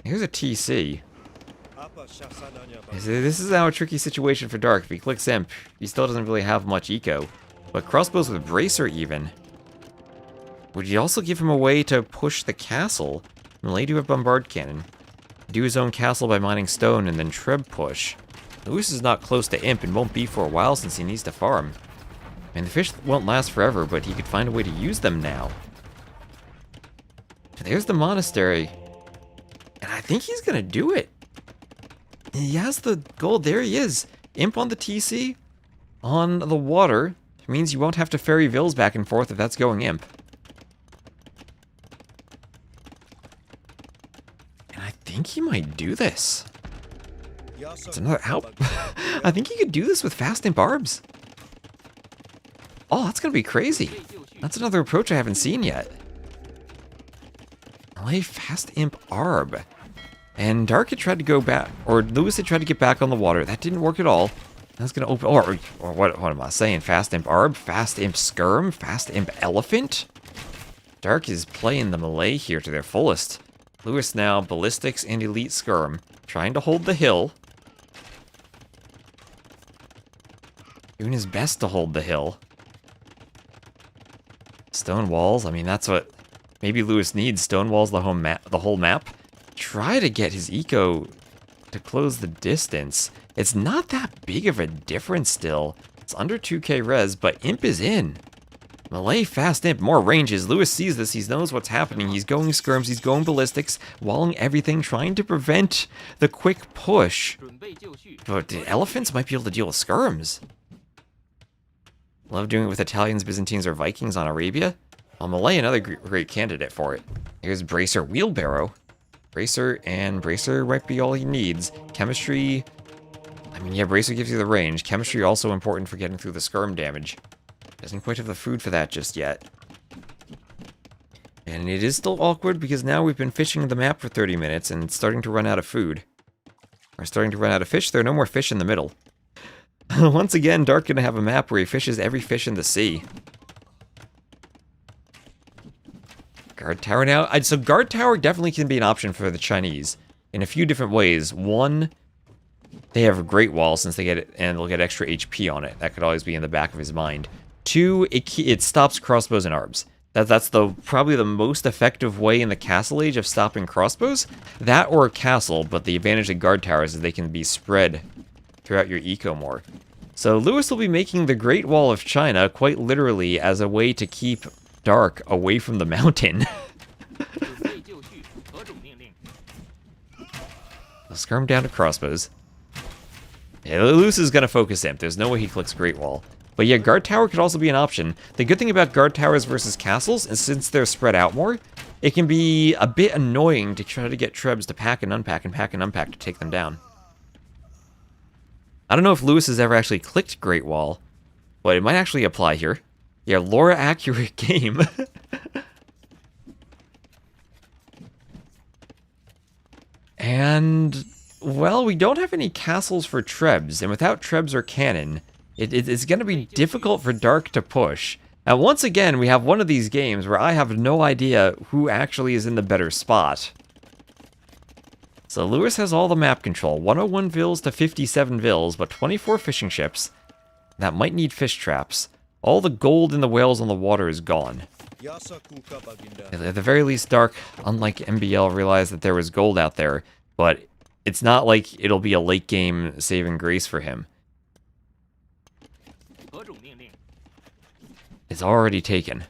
Here's a TC. This is now a tricky situation for Dark. If he clicks Imp, he still doesn't really have much eco. But crossbows with Bracer even. Would you also give him a way to push the castle? Malay do have Bombard Cannon. Do his own castle by mining stone and then Treb push. Lewis is not close to Imp and won't be for a while since he needs to farm. I mean, the fish won't last forever, but he could find a way to use them now. There's the monastery. And I think he's gonna do it. He has the gold. There he is. Imp on the TC. On the water. It means you won't have to ferry vills back and forth if that's going Imp. And I think he might do this. It's another out. I think he could do this with Fast Imp Arbs. Oh, that's gonna be crazy. That's another approach I haven't seen yet. Play Fast Imp Arb. And Dark had tried to go back, or Lewis had tried to get back on the water. That didn't work at all. That's gonna open, or what am I saying? Fast Imp Arb, Fast Imp Skirm, Fast Imp Elephant? Dark is playing the melee here to their fullest. Lewis now, Ballistics and Elite Skirm, trying to hold the hill. Doing his best to hold the hill. Stone walls, I mean, that's what maybe Lewis needs. Stone walls, the whole map. Try to get his eco to close the distance. It's not that big of a difference still. It's under 2k res, but Imp is in. Malay Fast Imp, more ranges. Lewis sees this, he knows what's happening. He's going skirms, he's going ballistics, walling everything, trying to prevent the quick push. But the elephants might be able to deal with skirms. Love doing it with Italians, Byzantines, or Vikings on Arabia. Well, Malay, another great candidate for it. Here's Bracer Wheelbarrow. Bracer and Bracer might be all he needs. Chemistry, I mean, yeah, Bracer gives you the range. Chemistry also important for getting through the skirm damage. Doesn't quite have the food for that just yet. And it is still awkward because now we've been fishing the map for 30 minutes and it's starting to run out of food. We're starting to run out of fish. There are no more fish in the middle. Once again, Dark gonna have a map where he fishes every fish in the sea. Guard tower now. So guard tower definitely can be an option for the Chinese in a few different ways. One, they have a great wall since they get it, and they'll get extra HP on it. That could always be in the back of his mind. Two, it stops crossbows and arbs. That's probably the most effective way in the Castle Age of stopping crossbows. That or a castle, but the advantage of guard towers is they can be spread throughout your eco more. So Lewis will be making the Great Wall of China quite literally as a way to keep Dark away from the mountain. I'll skirm down to crossbows. Yeah, Lewis is going to focus Imp. There's no way he clicks Great Wall. But yeah, Guard Tower could also be an option. The good thing about Guard Towers versus Castles is since they're spread out more, it can be a bit annoying to try to get Trebs to pack and unpack and pack and unpack to take them down. I don't know if Lewis has ever actually clicked Great Wall, but it might actually apply here. Yeah, Laura accurate game. And, well, we don't have any castles for Trebs, and without Trebs or cannon, it's going to be difficult for Dark to push. And once again, we have one of these games where I have no idea who actually is in the better spot. So Lewis has all the map control, 101 vills to 57 vills, but 24 fishing ships. That might need fish traps. All the gold in the whales on the water is gone. At the very least, Dark, unlike MBL, realized that there was gold out there, but it's not like it'll be a late game saving grace for him. It's already taken.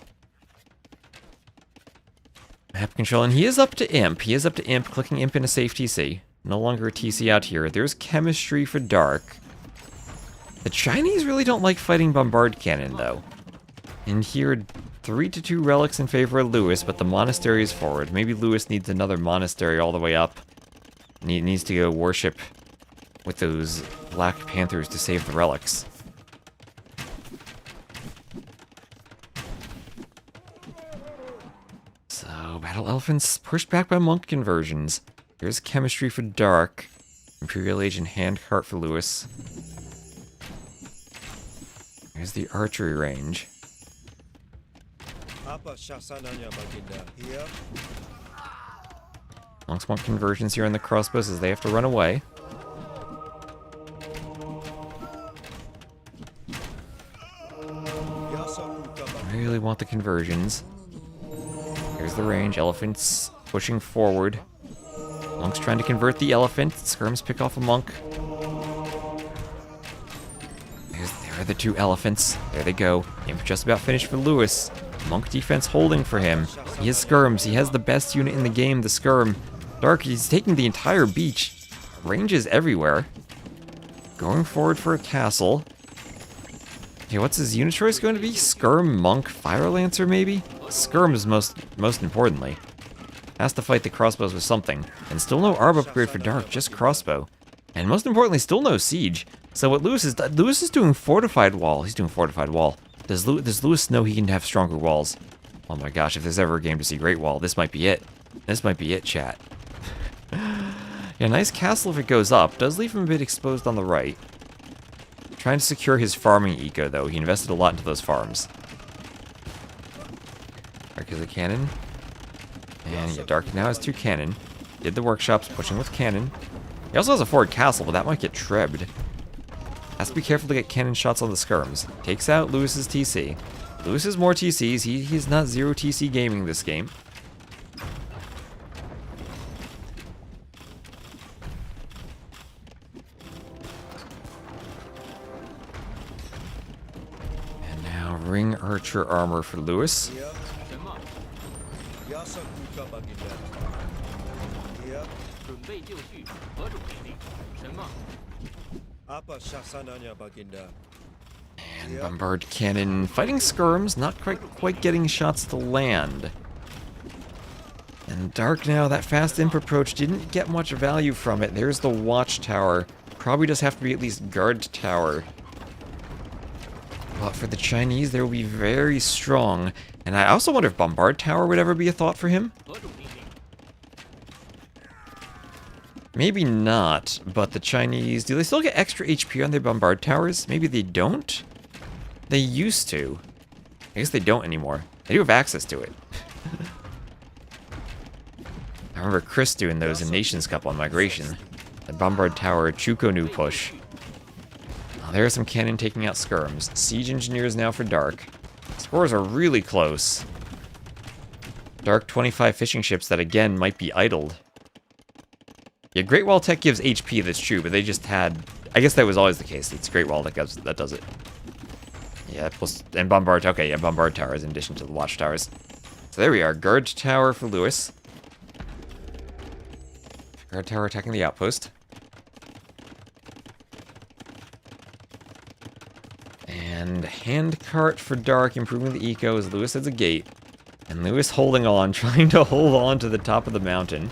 Map control, and he is up to Imp. He is up to Imp, clicking Imp in a safe TC. No longer a TC out here. There's chemistry for Dark. The Chinese really don't like fighting Bombard Cannon, though. And here, 3-2 relics in favor of Lewis, but the monastery is forward. Maybe Lewis needs another monastery all the way up. And he needs to go worship with those Black Panthers to save the relics. So, Battle Elephants pushed back by monk conversions. Here's chemistry for Dark. Imperial Age and Handcart for Lewis. Here's the archery range. Monks want conversions here on the crossbows as they have to run away. Really want the conversions. Here's the range. Elephants pushing forward. Monks trying to convert the elephant. Skirms pick off a monk. There are the two elephants. There they go. Game just about finished for Lewis. Monk defense holding for him. He has skirms. He has the best unit in the game, the skirm. Dark, he's taking the entire beach. Ranges everywhere. Going forward for a castle. Okay, what's his unit choice going to be? Skirm, Monk, Fire Lancer, maybe? Skirm is most importantly. Has to fight the crossbows with something. And still no arb upgrade for Dark, just crossbow. And most importantly, still no siege. So what Lewis is doing fortified wall. He's doing fortified wall. Does Lewis know he can have stronger walls? Oh my gosh, if there's ever a game to see Great Wall, this might be it. This might be it, chat. Yeah, nice castle if it goes up. Does leave him a bit exposed on the right. Trying to secure his farming eco, though. He invested a lot into those farms. Dark is a cannon. And yeah, Dark now has 2 cannon. Did the workshops, pushing with cannon. He also has a forward castle, but that might get trebbed. Has to be careful to get cannon shots on the skirms. Takes out Lewis's TC. Lewis has more TCs. He's not 0 TC gaming this game. Ring Archer armor for Lewis. And Bombard Cannon fighting skirms, not quite getting shots to land. And Dark now, that fast imp approach didn't get much value from it. There's the watchtower. Probably does have to be at least guard tower. But for the Chinese, they will be very strong. And I also wonder if Bombard Tower would ever be a thought for him. Maybe not, but the Chinese, do they still get extra HP on their Bombard Towers? Maybe they don't? They used to. I guess they don't anymore. They do have access to it. I remember Chris doing those in Nations Cup on Migration. The Bombard Tower Chukonu push. There are some cannon taking out skirms. Siege engineers now for Dark. Scores are really close. Dark 25 fishing ships that again might be idled. Yeah, Great Wall Tech gives HP, that's true, but they just had... I guess that was always the case. It's Great Wall that does it. Yeah, plus... And Bombard... Okay, yeah, Bombard Towers in addition to the Watchtowers. So there we are. Guard Tower for Lewis. Guard Tower attacking the outpost. And handcart for Dark, improving the eco as Lewis has a gate. And Lewis holding on, trying to hold on to the top of the mountain.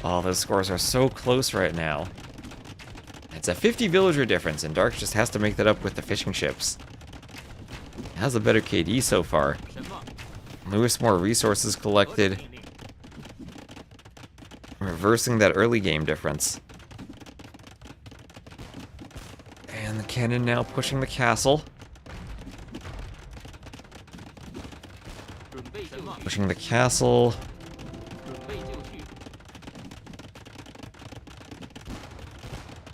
Oh, those scores are so close right now. It's a 50 villager difference, and Dark just has to make that up with the fishing ships. Has a better KD so far. Lewis more resources collected. Reversing that early game difference. And the cannon now pushing the castle. Pushing the castle.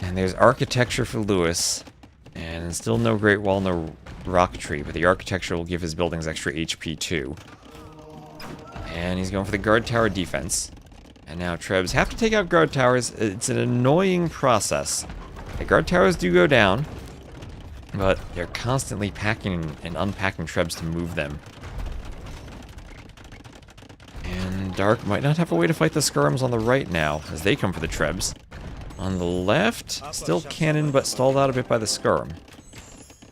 And there's architecture for Lewis. And still no Great Wall, no Rock Tree, but the architecture will give his buildings extra HP too. And he's going for the guard tower defense. And now Trebs have to take out guard towers. It's an annoying process. The guard towers do go down, but they're constantly packing and unpacking Trebs to move them. And Dark might not have a way to fight the skirms on the right now, as they come for the Trebs. On the left, still cannon, but stalled out a bit by the skirm.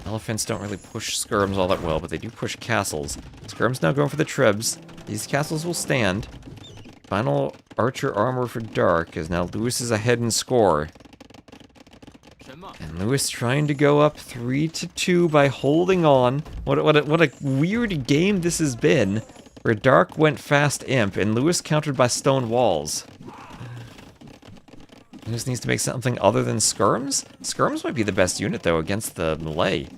Elephants don't really push skirms all that well, but they do push castles. Skirms now going for the Trebs. These castles will stand. Final archer armor for Dark, as now Lewis is ahead in score. And Lewis trying to go up 3-2 by holding on. What a weird game this has been, where Dark went fast imp and Lewis countered by stone walls. Lewis needs to make something other than skirms? Skirms might be the best unit though against the melee.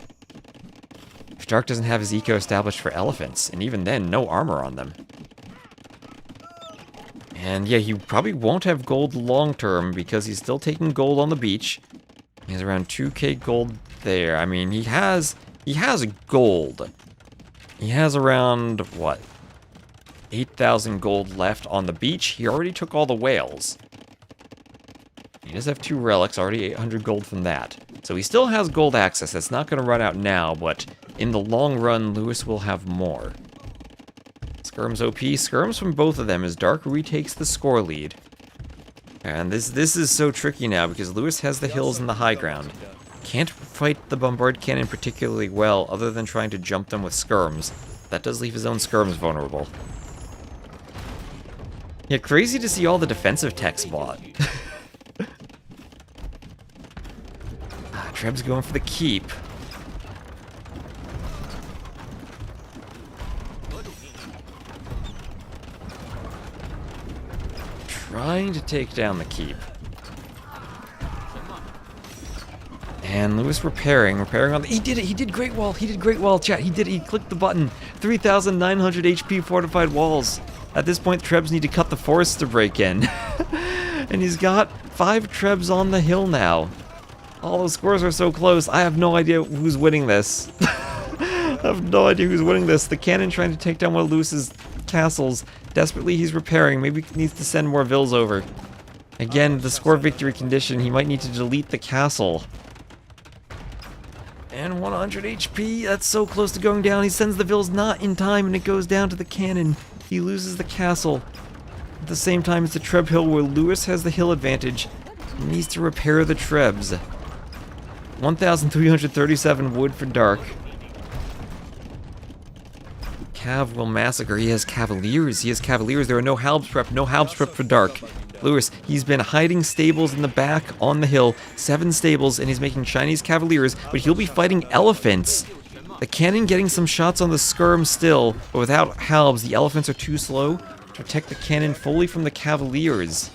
Dark doesn't have his eco established for elephants, and even then, no armor on them. And yeah, he probably won't have gold long term because he's still taking gold on the beach. He has around 2k gold there. I mean, he has gold. He has around, what, 8,000 gold left on the beach. He already took all the whales. He does have 2 relics, already 800 gold from that. So he still has gold access. That's not going to run out now, but in the long run, Lewis will have more. Skirms OP. Skirms from both of them as Dark retakes the score lead. And this is so tricky now because Lewis has the hills and the high ground. Can't fight the bombard cannon particularly well other than trying to jump them with skirms. That does leave his own skirms vulnerable. Yeah, crazy to see all the defensive techs bought. Treb's going for the keep. Trying to take down the keep. And Lewis repairing on the... He did it! He did Great Wall! He did Great Wall, chat! He did it! He clicked the button! 3,900 HP fortified walls! At this point, Trebs need to cut the forests to break in. And he's got 5 Trebs on the hill now. All those scores are so close, I have no idea who's winning this. I have no idea who's winning this. The cannon trying to take down one of Lewis's castles. Desperately, he's repairing. Maybe he needs to send more vills over. Again, the score victory condition, he might need to delete the castle. And 100 HP, that's so close to going down. He sends the vills not in time, and it goes down to the cannon. He loses the castle. At the same time, it's the Treb Hill where Lewis has the hill advantage. He needs to repair the Trebs. 1,337 wood for Dark. Cav will massacre. He has Cavaliers. He has Cavaliers. There are no Halbs prep. No Halbs prep for Dark. Lewis, he's been hiding stables in the back on the hill. 7 stables, and he's making Chinese Cavaliers, but he'll be fighting elephants. The cannon getting some shots on the skirm still, but without Halbs, the elephants are too slow to protect the cannon fully from the Cavaliers.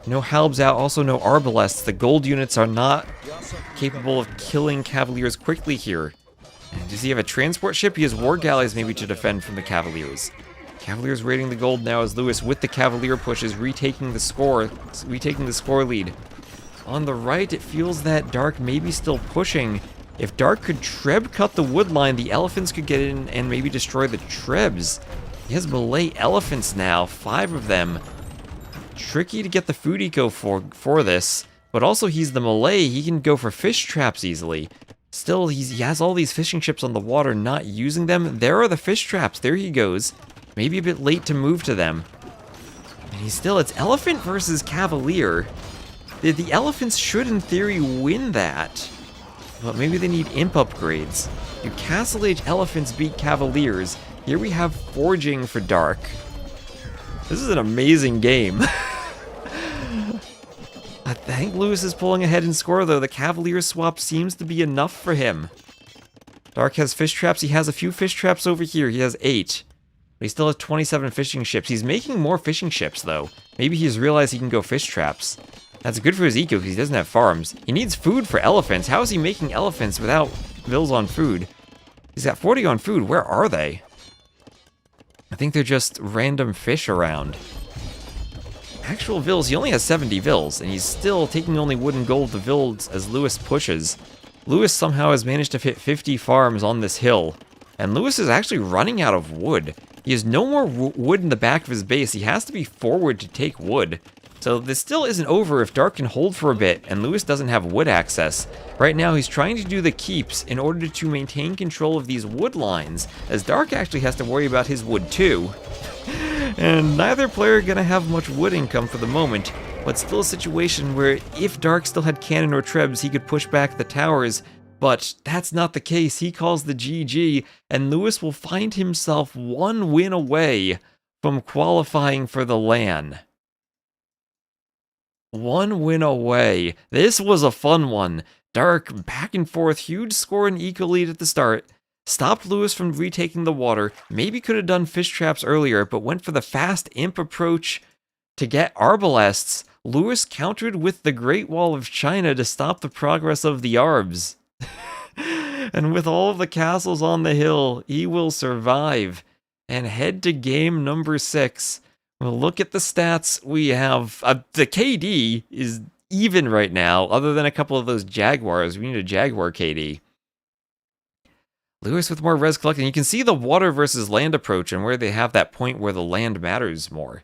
No Halbs out, also no Arbalests. The gold units are not capable of killing Cavaliers quickly here. And does he have a transport ship? He has war galleys maybe to defend from the Cavaliers. Cavaliers raiding the gold now as Lewis with the Cavalier pushes, retaking the score lead. On the right, it feels that Dark may be still pushing. If Dark could Treb cut the wood line, the elephants could get in and maybe destroy the Trebs. He has Malay elephants now, 5 of them. Tricky to get the food eco for this, but also he's the Malay, he can go for fish traps easily. Still, he has all these fishing ships on the water, not using them. There are the fish traps, there he goes. Maybe a bit late to move to them. And it's elephant versus Cavalier. The elephants should, in theory, win that. But maybe they need imp upgrades. Do Castle Age elephants beat Cavaliers? Here we have forging for Dark. This is an amazing game. I think Lewis is pulling ahead in score, though. The Cavalier swap seems to be enough for him. Dark has fish traps. He has a few fish traps over here. He has 8. But he still has 27 fishing ships. He's making more fishing ships, though. Maybe he's realized he can go fish traps. That's good for his eco because he doesn't have farms. He needs food for elephants. How is he making elephants without bills on food? He's got 40 on food. Where are they? I think they're just random fish around. Actual vills, he only has 70 vills, and he's still taking only wood and gold to vills as Lewis pushes. Lewis somehow has managed to fit 50 farms on this hill, and Lewis is actually running out of wood. He has no more wood in the back of his base. He has to be forward to take wood. So this still isn't over if Dark can hold for a bit, and Lewis doesn't have wood access. Right now, he's trying to do the keeps in order to maintain control of these wood lines, as Dark actually has to worry about his wood too. And neither player gonna have much wood income for the moment, but still a situation where if Dark still had cannon or trebs, he could push back the towers, but that's not the case. He calls the GG, and Lewis will find himself 1 win away from qualifying for the LAN. 1 win away. This was a fun one. Dark back and forth, huge score and eco lead at the start. Stopped Lewis from retaking the water. Maybe could have done fish traps earlier, but went for the fast imp approach to get Arbalests. Lewis countered with the Great Wall of China to stop the progress of the Arbs. And with all of the castles on the hill, he will survive and head to game number 6. We'll look at the stats. We have the KD is even right now, other than a couple of those Jaguars. We need a Jaguar KD. Lewis with more res collecting. You can see the water versus land approach and where they have that point where the land matters more.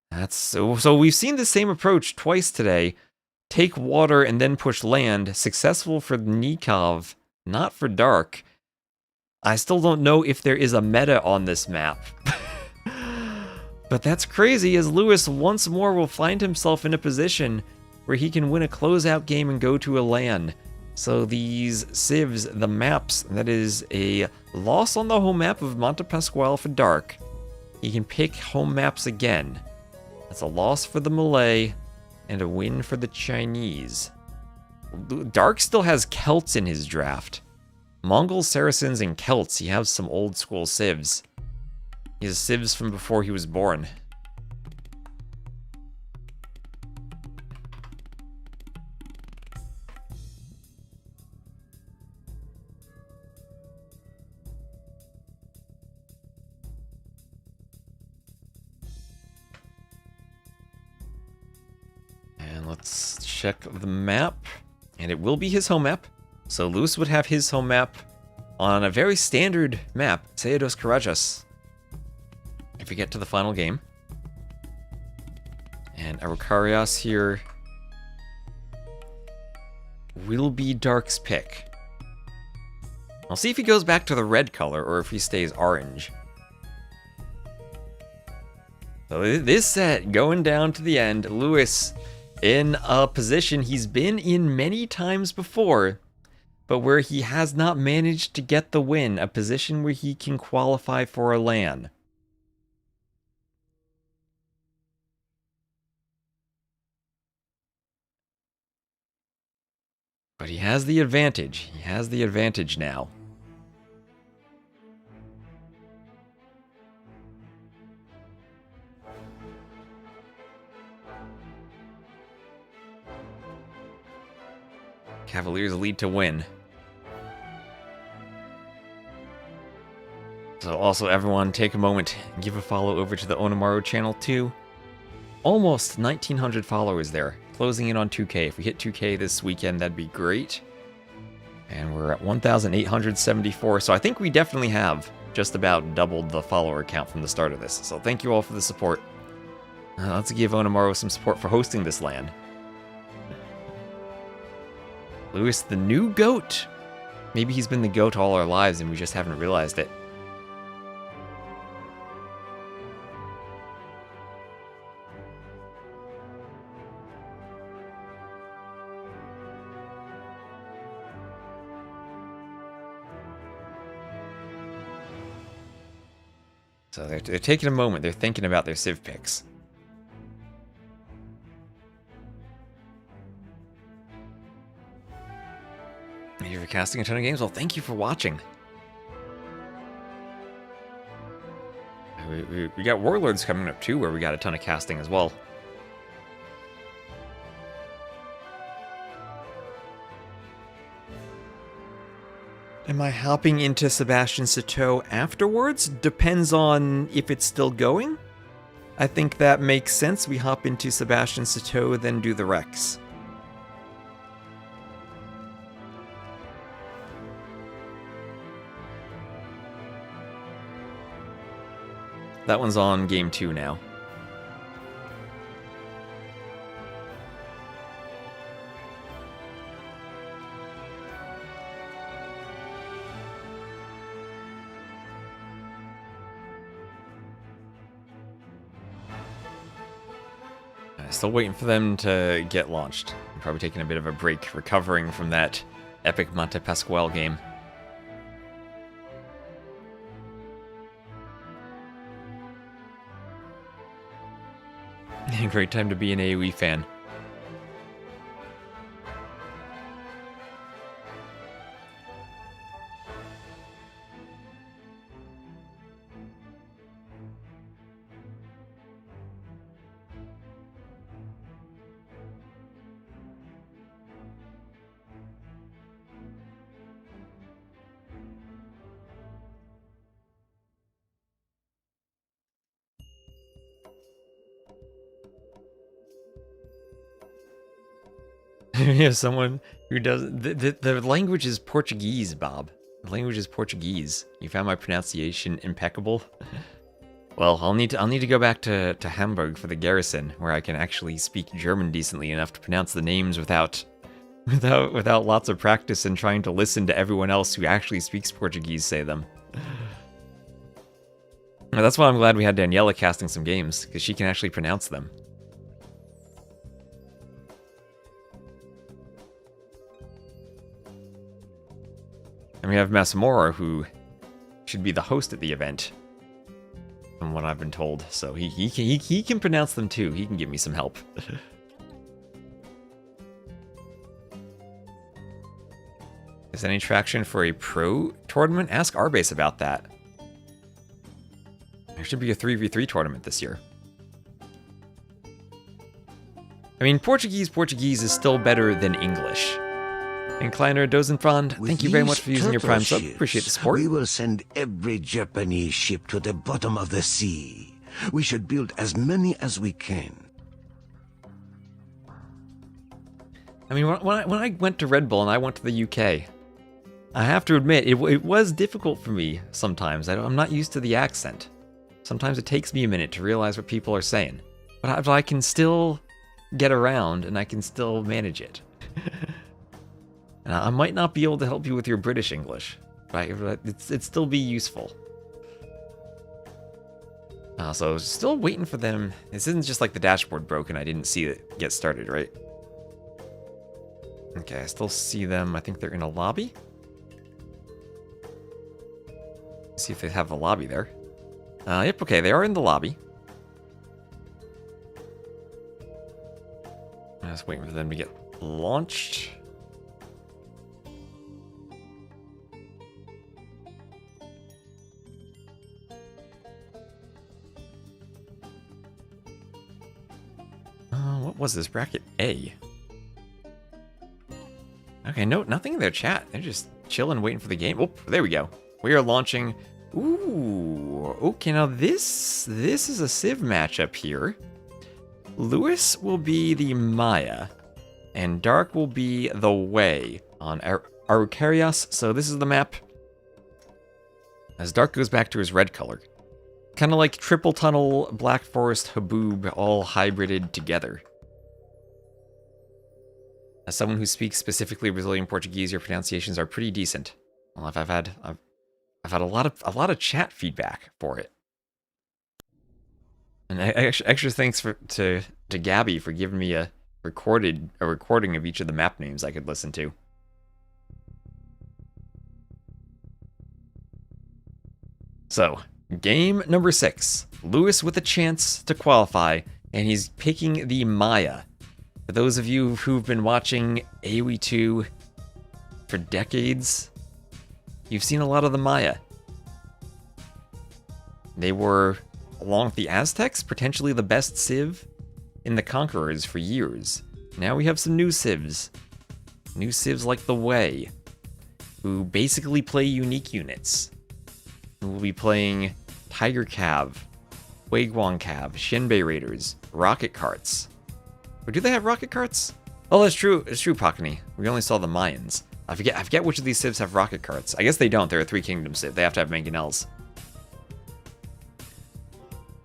That's so we've seen the same approach twice today. Take water and then push land. Successful for Nikov, not for Dark. I still don't know if there is a meta on this map. But that's crazy, as Lewis once more will find himself in a position where he can win a closeout game and go to a LAN. So these civs, the maps, that is a loss on the home map of Monte Pasquale for Dark. He can pick home maps again. That's a loss for the Malay and a win for the Chinese. Dark still has Celts in his draft. Mongols, Saracens, and Celts. He has some old school civs. He has civs from before he was born. And let's check the map. And it will be his home map. So Lewis would have his home map on a very standard map, Seados Karajas, if we get to the final game. And Arukarias here will be Dark's pick. I'll see if he goes back to the red color or if he stays orange. So this set, going down to the end, Lewis in a position he's been in many times before, but where he has not managed to get the win, a position where he can qualify for a LAN. But he has the advantage. He has the advantage now. Cavaliers lead to win. So also everyone take a moment and give a follow over to the Onamaru channel too. Almost 1,900 followers there. Closing in on 2K. If we hit 2K this weekend, that'd be great. And we're at 1,874. So I think we definitely have just about doubled the follower count from the start of this. So thank you all for the support. Let's give Onamaru some support for hosting this LAN. Lewis, the new GOAT. Maybe he's been the GOAT all our lives and we just haven't realized it. So they're taking a moment. They're thinking about their civ picks. Thank you for casting a ton of games. Well, thank you for watching. We got Warlords coming up too, where we got a ton of casting as well. Am I hopping into Sebastian Chateau afterwards? Depends on if it's still going. I think that makes sense. We hop into Sebastian Chateau, then do the Rex. That one's on game 2 now. Still waiting for them to get launched. I'm probably taking a bit of a break, recovering from that epic Monte Pasquale game. Great time to be an AoE fan. We have someone who does the language is Portuguese, Bob. The language is Portuguese. You found my pronunciation impeccable. Well, I'll need to go back to Hamburg for the garrison, where I can actually speak German decently enough to pronounce the names without lots of practice and trying to listen to everyone else who actually speaks Portuguese say them. Well, that's why I'm glad we had Daniela casting some games, because she can actually pronounce them. And we have Masamora, who should be the host at the event, from what I've been told. So he can pronounce them too. He can give me some help. Is there any traction for a pro tournament? Ask Arbase about that. There should be a 3v3 tournament this year. I mean, Portuguese is still better than English. And Kleiner Dozenfrond, thank you very much for using your Prime sub. Appreciate the support. We will send every Japanese ship to the bottom of the sea. We should build as many as we can. I mean, when I went to Red Bull and I went to the UK, I have to admit, it was difficult for me sometimes. I'm not used to the accent. Sometimes it takes me a minute to realize what people are saying. But I can still get around and I can still manage it. And I might not be able to help you with your British English, but it'd still be useful. So still waiting for them. This isn't just like the dashboard broke and I didn't see it get started, right? Okay, I still see them. I think they're in a lobby. See if they have a lobby there. Yep, okay, they are in the lobby. I'm just waiting for them to get launched. What was this? Bracket A. Okay, no, nothing in their chat. They're just chilling, waiting for the game. Oh, there we go. We are launching. Ooh, okay, now this is a Civ matchup here. Lewis will be the Maya, and Dark will be the Way on Arukarias. So this is the map. As Dark goes back to his red color. Kind of like Triple Tunnel, Black Forest, Haboob, all hybrided together. As someone who speaks specifically Brazilian Portuguese, your pronunciations are pretty decent. Well, I've had a lot of chat feedback for it. And extra thanks to Gabby for giving me a recording of each of the map names I could listen to. So, game number 6. Lewis with a chance to qualify, and he's picking the Maya. For those of you who've been watching AoE 2 for decades, you've seen a lot of the Maya. They were, along with the Aztecs, potentially the best Civ in the Conquerors for years. Now we have some new Civs. New Civs like the Way, who basically play unique units. Who will be playing Tiger Cav, Huiguang Cav, Shenbei Raiders, Rocket Carts. Or do they have rocket carts? Oh, that's true. It's true, Pakani. We only saw the Mayans. I forget which of these civs have rocket carts. I guess they don't. They're a Three Kingdoms civ. They have to have manganels.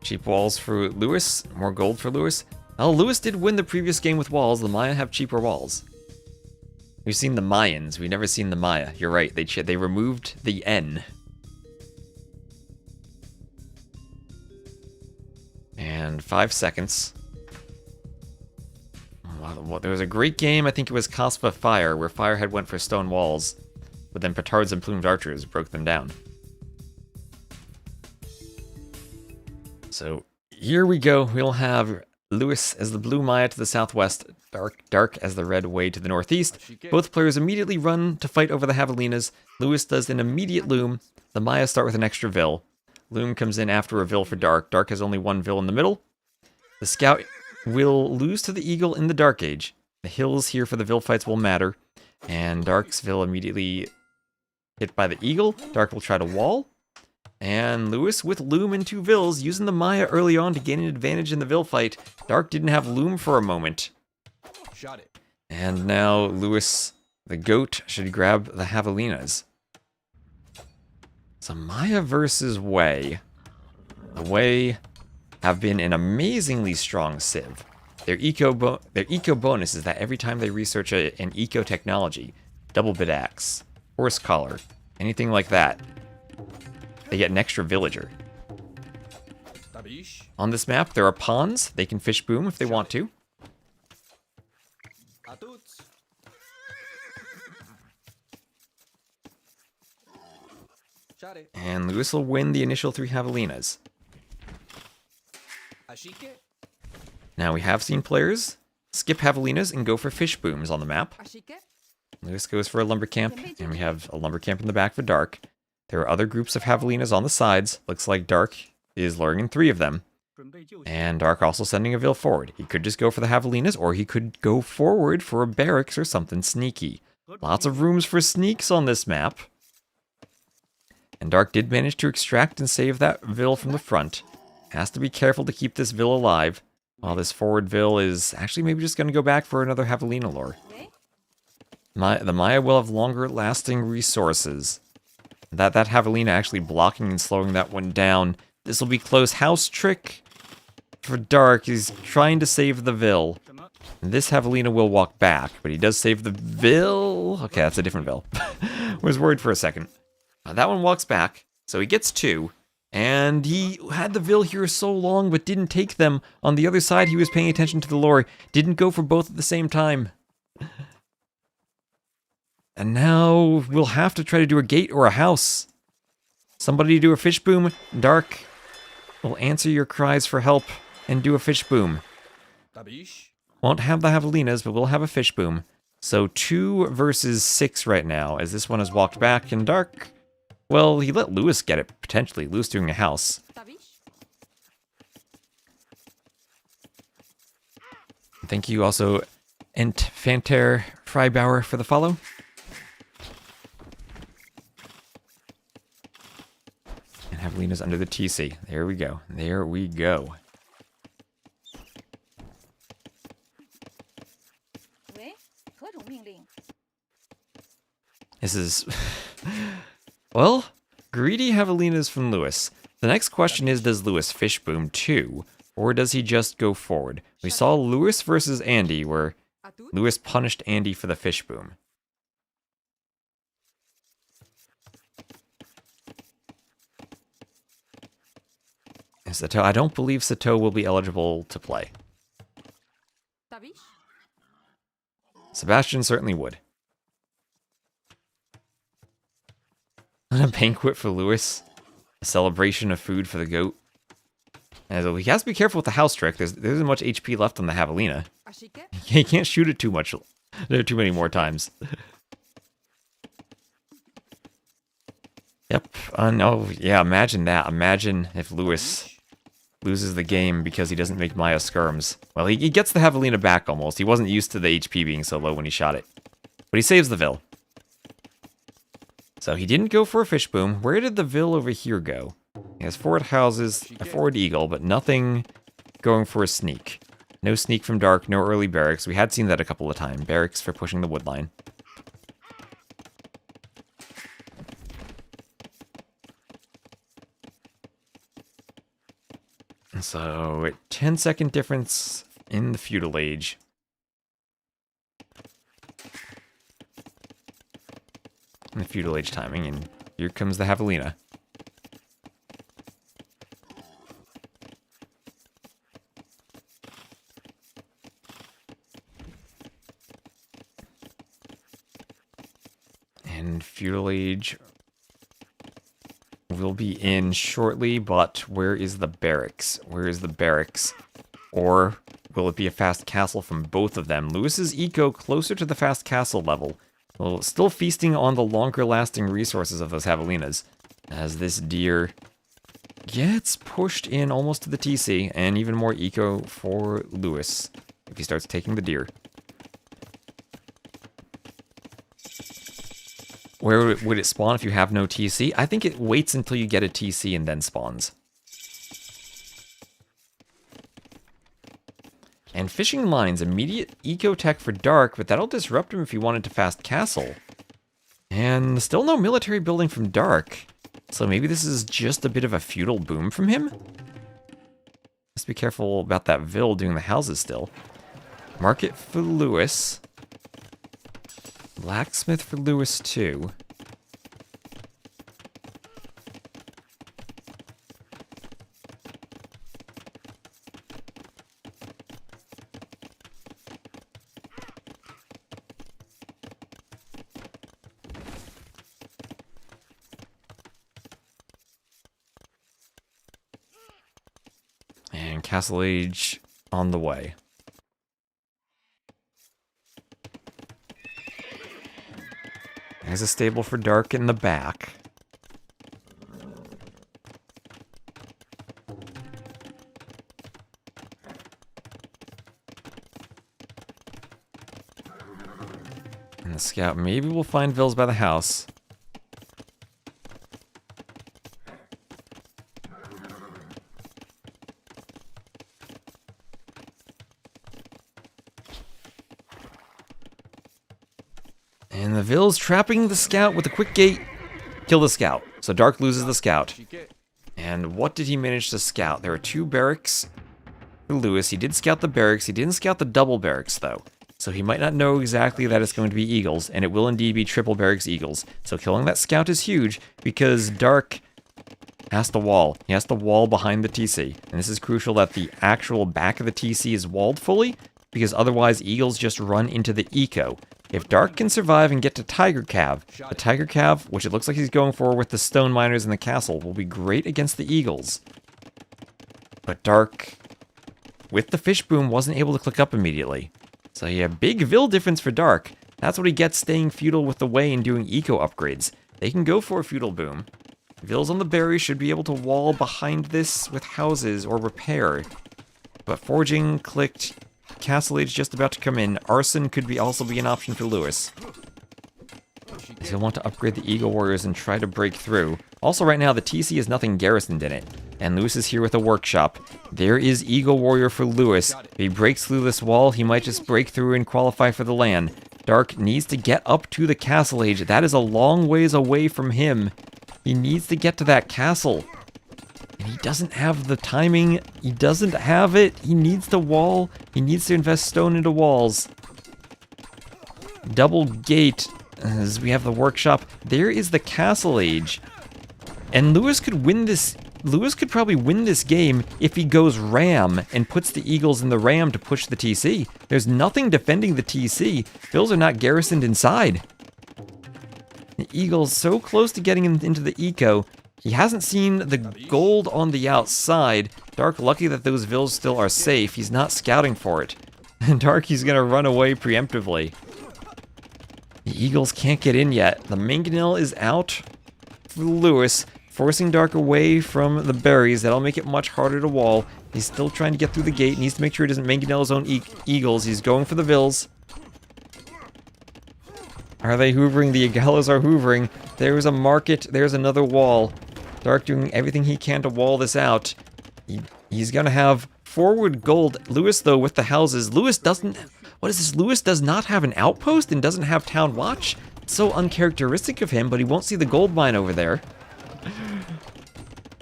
Cheap walls for Lewis. More gold for Lewis. Oh, Lewis did win the previous game with walls. The Maya have cheaper walls. We've seen the Mayans. We've never seen the Maya. You're right. They removed the N. And 5 seconds. Well, there was a great game, I think it was Qualifier, where Firehead went for stone walls, but then Petards and Plumed Archers broke them down. So here we go. We'll have Lewis as the blue Maya to the southwest, Dark as the red Way to the northeast. Both players immediately run to fight over the Javelinas. Lewis does an immediate loom. The Maya start with an extra Vil. Loom comes in after a Vil for Dark. Dark has only one Vil in the middle. The Scout will lose to the Eagle in the Dark Age. The hills here for the Vil fights will matter. And Dark's Vil immediately hit by the Eagle. Dark will try to wall. And Lewis with Loom and 2 Vils, using the Maya early on to gain an advantage in the Vil fight. Dark didn't have Loom for a moment. Shot it. And now Lewis, the goat, should grab the javelinas. So Maya versus Wei. The Wei have been an amazingly strong civ. Their eco bonus is that every time they research an eco technology, double bit axe, horse collar, anything like that, they get an extra villager. Tabish. On this map, there are ponds. They can fish boom if they want to. Atuts. Share. And Lewis will win the initial 3 javelinas. Ashike. Now we have seen players skip javelinas and go for fish booms on the map. Lewis goes for a lumber camp, and we have a lumber camp in the back for Dark. There are other groups of javelinas on the sides. Looks like Dark is luring in 3 of them. And Dark also sending a Vil forward. He could just go for the javelinas, or he could go forward for a barracks or something sneaky. Lots of rooms for sneaks on this map. And Dark did manage to extract and save that Vil from the front. Has to be careful to keep this Vil alive. While this forward Vil is actually maybe just going to go back for another javelina lore. The Maya will have longer lasting resources. That javelina actually blocking and slowing that one down. This will be close house trick for Dark. He's trying to save the Vil. This javelina will walk back, but he does save the Vil. Okay, that's a different Vil. Was worried for a second. That one walks back, so he gets 2. And he had the Vil here so long, but didn't take them. On the other side, he was paying attention to the lore. Didn't go for both at the same time. And now we'll have to try to do a gate or a house. Somebody do a fish boom. Dark will answer your cries for help and do a fish boom. Tabish. Won't have the javelinas, but we'll have a fish boom. So 2 versus 6 right now, as this one has walked back, and Dark... Well, he let Lewis get it, potentially. Lewis doing a house. Thank you also, Entfanter Freibauer, for the follow. And Javelina's under the TC. There we go. There we go. This is... Well, greedy javelinas from Lewis. The next question is, does Lewis fish boom too? Or does he just go forward? We saw Lewis versus Andy, where Lewis punished Andy for the fish boom. And Sato, I don't believe Sato will be eligible to play. Sebastian certainly would. A banquet for Lewis. A celebration of food for the goat. And so he has to be careful with the house trick. There isn't much HP left on the javelina. He can't shoot it too much. There are too many more times. Yep. No, yeah, imagine that. Imagine if Lewis loses the game because he doesn't make Maya skirms. Well, he gets the javelina back almost. He wasn't used to the HP being so low when he shot it. But he saves the Vil. So he didn't go for a fish boom. Where did the Vil over here go? He has forward houses, a forward eagle, but nothing going for a sneak. No sneak from Dark, no early barracks. We had seen that a couple of times. Barracks for pushing the wood line. So, 10-second difference in the Feudal Age. In the Feudal Age timing, and here comes the javelina. And Feudal Age will be in shortly, but where is the barracks? Where is the barracks? Or will it be a fast castle from both of them? Lewis's eco closer to the fast castle level. Well, still feasting on the longer lasting resources of those javelinas. As this deer gets pushed in almost to the TC, and even more eco for Lewis if he starts taking the deer. Where would it spawn if you have no TC? I think it waits until you get a TC and then spawns. And fishing lines, immediate eco-tech for Dark, but that'll disrupt him if he wanted to fast castle. And still no military building from Dark. So maybe this is just a bit of a feudal boom from him? Must be careful about that Vil doing the houses still. Market for Lewis. Blacksmith for Lewis too. And Castle Age on the way. There's a stable for Dark in the back. And the scout, maybe we'll find Vils by the house. And the Vils trapping the scout with a quick gate. Kill the scout. So Dark loses the scout. And what did he manage to scout? There are 2 barracks for Lewis. He did scout the barracks. He didn't scout the double barracks, though. So he might not know exactly that it's going to be eagles, and it will indeed be triple barracks eagles. So killing that scout is huge, because Dark has to wall. He has to wall behind the TC. And this is crucial that the actual back of the TC is walled fully, because otherwise eagles just run into the eco. If Dark can survive and get to Tiger Cav, the Tiger Cav, which it looks like he's going for with the stone miners in the castle, will be great against the eagles. But Dark, with the fish boom, wasn't able to click up immediately. So yeah, big Vil difference for Dark. That's what he gets staying feudal with the way and doing eco upgrades. They can go for a feudal boom. Vils on the berry should be able to wall behind this with houses or repair. But forging clicked. Castle Age just about to come in. Arson could also be an option for Lewis. He'll want to upgrade the Eagle Warriors and try to break through. Also right now the TC has nothing garrisoned in it. And Lewis is here with a workshop. There is Eagle Warrior for Lewis. If he breaks through this wall, he might just break through and qualify for the land. Dark needs to get up to the Castle Age. That is a long ways away from him. He needs to get to that castle. And he doesn't have the timing. He doesn't have it. He needs to wall. He needs to invest stone into walls. Double gate. As we have the workshop. There is the Castle Age. And Lewis could win this. Lewis could probably win this game if he goes ram and puts the eagles in the ram to push the TC. There's nothing defending the TC. Vils are not garrisoned inside. The eagle's so close to getting him into the eco. He hasn't seen the gold on the outside. Dark lucky that those Vils still are safe. He's not scouting for it. And Dark, he's gonna run away preemptively. The eagles can't get in yet. The manganel is out for Lewis, forcing Dark away from the berries. That'll make it much harder to wall. He's still trying to get through the gate. Needs to make sure he doesn't manganel his own eagles. He's going for the Vils. Are they hoovering? The Agalas are hoovering. There's a market. There's another wall. Dark doing everything he can to wall this out. He's gonna have forward gold. Lewis, though, with the houses. Lewis doesn't... What is this? Lewis does not have an outpost and doesn't have town watch? It's so uncharacteristic of him, but he won't see the gold mine over there.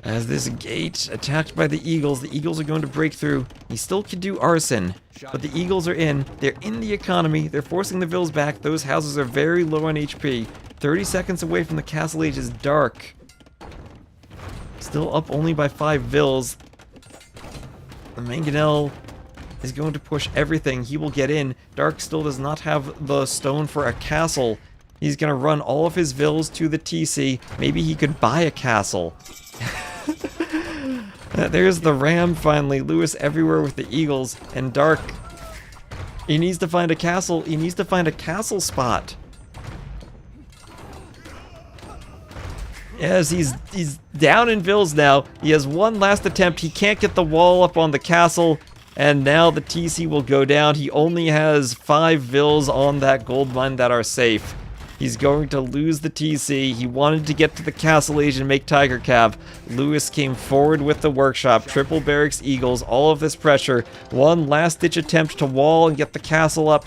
As this gate attacked by the eagles are going to break through. He still could do arson, but the eagles are in. They're in the economy. They're forcing the Vils back. Those houses are very low on HP. 30 seconds away from the Castle Age is Dark. Still up only by 5 Vils. The manganel is going to push everything. He will get in. Dark still does not have the stone for a castle. He's going to run all of his Vils to the TC. Maybe he could buy a castle. There's the ram finally. Lewis everywhere with the eagles. And Dark, he needs to find a castle. He needs to find a castle spot. Yes, he's down in Vils now. He has one last attempt. He can't get the wall up on the castle. And now the TC will go down. He only has 5 Vils on that gold mine that are safe. He's going to lose the TC. He wanted to get to the castle age and make Tiger Cav. Lewis came forward with the workshop. Triple barracks eagles. All of this pressure. One last-ditch attempt to wall and get the castle up.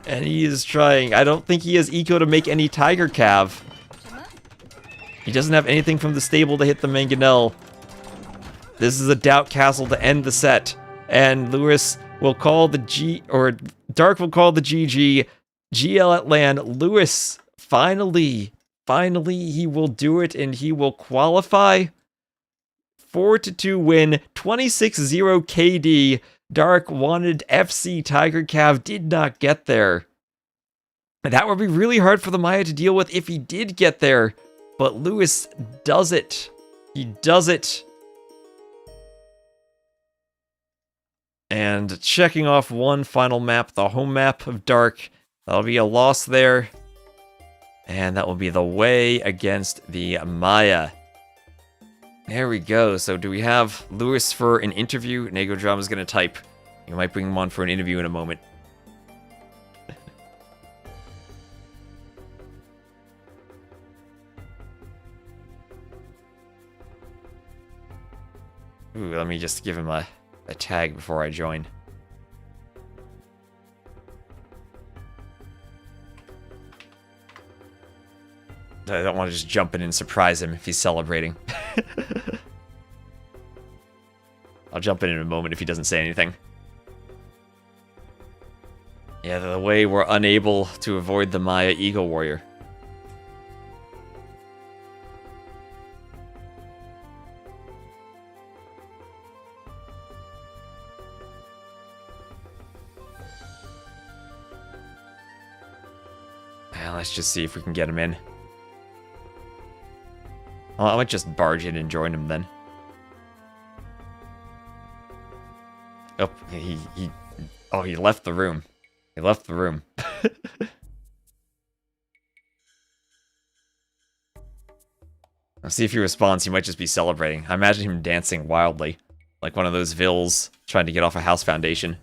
And he is trying. I don't think he has eco to make any Tiger Cav. He doesn't have anything from the stable to hit the manganel. This is a doubt castle to end the set. And Lewis will call the Dark will call the GG. GL at land. Lewis, finally, he will do it and he will qualify. 4-2 win, 26-0 KD. Dark wanted FC Tiger Cav, did not get there. That would be really hard for the Maya to deal with if he did get there. But Lewis does it. He does it. And checking off one final map, the home map of Dark. That'll be a loss there. And that will be the way against the Maya. There we go. So do we have Lewis for an interview? Nego Drama's going to type. You might bring him on for an interview in a moment. Ooh, let me just give him a tag before I join. I don't want to just jump in and surprise him if he's celebrating. I'll jump in a moment if he doesn't say anything. Yeah, the way we're unable to avoid the Maya Eagle Warrior. Let's just see if we can get him in. Well, I might just barge in and join him then. Oh, he left the room. He left the room. I'll see if he responds. He might just be celebrating. I imagine him dancing wildly, like one of those vills trying to get off a house foundation.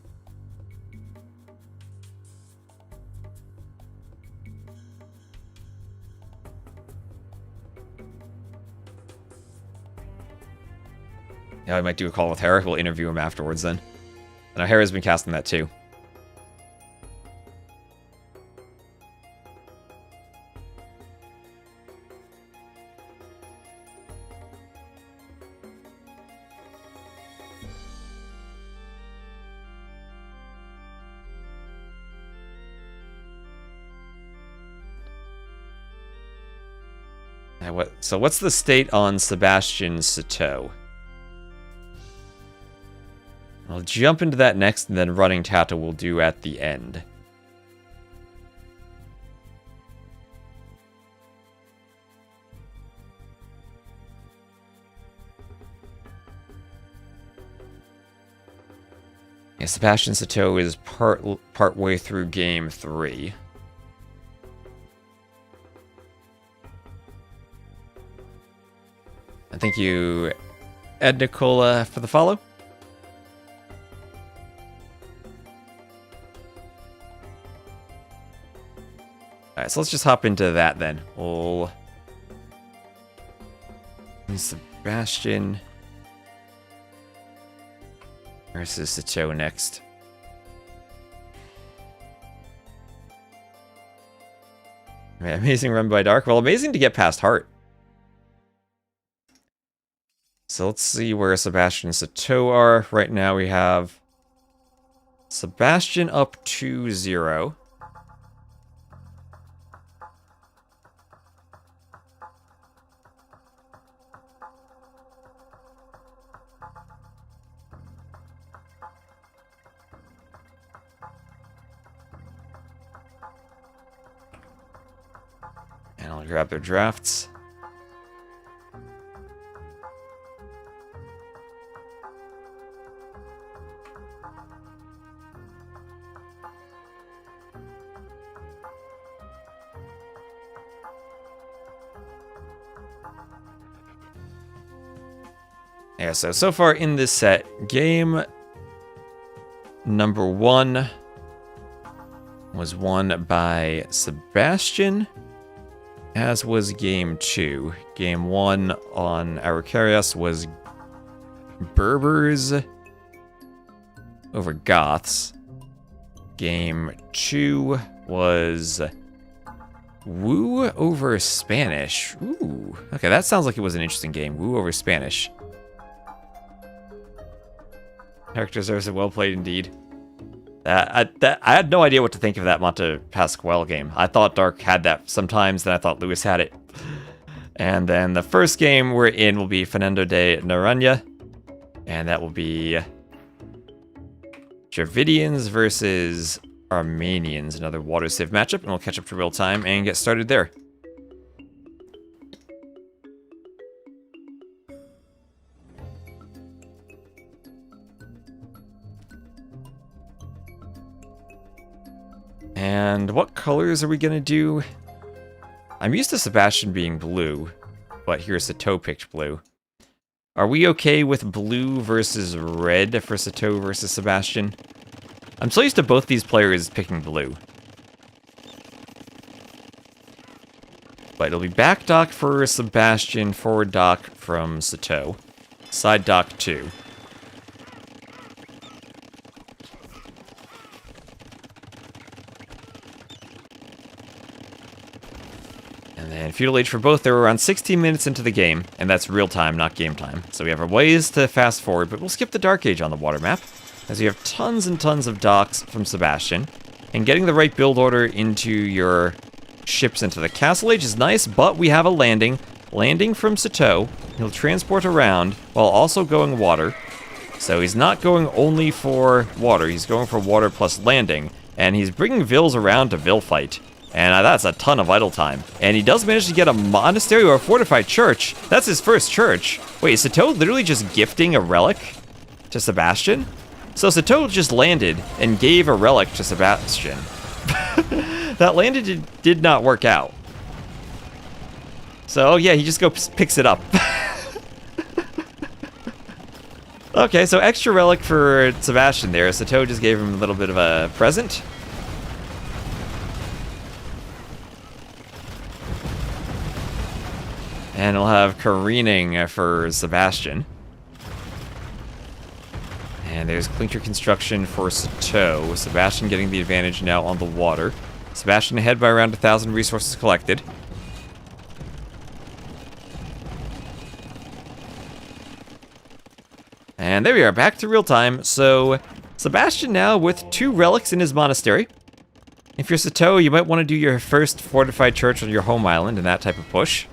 Yeah, I might do a call with Hera. We'll interview him afterwards then. I know Hera's been casting that too. So what's the state on Sebastian Siteau? I'll jump into that next, and then running Tata will do at the end. Yeah, Sebastian Siteau is part way through game 3. Thank you, Ed Nicola, for the follow. Alright, so let's just hop into that then. We'll... Sebastian versus Siteau next. Amazing run by Dark. Well, amazing to get past Heart. So let's see where Sebastian and Siteau are. Right now we have Sebastian up 2-0. And I'll grab their drafts. Yeah, so far in this set, game number 1 was won by Sebastian, as was game 2. Game 1 on Araucarias was Berbers over Goths. Game 2 was Wu over Spanish. Ooh, okay, that sounds like it was an interesting game. Wu over Spanish. Characters are so well played indeed. I had no idea what to think of that Monte Pascual game. I thought Dark had that sometimes, then I thought Lewis had it. And then the first game we're in will be Fernando de Noronha, and that will be Dravidians versus Armenians, another water civ matchup, and we'll catch up to real time and get started there. And what colors are we gonna do? I'm used to Sebastian being blue, but here's Sato picked blue. Are we okay with blue versus red for Sato versus Sebastian? I'm so used to both these players picking blue. But it'll be back dock for Sebastian, forward dock from Sato. Side dock 2. And Feudal Age for both, they're around 16 minutes into the game, and that's real time, not game time. So we have our ways to fast forward, but we'll skip the Dark Age on the water map, as we have tons and tons of docks from Sebastian. And getting the right build order into your ships into the Castle Age is nice, but we have a landing. Landing from Sato, he'll transport around while also going water. So he's not going only for water, he's going for water plus landing. And he's bringing Vils around to Vil fight. And that's a ton of idle time. And he does manage to get a monastery or a fortified church. That's his first church. Wait, is Sato literally just gifting a relic to Sebastian? So Sato just landed and gave a relic to Sebastian. That landed did not work out. So yeah, he just picks it up. Okay, so extra relic for Sebastian there. Sato just gave him a little bit of a present. And we'll have careening for Sebastian. And there's clinker construction for Sato. Sebastian getting the advantage now on the water. Sebastian ahead by around 1,000 resources collected. And there we are, back to real time. So Sebastian now with 2 relics in his monastery. If you're Sato, you might want to do your first fortified church on your home island in that type of push.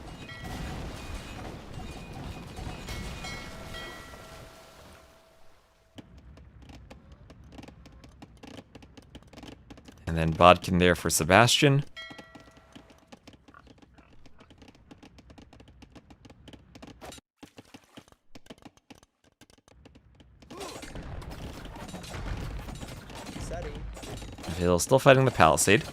And then Bodkin there for Sebastian. He'll still fighting the palisade.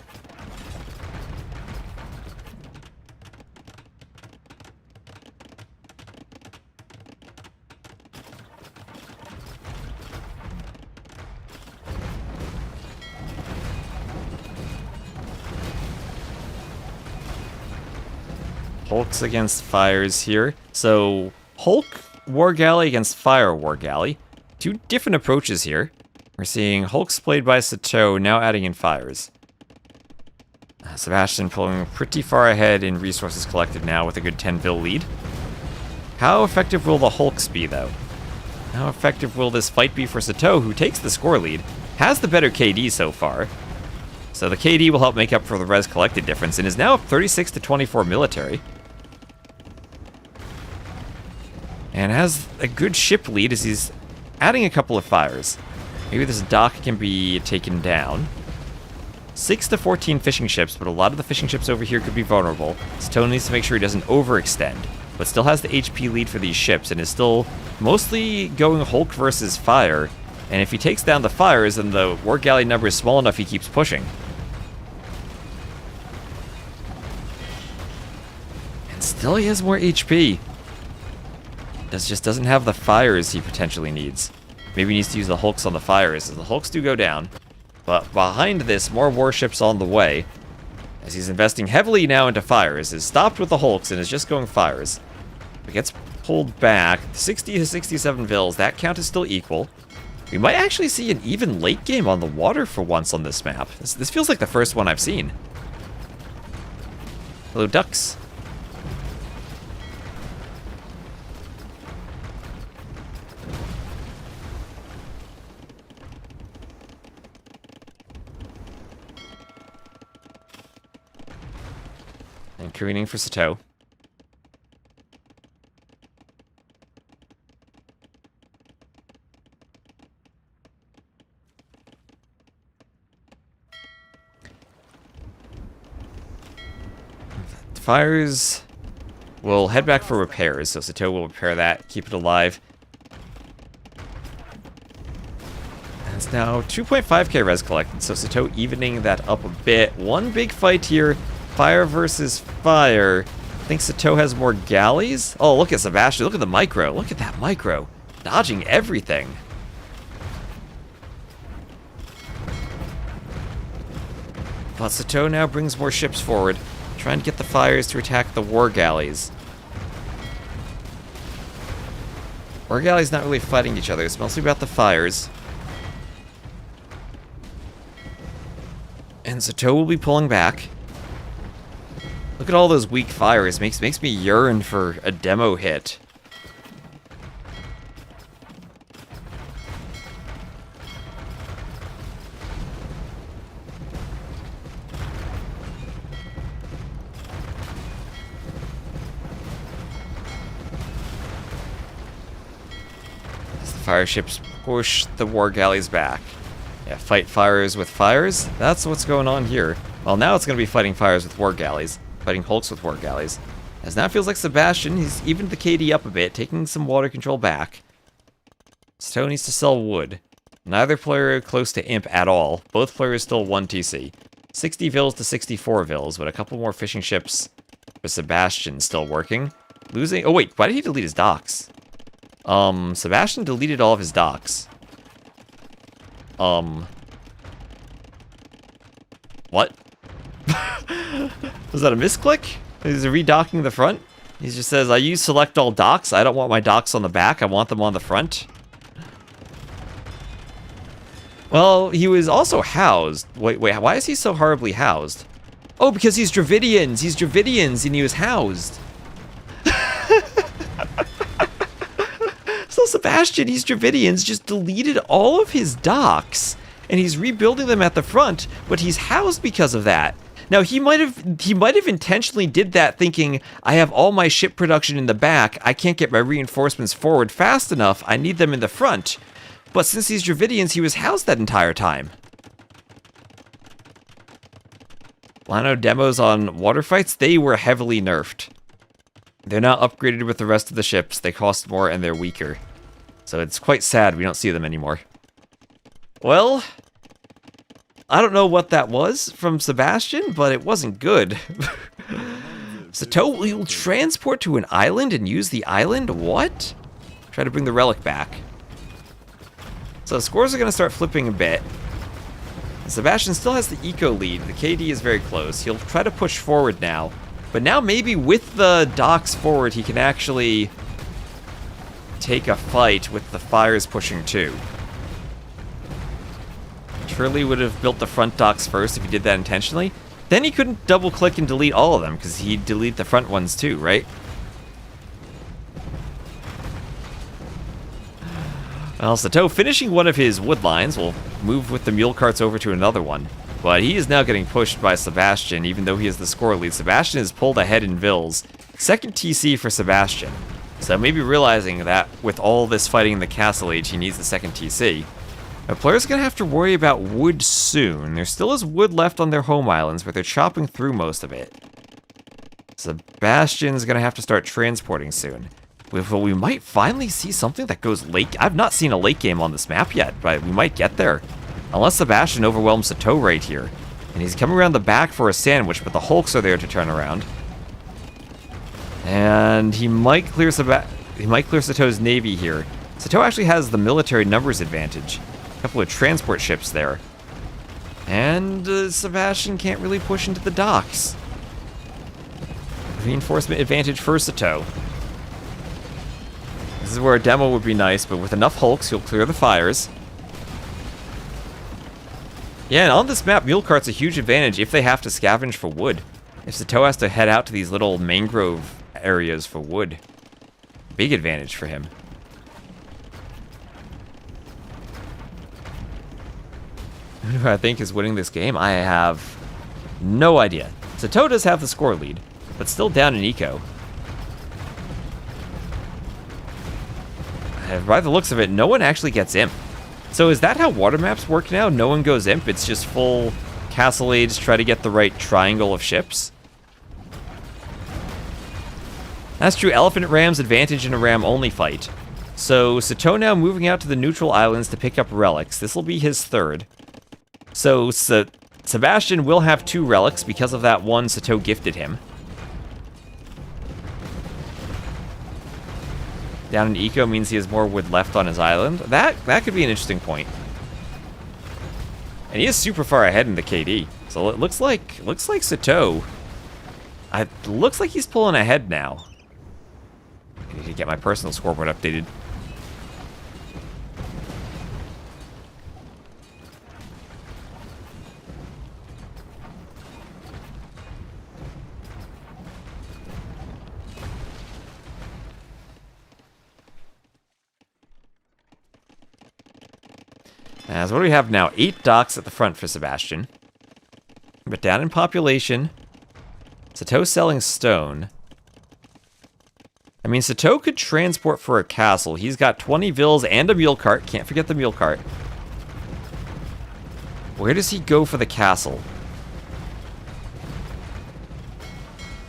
Hulks against fires here. So, Hulk War Galley against Fire War Galley. 2 different approaches here. We're seeing Hulks played by Sato, now adding in fires. Sebastian pulling pretty far ahead in resources collected now with a good 10 Vil lead. How effective will the Hulks be, though? How effective will this fight be for Sato, who takes the score lead, has the better KD so far. So the KD will help make up for the res collected difference, and is now up 36 to 24 military. And has a good ship lead as he's adding a couple of fires. Maybe this dock can be taken down. 6 to 14 fishing ships, but a lot of the fishing ships over here could be vulnerable. Sato needs to make sure he doesn't overextend, but still has the HP lead for these ships, and is still mostly going Hulk versus Fire. And if he takes down the fires, then the War Galley number is small enough he keeps pushing. And still he has more HP. Just doesn't have the fires he potentially needs. Maybe he needs to use the Hulks on the fires, as the Hulks do go down. But behind this, more warships on the way, as he's investing heavily now into fires. Is stopped with the hulks and is just going fires. It gets pulled back. 60 to 67 vills, that count is still equal. We might actually see an even late game on the water for once on this map. This feels like the first one I've seen. Hello, ducks. And careening for Sato. Fires will head back for repairs, so Sato will repair that, keep it alive. And it's now 2.5k res collected, so Sato evening that up a bit. One big fight here, fire versus fire. I think Sato has more galleys. Oh, look at Sebastian, look at the micro. Look at that micro, dodging everything. But Sato now brings more ships forward, trying to get the fires to attack the war galleys. War galleys not really fighting each other, it's mostly about the fires. And Sato will be pulling back. Look at all those weak fires, makes me yearn for a demo hit. Fire ships push the war galleys back. Yeah, fight fires with fires. That's what's going on here. Well, now it's going to be fighting fires with war galleys. Fighting hulks with war galleys. As now it feels like Sebastian, he's evened the KD up a bit, taking some water control back. Sato needs to sell wood. Neither player close to imp at all. Both players still 1 TC. 60 vills to 64 vills, but a couple more fishing ships for Sebastian still working. Losing... Oh wait, why did he delete his docks? Sebastian deleted all of his docks. What? Was that a misclick? Is he redocking the front? He just says, I use select all docks. I don't want my docks on the back. I want them on the front. Well, he was also housed. Wait, why is he so horribly housed? Oh, because he's Dravidians. He's Dravidians and he was housed. So Sebastian, he's Dravidians, just deleted all of his docks, and he's rebuilding them at the front, but he's housed because of that. Now, he might have intentionally did that thinking, I have all my ship production in the back, I can't get my reinforcements forward fast enough, I need them in the front. But since he's Dravidians, he was housed that entire time. Lano demos on water fights, they were heavily nerfed. They're not upgraded with the rest of the ships. They cost more and they're weaker. So it's quite sad we don't see them anymore. Well, I don't know what that was from Sebastian, but it wasn't good. Sato will transport to an island and use the island? What? Try to bring the relic back. So scores are going to start flipping a bit. Sebastian still has the eco lead. The KD is very close. He'll try to push forward now. But now maybe with the docks forward, he can actually take a fight with the fires pushing too. Turley would have built the front docks first if he did that intentionally. Then he couldn't double click and delete all of them because he'd delete the front ones too, right? Well, Sato finishing one of his wood lines will move with the mule carts over to another one. But he is now getting pushed by Sebastian, even though he has the score lead. Sebastian is pulled ahead in vills. Second TC for Sebastian. So maybe realizing that with all this fighting in the Castle Age, he needs the second TC. The players are going to have to worry about wood soon. There still is wood left on their home islands, but they're chopping through most of it. Sebastian's going to have to start transporting soon. We might finally see something that goes late. I've not seen a late game on this map yet, but we might get there. Unless Sebastian overwhelms Sato right here. And he's coming around the back for a sandwich, but the hulks are there to turn around. And he might clear Sato's navy here. Sato actually has the military numbers advantage. A couple of transport ships there. And Sebastian can't really push into the docks. Reinforcement advantage for Sato. This is where a demo would be nice, but with enough hulks, he'll clear the fires. Yeah, and on this map, mule cart's a huge advantage if they have to scavenge for wood. If Sato has to head out to these little mangrove areas for wood. Big advantage for him. Who I think is winning this game? I have no idea. Sato does have the score lead, but still down in eco. By the looks of it, no one actually gets imp. So is that how water maps work now? No one goes imp, it's just full castle age, try to get the right triangle of ships? That's true, elephant ram's advantage in a ram-only fight. So Sato now moving out to the neutral islands to pick up relics. This will be his third. So Sebastian will have 2 relics because of that one Sato gifted him. Down in eco means he has more wood left on his island. That could be an interesting point. And he is super far ahead in the KD. So it looks like Sato. It looks like he's pulling ahead now. I need to get my personal scoreboard updated. So what do we have now? 8 docks at the front for Sebastian. But down in population, Sato's selling stone. I mean, Sato could transport for a castle. He's got 20 vills and a mule cart. Can't forget the mule cart. Where does he go for the castle?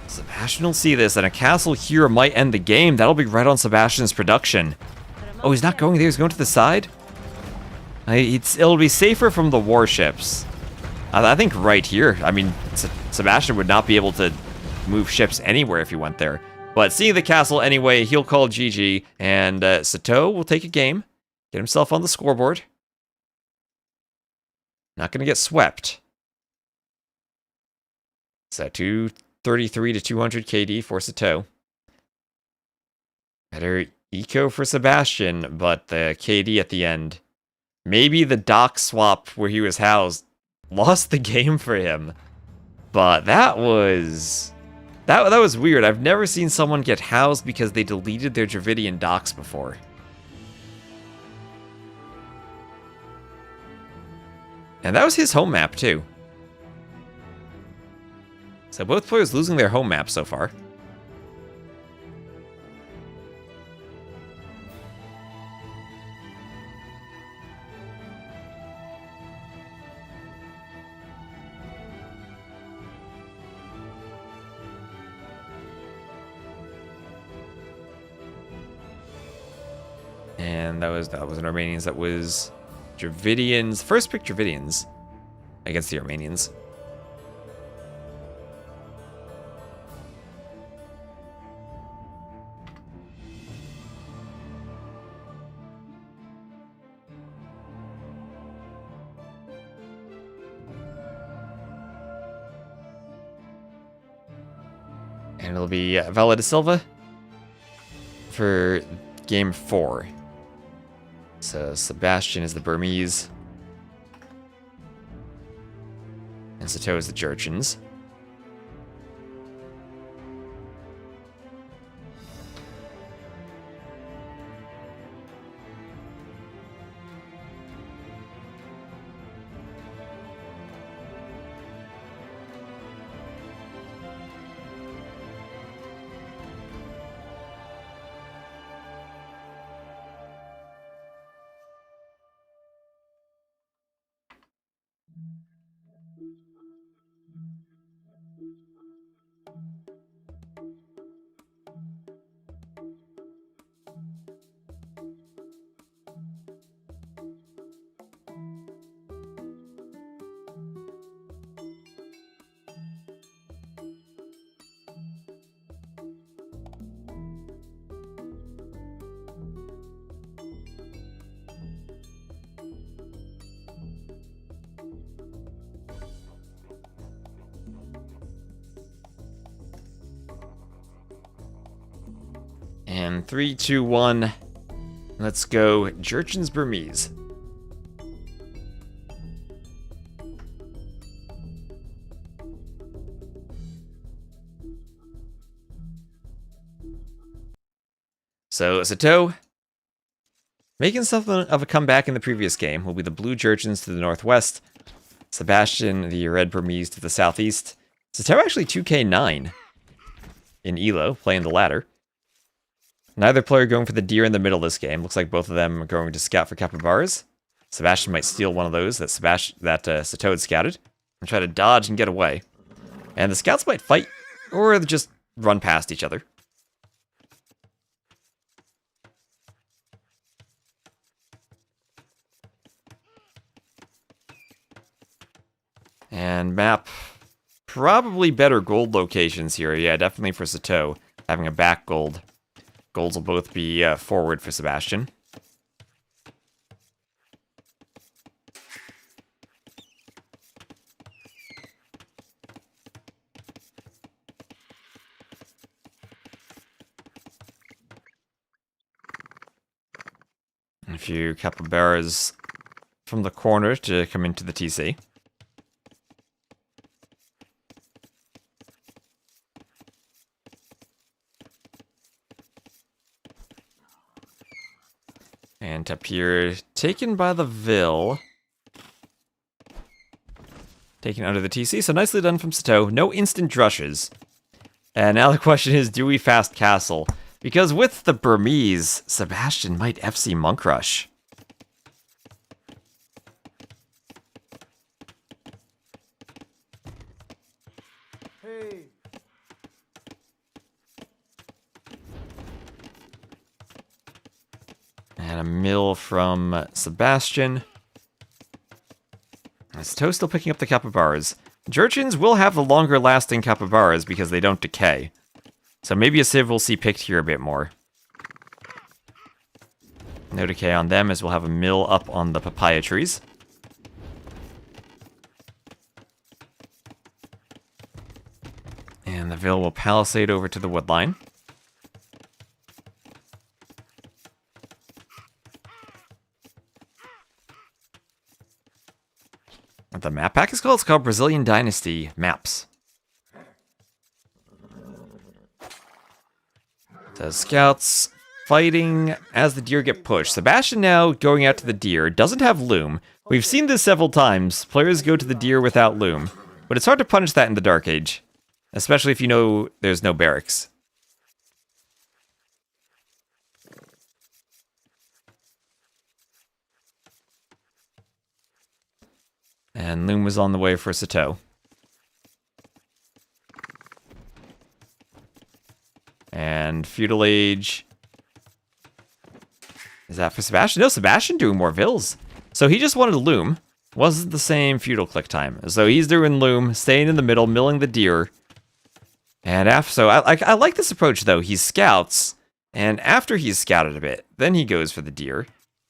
Sebastian will see this, and a castle here might end the game. That'll be right on Sebastian's production. Oh, he's not going there. He's going to the side? It'll be safer from the warships. I think right here. I mean, Sebastian would not be able to move ships anywhere if he went there. But seeing the castle anyway, he'll call GG, and Sato will take a game, get himself on the scoreboard. Not going to get swept. So 233 to 200 KD for Sato. Better eco for Sebastian, but the KD at the end. Maybe the dock swap where he was housed lost the game for him. But that was weird. I've never seen someone get housed because they deleted their Dravidian docks before. And that was his home map too. So both players losing their home map so far. And that wasn't Armenians, that was Dravidians. First pick Dravidians against the Armenians. And it'll be Vela de Silva for game 4. So Sebastian is the Burmese. And Sato is the Jurchens. And 3, 2, 1. Let's go Jurchens Burmese. So, Sato, making something of a comeback in the previous game, will be the blue Jurchens to the northwest, Sebastian, the red Burmese, to the southeast. Sato actually 2k9 in Elo, playing the latter. Neither player going for the deer in the middle of this game. Looks like both of them are going to scout for capybaras. Sebastian might steal one of those that Sato had scouted and try to dodge and get away. And the scouts might fight, or just run past each other. And map, probably better gold locations here. Yeah, definitely for Sato, having a back gold. Golds will both be forward for Sebastian. A few capybaras from the corner to come into the TC. And Tapir taken by the Vil. Taken under the TC, so nicely done from Sato. No instant drushes. And now the question is, do we fast castle? Because with the Burmese, Sebastian might FC Monk Rush. And a mill from Sebastian. Sato still picking up the capybaras. Jurchins will have the longer lasting capybaras because they don't decay. So maybe a Civ we'll see picked here a bit more. No decay on them, as we'll have a mill up on the papaya trees. And the Vil will palisade over to the woodline. The map pack is called, it's called Brazilian Dynasty Maps. So scouts fighting as the deer get pushed. Sebastian now going out to the deer, doesn't have loom. We've seen this several times. Players go to the deer without loom. But it's hard to punish that in the Dark Age. Especially if you know there's no barracks. And loom was on the way for Sato. And Feudal Age. Is that for Sebastian? No, Sebastian doing more Vils. So he just wanted a loom. Wasn't the same Feudal click time. So he's doing loom, staying in the middle, milling the deer. And after, so I like this approach though. He scouts, and after he's scouted a bit, then he goes for the deer,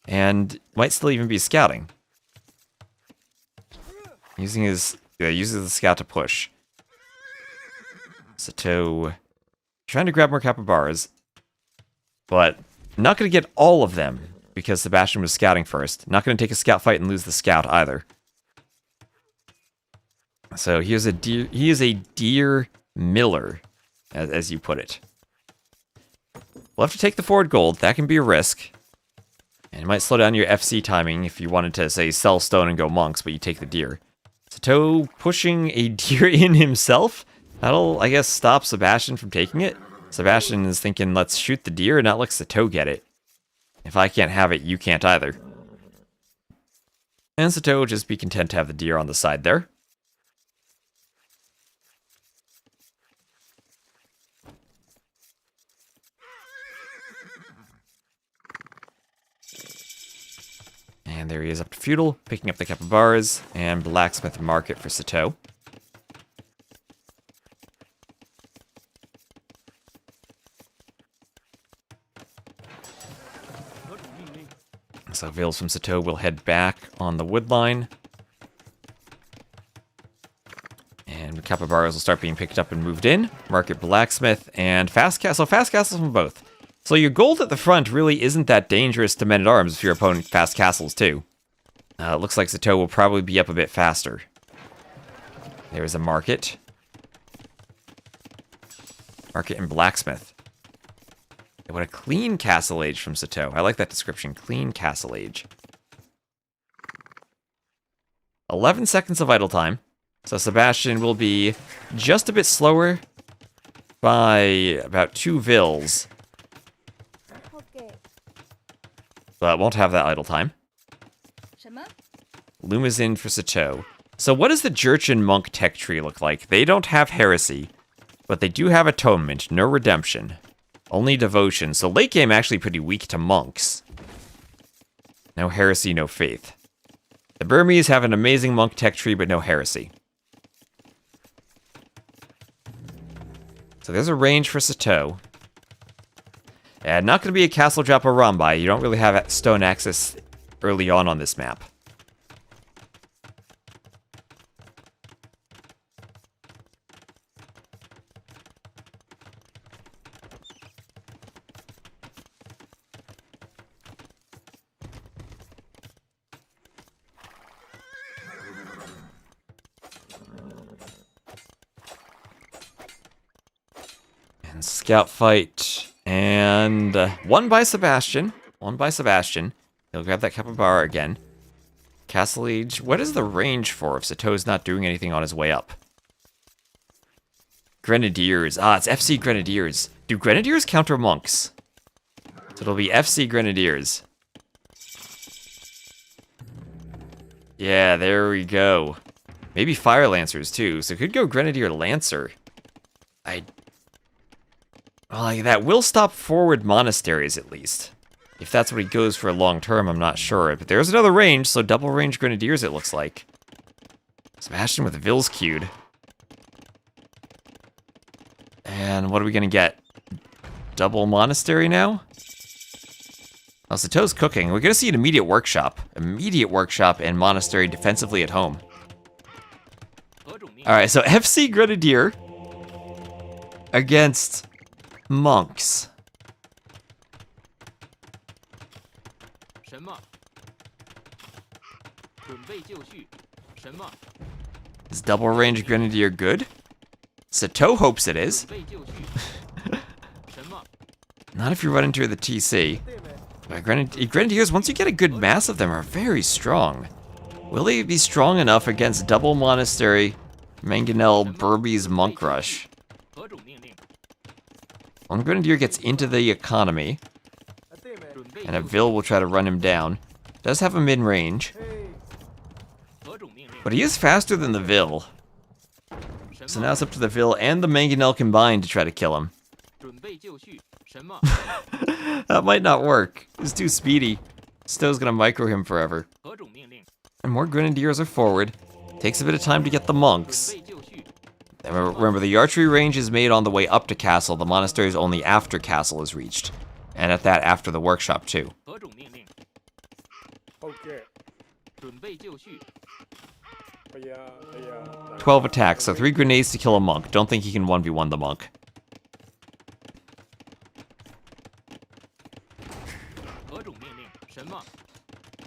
and might still even be scouting. Using his, uses the scout to push. Sato trying to grab more capybaras, but not going to get all of them because Sebastian was scouting first. Not going to take a scout fight and lose the scout either. So he is a deer miller, as you put it. We'll have to take the forward gold. That can be a risk. And it might slow down your FC timing if you wanted to, say, sell stone and go monks, but you take the deer. Sato pushing a deer in himself. That'll, I guess, stop Sebastian from taking it. Sebastian is thinking, let's shoot the deer and not let Sato get it. If I can't have it, you can't either. And Sato will just be content to have the deer on the side there. And there he is up to Feudal, picking up the capybaras, and Blacksmith Market for Sato. So Vils from Sato will head back on the woodline. And capybaras will start being picked up and moved in. Market Blacksmith and Fast Castle. Fast Castles from both. So your gold at the front really isn't that dangerous to men-at-arms if your opponent fast castles too. It looks like Citeaux will probably be up a bit faster. There's a market. Market and blacksmith. What a clean castle age from Citeaux. I like that description. Clean castle age. 11 seconds of idle time. So Sebastian will be just a bit slower by about 2 vills. But won't have that idle time. Loom is in for Citeaux. So what does the Jurchen monk tech tree look like? They don't have heresy, but they do have atonement, no redemption. Only devotion, so late game actually pretty weak to monks. No heresy, no faith. The Burmese have an amazing monk tech tree, but no heresy. So there's a range for Citeaux. And not going to be a castle drop or Rambai. You don't really have stone access early on this map. And scout fight. And one by Sebastian. One by Sebastian. He'll grab that capybara again. Castle Age. What is the range for if Citeaux's not doing anything on his way up? Grenadiers. Ah, it's FC Grenadiers. Do Grenadiers counter monks? So it'll be FC Grenadiers. Yeah, there we go. Maybe Fire Lancers too. So it could go Grenadier Lancer. Well, that will stop forward monasteries, at least. If that's what he goes for long term, I'm not sure. But there's another range, so double range Grenadiers, it looks like. Sebastian with the Vills queued. And what are we going to get? Double monastery now? Oh, Citeaux's cooking. We're going to see an immediate workshop. Immediate workshop and monastery defensively at home. Alright, so FC Grenadier against monks. Is double range Grenadier good? Citeaux hopes it is. Not if you run into the TC. But Grenadiers, once you get a good mass of them, are very strong. Will they be strong enough against double monastery, manganel, Burmese monk rush? One Grenadier gets into the economy, and a Vil will try to run him down. Does have a mid-range, but he is faster than the Vil. So now it's up to the Vil and the manganel combined to try to kill him. That might not work. He's too speedy. Stowe's gonna micro him forever. And more Grenadiers are forward. Takes a bit of time to get the monks. And remember, the archery range is made on the way up to castle. The monastery is only after castle is reached. And at that, after the workshop, too. 12 attacks, so 3 grenades to kill a monk. Don't think he can 1v1 the monk.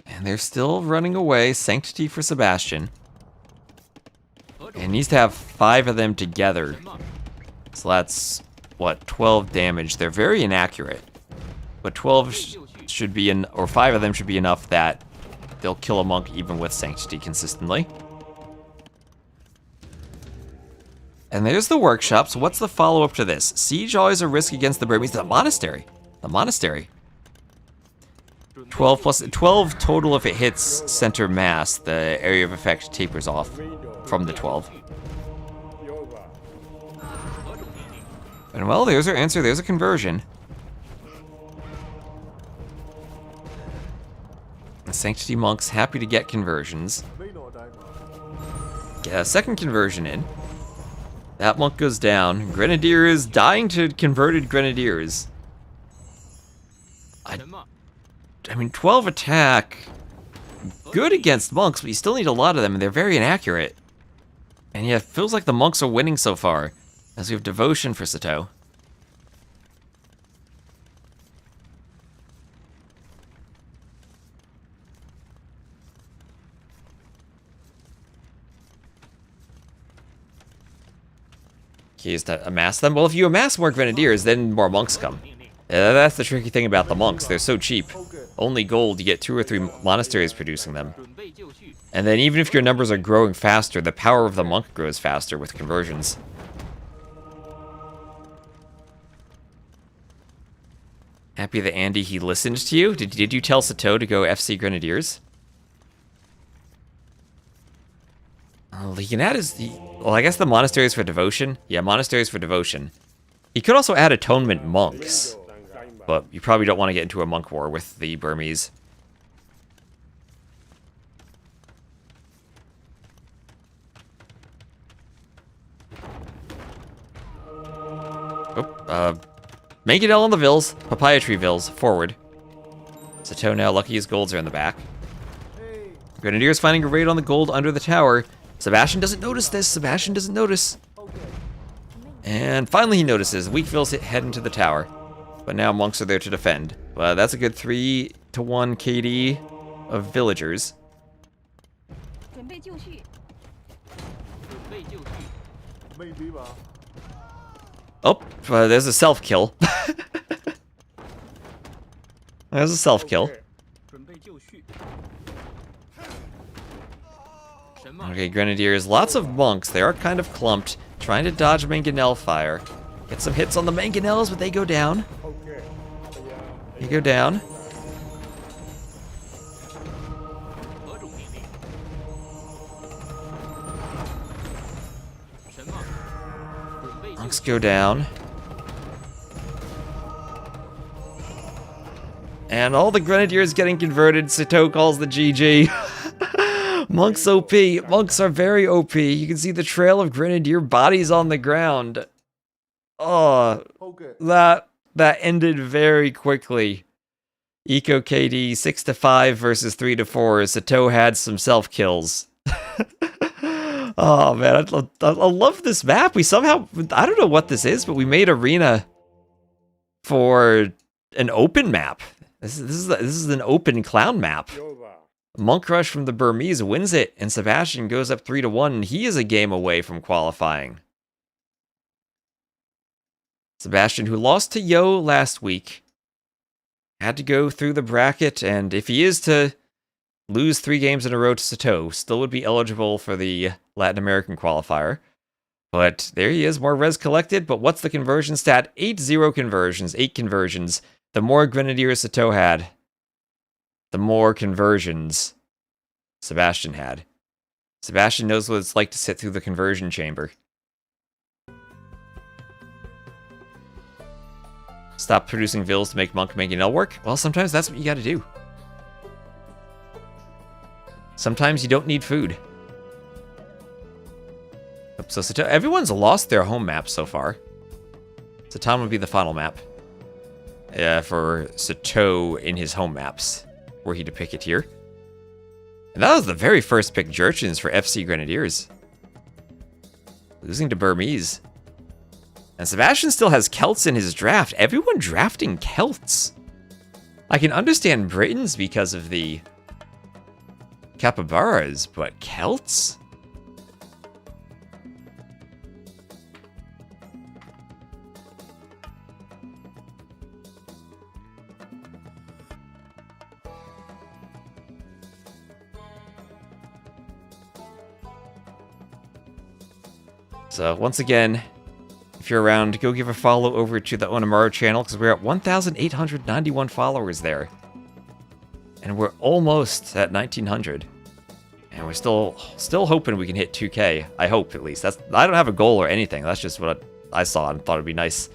And they're still running away. Sanctity for Sebastian. And needs to have 5 of them together. So that's, what, 12 damage. They're very inaccurate. But 12 should be, or 5 of them should be enough that they'll kill a monk even with Sanctity consistently. And there's the workshop. So what's the follow-up to this? Siege always a risk against the Burmese. The monastery. The monastery. 12 plus 12 total if it hits center mass. The area of effect tapers off from the 12. And well, there's our answer. There's a conversion. The Sanctity monks happy to get conversions. Get a second conversion in. That monk goes down. Grenadiers dying to converted Grenadiers. I mean, 12 attack. Good against monks, but you still need a lot of them, and they're very inaccurate. And yeah, it feels like the monks are winning so far, as we have devotion for Citeaux. Keys to amass them. Well, if you amass more grenadiers, then more monks come. That's the tricky thing about the monks. They're so cheap. Only gold, you get 2 or 3 monasteries producing them. And then even if your numbers are growing faster, the power of the monk grows faster with conversions. Happy that Andy, he listened to you? Did you tell Sato to go FC Grenadiers? He can add his... Well, I guess the monasteries for devotion. Yeah, monasteries for devotion. He could also add atonement monks. But you probably don't want to get into a monk war with the Burmese. Oh, manganel on the Vills. Papaya tree Vills. Forward. Sato now lucky his golds are in the back. Grenadiers finding a raid on the gold under the tower. Sebastian doesn't notice this. Sebastian doesn't notice. And finally he notices. Weak Vills head into the tower. But now monks are there to defend. Well, that's a good 3-1 KD of villagers. Oh, there's a self-kill. There's a self-kill. Okay, Grenadiers. Lots of monks. They are kind of clumped. Trying to dodge manganel fire. Get some hits on the manganels, but they go down. They go down. Monks go down. And all the Grenadiers getting converted. Sato calls the GG. Monks OP. Monks are very OP. You can see the trail of Grenadier bodies on the ground. Oh, that ended very quickly. Eco KD 6-5 versus 3-4. Sato had some self kills. Oh man, I love this map. We somehow, I don't know what this is, but we made arena for an open map. This is an open clown map. Monk Rush from the Burmese wins it, and Sebastian goes up 3-1, and he is a game away from qualifying. Sebastian, who lost to Yo last week, had to go through the bracket, and if he is to lose 3 games in a row to Sato, still would be eligible for the Latin American qualifier. But there he is, more res collected, but what's the conversion stat? 8-0 conversions, 8 conversions. The more Grenadiers Sato had, the more conversions Sebastian had. Sebastian knows what it's like to sit through the conversion chamber. Stop producing vills to make Monk Manganel work? Well, sometimes that's what you gotta do. Sometimes you don't need food. So Sato, everyone's lost their home map so far. Satan would be the final map. For Sato in his home maps, were he to pick it here. And that was the very first pick Jurchins for FC Grenadiers. Losing to Burmese. And Sebastian still has Celts in his draft. Everyone drafting Celts. I can understand Britons because of the capybaras, but Celts? So, once again, if you're around, go give a follow over to the Onamaru channel, because we're at 1,891 followers there. And we're almost at 1,900. And we're still hoping we can hit 2K. I hope, at least. I don't have a goal or anything. That's just what I saw and thought it'd be nice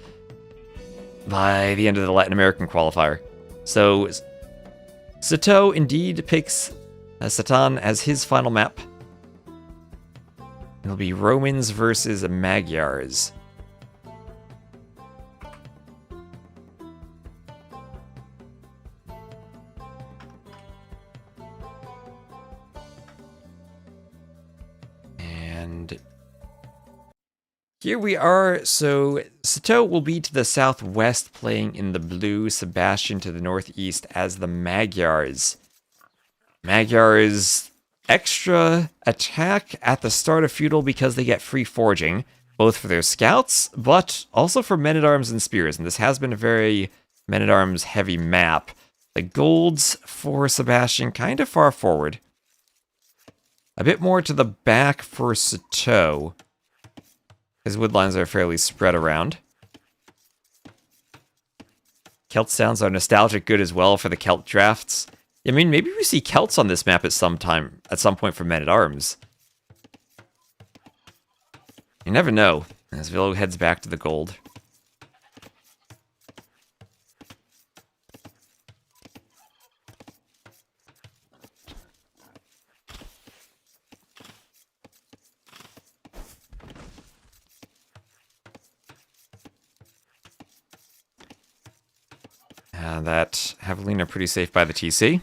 by the end of the Latin American qualifier. So, Sato indeed picks Satan as his final map. It'll be Romans versus Magyars. And here we are. So Sato will be to the southwest, playing in the blue. Sebastian to the northeast as the Magyars. Magyars extra attack at the start of Feudal because they get free forging. both for their scouts, but also for men-at-arms and spears, and this has been a very men-at-arms heavy map. The golds for Sebastian kind of far forward. A bit more to the back for Sato. His woodlines are fairly spread around. Celt sounds are nostalgic good as well for the Celt drafts. I mean, maybe we see Celts on this map at some point for men-at-arms. You never know, as Vilo heads back to the gold. That Javelin pretty safe by the TC.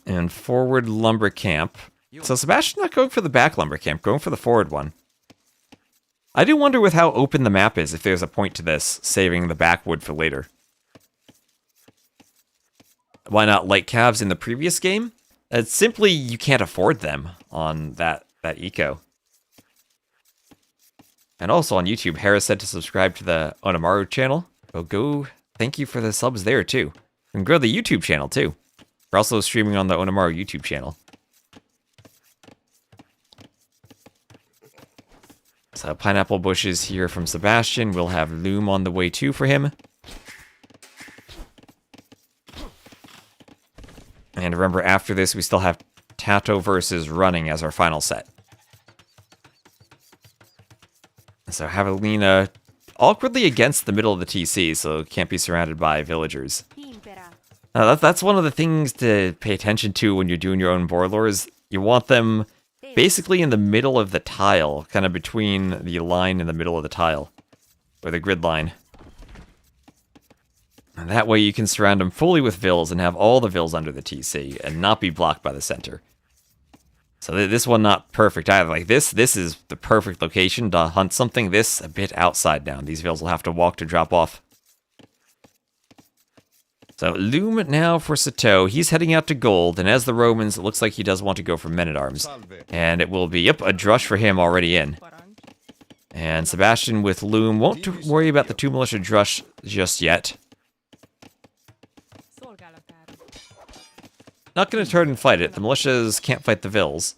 And forward lumber camp. So Sebastian not going for the back lumber camp, going for the forward one. I do wonder with how open the map is if there's a point to this, saving the back wood for later. Why not light calves in the previous game? Simply, you can't afford them on that eco. And also on YouTube, Harris said to subscribe to the Onamaru channel. Well, go thank you for the subs there, too. And grow the YouTube channel, too. We're also streaming on the Onamaru YouTube channel. So, pineapple bushes here from Sebastian. We'll have loom on the way, too, for him. And remember, after this, we still have Tato versus Running as our final set. So Javelina awkwardly against the middle of the TC, so can't be surrounded by villagers. That's one of the things to pay attention to when you're doing your own warlords. You want them basically in the middle of the tile, kind of between the line in the middle of the tile, or the grid line. And that way you can surround them fully with vills and have all the vills under the TC and not be blocked by the center. So this one not perfect either. Like this is the perfect location to hunt something. This a bit outside now. These vills will have to walk to drop off. So loom now for Sato. He's heading out to gold, and as the Romans, it looks like he does want to go for men-at-arms. And it will be, yep, a drush for him already in. And Sebastian with loom won't worry about the 2 militia drush just yet. Not going to turn and fight it. The militias can't fight the vills.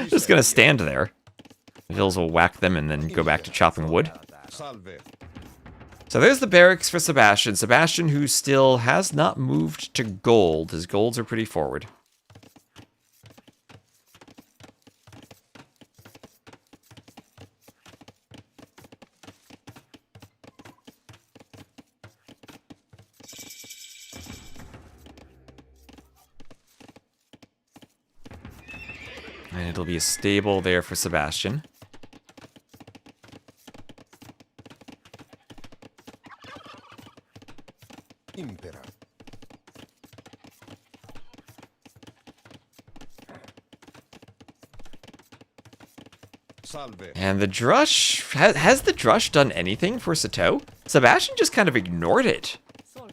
Just going to stand there. The vills will whack them and then go back to chopping wood. So there's the barracks for Sebastian. Sebastian, who still has not moved to gold. His golds are pretty forward. And it'll be a stable there for Sebastian. And the drush, has the drush done anything for Sato? Sebastian just kind of ignored it.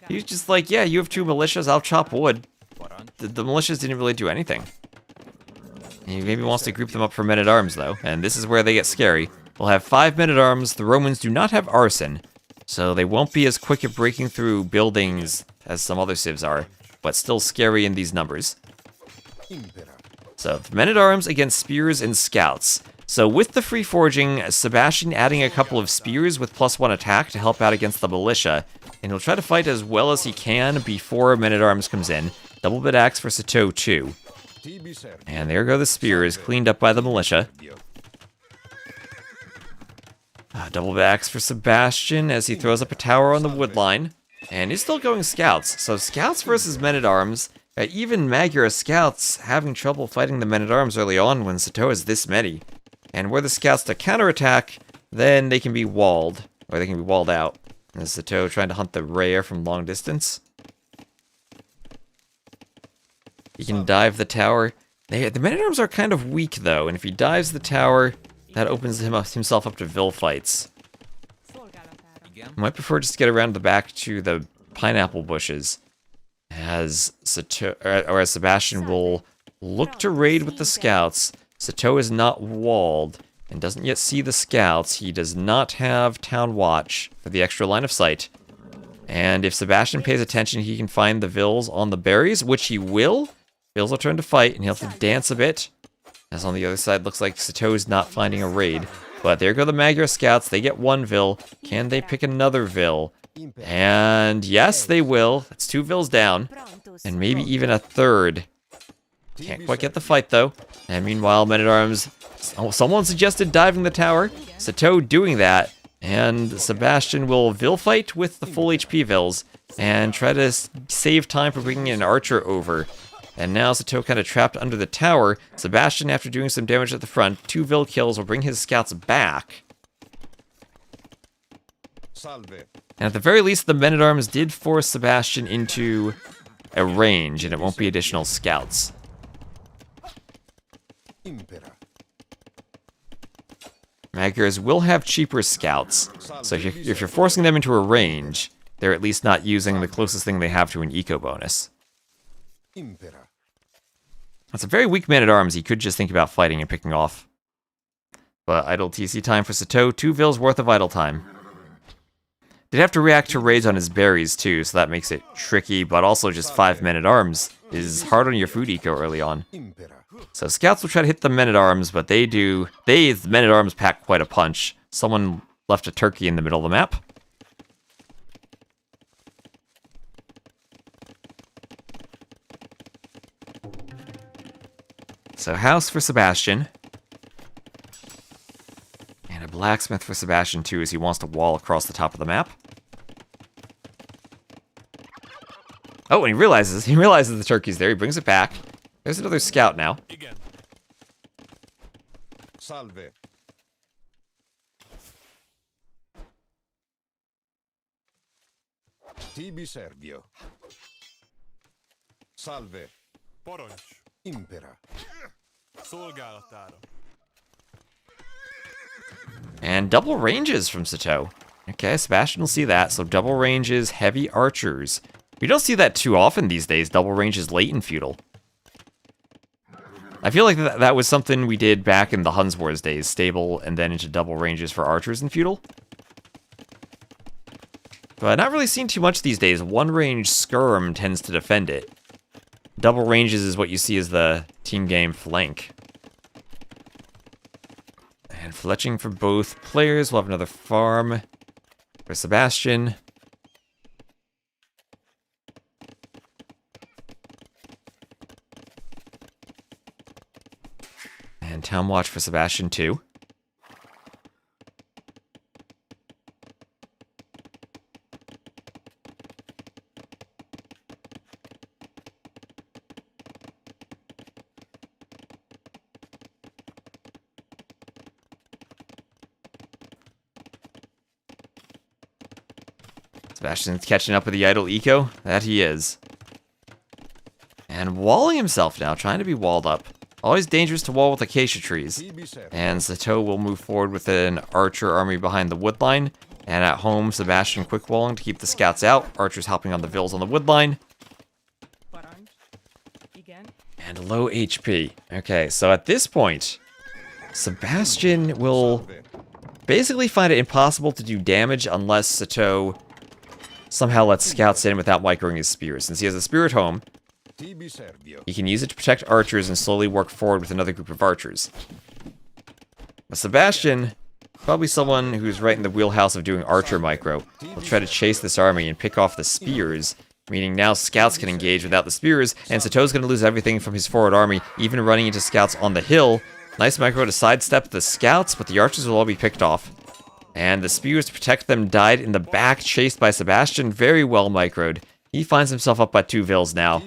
He was just like, yeah, you have 2 militias, I'll chop wood. The militias didn't really do anything. He maybe wants to group them up for men-at-arms, though, and this is where they get scary. We'll have 5 men-at-arms. The Romans do not have arson, so they won't be as quick at breaking through buildings as some other civs are, but still scary in these numbers. So, men-at-arms against spears and scouts. So with the free forging, Sebastian adding a couple of spears with +1 attack to help out against the militia, and he'll try to fight as well as he can before men-at-arms comes in. Double bit axe for Sato too. And there go the spears, cleaned up by the militia. Double bit axe for Sebastian as he throws up a tower on the wood line. And he's still going scouts, so scouts versus men-at-arms. Even Magyar scouts having trouble fighting the men-at-arms early on when Sato has this many. And were the scouts to counterattack, then they can be walled, or they can be walled out. As Sato trying to hunt the rare from long distance. He can dive the tower. The men-at-arms are kind of weak, though, and if he dives the tower, that opens himself up to Vil fights. I might prefer just to get around the back to the pineapple bushes. As as Sebastian will look to raid with the scouts. Sato is not walled and doesn't yet see the scouts. He does not have town watch for the extra line of sight. And if Sebastian pays attention, he can find the Vils on the berries, which he will. Vils will turn to fight, and he'll have to dance a bit. As on the other side, looks like Sato is not finding a raid. But there go the Magyar scouts. They get one Vil. Can they pick another Vil? And yes, they will. That's 2 Vils down. And maybe even a third. Can't quite get the fight, though. And meanwhile, men-at-arms... Oh, someone suggested diving the tower. Sato doing that. And Sebastian will Vil fight with the full HP Vils. And try to save time for bringing an archer over. And now Sato kind of trapped under the tower. Sebastian, after doing some damage at the front, 2 Vil kills will bring his scouts back. And at the very least, the men-at-arms did force Sebastian into a range, and it won't be additional scouts. Magyars will have cheaper scouts, so if you're forcing them into a range, they're at least not using the closest thing they have to an eco bonus. That's a very weak man-at-arms. He could just think about fighting and picking off. But idle TC time for Sato, 2 Vils worth of idle time. They'd have to react to raids on his berries too, so that makes it tricky, but also just 5 men-at-arms is hard on your food eco early on. So scouts will try to hit the men-at-arms, but the men-at-arms pack quite a punch. Someone left a turkey in the middle of the map. So house for Sebastian. And a blacksmith for Sebastian too, as he wants to wall across the top of the map. Oh, and he realizes the turkey's there. He brings it back. There's another scout now. Salve. Tibi Servio. Salve. Parancs. Impera. Szolgálatára. And double ranges from Sato. Okay, Sebastian will see that. So double ranges, heavy archers. We don't see that too often these days, double ranges late in Feudal. I feel like that was something we did back in the Huns Wars days, stable and then into double ranges for archers in Feudal. But not really seen too much these days. One range skirm tends to defend it. Double ranges is what you see as the team game flank. And fletching for both players. We'll have another farm for Sebastian. And town watch for Sebastian too. Sebastian's catching up with the idle eco. That he is. And walling himself now, trying to be walled up. Always dangerous to wall with acacia trees. And Sato will move forward with an archer army behind the wood line. And at home, Sebastian quick walling to keep the scouts out. Archers helping on the Vils on the wood line. And low HP. Okay, so at this point, Sebastian will basically find it impossible to do damage unless Sato somehow lets scouts in without microing his spears. Since he has a spear at home, he can use it to protect archers and slowly work forward with another group of archers. But Sebastian, probably someone who's right in the wheelhouse of doing archer micro, will try to chase this army and pick off the spears, meaning now scouts can engage without the spears, and Sato's going to lose everything from his forward army, even running into scouts on the hill. Nice micro to sidestep the scouts, but the archers will all be picked off. And the spears to protect them died in the back, chased by Sebastian, very well microed. He finds himself up by 2 Vils now.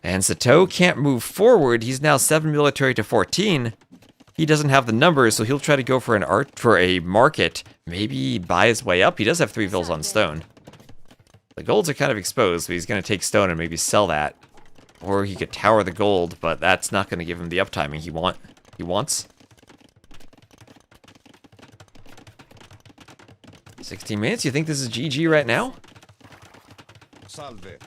And Sato can't move forward. He's now 7 military to 14. He doesn't have the numbers, so he'll try to go for a market. Maybe buy his way up. He does have 3 Vils on stone. The golds are kind of exposed, but he's going to take stone and maybe sell that. Or he could tower the gold, but that's not going to give him the uptiming he wants. 16 minutes? You think this is GG right now? Salve.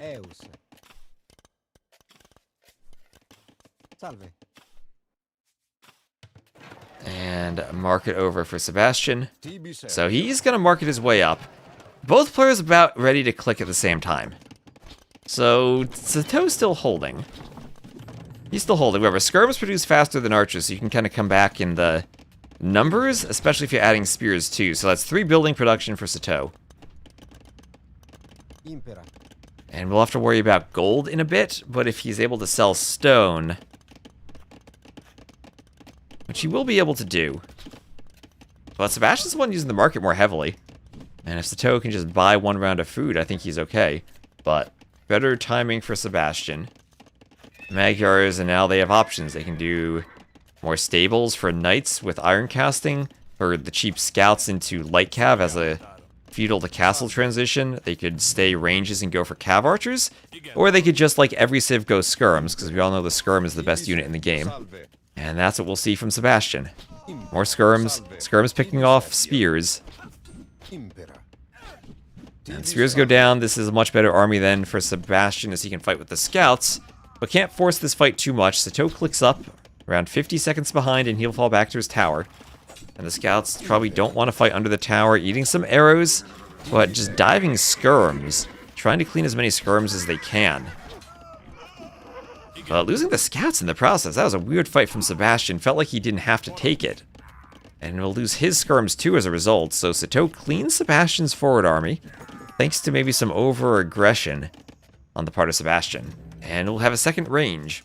Eus. Salve. And market over for Sebastian. Tibi servio. So he's going to market his way up. Both players about ready to click at the same time. So Sato's still holding. He's still holding. Remember, skirms produce faster than archers, so you can kind of come back in the numbers, especially if you're adding spears too. So that's 3 building production for Sato. Impera. And we'll have to worry about gold in a bit, but if he's able to sell stone, which he will be able to do. But Sebastian's the one using the market more heavily. And if Sato can just buy 1 round of food, I think he's okay. But better timing for Sebastian. Magyars, and now they have options. They can do more stables for knights with iron casting, or the cheap scouts into light cav as a feudal to castle transition. They could stay ranges and go for cav archers, or they could just, like every civ, go skirms, because we all know the skirm is the best unit in the game. Salve. And that's what we'll see from Sebastian. More skirms, skirms picking off spears. Impera. And spears go down. This is a much better army then for Sebastian, as he can fight with the scouts, but can't force this fight too much. Sato clicks up, around 50 seconds behind, and he'll fall back to his tower. And the scouts probably don't want to fight under the tower, eating some arrows, but just diving skirms, trying to clean as many skirms as they can. But losing the scouts in the process, that was a weird fight from Sebastian. Felt like he didn't have to take it. And will lose his skirms too as a result, so Sato cleans Sebastian's forward army, thanks to maybe some over-aggression on the part of Sebastian. And we'll have a second range.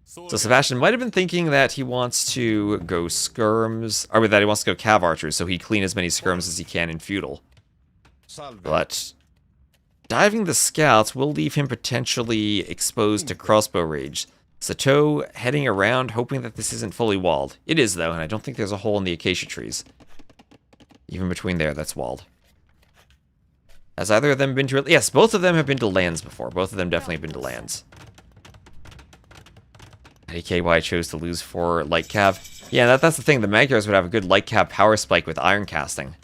So Sebastian might have been thinking that he wants to go skirms, or that he wants to go cav archers, so he clean as many skirms as he can in feudal. Salve. But diving the scouts will leave him potentially exposed to crossbow rage. Sato heading around, hoping that this isn't fully walled. It is, though, and I don't think there's a hole in the acacia trees. Even between there, that's walled. Has either of them been to... Yes, both of them have been to lands before. Both of them definitely have been to lands. AKY chose to lose for light cav. Yeah, that's the thing. The Magyars would have a good light cav power spike with iron casting.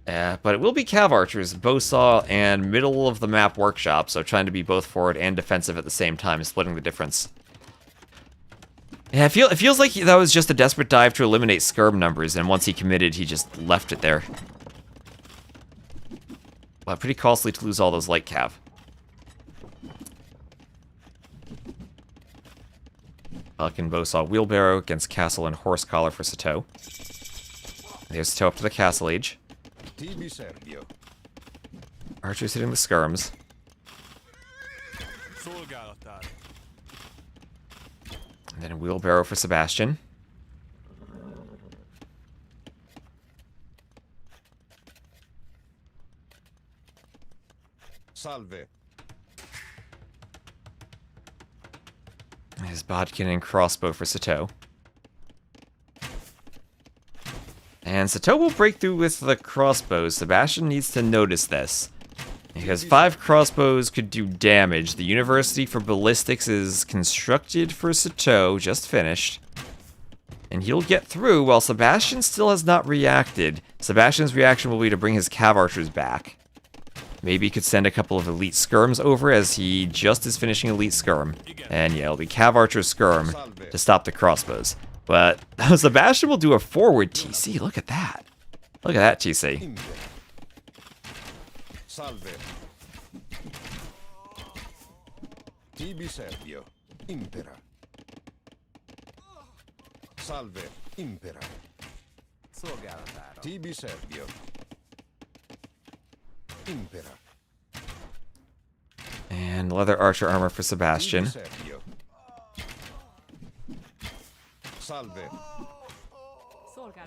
But it will be cav archers, bowsaw, and middle of the map workshop, so trying to be both forward and defensive at the same time, splitting the difference. Yeah, it feels like that was just a desperate dive to eliminate skirm numbers, and once he committed, he just left it there. Well, pretty costly to lose all those light cav. Falcon bowsaw wheelbarrow against castle and horse collar for Sato. There's Sato up to the castle age. Tibi servio. Archers hitting the skirms. Szolgálatára. And then a wheelbarrow for Sebastian. Salve. His bodkin and crossbow for Sato. And Sato will break through with the crossbows. Sebastian needs to notice this, because 5 crossbows could do damage. The University for Ballistics is constructed for Sato, just finished. And he'll get through while Sebastian still has not reacted. Sebastian's reaction will be to bring his cav archers back. Maybe he could send a couple of elite skirms over, as he just is finishing elite skirm. And yeah, it'll be cav archer skirm to stop the crossbows. But Sebastian will do a forward TC. Look at that. Look at that TC. Impera. Salve. Tibi servio. Impera. Salve. Impera. Szolgálatára. Tibi servio. Impera. And leather archer armor for Sebastian. Tibi servio. Salve.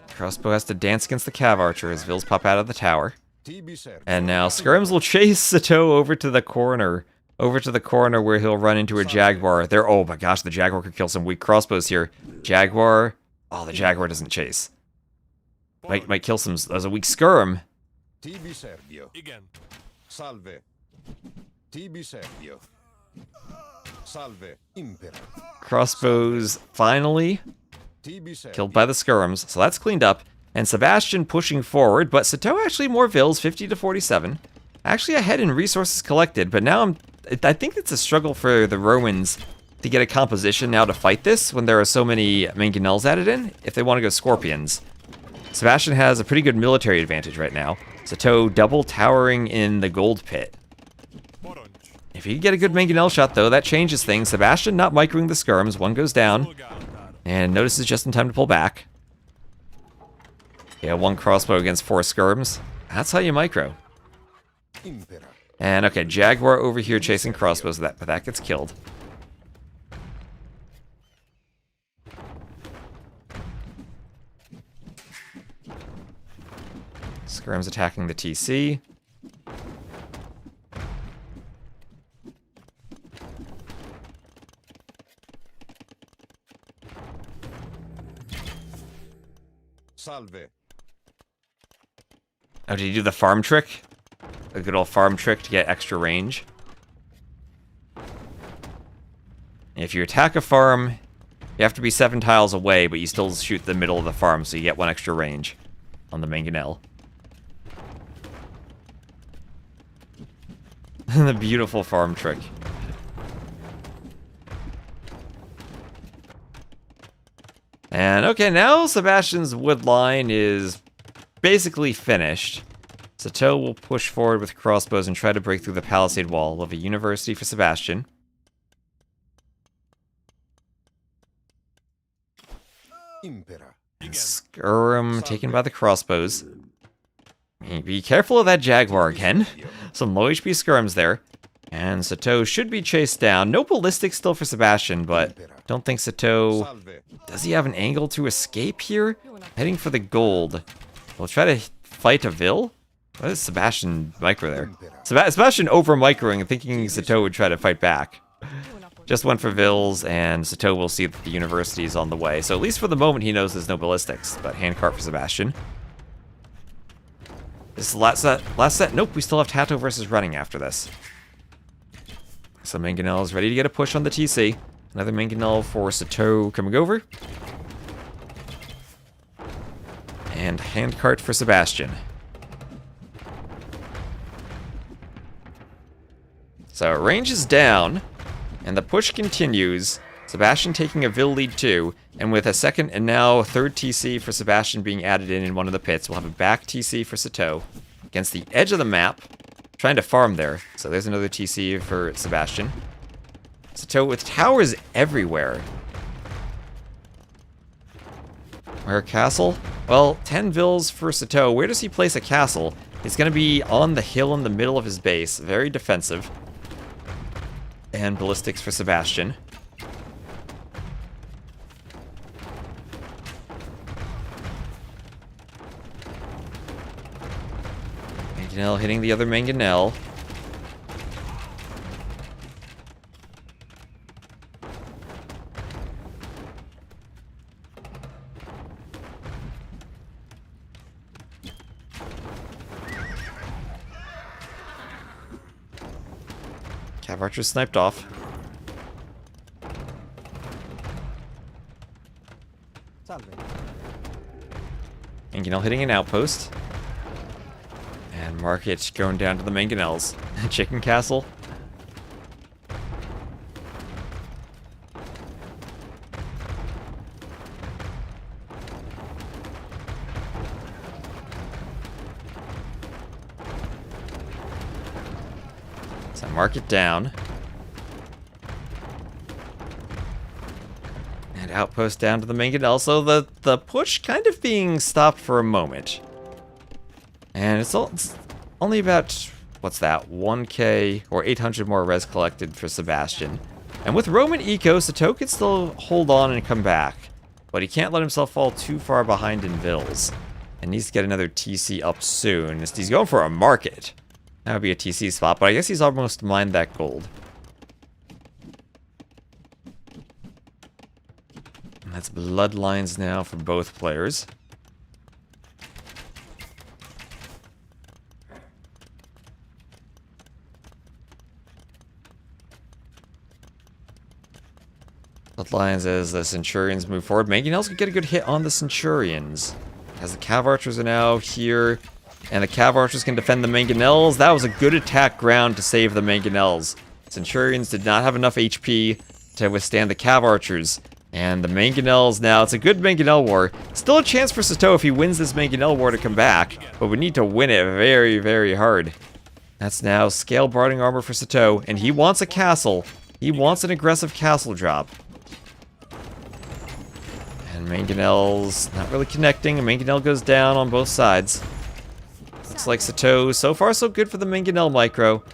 Crossbow has to dance against the cav archer as Vils pop out of the tower. Tibi servio. And now skirms will chase Sato over to the corner. Over to the corner where he'll run into a jaguar. There, oh my gosh, the jaguar could kill some weak crossbows here. Jaguar. Oh, the jaguar doesn't chase. Might kill some. There's a weak skirm. Tibi servio. Igen. Salve. Tibi servio. Salve, Impera. Crossbows finally Tibi se. killed by the skirms, so that's cleaned up. And Sebastian pushing forward, but Sato actually more vills, 50 to 47. Actually ahead in resources collected, but now I think it's a struggle for the Romans to get a composition now to fight this when there are so many manganels added in, if they want to go scorpions. Sebastian has a pretty good military advantage right now. Sato double towering in the gold pit. Poronj. If he can get a good manganel shot though, that changes things. Sebastian not microing the skirms, one goes down, Solgalatar. and notices just in time to pull back. Yeah, one crossbow against 4 skirms. That's how you micro. Impera. And okay, Jaguar over here chasing crossbows, but that gets killed. Skirm's attacking the TC. Salve. Oh, did you do the farm trick? A good old farm trick to get extra range. If you attack a farm, you have to be 7 tiles away, but you still shoot the middle of the farm, so you get 1 extra range on the manganel. The beautiful farm trick. And okay, now Sebastian's wood line is basically finished. Sato will push forward with crossbows and try to break through the palisade wall of a university for Sebastian. Impera. And Skirm taken by the crossbows. Be careful of that Jaguar again. Some low HP Skirms there. And Sato should be chased down. No ballistics still for Sebastian, but don't think Sato... Salve. Does he have an angle to escape here? Heading for the gold. We'll try to fight a Vil? What is Sebastian micro there? Sebastian over microing and thinking Sato would try to fight back. Just went for Vils, and Sato will see that the university is on the way. So at least for the moment he knows there's no ballistics, but handcart for Sebastian. This is the last set. Last set. Nope, we still have Tato versus running after this. So Manganel is ready to get a push on the TC. Another Manganel for Sato coming over. And handcart for Sebastian. So range is down, and the push continues. Sebastian taking a Vil lead too, and with a second and now third TC for Sebastian being added in one of the pits, we'll have a back TC for Sato against the edge of the map, trying to farm there. So there's another TC for Sebastian. Sato with towers everywhere. Where a castle? Well, 10 Vils for Sato. Where does he place a castle? It's going to be on the hill in the middle of his base. Very defensive. And ballistics for Sebastian. Manganel hitting the other Manganel. Cav Archer sniped off. Salve. Manganel hitting an outpost. And Market going down to the Manganels. Chicken Castle. So Market down. And outpost down to the Manganel. So the push kind of being stopped for a moment. And it's only about, what's that, 1k or 800 more res collected for Sebastian. And with Roman Eco, Sato can still hold on and come back. But he can't let himself fall too far behind in Vils. And needs to get another TC up soon. He's going for a market. That would be a TC spot, but I guess he's almost mined that gold. And that's bloodlines now for both players. Bloodlines as the Centurions move forward. Mangonels could get a good hit on the Centurions. As the Cav Archers are now here, and the Cav Archers can defend the Mangonels. That was a good attack ground to save the Mangonels. Centurions did not have enough HP to withstand the Cav Archers. And the Mangonels now, it's a good Mangonel war. Still a chance for Sato if he wins this Mangonel war to come back, but we need to win it very, very hard. That's now scale barding armor for Sato, and he wants a castle. He wants an aggressive castle drop. And Mangonel's not really connecting. Mangonel goes down on both sides. Looks like Sato, so far so good for the Mangonel micro.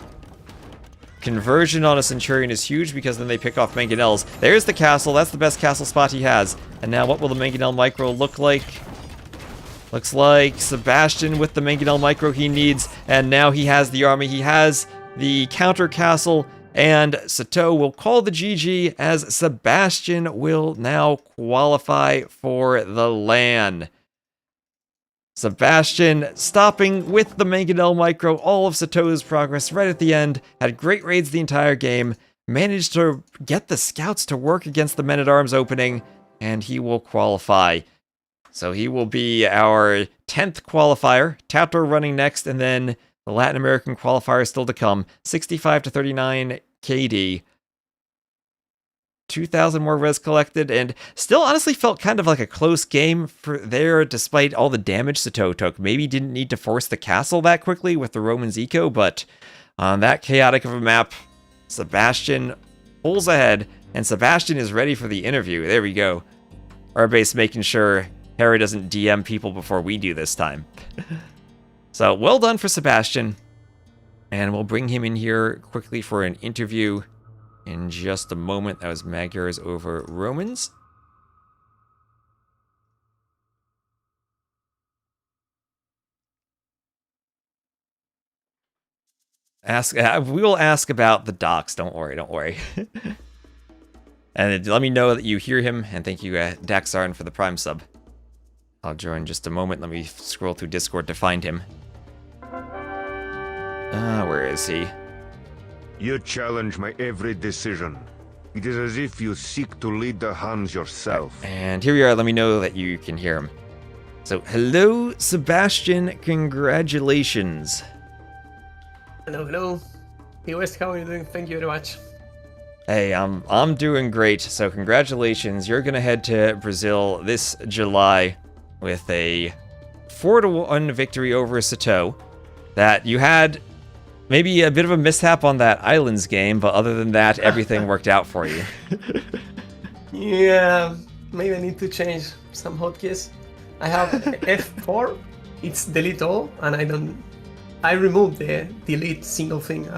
Conversion on a Centurion is huge because then they pick off Mangonels. There's the castle. That's the best castle spot he has. And now what will the Mangonel micro look like? Looks like Sebastian with the Mangonel micro he needs. And now he has the army. He has the counter castle. And Sato will call the GG as Sebastian will now qualify for the LAN. Sebastian stopping with the Mangonel micro, all of Sato's progress right at the end, had great raids the entire game, managed to get the scouts to work against the men-at-arms opening, and he will qualify. So he will be our 10th qualifier, Taptor running next, and then the Latin American qualifier still to come. 65 to 39 KD. 2,000 more res collected, and still honestly felt kind of like a close game for there, despite all the damage Sato took. Maybe didn't need to force the castle that quickly with the Romans eco, but on that chaotic of a map, Sebastian pulls ahead, and Sebastian is ready for the interview. There we go. Our base making sure Harry doesn't DM people before we do this time. So, well done for Sebastian. And we'll bring him in here quickly for an interview in just a moment. That was Magyars over Romans. We will ask about the docs. Don't worry, don't worry. And let me know that you hear him. And thank you, Daxarn, for the Prime sub. I'll join just a moment. Let me scroll through Discord to find him. Where is he? You challenge my every decision. It is as if you seek to lead the Huns yourself. And here we are. Let me know that you can hear him. So, hello, Sebastian. Congratulations. Hello, hello. West, how are you doing? Thank you very much. Hey, I'm doing great. So, congratulations. You're gonna head to Brazil this July with a 4-1 victory over Sato. That you had maybe a bit of a mishap on that Islands game, but other than that, everything worked out for you. Yeah, maybe I need to change some hotkeys. I have F4, it's delete all, and I removed the delete single thing.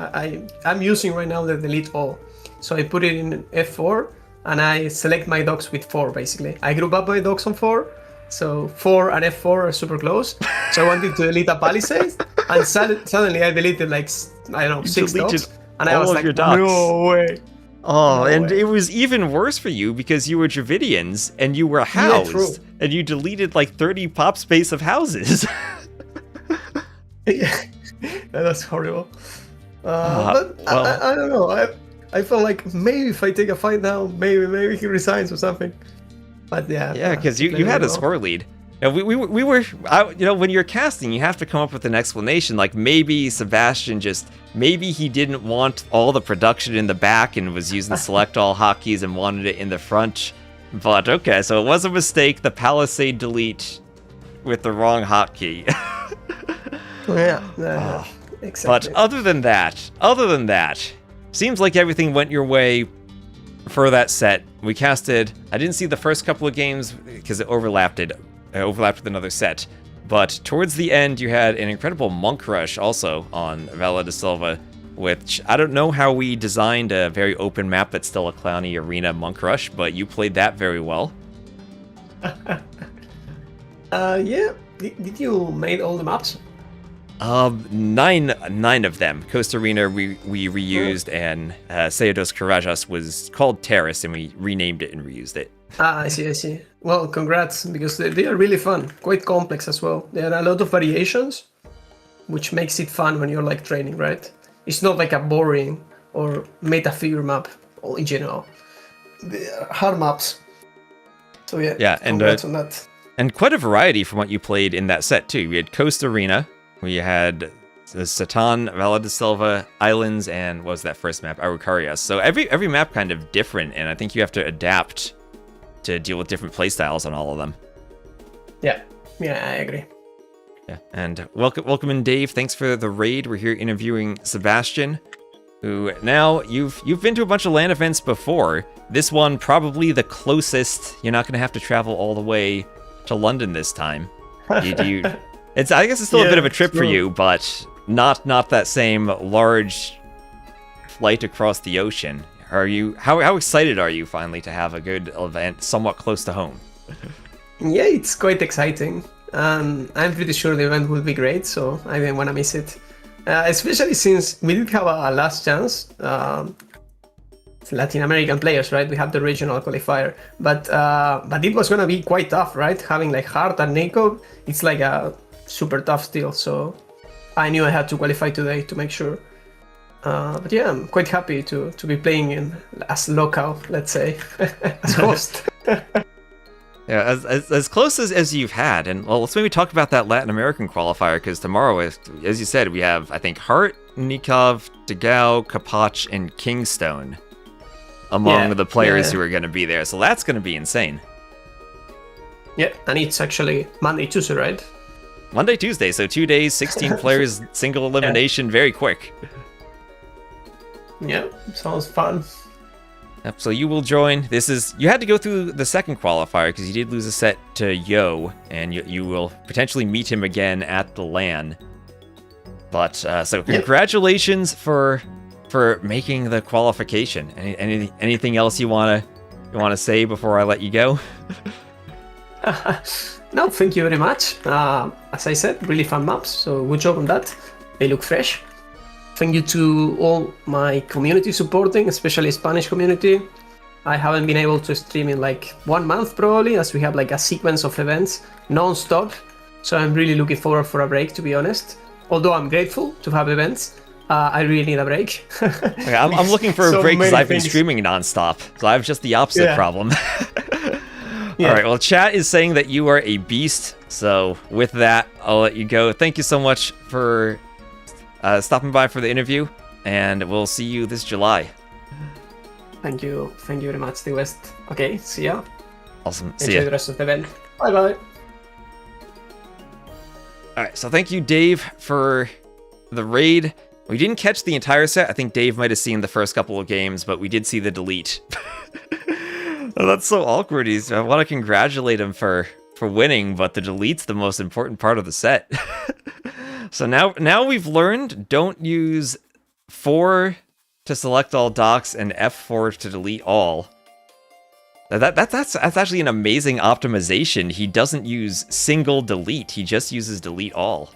I'm using right now the delete all. So I put it in F4, and I select my docs with 4, basically. I group up my docs on 4, so 4 and F4 are super close. So I wanted to delete a palisade, and suddenly I deleted like, I don't know, 6 docs. And I was like, no way. Oh, No and way. it was even worse for you because you were Dravidians and you were housed. true. And you deleted like 30 pop space of houses. Yeah, that's horrible. But well. I don't know. I felt like maybe if I take a fight now, maybe he resigns or something. But yeah. Yeah, because you had a score lead. And we were, when you're casting, you have to come up with an explanation. Like maybe Sebastian maybe he didn't want all the production in the back and was using select all hotkeys and wanted it in the front. But okay, so it was a mistake. The Palisade delete with the wrong hotkey. Yeah, exactly. But other than that, seems like everything went your way for that set. We casted, I didn't see the first couple of games because it overlapped with another set. But towards the end, you had an incredible monk rush also on Vela de Silva, which I don't know how we designed a very open map that's still a clowny arena monk rush, but you played that very well. Yeah. Did you make all the maps? 9 of them. Costa Arena we reused, and Seados Karajas was called Terrace, and we renamed it and reused it. I see. Well, congrats, because they are really fun. Quite complex as well. There are a lot of variations, which makes it fun when you're like training, right? It's not like a boring or meta figure map in general. hard maps. So Yeah, and congrats on that. And quite a variety from what you played in that set, too. We had Coast Arena, we had the Satan, Valle de Silva, Islands, and what was that first map? Araucarias. So every map kind of different, and I think you have to adapt to deal with different playstyles on all of them. Yeah, I agree. Yeah, and welcome in, Dave. Thanks for the raid. We're here interviewing Sebastian, who now you've been to a bunch of LAN events before. This one probably the closest. You're not going to have to travel all the way to London this time. I guess it's still a bit of a trip for you, but not that same large flight across the ocean. How excited are you finally to have a good event somewhat close to home? Yeah, it's quite exciting. I'm pretty sure the event will be great, so I didn't want to miss it. Especially since we did have a last chance. Latin American players, right? We have the regional qualifier, but it was gonna be quite tough, right? Having like Hart and Neko, it's like a super tough still. So I knew I had to qualify today to make sure. But yeah, I'm quite happy to be playing as local, let's say, as host. Yeah, as close as you've had, and well, let's maybe talk about that Latin American qualifier, because tomorrow, as you said, we have, I think, Hart, Nikov, Degao, Kapach, and Kingstone among the players who are going to be there, so that's going to be insane. Yeah, and it's actually Monday, Tuesday, right? Monday, Tuesday, so 2 days, 16 players, single elimination, very quick. Yeah, sounds fun. Yep, so you will join. You had to go through the second qualifier because you did lose a set to Yo, and you will potentially meet him again at the LAN. But so congratulations for making the qualification. Anything else you wanna say before I let you go? No, thank you very much. As I said, really fun maps, so good job on that. They look fresh. Thank you to all my community supporting, especially Spanish community. I haven't been able to stream in like 1 month probably, as we have like a sequence of events non-stop. So I'm really looking forward for a break, to be honest. Although I'm grateful to have events, I really need a break. Okay, I'm looking for a break because I've been streaming non-stop, so I have just the opposite problem. All right, well, chat is saying that you are a beast, so with that, I'll let you go. Thank you so much for stopping by for the interview, and we'll see you this July. Thank you very much, The West. Okay, see ya. Awesome, see Enjoy ya. the rest of the event. Bye-bye. Alright, so thank you, Dave, for the raid. We didn't catch the entire set. I think Dave might have seen the first couple of games, but we did see the delete. Oh, that's so awkward. I want to congratulate him for winning, but the delete's the most important part of the set. So now we've learned, don't use 4 to select all docs and F4 to delete all. That's actually an amazing optimization. He doesn't use single delete, he just uses delete all.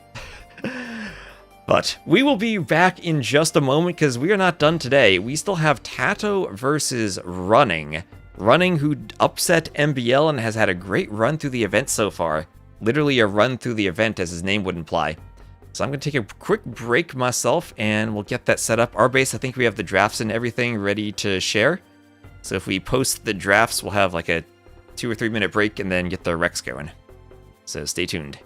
But we will be back in just a moment because we are not done today. We still have Tato versus Running. Running, who upset MBL and has had a great run through the event so far. Literally a run through the event, as his name would imply. So I'm going to take a quick break myself, and we'll get that set up. Our base, I think we have the drafts and everything ready to share. So if we post the drafts, we'll have like a 2 or 3 minute break and then get the Rex going. So stay tuned.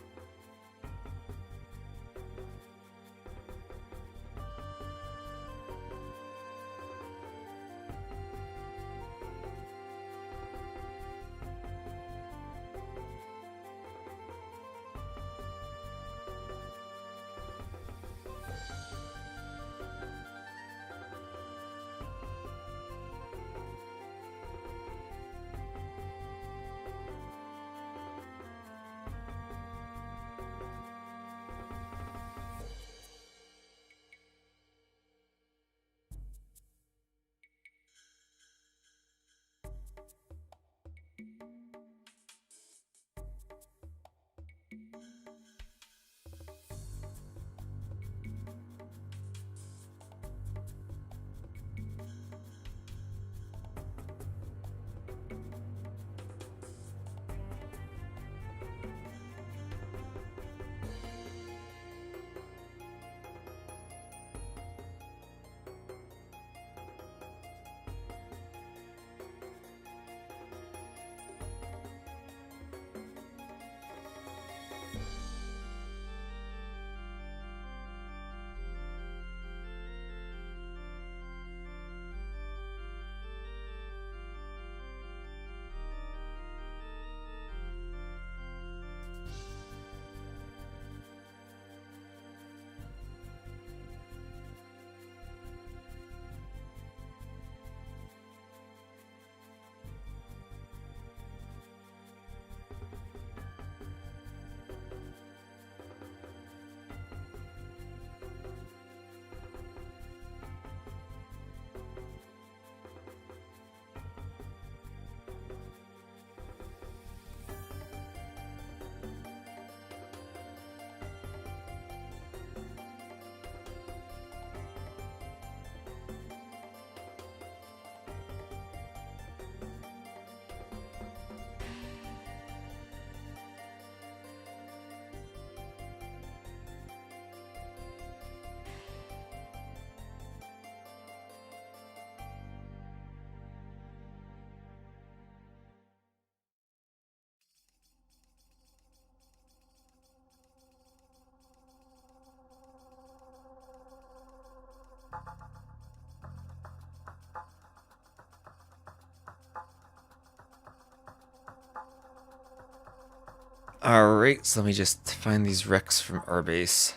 Alright, so let me just find these wrecks from our base.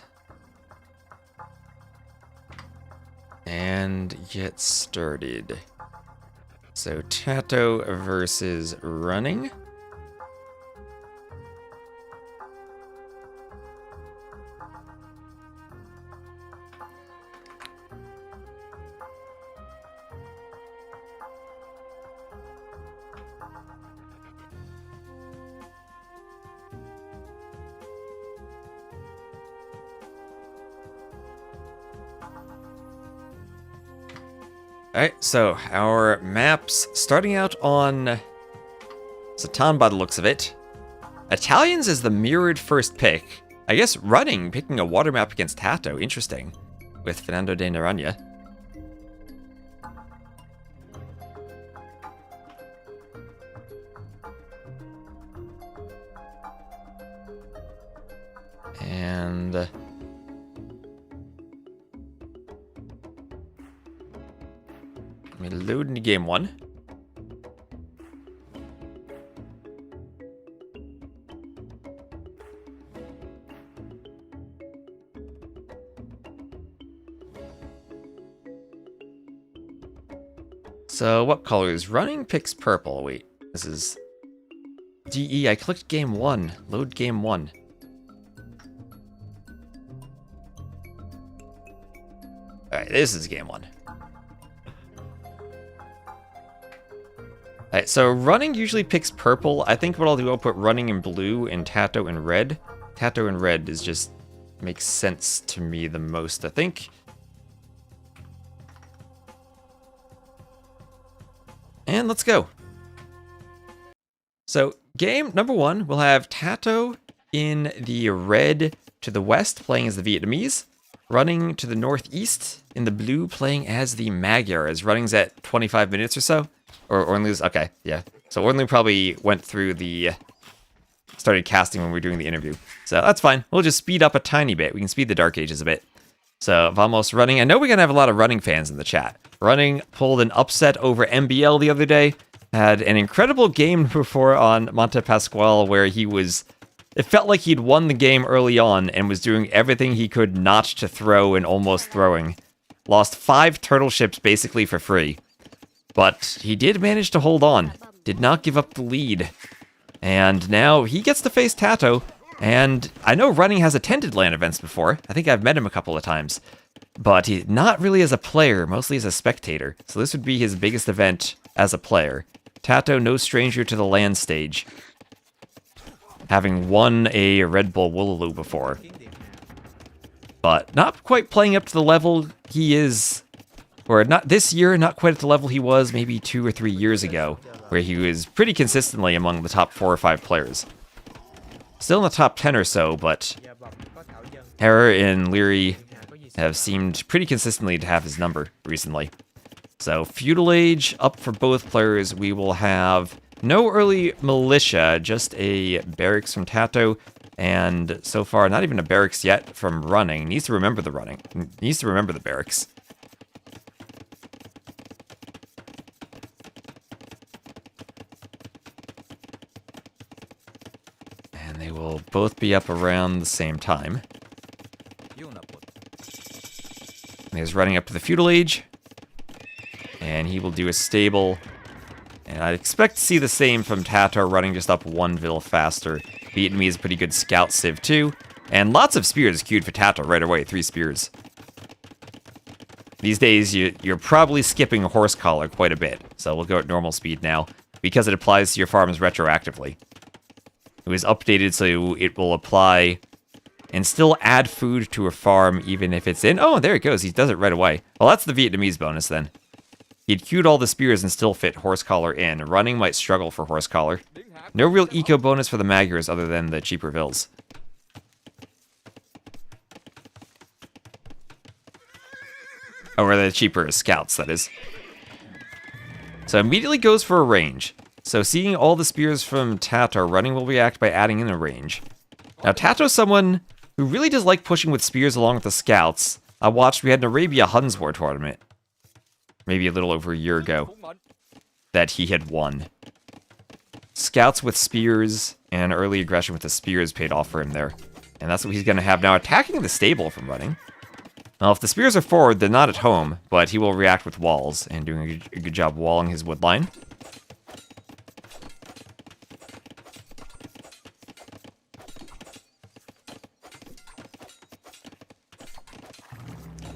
And get started. So Tato versus running. Alright, so our maps, starting out on Satan by the looks of it. Italians is the mirrored first pick. I guess running, picking a water map against Tato, interesting. With Fernando de Naranja. And... let me load into game one. So what colors? Running picks purple. Wait, this is DE. I clicked game one. Load game one. Alright, this is game one. Alright, so running usually picks purple. I think what I'll do, I'll put running in blue and Tato in red. Tato in red is just makes sense to me the most, I think. And let's go. So game number one, we'll have Tato in the red to the west playing as the Vietnamese. Running to the northeast in the blue playing as the Magyar, as running's at 25 minutes or so. Or Ornley's, okay, yeah. So Ornley probably went through the, started casting when we were doing the interview. So that's fine. We'll just speed up a tiny bit. We can speed the Dark Ages a bit. So Vamos running. I know we're going to have a lot of running fans in the chat. Running pulled an upset over MBL the other day. Had an incredible game before on Monte Pasquale where he was, it felt like he'd won the game early on and was doing everything he could not to throw and almost throwing. Lost 5 turtle ships basically for free. But he did manage to hold on, did not give up the lead. And now he gets to face Tato, and I know running has attended LAN events before. I think I've met him a couple of times. But he's not really as a player, mostly as a spectator. So this would be his biggest event as a player. Tato, no stranger to the LAN stage. Having won a Red Bull Woolaloo before. But not quite playing up to the level he is... or not this year, not quite at the level he was maybe 2 or 3 years ago, where he was pretty consistently among the top 4 or 5 players. Still in the top 10 or so, but Hera and Leary have seemed pretty consistently to have his number recently. So Feudal Age up for both players. We will have no early militia, just a barracks from Tato, and so far not even a barracks yet from running. Needs to remember the running. Needs to remember the barracks. They will both be up around the same time. He's running up to the Feudal Age. And he will do a stable. And I'd expect to see the same from Tato, running just up 1 vil faster. Vietnamese is a pretty good scout civ too. And lots of spears queued for Tato right away, 3 spears. These days, you're probably skipping a horse collar quite a bit. So we'll go at normal speed now, because it applies to your farms retroactively. It was updated so it will apply and still add food to a farm even if it's in... oh, there it goes. He does it right away. Well, that's the Vietnamese bonus then. He'd queued all the spears and still fit horse collar in. Running might struggle for horse collar. No real eco bonus for the Magyars other than the cheaper vills. Or the cheaper scouts, that is. So immediately goes for a range. So seeing all the spears from Tato, running will react by adding in a range. Now Tato's someone who really does like pushing with spears along with the scouts. I watched, we had an Arabia Huns War tournament. Maybe a little over a year ago. That he had won. scouts with spears and early aggression with the spears paid off for him there. And that's what he's going to have now, attacking the stable from running. Well, if the spears are forward, they're not at home, but he will react with walls and doing a good job walling his wood line.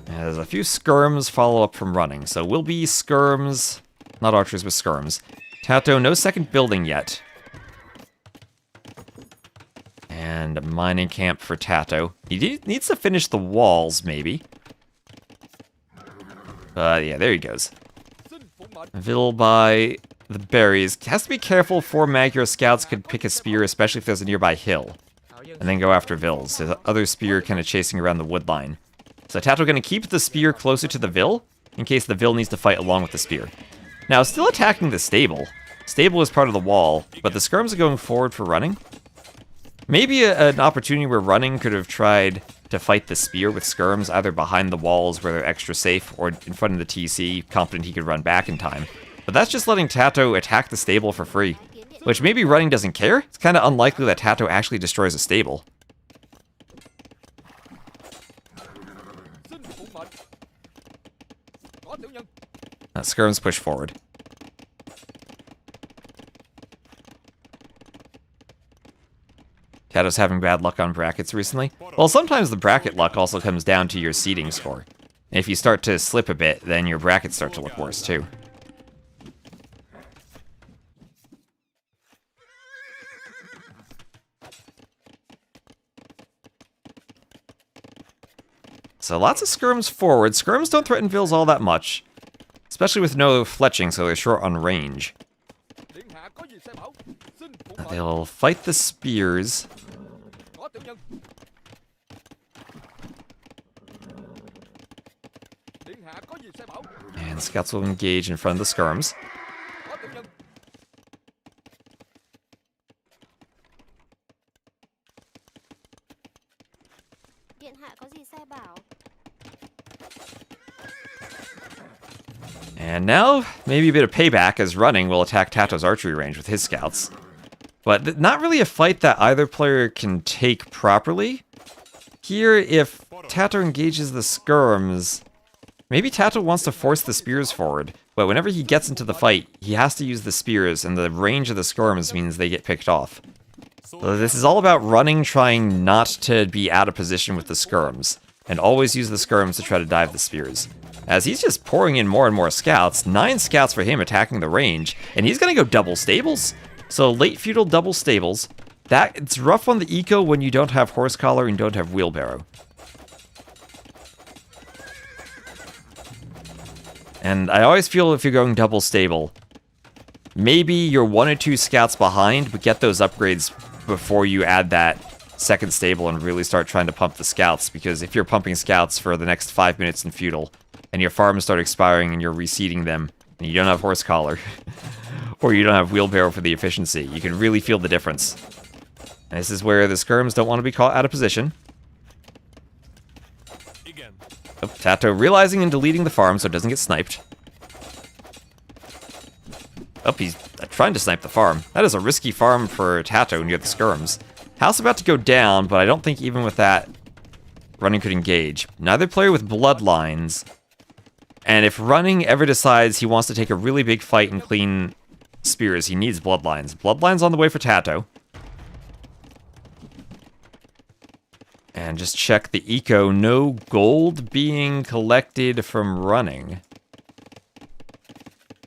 As a few skirms follow up from running, so will be skirms, not archers, but skirms. Tato, no second building yet. And a mining camp for Tato. He needs to finish the walls, maybe. Yeah, there he goes. Vil by the berries. Has to be careful, 4 Magyar scouts could pick a spear, especially if there's a nearby hill. And then go after Vils. There's other spear kind of chasing around the wood line. So Tato going to keep the spear closer to the Vil, in case the Vil needs to fight along with the spear. Now, still attacking the stable. Stable is part of the wall, but the skirms are going forward for running. Maybe an opportunity where running could have tried to fight the spear with skirms, either behind the walls where they're extra safe, or in front of the TC, confident he could run back in time. But that's just letting Tato attack the stable for free. Which maybe running doesn't care. It's kind of unlikely that Tato actually destroys a stable. Skirms push forward. Tato's having bad luck on brackets recently. Well, sometimes the bracket luck also comes down to your seeding score. And if you start to slip a bit, then your brackets start to look worse too. So lots of skirms forward. Skirms don't threaten Vils all that much. Especially with no fletching, so they're short on range. They'll fight the spears. And scouts will engage in front of the skirms. And now, maybe a bit of payback as running will attack Tato's archery range with his scouts. But not really a fight that either player can take properly. Here, if Tato engages the skirms, maybe Tato wants to force the spears forward, but whenever he gets into the fight, he has to use the spears, and the range of the skirms means they get picked off. So this is all about running, trying not to be out of position with the skirms, and always use the skirms to try to dive the spears. As he's just pouring in more and more scouts, 9 scouts for him attacking the range, and he's gonna go double stables. So late feudal double stables, it's rough on the eco when you don't have horse collar and don't have wheelbarrow. And I always feel if you're going double stable, maybe you're 1 or 2 scouts behind, but get those upgrades before you add that second stable and really start trying to pump the scouts, because if you're pumping scouts for the next 5 minutes in feudal, and your farms start expiring and you're reseeding them, and you don't have horse collar, or you don't have wheelbarrow for the efficiency, you can really feel the difference. And this is where the skirms don't want to be caught out of position. Oh, Tato realizing and deleting the farm so it doesn't get sniped. Oh, he's trying to snipe the farm. That is a risky farm for Tato near the skirms. House about to go down, but I don't think even with that, running could engage. Neither player with bloodlines. And if running ever decides he wants to take a really big fight and clean spears, he needs bloodlines. Bloodlines on the way for Tato. And just check the eco. No gold being collected from running.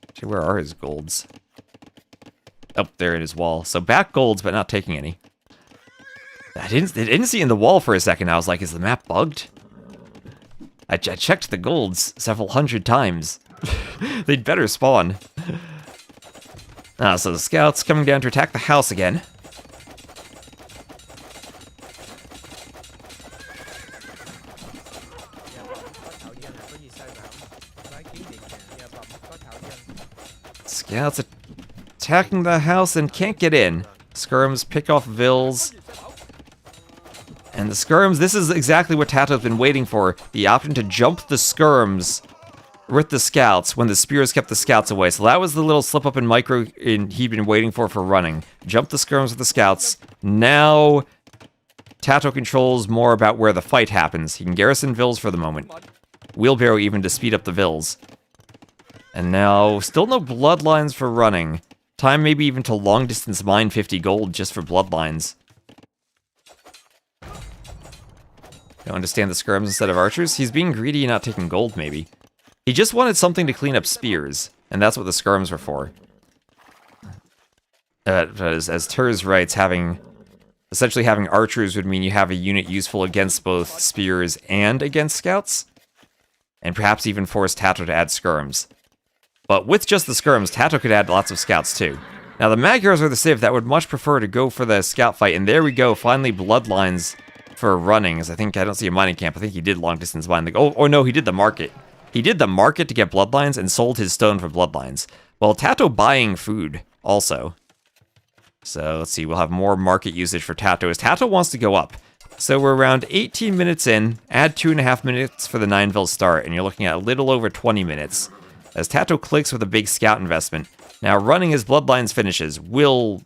Actually, where are his golds? Oh, there in his wall. So back golds, but not taking any. I didn't see it in the wall for a second. I was like, is the map bugged? I checked the golds several hundred times. They'd better spawn. So the scouts coming down to attack the house again. Scouts attacking the house and can't get in. Skirms pick off Vils. And the skirms, this is exactly what Tato's been waiting for. The option to jump the skirms with the scouts when the spears kept the scouts away. So that was the little slip up in micro he'd been waiting for running. Jumped the skirms with the scouts. Now Tato controls more about where the fight happens. He can garrison vills for the moment. Wheelbarrow even to speed up the vills. And now, still no bloodlines for running. Time maybe even to long distance mine 50 gold just for bloodlines. Don't understand the skirms instead of archers? He's being greedy and not taking gold, maybe. He just wanted something to clean up spears, and that's what the skirms were for. As Turs writes, essentially having archers would mean you have a unit useful against both spears and against scouts, and perhaps even force Tato to add skirms. But with just the skirms, Tato could add lots of scouts too. Now the mag heroes are the civ that would much prefer to go for the scout fight, and there we go, finally bloodlines for running, as I don't see a mining camp. I think he did long distance mine. Oh no, he did the market. He did the market to get bloodlines and sold his stone for bloodlines. Well, Tato buying food also. So let's see, we'll have more market usage for Tato as Tato wants to go up. So we're around 18 minutes in, add 2.5 minutes for the 9-vil start, and you're looking at a little over 20 minutes. As Tato clicks with a big scout investment. Now running his bloodlines finishes will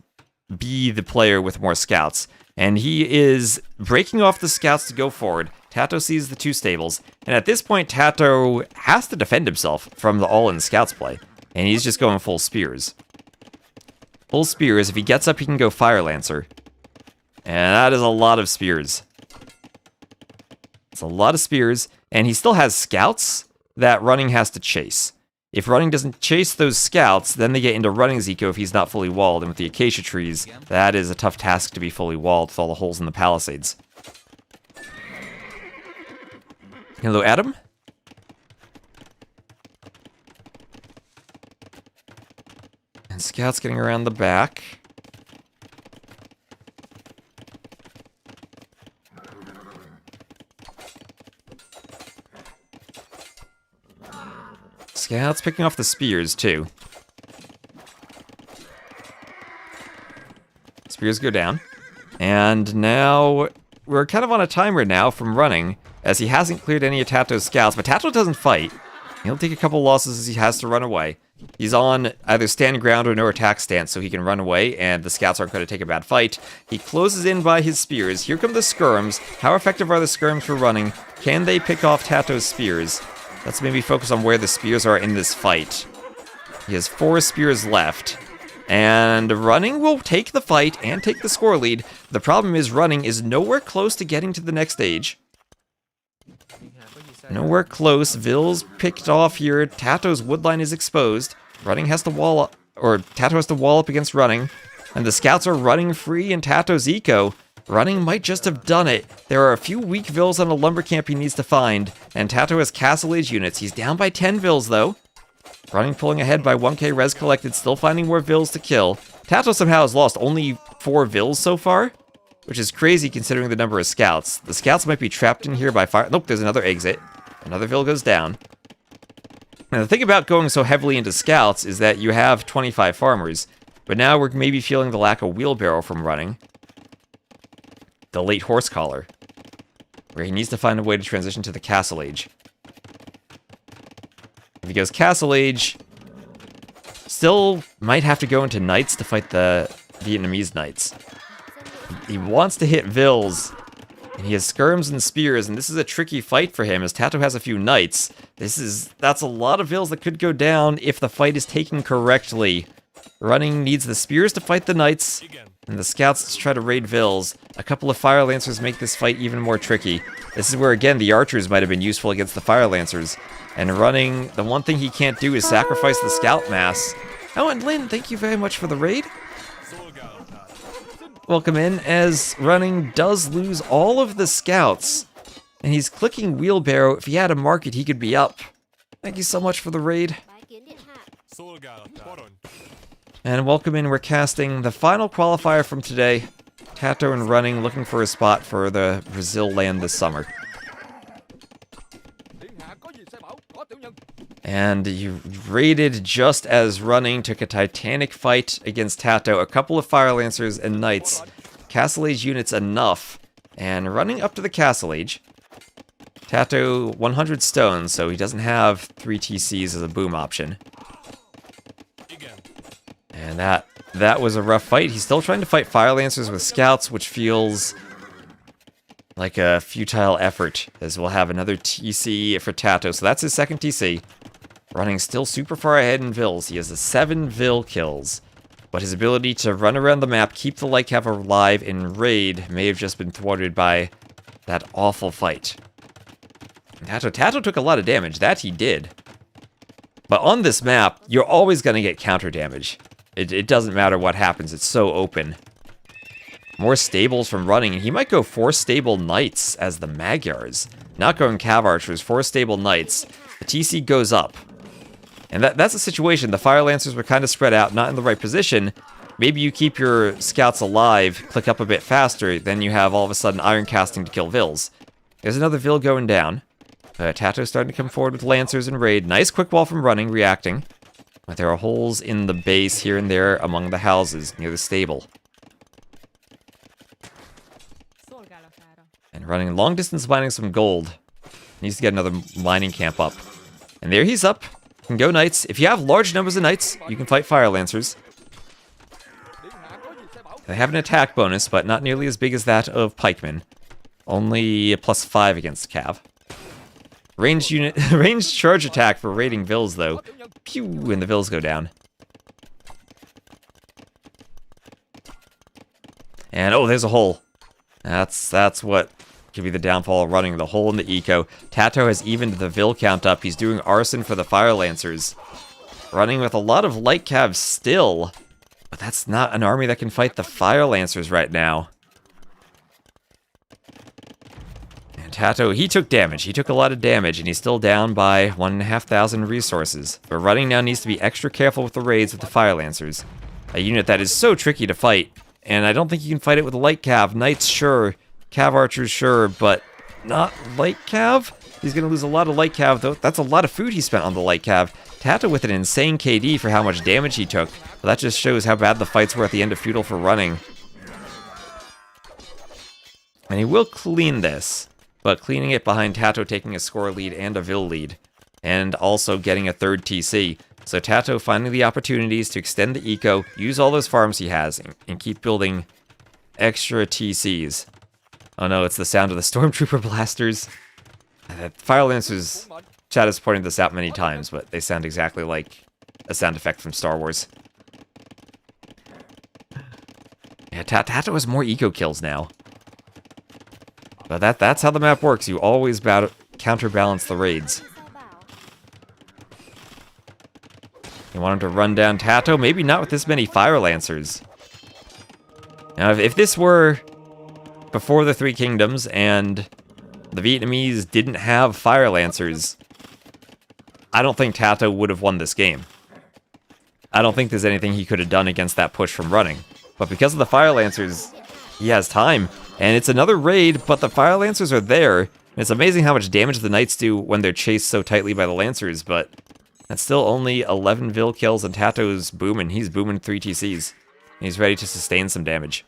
be the player with more scouts. And he is breaking off the scouts to go forward. Tato sees the 2 stables, and at this point Tato has to defend himself from the all-in scouts play. And he's just going full spears. Full spears, if he gets up he can go Fire Lancer. And that is a lot of spears. It's a lot of spears, and he still has scouts that running has to chase. If running doesn't chase those scouts, then they get into running's eco if he's not fully walled, and with the acacia trees, that is a tough task to be fully walled with all the holes in the palisades. Hello, Adam? And scouts getting around the back. Scouts picking off the spears, too. Spears go down. And now, we're kind of on a timer now from running, as he hasn't cleared any of Tato's scouts, but Tato doesn't fight. He'll take a couple losses as he has to run away. He's on either stand ground or no attack stance, so he can run away, and the scouts aren't going to take a bad fight. He closes in by his spears. Here come the skirms. How effective are the skirms for running? Can they pick off Tato's spears? Let's maybe focus on where the spears are in this fight. He has 4 spears left. And running will take the fight and take the score lead. The problem is running is nowhere close to getting to the next stage. Nowhere close. Vill's picked off here. Tato's woodline is exposed. Running has to wall up, or Tato has to wall up against running. And the scouts are running free in Tato's eco. Running might just have done it. There are a few weak vills on a lumber camp he needs to find, and Tato has castle age units. He's down by 10 vills though. Running pulling ahead by 1k res collected, still finding more vills to kill. Tato somehow has lost only 4 vills so far, which is crazy considering the number of scouts. The scouts might be trapped in here by fire. Nope, there's another exit. Another vill goes down. Now the thing about going so heavily into scouts is that you have 25 farmers, but now we're maybe feeling the lack of wheelbarrow from running. The late horse collar, where he needs to find a way to transition to the castle age. If he goes castle age, still might have to go into knights to fight the Vietnamese knights. He wants to hit vills, and he has skirms and spears, and this is a tricky fight for him as Tato has a few knights. That's a lot of vills that could go down if the fight is taken correctly. Running needs the spears to fight the knights, and the scouts to try to raid vills. A couple of fire lancers make this fight even more tricky. This is where, again, the archers might have been useful against the fire lancers. And running, the one thing he can't do is sacrifice the scout mass. Oh, and Lynn, thank you very much for the raid. Welcome in, as running does lose all of the scouts. And he's clicking wheelbarrow. If he had a market, he could be up. Thank you so much for the raid. And welcome in, we're casting the final qualifier from today. Tato and running, looking for a spot for the Brazil land this summer. And you raided just as running took a titanic fight against Tato. A couple of fire lancers and knights. Castle age units enough. And running up to the castle age. Tato 100 stones, so he doesn't have 3 TCs as a boom option. And that was a rough fight. He's still trying to fight Fire Lancers with Scouts, which feels like a futile effort, as we'll have another TC for Tato. So that's his second TC. Running still super far ahead in Vills. He has 7 Vill kills. But his ability to run around the map, keep the Light Cav alive, and raid may have just been thwarted by that awful fight. Tato took a lot of damage. That he did. But on this map, you're always going to get counter damage. It doesn't matter what happens. It's so open. More stables from running. And he might go 4 stable knights as the Magyars. Not going Cav Archers, 4 stable knights. The TC goes up. And that's a situation. The Fire Lancers were kind of spread out, not in the right position. Maybe you keep your Scouts alive, click up a bit faster, then you have all of a sudden Iron Casting to kill Vills. There's another Vill going down. Tato's starting to come forward with Lancers and raid. Nice quick wall from running, reacting. But there are holes in the base here and there among the houses near the stable. And running long distance mining some gold. Needs to get another mining camp up. And there he's up. Can go knights. If you have large numbers of knights, you can fight Fire Lancers. They have an attack bonus, but not nearly as big as that of pikemen. Only a +5 against Cav. Ranged unit, ranged charge attack for raiding Vills, though. Pew, and the Vills go down. And oh, there's a hole. That's what could be the downfall of running, the hole in the eco. Tato has evened the Vill count up. He's doing arson for the Fire Lancers. Running with a lot of light Cavs still. But that's not an army that can fight the Fire Lancers right now. And Tato, he took damage. He took a lot of damage, and he's still down by 1,500 resources. But running now needs to be extra careful with the raids with the Fire Lancers. A unit that is so tricky to fight. And I don't think you can fight it with a light Cav. Knights, sure. Cav Archers, sure, but not light Cav? He's going to lose a lot of light Cav, though. That's a lot of food he spent on the light Cav. Tato with an insane KD for how much damage he took. But that just shows how bad the fights were at the end of Feudal for running. And he will clean this, but cleaning it behind Tato taking a score lead and a Vill lead. And also getting a 3rd TC. So Tato finding the opportunities to extend the eco, use all those farms he has, and keep building extra TCs. Oh no, it's the sound of the Stormtrooper blasters. Fire Lancers, chat has pointed this out many times, but they sound exactly like a sound effect from Star Wars. Yeah, Tato has more eco kills now. But that's how the map works. You always counterbalance the raids. You want him to run down Tato? Maybe not with this many Fire Lancers. Now, if this were before the Three Kingdoms and the Vietnamese didn't have Fire Lancers, I don't think Tato would have won this game. I don't think there's anything he could have done against that push from running. But because of the Fire Lancers, he has time. And it's another raid, but the Fire Lancers are there. And it's amazing how much damage the Knights do when they're chased so tightly by the Lancers, but that's still only 11 Vill kills, and Tato's booming. He's booming 3 TCs. And he's ready to sustain some damage.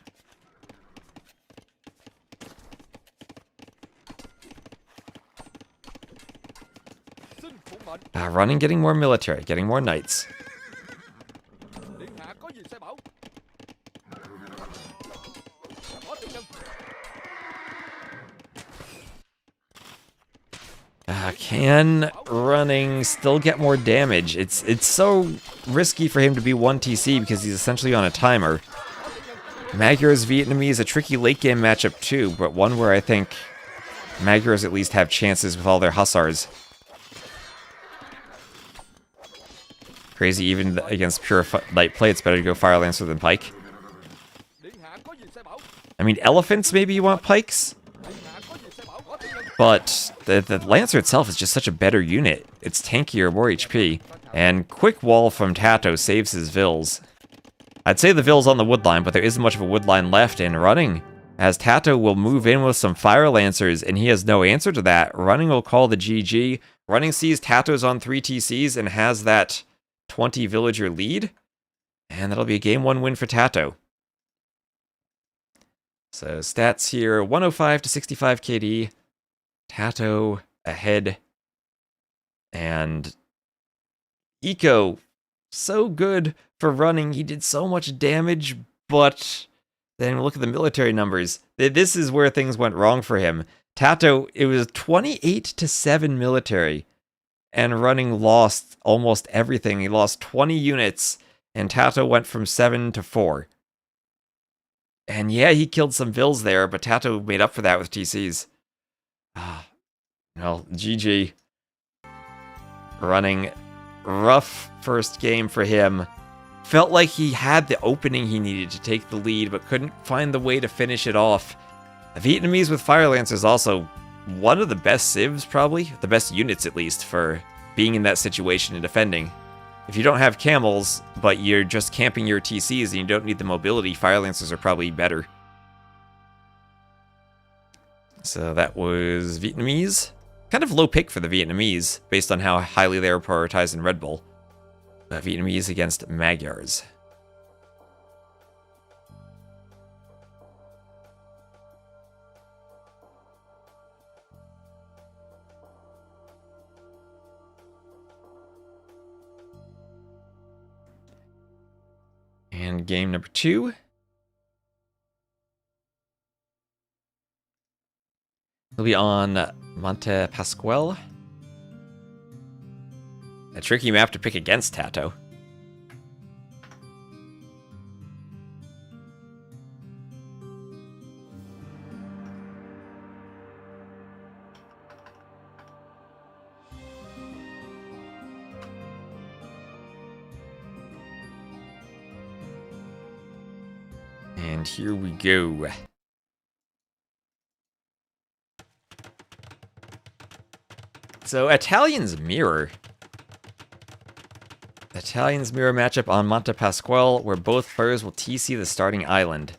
Running, getting more military, getting more knights. Can running still get more damage? It's so risky for him to be 1 TC because he's essentially on a timer. Magyars Vietnamese, a tricky late game matchup too, but one where I think Magyars at least have chances with all their hussars. Crazy, even against pure light play, it's better to go Fire Lancer than Pike. I mean, elephants, maybe you want pikes? But the Lancer itself is just such a better unit. It's tankier, more HP. And quick wall from Tato saves his Vills. I'd say the Vills on the wood line, but there isn't much of a wood line left, and running, as Tato will move in with some Fire Lancers, and he has no answer to that. Running will call the GG. Running sees Tato's on 3 TCs and has that 20 villager lead, and that'll be a game 1 win for Tato. So stats here, 105 to 65 KD. Tato ahead. And Eco, so good for running. He did so much damage, but then look at the military numbers. This is where things went wrong for him. Tato, it was 28-7 military, and running lost almost everything. He lost 20 units, and Tato went from 7 to 4. And yeah, he killed some Vills there, but Tato made up for that with TCs. Well, GG. Running, rough first game for him. Felt like he had the opening he needed to take the lead, but couldn't find the way to finish it off. The Vietnamese with Fire Lancers also one of the best civs, probably. The best units, at least, for being in that situation and defending. If you don't have camels, but you're just camping your TCs and you don't need the mobility, Fire Lancers are probably better. So that was Vietnamese. Kind of low pick for the Vietnamese, based on how highly they were prioritized in Red Bull. Vietnamese against Magyars. And game number 2. It'll be on Monte Pasquale. A tricky map to pick against Tato. And here we go. So, Italians mirror. Italians mirror matchup on Monte Pasquale, where both players will TC the starting island.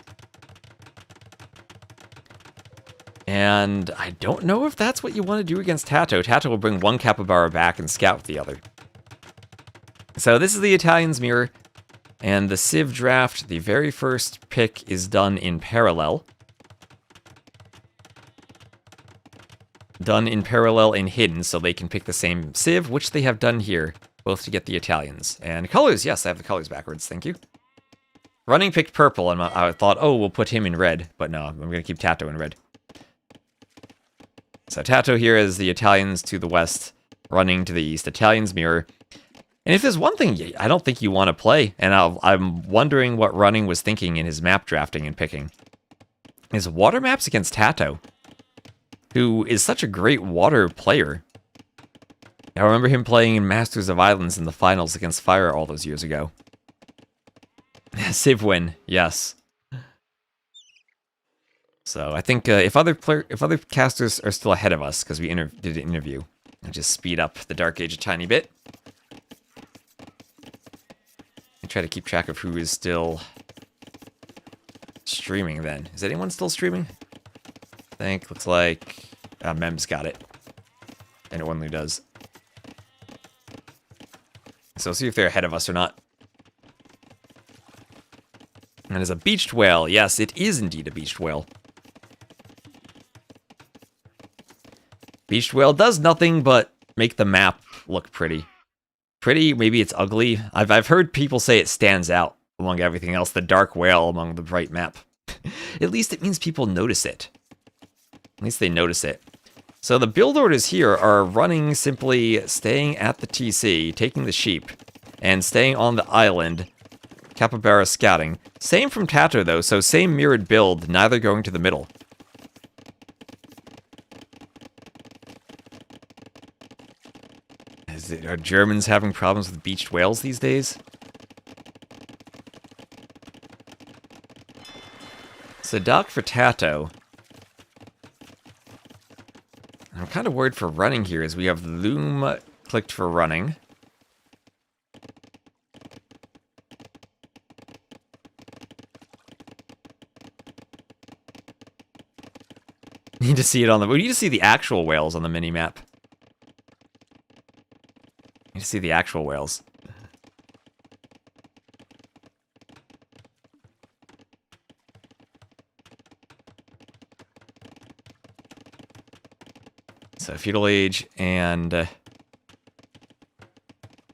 And I don't know if that's what you want to do against Tato. Tato will bring one capybara back and scout with the other. So this is the Italians mirror. And the Civ draft, the very first pick is done in parallel. Done in parallel and hidden, so they can pick the same Civ, which they have done here, both to get the Italians. And colors, yes, I have the colors backwards, thank you. Running picked purple, and I thought, oh, we'll put him in red, but no, I'm going to keep Tato in red. So Tato here is the Italians to the west, running to the east, Italians mirror. And if there's one thing I don't think you want to play, and I'm wondering what Running was thinking in his map drafting and picking, is water maps against Tato, who is such a great water player. I remember him playing in Masters of Islands in the finals against Fire all those years ago. Civ win, yes. So I think if other casters are still ahead of us, because we did an interview, I'll just speed up the Dark Age a tiny bit. I try to keep track of who is still streaming then. Is anyone still streaming? I think, looks like Mem's got it. And Only does. So see if they're ahead of us or not. And it's a beached whale. Yes, it is indeed a beached whale. Beached whale does nothing but make the map look pretty. Pretty, maybe it's ugly. I've heard people say it stands out among everything else, the dark whale among the bright map. At least it means people notice it. At least they notice it. So the build orders here are Running simply staying at the TC, taking the sheep, and staying on the island, Capybara scouting. Same from Tato though, so same mirrored build, neither going to the middle. Are Germans having problems with beached whales these days? So Doc for Tato. I'm kind of worried for Running here, as we have Loom clicked for Running. Need to see it on the... We need to see the actual whales on the mini-map. Need to see the actual whales. So So Feudal Age and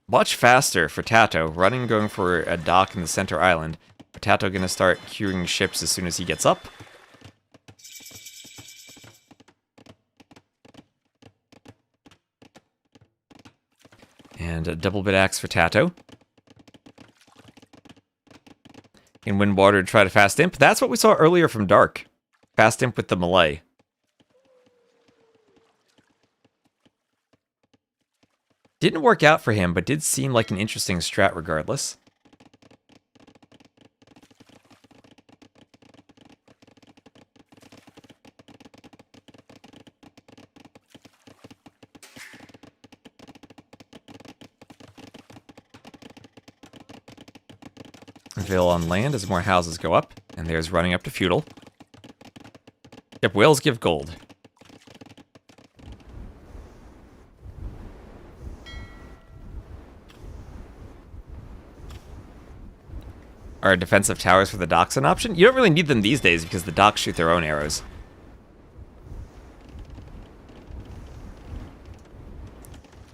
much faster for Tato, running, going for a dock in the center island. Tato gonna start queuing ships as soon as he gets up. And a double bit axe for Tato. In Windwater to try to fast imp. That's what we saw earlier from Dark. Fast imp with the Malay. Didn't work out for him, but did seem like an interesting strat regardless. Ville on land as more houses go up, and there's running up to Feudal. Yep, whales give gold. Are defensive towers for the docks an option? You don't really need them these days because the docks shoot their own arrows.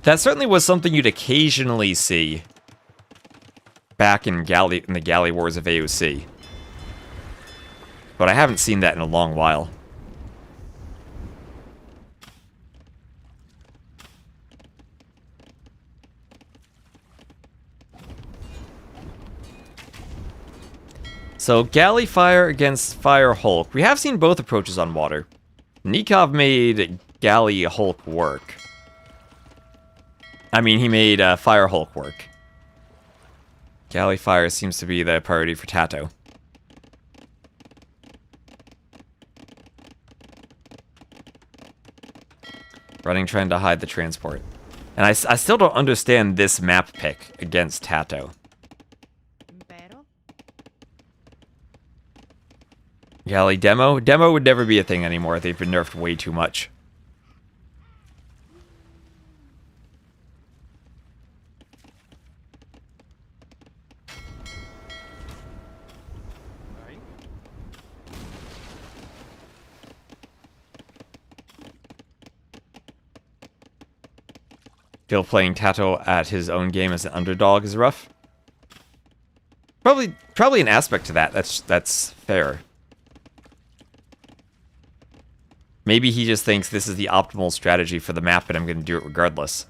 That certainly was something you'd occasionally see back in the galley wars of AOC. But I haven't seen that in a long while. So, Galley Fire against Fire Hulk. We have seen both approaches on water. Nikov made Galley Hulk work. I mean, he made Fire Hulk work. Galley Fire seems to be the priority for Tato. Running, trying to hide the transport. And I still don't understand this map pick against Tato. Galley Demo? Demo would never be a thing anymore. They've been nerfed way too much. Feel playing Tato at his own game as an underdog is rough. Probably an aspect to that. That's fair. Maybe he just thinks this is the optimal strategy for the map and I'm going to do it regardless.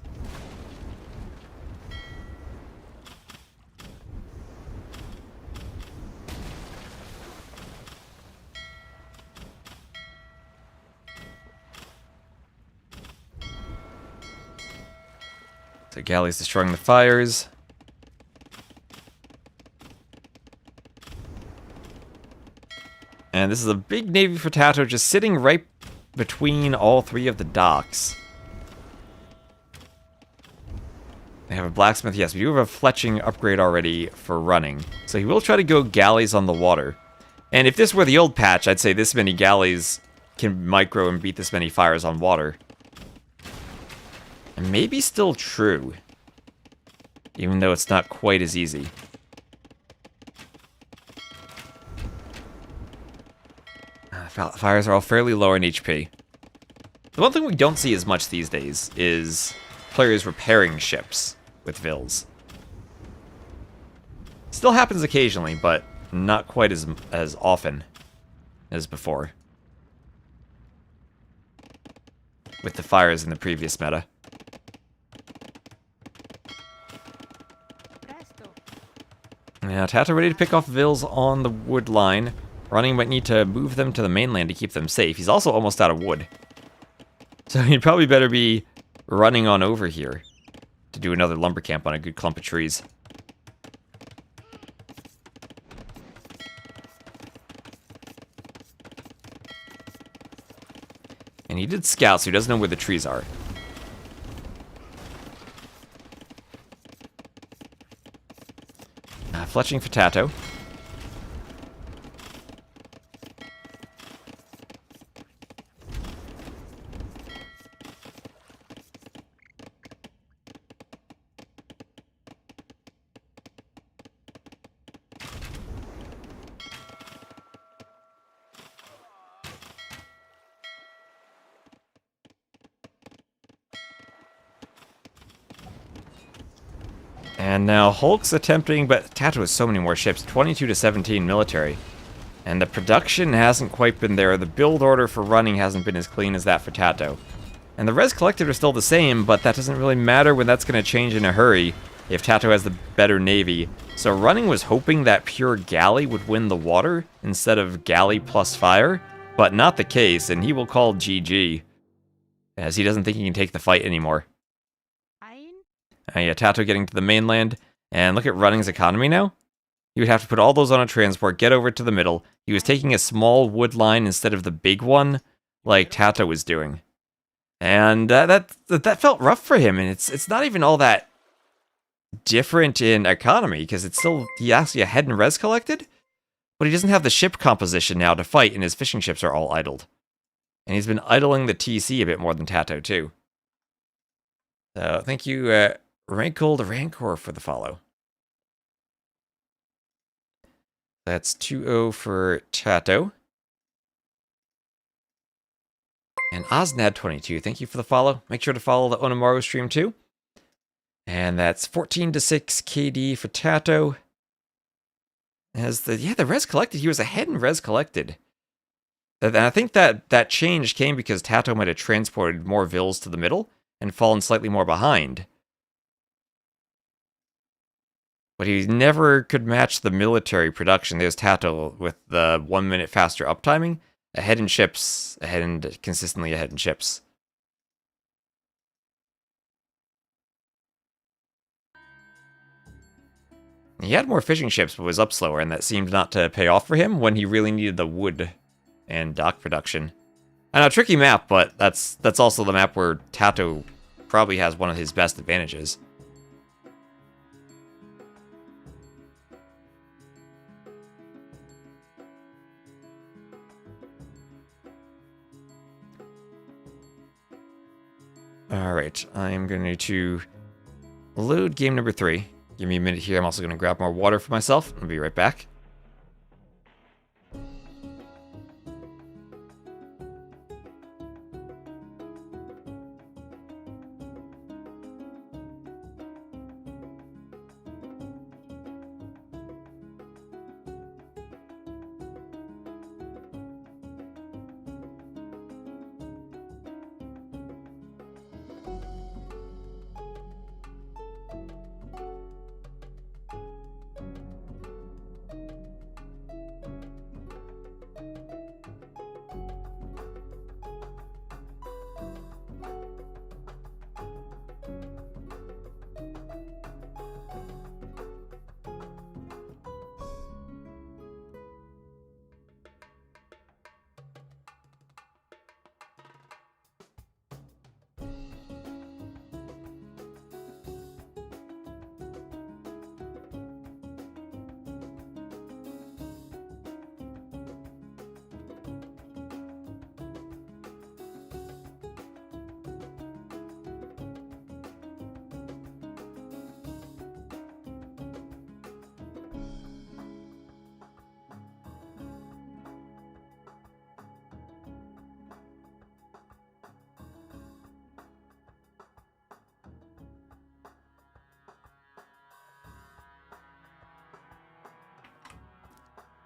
So Galley's destroying the fires. And this is a big navy for Tato, just sitting right between all three of the docks. They have a blacksmith. Yes, we do have a fletching upgrade already for running. So he will try to go galleys on the water. And if this were the old patch, I'd say this many galleys can micro and beat this many fires on water. And maybe still true. Even though it's not quite as easy. Fires are all fairly low in HP. The one thing we don't see as much these days is players repairing ships with Vills. Still happens occasionally, but not quite as often as before. With the fires in the previous meta. Yeah, Tato ready to pick off Vills on the wood line. Running might need to move them to the mainland to keep them safe. He's also almost out of wood. So he'd probably better be running on over here to do another lumber camp on a good clump of trees. And he did scout, so he doesn't know where the trees are. Fletching for Tato. And now Hulk's attempting, but Tato has so many more ships, 22 to 17 military. And the production hasn't quite been there. The build order for running hasn't been as clean as that for Tato. And the res collected are still the same, but that doesn't really matter when that's going to change in a hurry if Tato has the better navy. So running was hoping that pure galley would win the water instead of galley plus fire, but not the case, and he will call GG, as he doesn't think he can take the fight anymore. Yeah, Tato getting to the mainland, and look at running's economy now. He would have to put all those on a transport, get over to the middle. He was taking a small wood line instead of the big one, like Tato was doing. And that felt rough for him, and it's not even all that different in economy, because it's still, he actually ahead in res collected, but he doesn't have the ship composition now to fight, and his fishing ships are all idled. And he's been idling the TC a bit more than Tato, too. So, thank you, Rankle the Rancor, for the follow. That's 2-0 for Tato. And Osnad22, thank you for the follow. Make sure to follow the Onamaru stream too. And that's 14 to 6 KD for Tato. As the res collected, he was ahead in res collected. And I think that change came because Tato might have transported more vills to the middle and fallen slightly more behind. But he never could match the military production. There's Tato with the 1 minute faster uptiming. Ahead in ships, consistently ahead in ships. He had more fishing ships, but was up slower, and that seemed not to pay off for him when he really needed the wood and dock production. I know, tricky map, but that's also the map where Tato probably has one of his best advantages. Alright, I'm going to load game number 3. Give me a minute here, I'm also going to grab more water for myself. I'll be right back.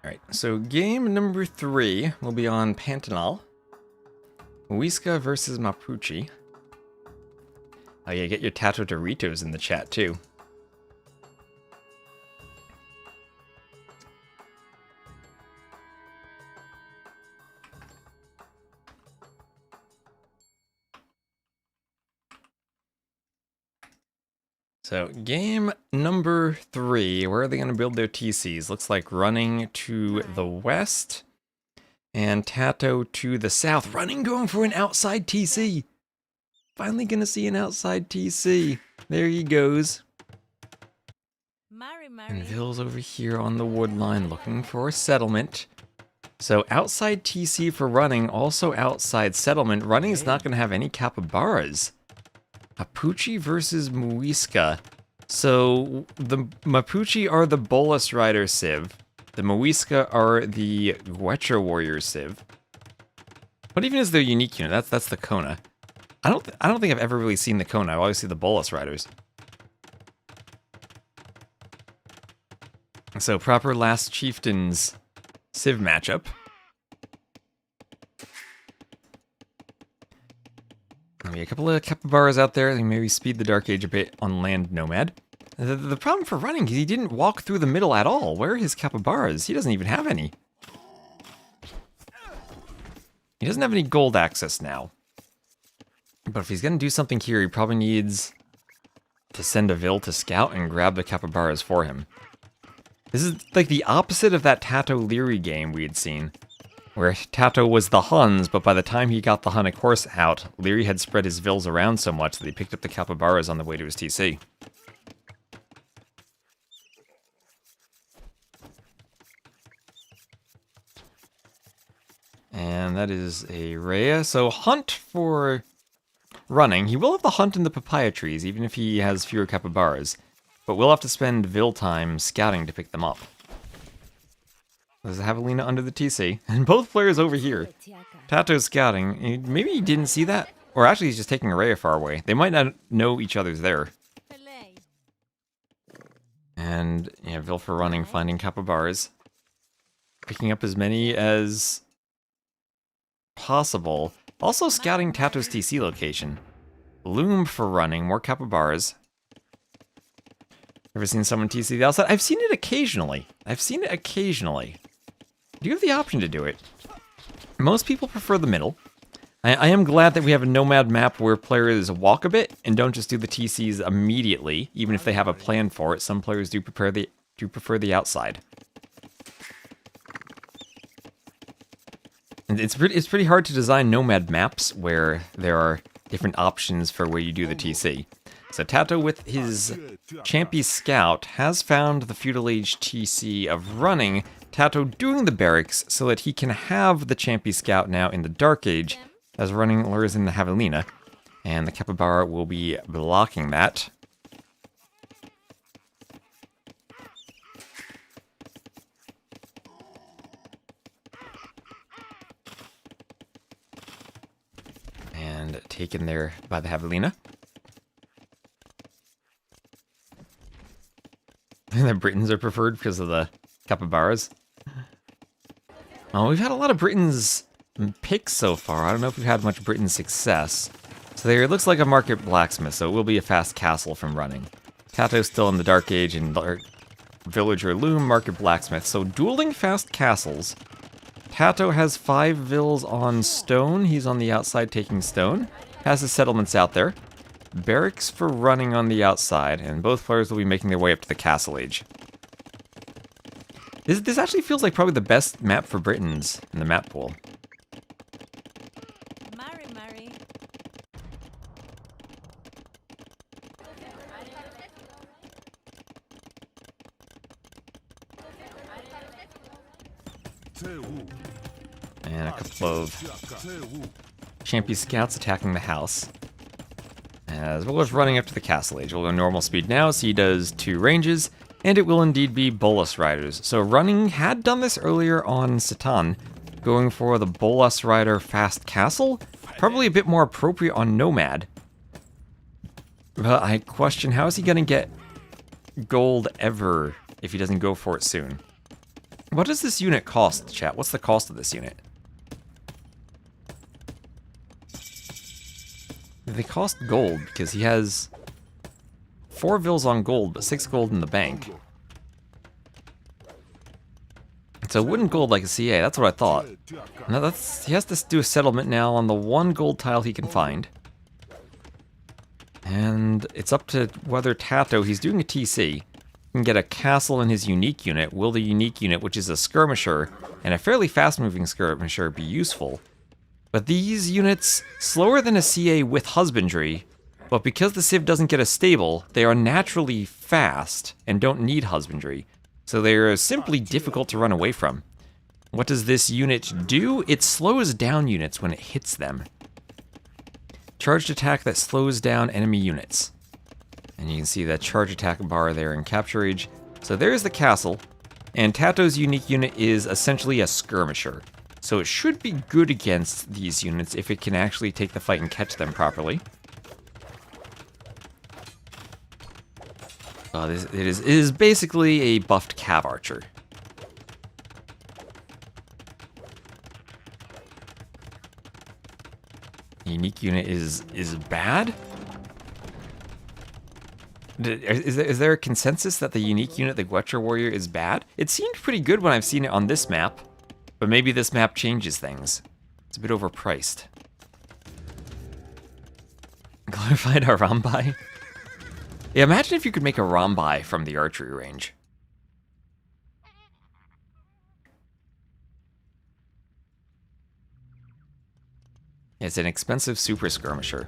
Alright, so game number 3 will be on Pantanal. Muisa versus Mapuchi. Oh yeah, get your Tato Doritos in the chat too. So, game number 3, where are they going to build their TCs? Looks like running to the west, and Tato to the south. Running going for an outside TC. Finally going to see an outside TC. There he goes. And Ville's over here on the wood line looking for a settlement. So, outside TC for running, also outside settlement. Running is not going to have any capybaras. Mapuchi versus Muisa. So, the Mapuchi are the Bolus Rider Civ. The Muisa are the Guetra Warrior Civ. What even is their unique unit? That's the Kona. I don't think I've ever really seen the Kona. I always see the Bolus Riders. So proper Last Chieftains Civ matchup. Maybe a couple of capybaras out there. They maybe speed the Dark Age a bit on Land Nomad. The problem for running is he didn't walk through the middle at all. Where are his capybaras? He doesn't even have any. He doesn't have any gold access now. But if he's going to do something here, he probably needs to send a Vil to scout and grab the capybaras for him. This is like the opposite of that Tato Leary game we had seen, where Tato was the Huns, but by the time he got the Hunnic horse out, Leary had spread his Vils around so much that he picked up the capybaras on the way to his TC. And that is a Rhea. So hunt for running. He will have the hunt in the papaya trees, even if he has fewer capybaras. But we'll have to spend Vil time scouting to pick them up. There's a Javelina under the TC. And both players over here. Tato's scouting. Maybe he didn't see that. Or actually he's just taking a Rhea far away. They might not know each other's there. And yeah, Vil for running, finding capybaras. Picking up as many as possible. Also scouting Tato's TC location. Loom for running, more capybaras. Ever seen someone TC the outside? I've seen it occasionally. You have the option to do it. Most people prefer the middle. I am glad that we have a Nomad map where players walk a bit and don't just do the TCs immediately, even if they have a plan for it. Some players do prefer the outside. And it's pretty hard to design Nomad maps where there are different options for where you do the TC. So Tato with his Champy Scout has found the Feudal Age TC of running, Tato doing the barracks so that he can have the Champy Scout now in the Dark Age as running lures in the Javelina. And the capybara will be blocking that. And taken there by the Javelina. And the Britons are preferred because of the capybaras. Oh, we've had a lot of Britons picks so far. I don't know if we've had much Briton success. So there, it looks like a market blacksmith, so it will be a fast castle from running. Tato's still in the Dark Age and villager loom, market blacksmith. So dueling fast castles. Tato has 5 Vils on stone. He's on the outside taking stone. Has his settlements out there. Barracks for running on the outside, and both players will be making their way up to the Castle Age. This actually feels like probably the best map for Britons in the map pool. Mary. And a couple of Champy Scouts attacking the house. As well as running up to the Castle Age. We'll go normal speed now, so he does 2 ranges, and it will indeed be Bolus Riders. So running had done this earlier on Satan, going for the Bolus Rider Fast Castle, probably a bit more appropriate on Nomad. But I question, how is he going to get gold ever if he doesn't go for it soon? What does this unit cost, chat? What's the cost of this unit? They cost gold, because he has 4 Vils on gold, but 6 gold in the bank. So wooden gold like a CA, that's what I thought. Now he has to do a settlement now on the 1 gold tile he can find. And it's up to whether Tato, he's doing a TC, can get a castle in his unique unit. Will the unique unit, which is a skirmisher, and a fairly fast-moving skirmisher, be useful? But these units, slower than a CA with husbandry, but because the Civ doesn't get a stable, they are naturally fast and don't need husbandry. So they are simply difficult to run away from. What does this unit do? It slows down units when it hits them. Charged attack that slows down enemy units. And you can see that charge attack bar there in Capture Age. So there's the castle, and Tato's unique unit is essentially a skirmisher. So it should be good against these units if it can actually take the fight and catch them properly. It is basically a buffed cav archer. Unique unit is bad? Is there a consensus that the unique unit, the Guetra Warrior, is bad? It seemed pretty good when I've seen it on this map, but maybe this map changes things. It's a bit overpriced. Glorified Arambai? Yeah, imagine if you could make a Rambai from the archery range. It's an expensive super skirmisher.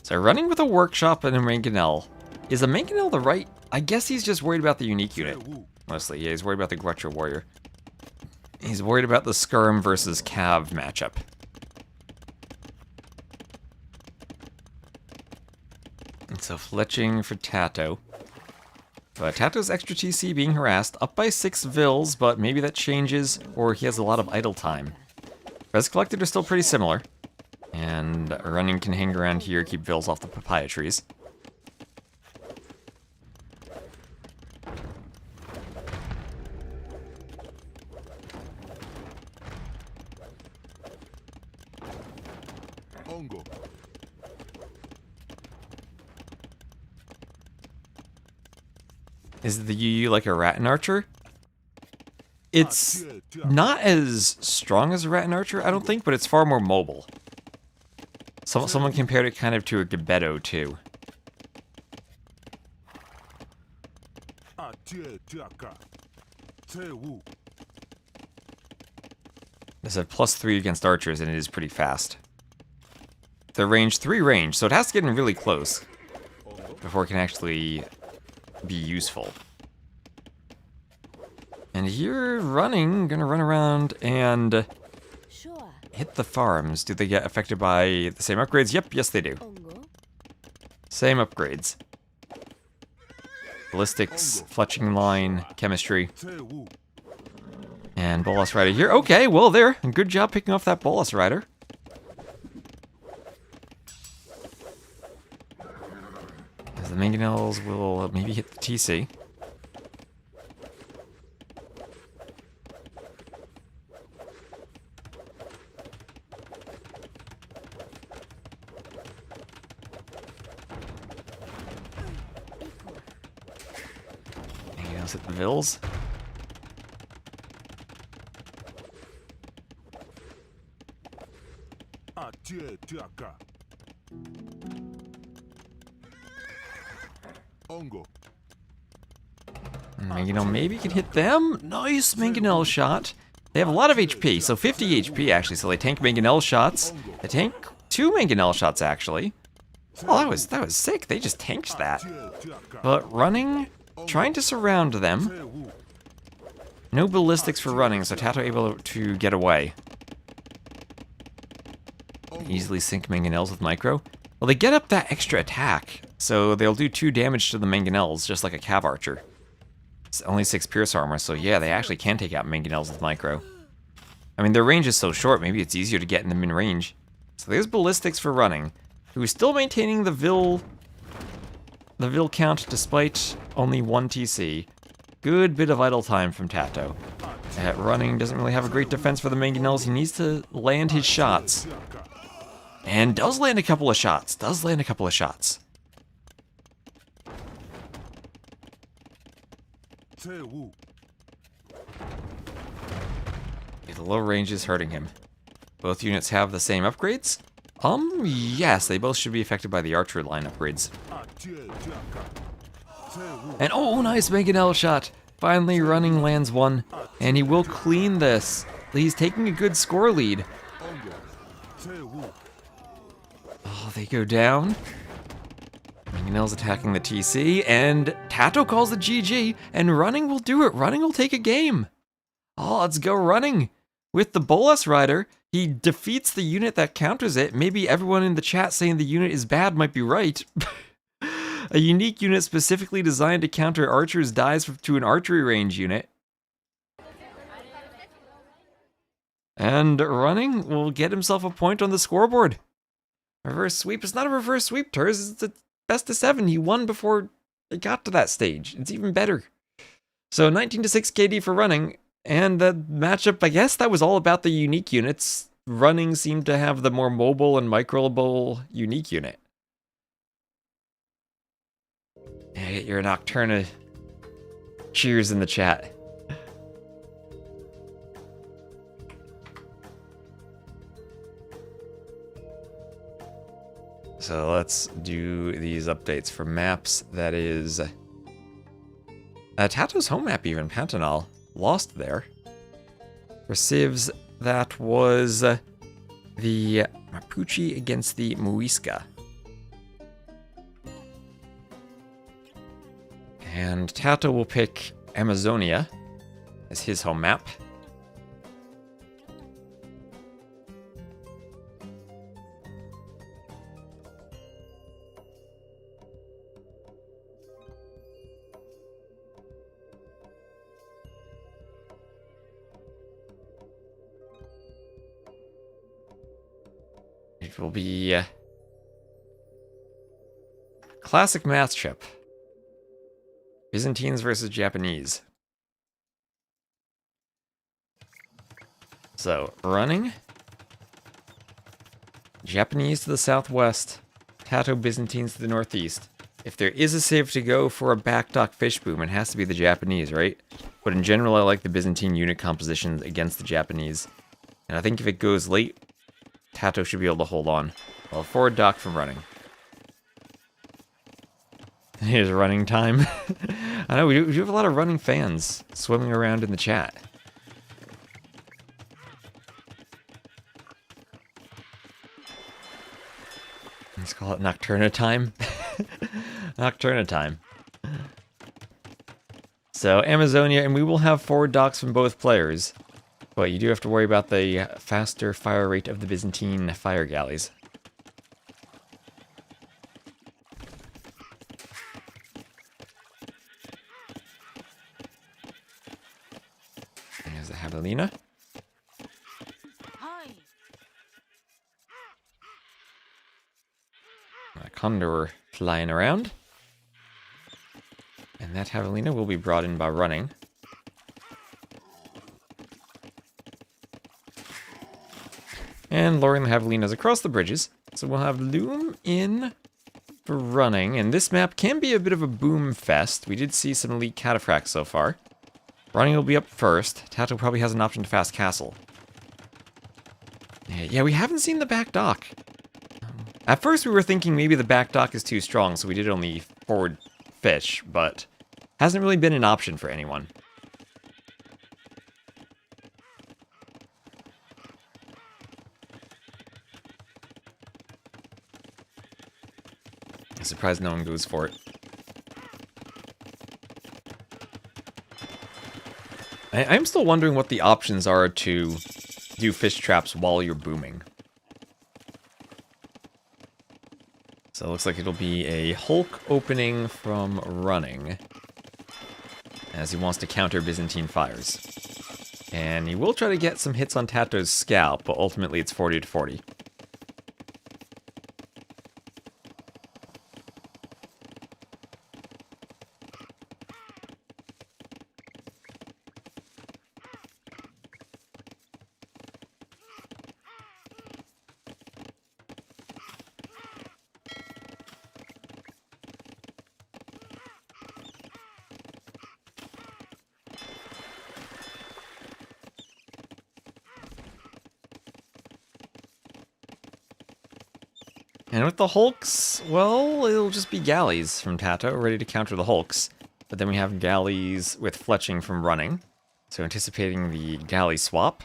So running with a workshop and a manganel. Is a manganel the right? I guess he's just worried about the unique unit. Mostly, yeah, he's worried about the Guetra Warrior. He's worried about the skirm versus cav matchup. And so fletching for Tato. But Tato's extra TC being harassed, up by 6 Vils, but maybe that changes, or he has a lot of idle time. Res collected are still pretty similar. And running can hang around here, keep Vils off the papaya trees. Ongo. Is the UU like a Rattan Archer? It's not as strong as a Rattan Archer, I don't think, but it's far more mobile. Someone compared it kind of to a Gebetto, too. It's a +3 against archers, and it is pretty fast. The range 3 range, so it has to get in really close before it can actually be useful. And here, gonna run around and hit the farms. Do they get affected by the same upgrades? Yep, yes they do. Same upgrades. Ballistics, fletching line, chemistry. And Bolas Rider here. Okay, well there. Good job picking off that Bolas Rider. As the manganels will maybe hit the TC. Manganels hit the Vils. Manganel maybe can hit them. Nice Manganel shot. They have a lot of HP, so 50 HP actually, so they tank Manganel shots. They tank 2 Manganel shots actually. Oh, that was sick. They just tanked that. But running, trying to surround them. No ballistics for running, so Tato able to get away. Easily sink Manganels with micro. Well, they get up that extra attack, so they'll do 2 damage to the Manganels, just like a Cav Archer. It's only 6 Pierce Armor, so yeah, they actually can take out Manganels with micro. I mean, their range is so short, maybe it's easier to get in them in range. So there's ballistics for running, who is still maintaining the Vil count despite only 1 TC. Good bit of idle time from Tato. That running doesn't really have a great defense for the Manganels. He needs to land his shots. And does land a couple of shots. The low range is hurting him. Both units have the same upgrades? Yes, they both should be affected by the archer line upgrades. And oh, nice Manganel shot. Finally, running lands 1, and he will clean this. He's taking a good score lead. Oh, they go down. Manganel's attacking the TC, and Tato calls the GG, and running will do it. Running will take a game. Oh, let's go running. With the Bolas Rider, he defeats the unit that counters it. Maybe everyone in the chat saying the unit is bad might be right. A unique unit specifically designed to counter archers dies to an archery range unit. And running will get himself a point on the scoreboard. Reverse sweep is not a reverse sweep, Turs. It's a best of 7. He won before It got to that stage. It's even better. So 19 to 6 KD for running, and the matchup, I guess that was all about the unique units. Running seemed to have the more mobile and microable unique unit. Yeah, get your Nocturna cheers in the chat. So let's do these updates for maps. That is Tato's home map even, Pantanal. Lost there. For civs, that was the Mapuchi against the Muisa. And Tato will pick Amazonia as his home map. It will be classic matchup. Byzantines versus Japanese. So, running. Japanese to the southwest. Tato Byzantines to the northeast. If there is a save to go for a backdock fish boom, it has to be the Japanese, right? But in general, I like the Byzantine unit composition against the Japanese. And I think if it goes late, Tato should be able to hold on. Well, forward dock from running. Here's running time. I know, we do have a lot of running fans swimming around in the chat. Let's call it Nocturna time. Nocturna time. So, Amazonia, and we will have forward docks from both players. But you do have to worry about the faster fire rate of the Byzantine fire galleys. There's the Javelina. A Condor flying around. And that Javelina will be brought in by running. And lowering the Javelinas across the bridges. So we'll have Loom in for running. And this map can be a bit of a boom fest. We did see some elite cataphracts so far. Running will be up first. Tato probably has an option to fast castle. Yeah, we haven't seen the back dock. At first we were thinking maybe the back dock is too strong, so we did only forward fish, but hasn't really been an option for anyone. I'm surprised no one goes for it. I'm still wondering what the options are to do fish traps while you're booming. So it looks like it'll be a Hulk opening from running, as he wants to counter Byzantine fires. And he will try to get some hits on Tato's scalp, but ultimately it's 40 to 40. And with the Hulks, well, it'll just be galleys from Tato, ready to counter the Hulks. But then we have galleys with fletching from running. So anticipating the galley swap.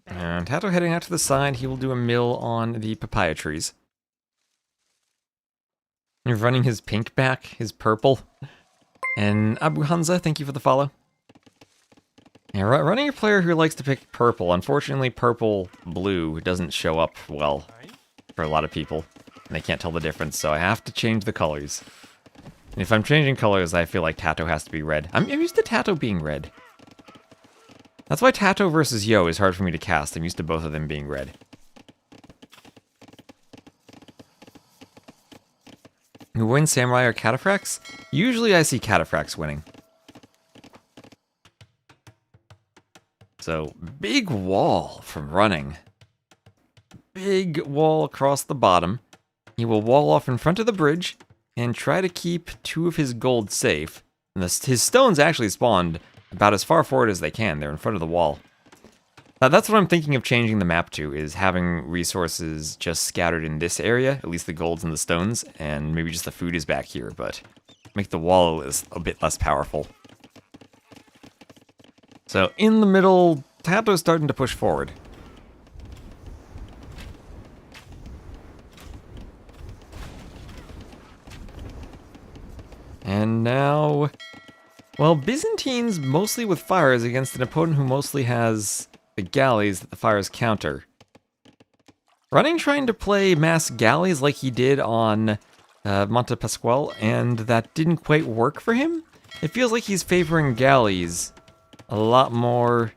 And Tato heading out to the side, he will do a mill on the papaya trees. You're running his pink back, his purple. And Abu Hanza, thank you for the follow. Yeah, running a player who likes to pick purple. Unfortunately, purple-blue doesn't show up well for a lot of people. And they can't tell the difference, so I have to change the colors. And if I'm changing colors, I feel like Tato has to be red. I'm used to Tato being red. That's why Tato versus Yo is hard for me to cast. I'm used to both of them being red. Who wins, Samurai or Cataphracts? Usually I see Cataphracts winning. So, big wall from running. Big wall across the bottom. He will wall off in front of the bridge and try to keep 2 of his gold safe. And his stones actually spawned about as far forward as they can. They're in front of the wall. Now, that's what I'm thinking of changing the map to, is having resources just scattered in this area, at least the golds and the stones, and maybe just the food is back here, but make the wall a bit less powerful. So, in the middle, Tato's starting to push forward. And now, well, Byzantines mostly with fires against an opponent who mostly has the galleys that the fires counter. Running trying to play mass galleys like he did on Monte Pasquale, and that didn't quite work for him. It feels like he's favoring galleys a lot more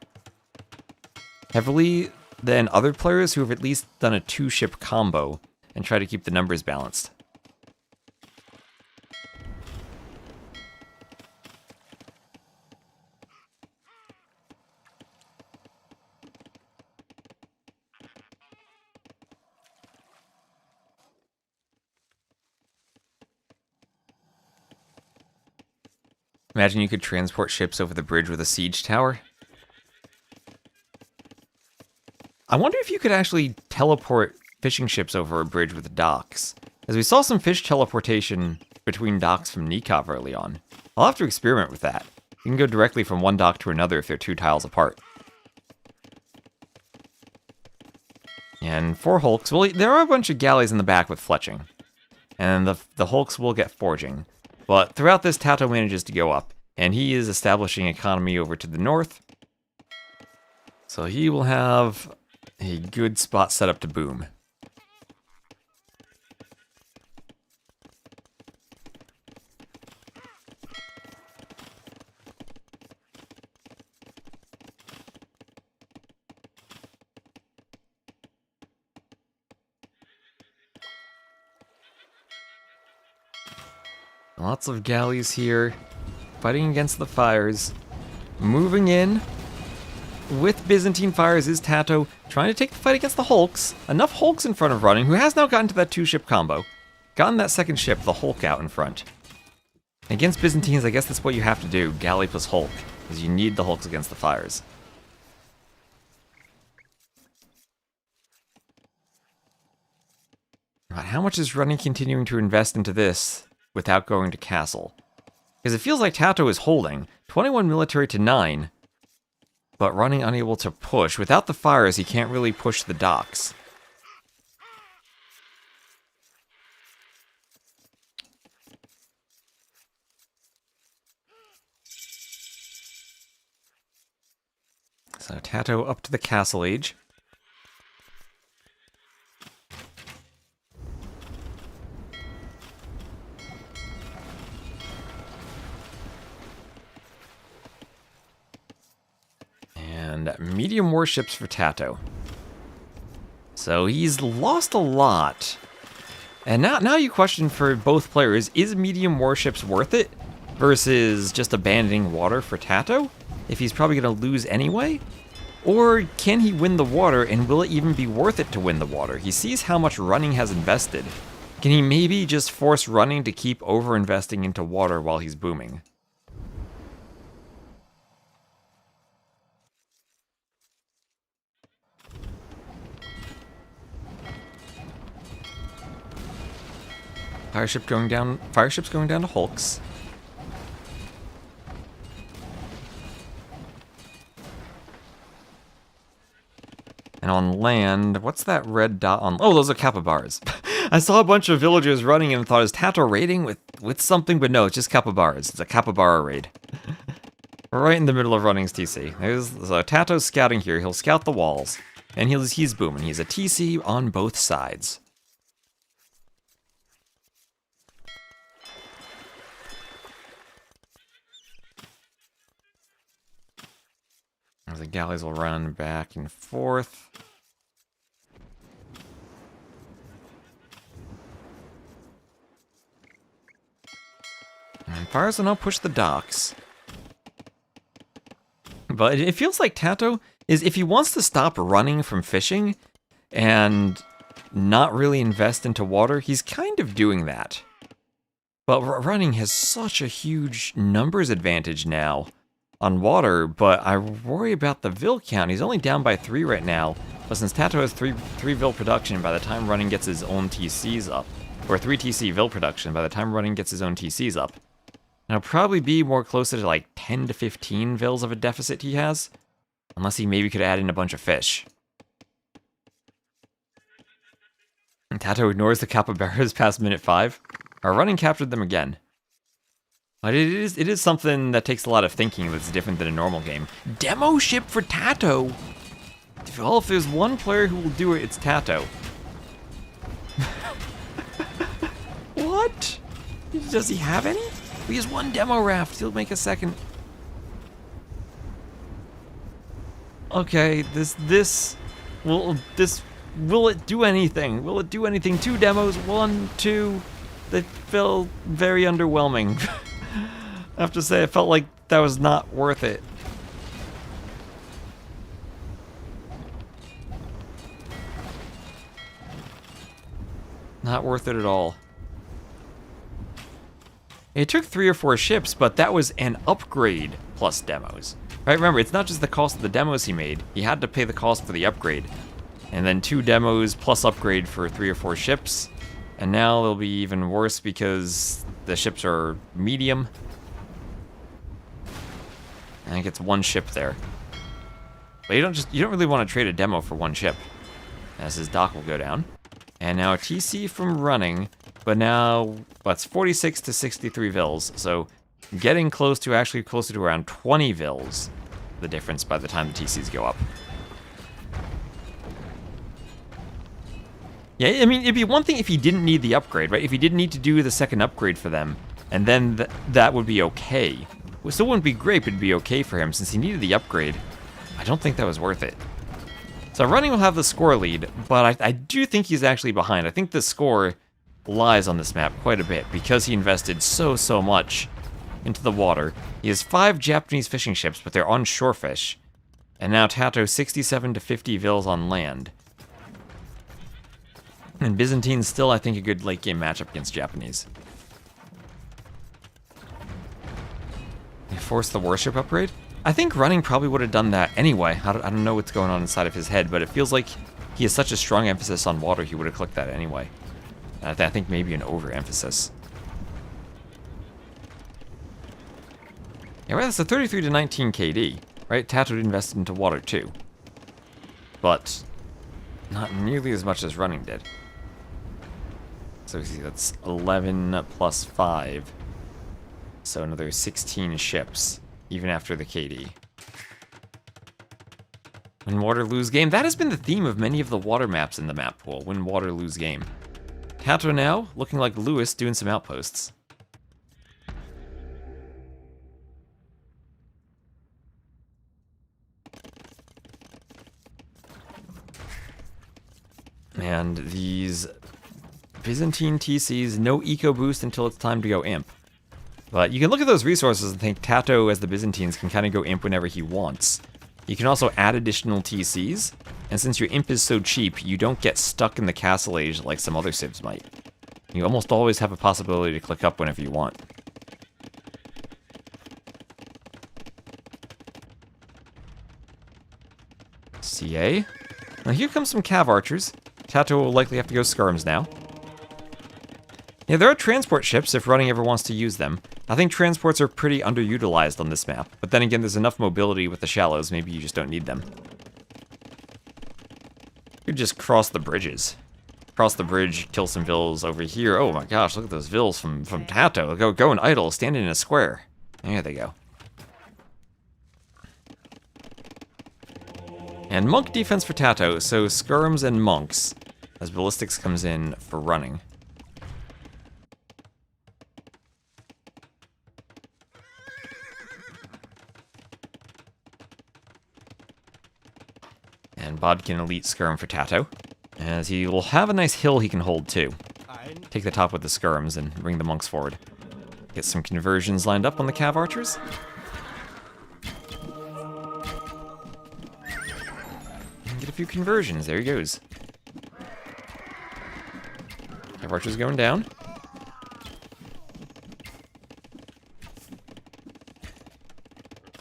heavily than other players who have at least done a 2-ship combo and try to keep the numbers balanced. Imagine you could transport ships over the bridge with a siege tower. I wonder if you could actually teleport fishing ships over a bridge with docks, as we saw some fish teleportation between docks from Nikov early on. I'll have to experiment with that. You can go directly from one dock to another if they're 2 tiles apart. And 4 hulks, well, there are a bunch of galleys in the back with fletching, and the hulks will get forging. But throughout this, Tato manages to go up, and he is establishing economy over to the north. So he will have a good spot set up to boom. Lots of galleys here, fighting against the fires. Moving in with Byzantine fires is Tato, trying to take the fight against the hulks. Enough hulks in front of running, who has now gotten to that 2-ship combo. Gotten that second ship, the hulk, out in front. Against Byzantines, I guess that's what you have to do, galley plus hulk, is you need the hulks against the fires. Right, how much is running continuing to invest into this without going to castle? Because it feels like Tato is holding 21 military to 9, but running unable to push. Without the fires, he can't really push the docks. So Tato up to the castle age. And medium warships for Tato. So he's lost a lot. And now you question for both players, is medium warships worth it versus just abandoning water for Tato, if he's probably going to lose anyway? Or can he win the water, and will it even be worth it to win the water? He sees how much running has invested. Can he maybe just force running to keep over-investing into water while he's booming? Fireship's going down to hulks. And on land, what's that red dot on? Oh, those are capybars. I saw a bunch of villagers running and thought, is Tato raiding with something? But no, it's just capybars. It's a capybara raid. Right in the middle of running's TC. So Tato's scouting here. He'll scout the walls. And he's booming. He's a TC on both sides. The galleys will run back and forth. And fires will now push the docks. But it feels like Tato is, if he wants to stop running from fishing and not really invest into water, he's kind of doing that. But running has such a huge numbers advantage now on water, but I worry about the Vil count. He's only down by 3 right now, but since Tato has 3 Vil production, by the time running gets his own TCs up, or 3 TC Vil production, by the time running gets his own TCs up, it'll probably be more closer to like 10 to 15 Vils of a deficit he has, unless he maybe could add in a bunch of fish. And Tato ignores the capybaras past minute 5. Our running captured them again. But it is something that takes a lot of thinking that's different than a normal game. Demo ship for Tato! Well, if there's one player who will do it, it's Tato. What? Does he have any? He has 1 demo raft. He'll make a second. Okay, will it do anything? Will it do anything? 2 demos, 1, 2. They felt very underwhelming. I have to say, I felt like that was not worth it. Not worth it at all. It took 3 or 4 ships, but that was an upgrade plus demos. Right, remember, it's not just the cost of the demos he made. He had to pay the cost for the upgrade. And then 2 demos plus upgrade for 3 or 4 ships. And now they'll be even worse because the ships are medium. And it gets 1 ship there. But you don't really want to trade a demo for 1 ship, as his dock will go down. And now a TC from running, but now that's 46 to 63 Vils, so getting actually closer to around 20 Vils, the difference by the time the TCs go up. Yeah, I mean, it'd be one thing if he didn't need the upgrade, right? If he didn't need to do the second upgrade for them, and then that would be okay. It still wouldn't be great, but it'd be okay for him. Since he needed the upgrade, I don't think that was worth it. So running will have the score lead, but I do think he's actually behind. I think the score lies on this map quite a bit because he invested so much into the water. He has 5 Japanese fishing ships, but they're on shore fish. And now Tato 67 to 50 Vils on land. And Byzantines still, I think, a good late game matchup against Japanese. He forced the warship upgrade? I think running probably would have done that anyway. I don't know what's going on inside of his head, but it feels like he has such a strong emphasis on water, he would have clicked that anyway. I think maybe an overemphasis. Yeah, right, that's a 33 to 19 KD, right? Tato invested into water too. But not nearly as much as running did. So we see that's 11 plus 5. So another 16 ships, even after the KD. Win water, lose game. That has been the theme of many of the water maps in the map pool. Win water, lose game. Tato now, looking like Lewis, doing some outposts. And these Byzantine TCs, no eco boost until it's time to go imp. But you can look at those resources and think Tato, as the Byzantines, can kind of go imp whenever he wants. You can also add additional TCs, and since your imp is so cheap, you don't get stuck in the castle age like some other civs might. You almost always have a possibility to click up whenever you want. CA. Now here comes some cav archers. Tato will likely have to go skirms now. Yeah, there are transport ships if running ever wants to use them. I think transports are pretty underutilized on this map, but then again, there's enough mobility with the shallows, maybe you just don't need them. You just cross the bridges. Cross the bridge, kill some Vils over here. Oh my gosh, look at those Vils from Tato. Go and idle, standing in a square. There they go. And monk defense for Tato, so skirms and monks, as ballistics comes in for running. And Bodkin elite skirm for Tato, as he will have a nice hill he can hold too. Take the top with the skirms and bring the monks forward. Get some conversions lined up on the cav archers. And get a few conversions, there he goes. Cav archers going down.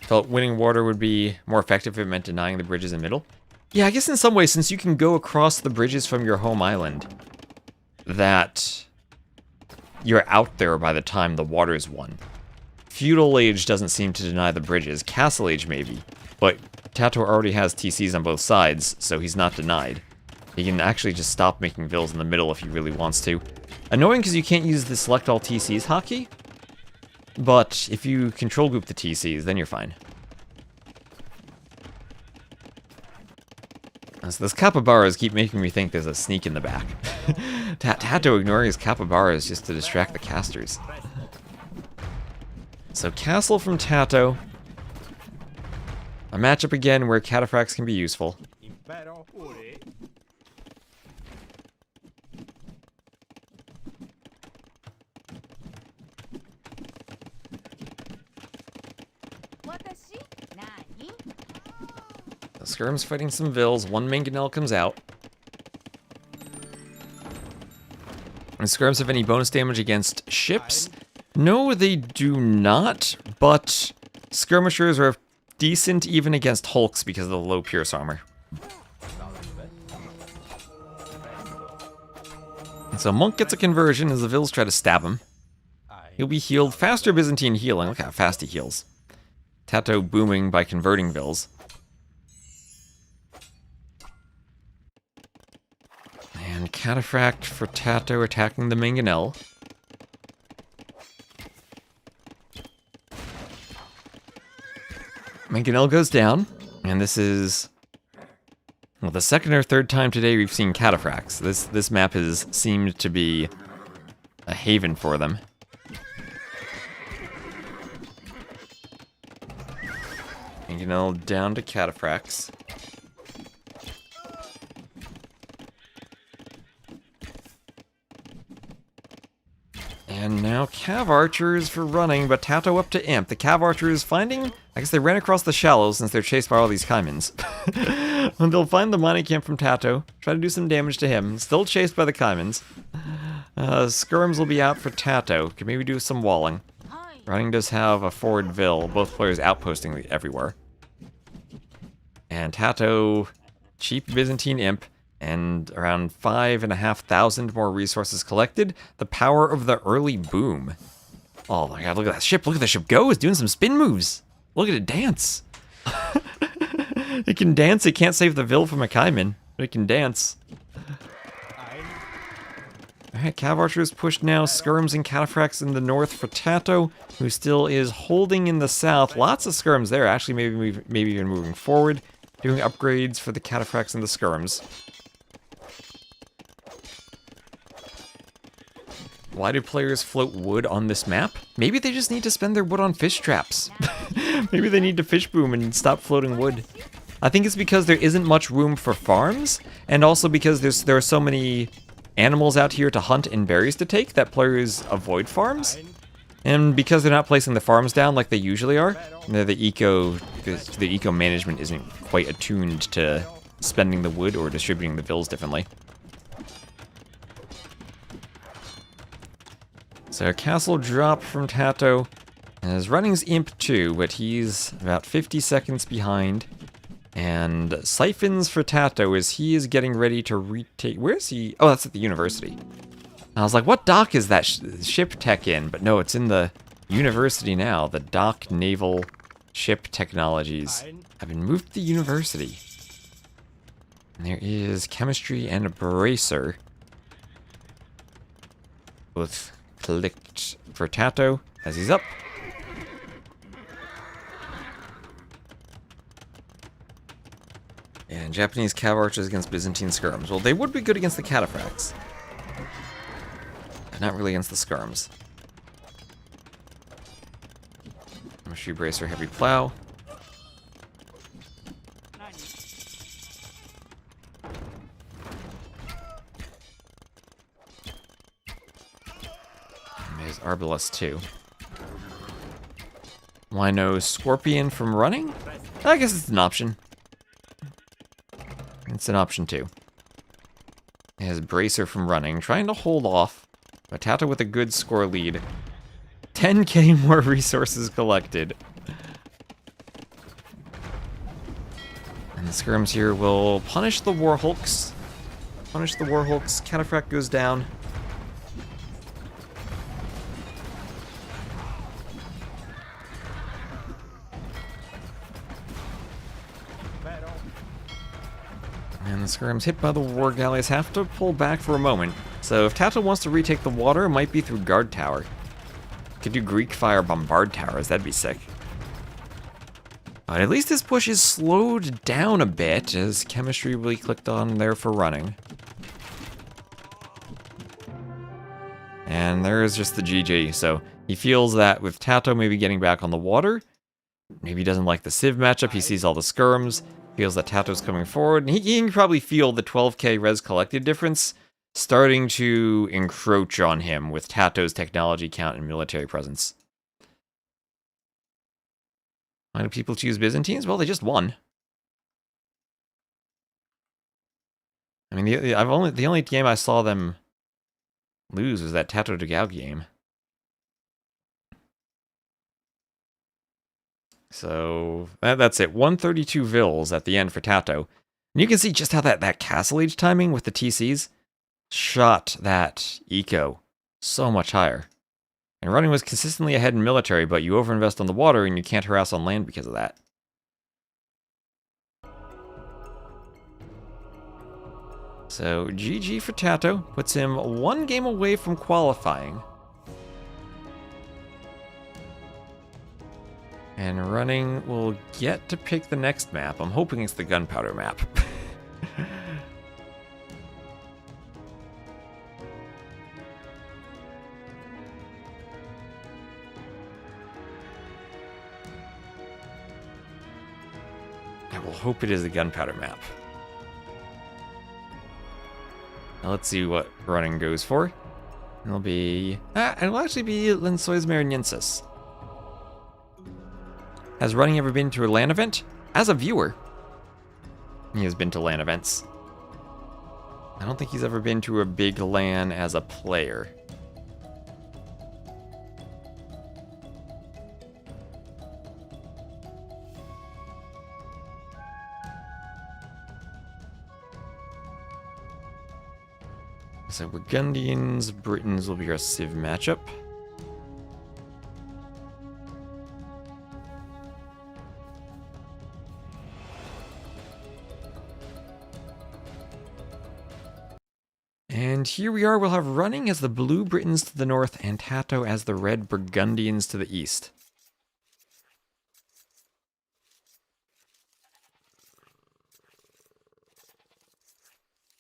Felt winning water would be more effective if it meant denying the bridges in the middle. Yeah, I guess in some ways, since you can go across the bridges from your home island, that you're out there by the time the water's won. Feudal Age doesn't seem to deny the bridges. Castle Age maybe, but Tato already has TCs on both sides, so he's not denied. He can actually just stop making vills in the middle if he really wants to. Annoying because you can't use the select all TCs hotkey, but if you control group the TCs, then you're fine. So those capybaras keep making me think there's a sneak in the back. Tato ignoring his capybaras just to distract the casters. So castle from Tato. A matchup again where cataphracts can be useful. The skirm's fighting some vills. One manganel comes out. And skirms have any bonus damage against ships? No, they do not, but skirmishers are decent even against hulks because of the low pierce armor. And so Monk gets a conversion as the vills try to stab him. He'll be healed. Faster Byzantine healing. Look how fast he heals. Tato booming by converting vills. And Cataphract for Tato attacking the manganel. Manganel goes down, and this is, well, the second or third time today we've seen cataphracts. This map has seemed to be a haven for them. Manganel down to cataphracts. And now Cav Archers for running, but Tato up to Imp. The Cav Archers finding, I guess they ran across the shallows since they're chased by all these Caimans. And they'll find the mining camp from Tato, try to do some damage to him. Still chased by the Caimans. Skirms will be out for Tato. Can maybe do some walling. Running does have a forward Vill, both players outposting everywhere. And Tato, cheap Byzantine Imp, and around 5,500 more resources collected. The power of the early boom. Oh my god, look at that ship. Look at the ship go. It's doing some spin moves. Look at it dance. It can dance. It can't save the Vill from a Caiman. It can dance. Alright, Cav Archers pushed now. Skirms and Cataphracts in the north for Tato, who still is holding in the south. Lots of Skirms there. Actually, maybe even moving forward. Doing upgrades for the Cataphracts and the Skirms. Why do players float wood on this map? Maybe they just need to spend their wood on fish traps. Maybe they need to fish boom and stop floating wood. I think it's because there isn't much room for farms, and also because there are so many animals out here to hunt and berries to take that players avoid farms. And because they're not placing the farms down like they usually are, the eco management isn't quite attuned to spending the wood or distributing the vills differently. So castle drop from Tato. As running's Imp too, but he's about 50 seconds behind. And siphons for Tato as he is getting ready to retake. Where is he? Oh, that's at the university. I was like, what dock is that ship tech in? But no, it's in the university now. The dock naval ship technologies have been moved to the university. And there is chemistry and a bracer. Both clicked for Tato as he's up. And Japanese Cav Archers against Byzantine Skirms. Well, they would be good against the Cataphracts. Not really against the Skirms. Chemistry Bracer, Heavy Plow. There's Arbalest too. Why no Scorpion from running? I guess it's an option. It's an option too. It has Bracer from running, trying to hold off. But Tata with a good score lead. 10k more resources collected. And the skirms here will punish the Warhulks. Punish the Warhulks. Cataphract goes down. And the skirms hit by the war galleys have to pull back for a moment. So if Tata wants to retake the water, it might be through Guard Tower. Could do Greek Fire Bombard Towers, that'd be sick. But at least this push is slowed down a bit, as chemistry really clicked on there for running. And there's just the GG, so he feels that with Tato maybe getting back on the water, maybe he doesn't like the Civ matchup, he sees all the skirms, feels that Tato's coming forward, and he can probably feel the 12k res collected difference starting to encroach on him with Tato's technology count and military presence. Why do people choose Byzantines? Well, they just won. I mean, the only game I saw them lose was that Tato de Gao game. So that's it. 132 Vils at the end for Tato. And you can see just how that Castle Age timing with the TCs shot that eco so much higher. And running was consistently ahead in military, but you overinvest on the water and you can't harass on land because of that. So GG for Tato, puts him one game away from qualifying. And running will get to pick the next map. I'm hoping it's the gunpowder map. I will hope it is the gunpowder map. Now let's see what running goes for. It'll be... it'll actually be Lensois Mariniensis. Has running ever been to a LAN event? As a viewer, he has been to LAN events. I don't think he's ever been to a big LAN as a player. So Burgundians, Britons will be our Civ matchup. And here we are, we'll have running as the blue Britons to the north and Tato as the red Burgundians to the east.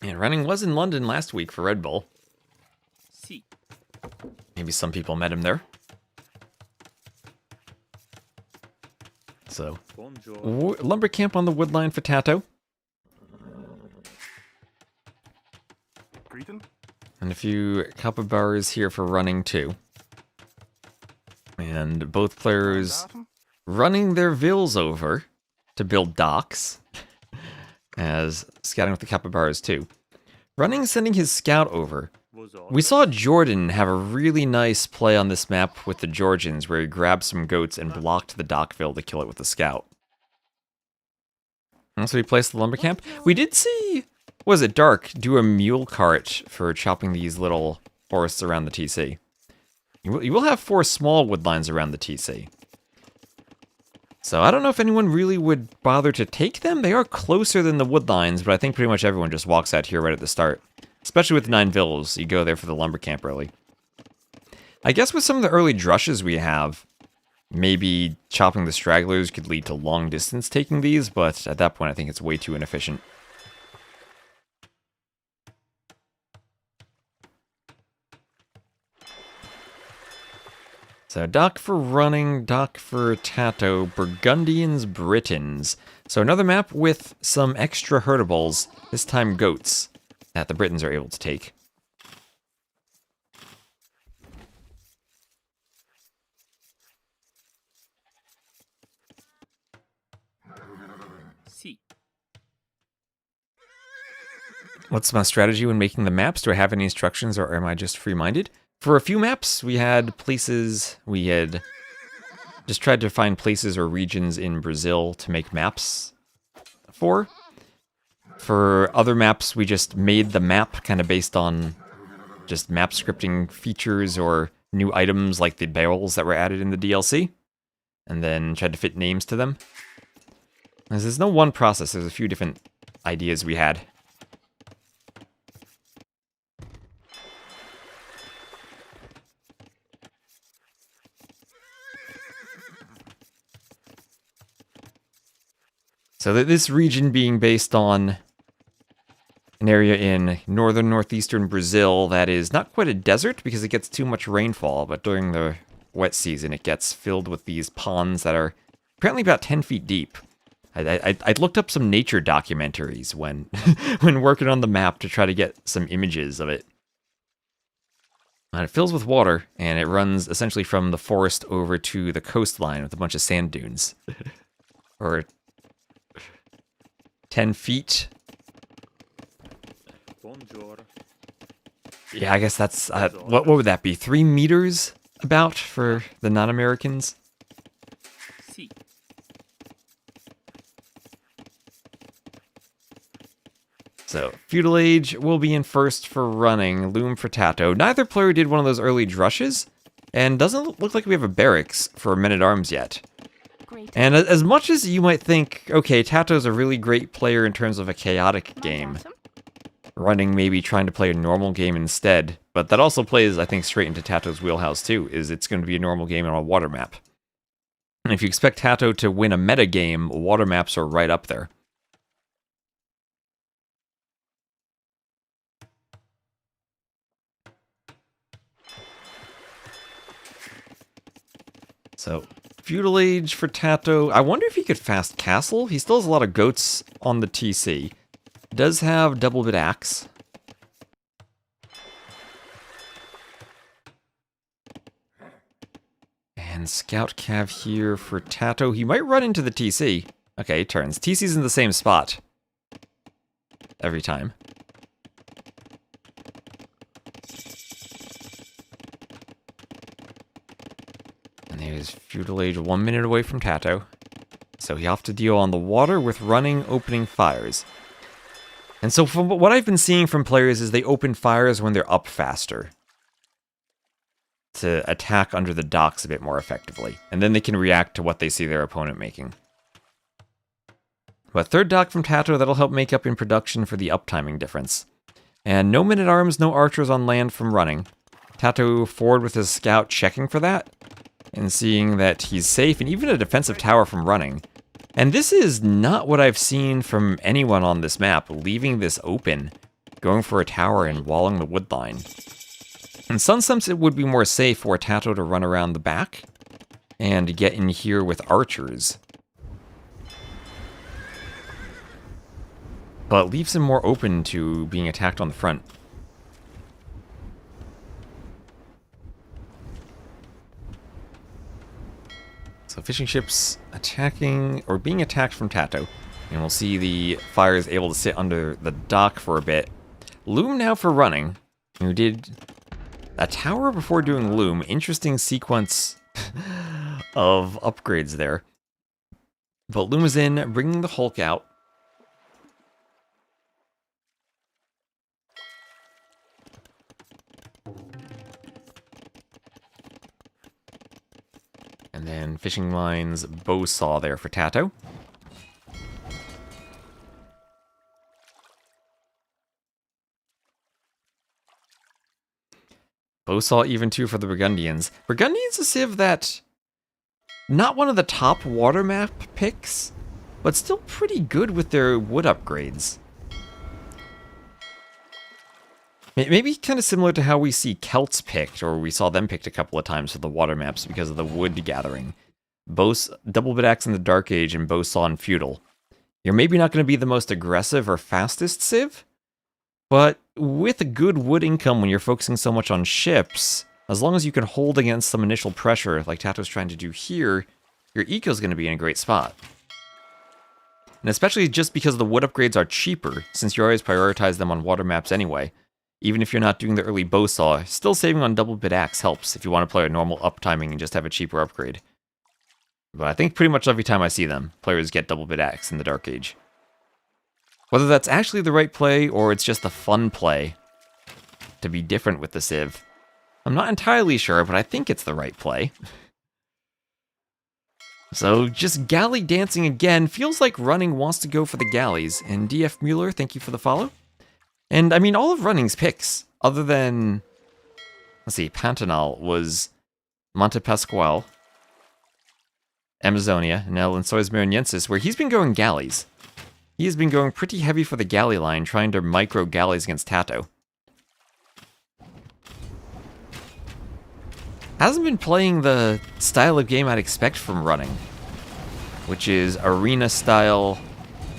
And running was in London last week for Red Bull. Maybe some people met him there. So, lumber camp on the woodline for Tato. And a few capybaras here for running too. And both players running their vills over to build docks. As scouting with the capybaras too. Running sending his scout over. We saw Jordan have a really nice play on this map with the Jurchens where he grabbed some goats and blocked the dockville to kill it with the scout. And so he placed the lumber camp. We did see, was it Dark, do a mule cart for chopping these little forests around the TC. You will have 4 small woodlines around the TC. So I don't know if anyone really would bother to take them. They are closer than the woodlines, but I think pretty much everyone just walks out here right at the start. Especially with 9 villas, you go there for the lumber camp early. I guess with some of the early drushes we have, maybe chopping the stragglers could lead to long distance taking these, but at that point I think it's way too inefficient. So dock for running, dock for Tato, Burgundians, Britons. So another map with some extra herdables, this time goats, that the Britons are able to take. What's my strategy when making the maps? Do I have any instructions or am I just free-minded? For a few maps, we had places, we had just tried to find places or regions in Brazil to make maps for. For other maps, we just made the map kind of based on just map scripting features or new items like the barrels that were added in the DLC, and then tried to fit names to them. As there's no one process, there's a few different ideas we had. So that this region being based on an area in northern northeastern Brazil that is not quite a desert because it gets too much rainfall, but during the wet season it gets filled with these ponds that are apparently about 10 feet deep. I looked up some nature documentaries when when working on the map to try to get some images of it. And it fills with water, and it runs essentially from the forest over to the coastline with a bunch of sand dunes. Or 10 feet. Bonjour. Yeah, I guess that's, what would that be? 3 meters about for the non-Americans? Si. So, Feudal Age will be in first for running, Loom for Tato. Neither player did one of those early drushes, and doesn't look like we have a barracks for men-at-arms yet. And as much as you might think, okay, Tato's a really great player in terms of a chaotic game, running maybe trying to play a normal game instead, but that also plays, I think, straight into Tato's wheelhouse too, is it's going to be a normal game on a water map. And if you expect Tato to win a meta game, water maps are right up there. So, Feudal Age for Tato. I wonder if he could fast castle. He still has a lot of goats on the TC. Does have double bit axe. And scout cav here for Tato. He might run into the TC. Okay, turns. TC's in the same spot. Every time. And there's Feudal Age 1 minute away from Tato. So he'll have to deal on the water with running, opening fires. And so from what I've been seeing from players is they open fires when they're up faster. To attack under the docks a bit more effectively. And then they can react to what they see their opponent making. But third dock from Tato, that'll help make up in production for the uptiming difference. And no men-at-arms, no archers on land from running. Tato forward with his scout checking for that. And seeing that he's safe, and even a defensive tower from running. And this is not what I've seen from anyone on this map, leaving this open, going for a tower and walling the wood line. In some sense, it would be more safe for Tato to run around the back and get in here with archers. But leaves him more open to being attacked on the front. So fishing ships attacking, or being attacked from Tato. And we'll see the fires able to sit under the dock for a bit. Loom now for running, who did a tower before doing Loom. Interesting sequence of upgrades there. But Loom is in, bringing the Hulk out. And then fishing lines, bow saw there for Tato. Bow saw even two for the Burgundians. Burgundians a civ that, not one of the top water map picks, but still pretty good with their wood upgrades. Maybe kind of similar to how we see Celts picked, or we saw them picked a couple of times for the water maps because of the wood gathering. Double bit axe in the Dark Age and bow saw in Feudal. You're maybe not going to be the most aggressive or fastest civ, but with a good wood income when you're focusing so much on ships, as long as you can hold against some initial pressure like Tato's trying to do here, your eco's going to be in a great spot. And especially just because the wood upgrades are cheaper, since you always prioritize them on water maps anyway. Even if you're not doing the early bow saw, still saving on double bit axe helps if you want to play a normal uptiming and just have a cheaper upgrade. But I think pretty much every time I see them, players get double bit axe in the Dark Age. Whether that's actually the right play, or it's just a fun play to be different with the Civ, I'm not entirely sure, but I think it's the right play. So, just galley dancing again. Feels like Running wants to go for the galleys. And DF Mueller, thank you for the follow. And, I mean, all of Running's picks, other than... Let's see, Pantanal was Monte Pascual, Amazonia, and now Lençóis Maranhenses, where he's been going galleys. He has been going pretty heavy for the galley line, trying to micro galleys against Tato. Hasn't been playing the style of game I'd expect from Running, which is arena-style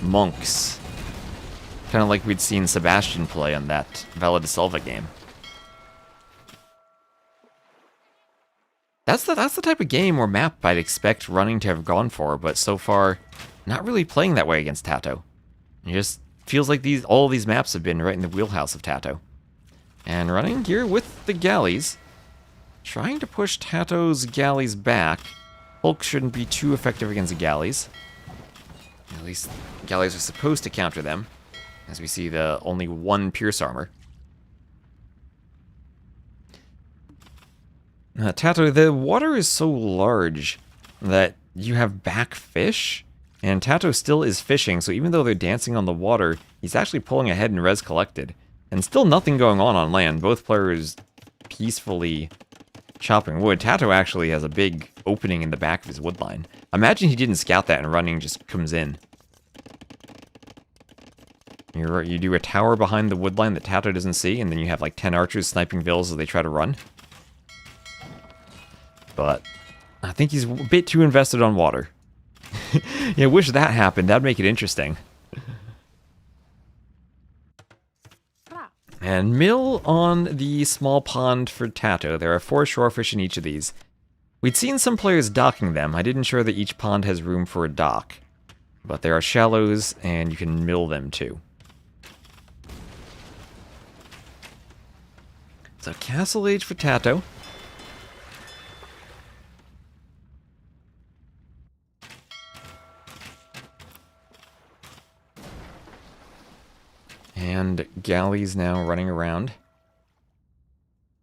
monks. Kind of like we'd seen Sebastian play on that Valle de Selva game. That's the type of game or map I'd expect Running to have gone for, but so far, not really playing that way against Tato. It just feels like all these maps have been right in the wheelhouse of Tato. And Running here with the galleys, trying to push Tato's galleys back. Hulk shouldn't be too effective against the galleys. At least galleys are supposed to counter them, as we see the only one pierce armor. Tato, the water is so large that you have back fish, and Tato still is fishing, so even though they're dancing on the water, he's actually pulling ahead in res collected. And still nothing going on land, both players peacefully chopping wood. Tato actually has a big opening in the back of his wood line. Imagine he didn't scout that and Running just comes in. You do a tower behind the wood line that Tato doesn't see, and then you have like 10 archers sniping vills as they try to run. But I think he's a bit too invested on water. Yeah, wish that happened. That'd make it interesting. And mill on the small pond for Tato. There are 4 shorefish in each of these. We'd seen some players docking them. I didn't sure that each pond has room for a dock. But there are shallows, and you can mill them too. So Castle Age for Tato. And galleys now running around.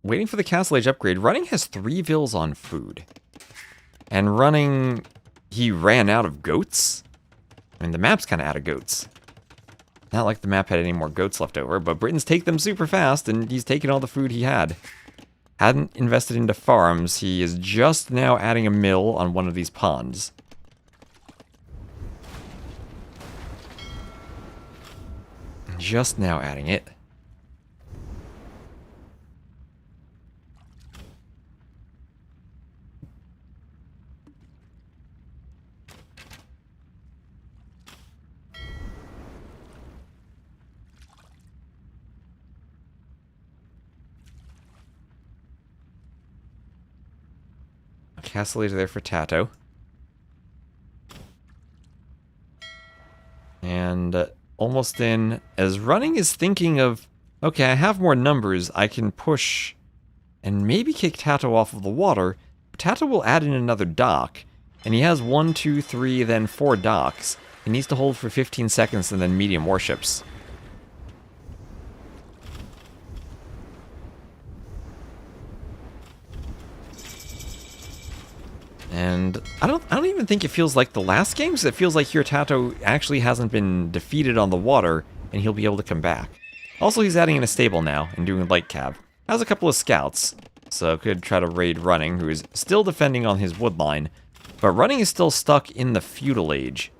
Waiting for the Castle Age upgrade. Running has 3 vills on food. And Running, he ran out of goats? I mean, the map's kind of out of goats. Not like the map had any more goats left over, but Britons take them super fast, and he's taken all the food he had. Hadn't invested into farms. He is just now adding a mill on one of these ponds. Just now adding it. Castle Age there for Tato. And almost in, as Running is thinking of, okay, I have more numbers, I can push and maybe kick Tato off of the water. Tato will add in another dock, and he has 1, 2, 3, then 4 docks. He needs to hold for 15 seconds and then medium warships. And I don't even think it feels like the last games. It feels like here Tato actually hasn't been defeated on the water, and he'll be able to come back. Also, he's adding in a stable now and doing light cab. Has a couple of scouts, so could try to raid Running, who is still defending on his wood line. But Running is still stuck in the Feudal Age,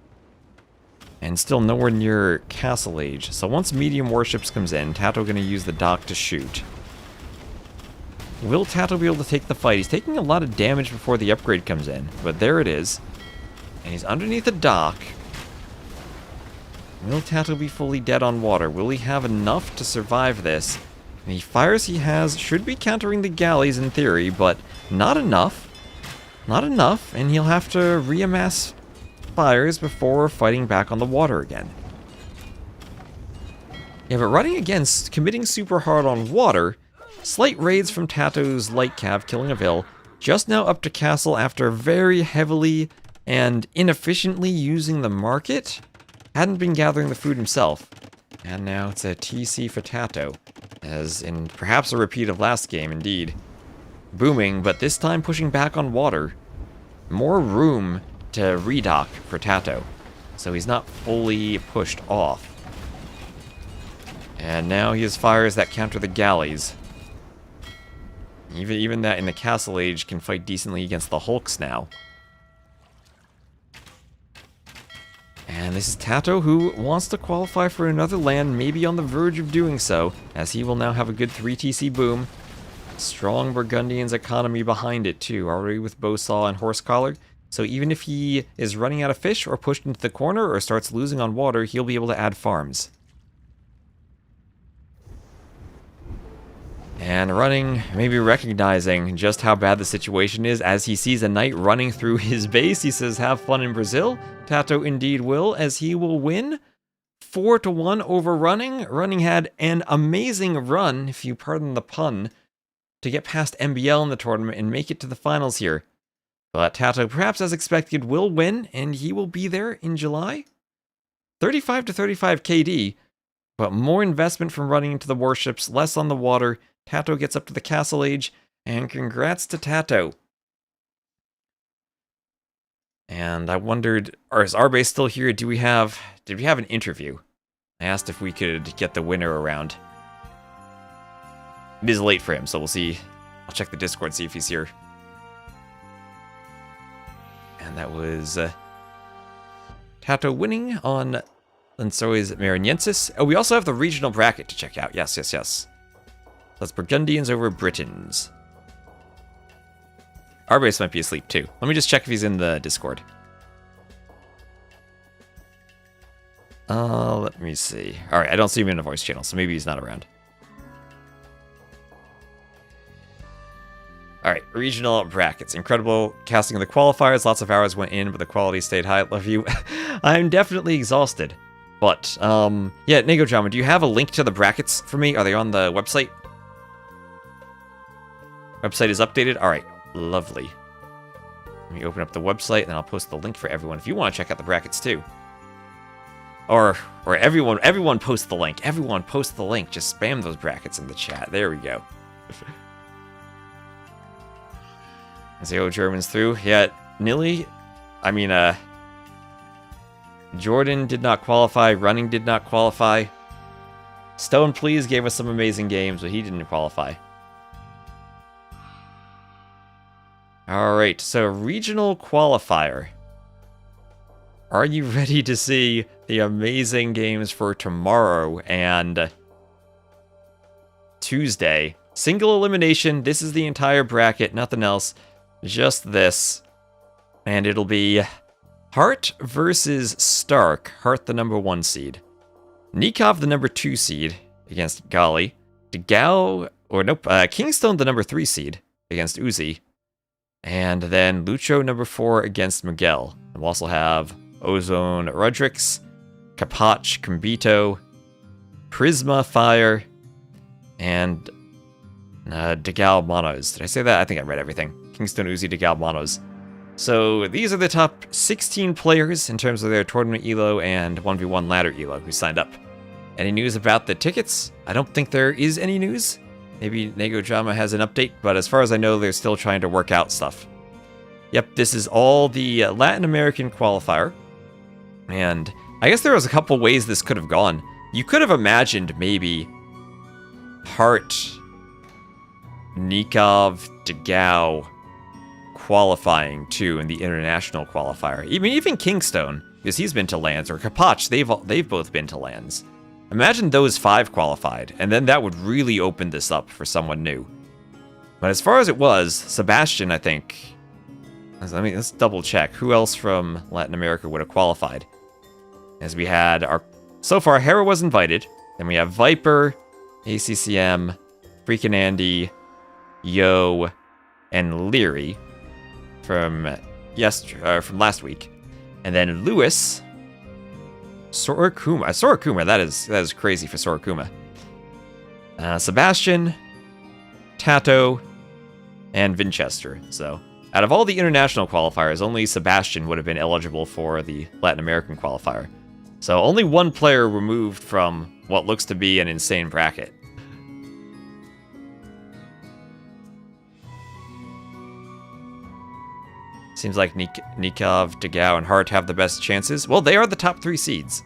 and still nowhere near Castle Age. So once medium warships comes in, Tato gonna use the dock to shoot. Will Tato be able to take the fight? He's taking a lot of damage before the upgrade comes in, but there it is. And he's underneath the dock. Will Tato be fully dead on water? Will he have enough to survive this? And the fires he has should be countering the galleys in theory, but not enough. Not enough, and he'll have to reamass fires before fighting back on the water again. Yeah, but running against, committing super hard on water, slight raids from Tato's light cav killing a Vil, just now up to castle after very heavily and inefficiently using the market, hadn't been gathering the food himself. And now it's a TC for Tato, as in perhaps a repeat of last game indeed. Booming, but this time pushing back on water. More room to redock for Tato, so he's not fully pushed off. And now he has fires that counter the galleys. Even that in the Castle Age can fight decently against the Hulks now. And this is Tato, who wants to qualify for another land, maybe on the verge of doing so, as he will now have a good 3 TC boom. Strong Burgundians economy behind it too, already with Bowsaw and Horse Collar. So even if he is running out of fish or pushed into the corner or starts losing on water, he'll be able to add farms. And running, maybe recognizing just how bad the situation is, as he sees a knight running through his base, he says, have fun in Brazil. Tato indeed will, as he will win 4-1 over Running. Running had an amazing run, if you pardon the pun, to get past MBL in the tournament and make it to the finals here. But Tato, perhaps as expected, will win, and he will be there in July. 35 to 35 KD, but more investment from running into the warships, less on the water. Tato gets up to the Castle Age, and congrats to Tato. And I wondered, is our base still here? Did we have an interview? I asked if we could get the winner around. It is late for him, so we'll see. I'll check the Discord, see if he's here. And that was Tato winning on Lanzois Mariniensis. Oh, we also have the regional bracket to check out. Yes, yes, yes. That's Burgundians over Britons. Our base might be asleep too. Let me just check if he's in the Discord. Let me see. Alright, I don't see him in the voice channel, so maybe he's not around. Alright, regional brackets. Incredible casting of the qualifiers. Lots of hours went in, but the quality stayed high. Love you. I'm definitely exhausted. But, yeah, Negojama, do you have a link to the brackets for me? Are they on the website? Website is updated? Alright, lovely. Let me open up the website, and I'll post the link for everyone if you want to check out the brackets too. Or everyone post the link. Everyone post the link. Just spam those brackets in the chat. There we go. Zero Germans through. Yeah, Nilly. I mean, Jordan did not qualify. Running did not qualify. Stone Please gave us some amazing games, but he didn't qualify. Alright, so regional qualifier. Are you ready to see the amazing games for tomorrow and Tuesday? Single elimination. This is the entire bracket, nothing else. Just this. And it'll be Hart versus Stark. Hart the number 1 seed. Nikov the number 2 seed against Gali. Kingstone the number 3 seed against Uzi. And then Lucho number 4 against Miguel. And we'll also have Ozone Rodrix, Capach Combito, Prisma Fire, and Degal Monos. Did I say that? I think I read everything. Kingston Uzi, Degal Monos. So these are the top 16 players in terms of their tournament elo and 1v1 ladder elo who signed up. Any news about the tickets? I don't think there is any news. Maybe Negojama has an update, but as far as I know, they're still trying to work out stuff. Yep, this is all the Latin American qualifier. And I guess there was a couple ways this could have gone. You could have imagined maybe Hart, Nikov, Degao qualifying too in the international qualifier. Even Kingstone, because he's been to lands, or Capach, they've both been to lands. Imagine those 5 qualified, and then that would really open this up for someone new. But as far as it was, Sebastian, I think... let's double check. Who else from Latin America would have qualified? As we had our... So far, Hera was invited. Then we have Viper, ACCM, Freakin' Andy, Yo, and Leary from last week. And then Lewis, Sorokuma, that is crazy for Sorokuma. Sebastian, Tato, and Vinchester. So, out of all the international qualifiers, only Sebastian would have been eligible for the Latin American qualifier. So, only one player removed from what looks to be an insane bracket. Seems like Nikov, Degao, and Hart have the best chances. Well, they are the top 3 seeds.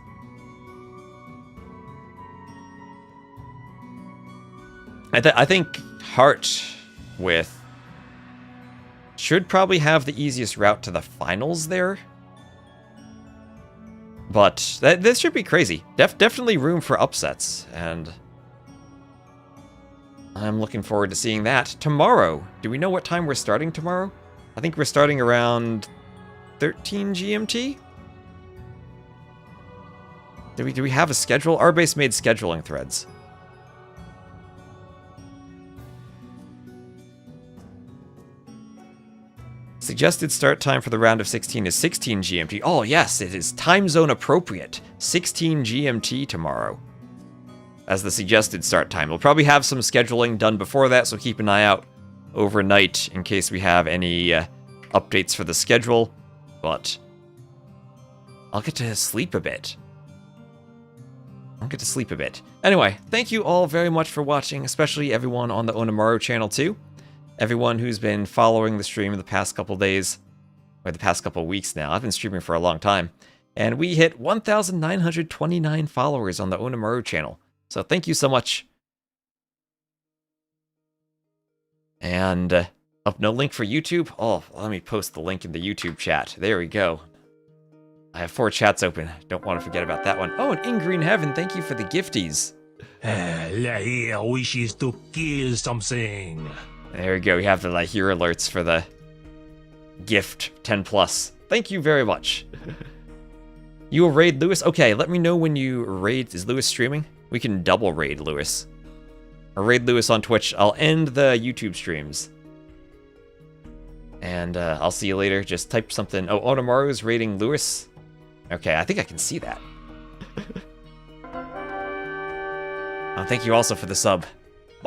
I think Hart should probably have the easiest route to the finals there. But this should be crazy. Definitely room for upsets, and I'm looking forward to seeing that. Tomorrow, do we know what time we're starting tomorrow? I think we're starting around 13 GMT? Do we have a schedule? Arbase made scheduling threads. Suggested start time for the round of 16 is 16 GMT. Oh yes, it is time zone appropriate. 16 GMT tomorrow as the suggested start time. We'll probably have some scheduling done before that, so keep an eye out overnight in case we have any updates for the schedule, but I'll get to sleep a bit. Anyway, thank you all very much for watching, especially everyone on the Onamaru channel too. Everyone who's been following the stream the past couple days, or the past couple weeks now. I've been streaming for a long time, and we hit 1,929 followers on the Onamaru channel. So thank you so much. And no link for YouTube? Oh, let me post the link in the YouTube chat. There we go. I have 4 chats open. Don't want to forget about that one. Oh, and In Green Heaven, thank you for the gifties. Lahir wishes to kill something. There we go. We have the Lahir alerts for the gift 10+. Thank you very much. You will raid Lewis? Okay, let me know when you raid. Is Lewis streaming? We can double raid Lewis. Or raid Lewis on Twitch. I'll end the YouTube streams. And I'll see you later. Just type something. Oh, Onamaru is raiding Lewis. Okay, I think I can see that. Oh, thank you also for the sub.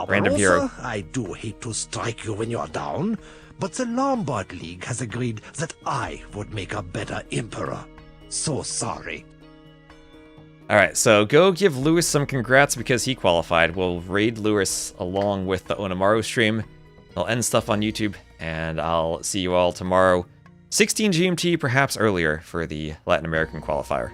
Random hero. I do hate to strike you when you're down, but the Lombard League has agreed that I would make a better emperor. So sorry. Alright, so go give Lewis some congrats because he qualified. We'll raid Lewis along with the Onamaru stream. I'll end stuff on YouTube, and I'll see you all tomorrow. 16 GMT, perhaps earlier, for the Latin American qualifier.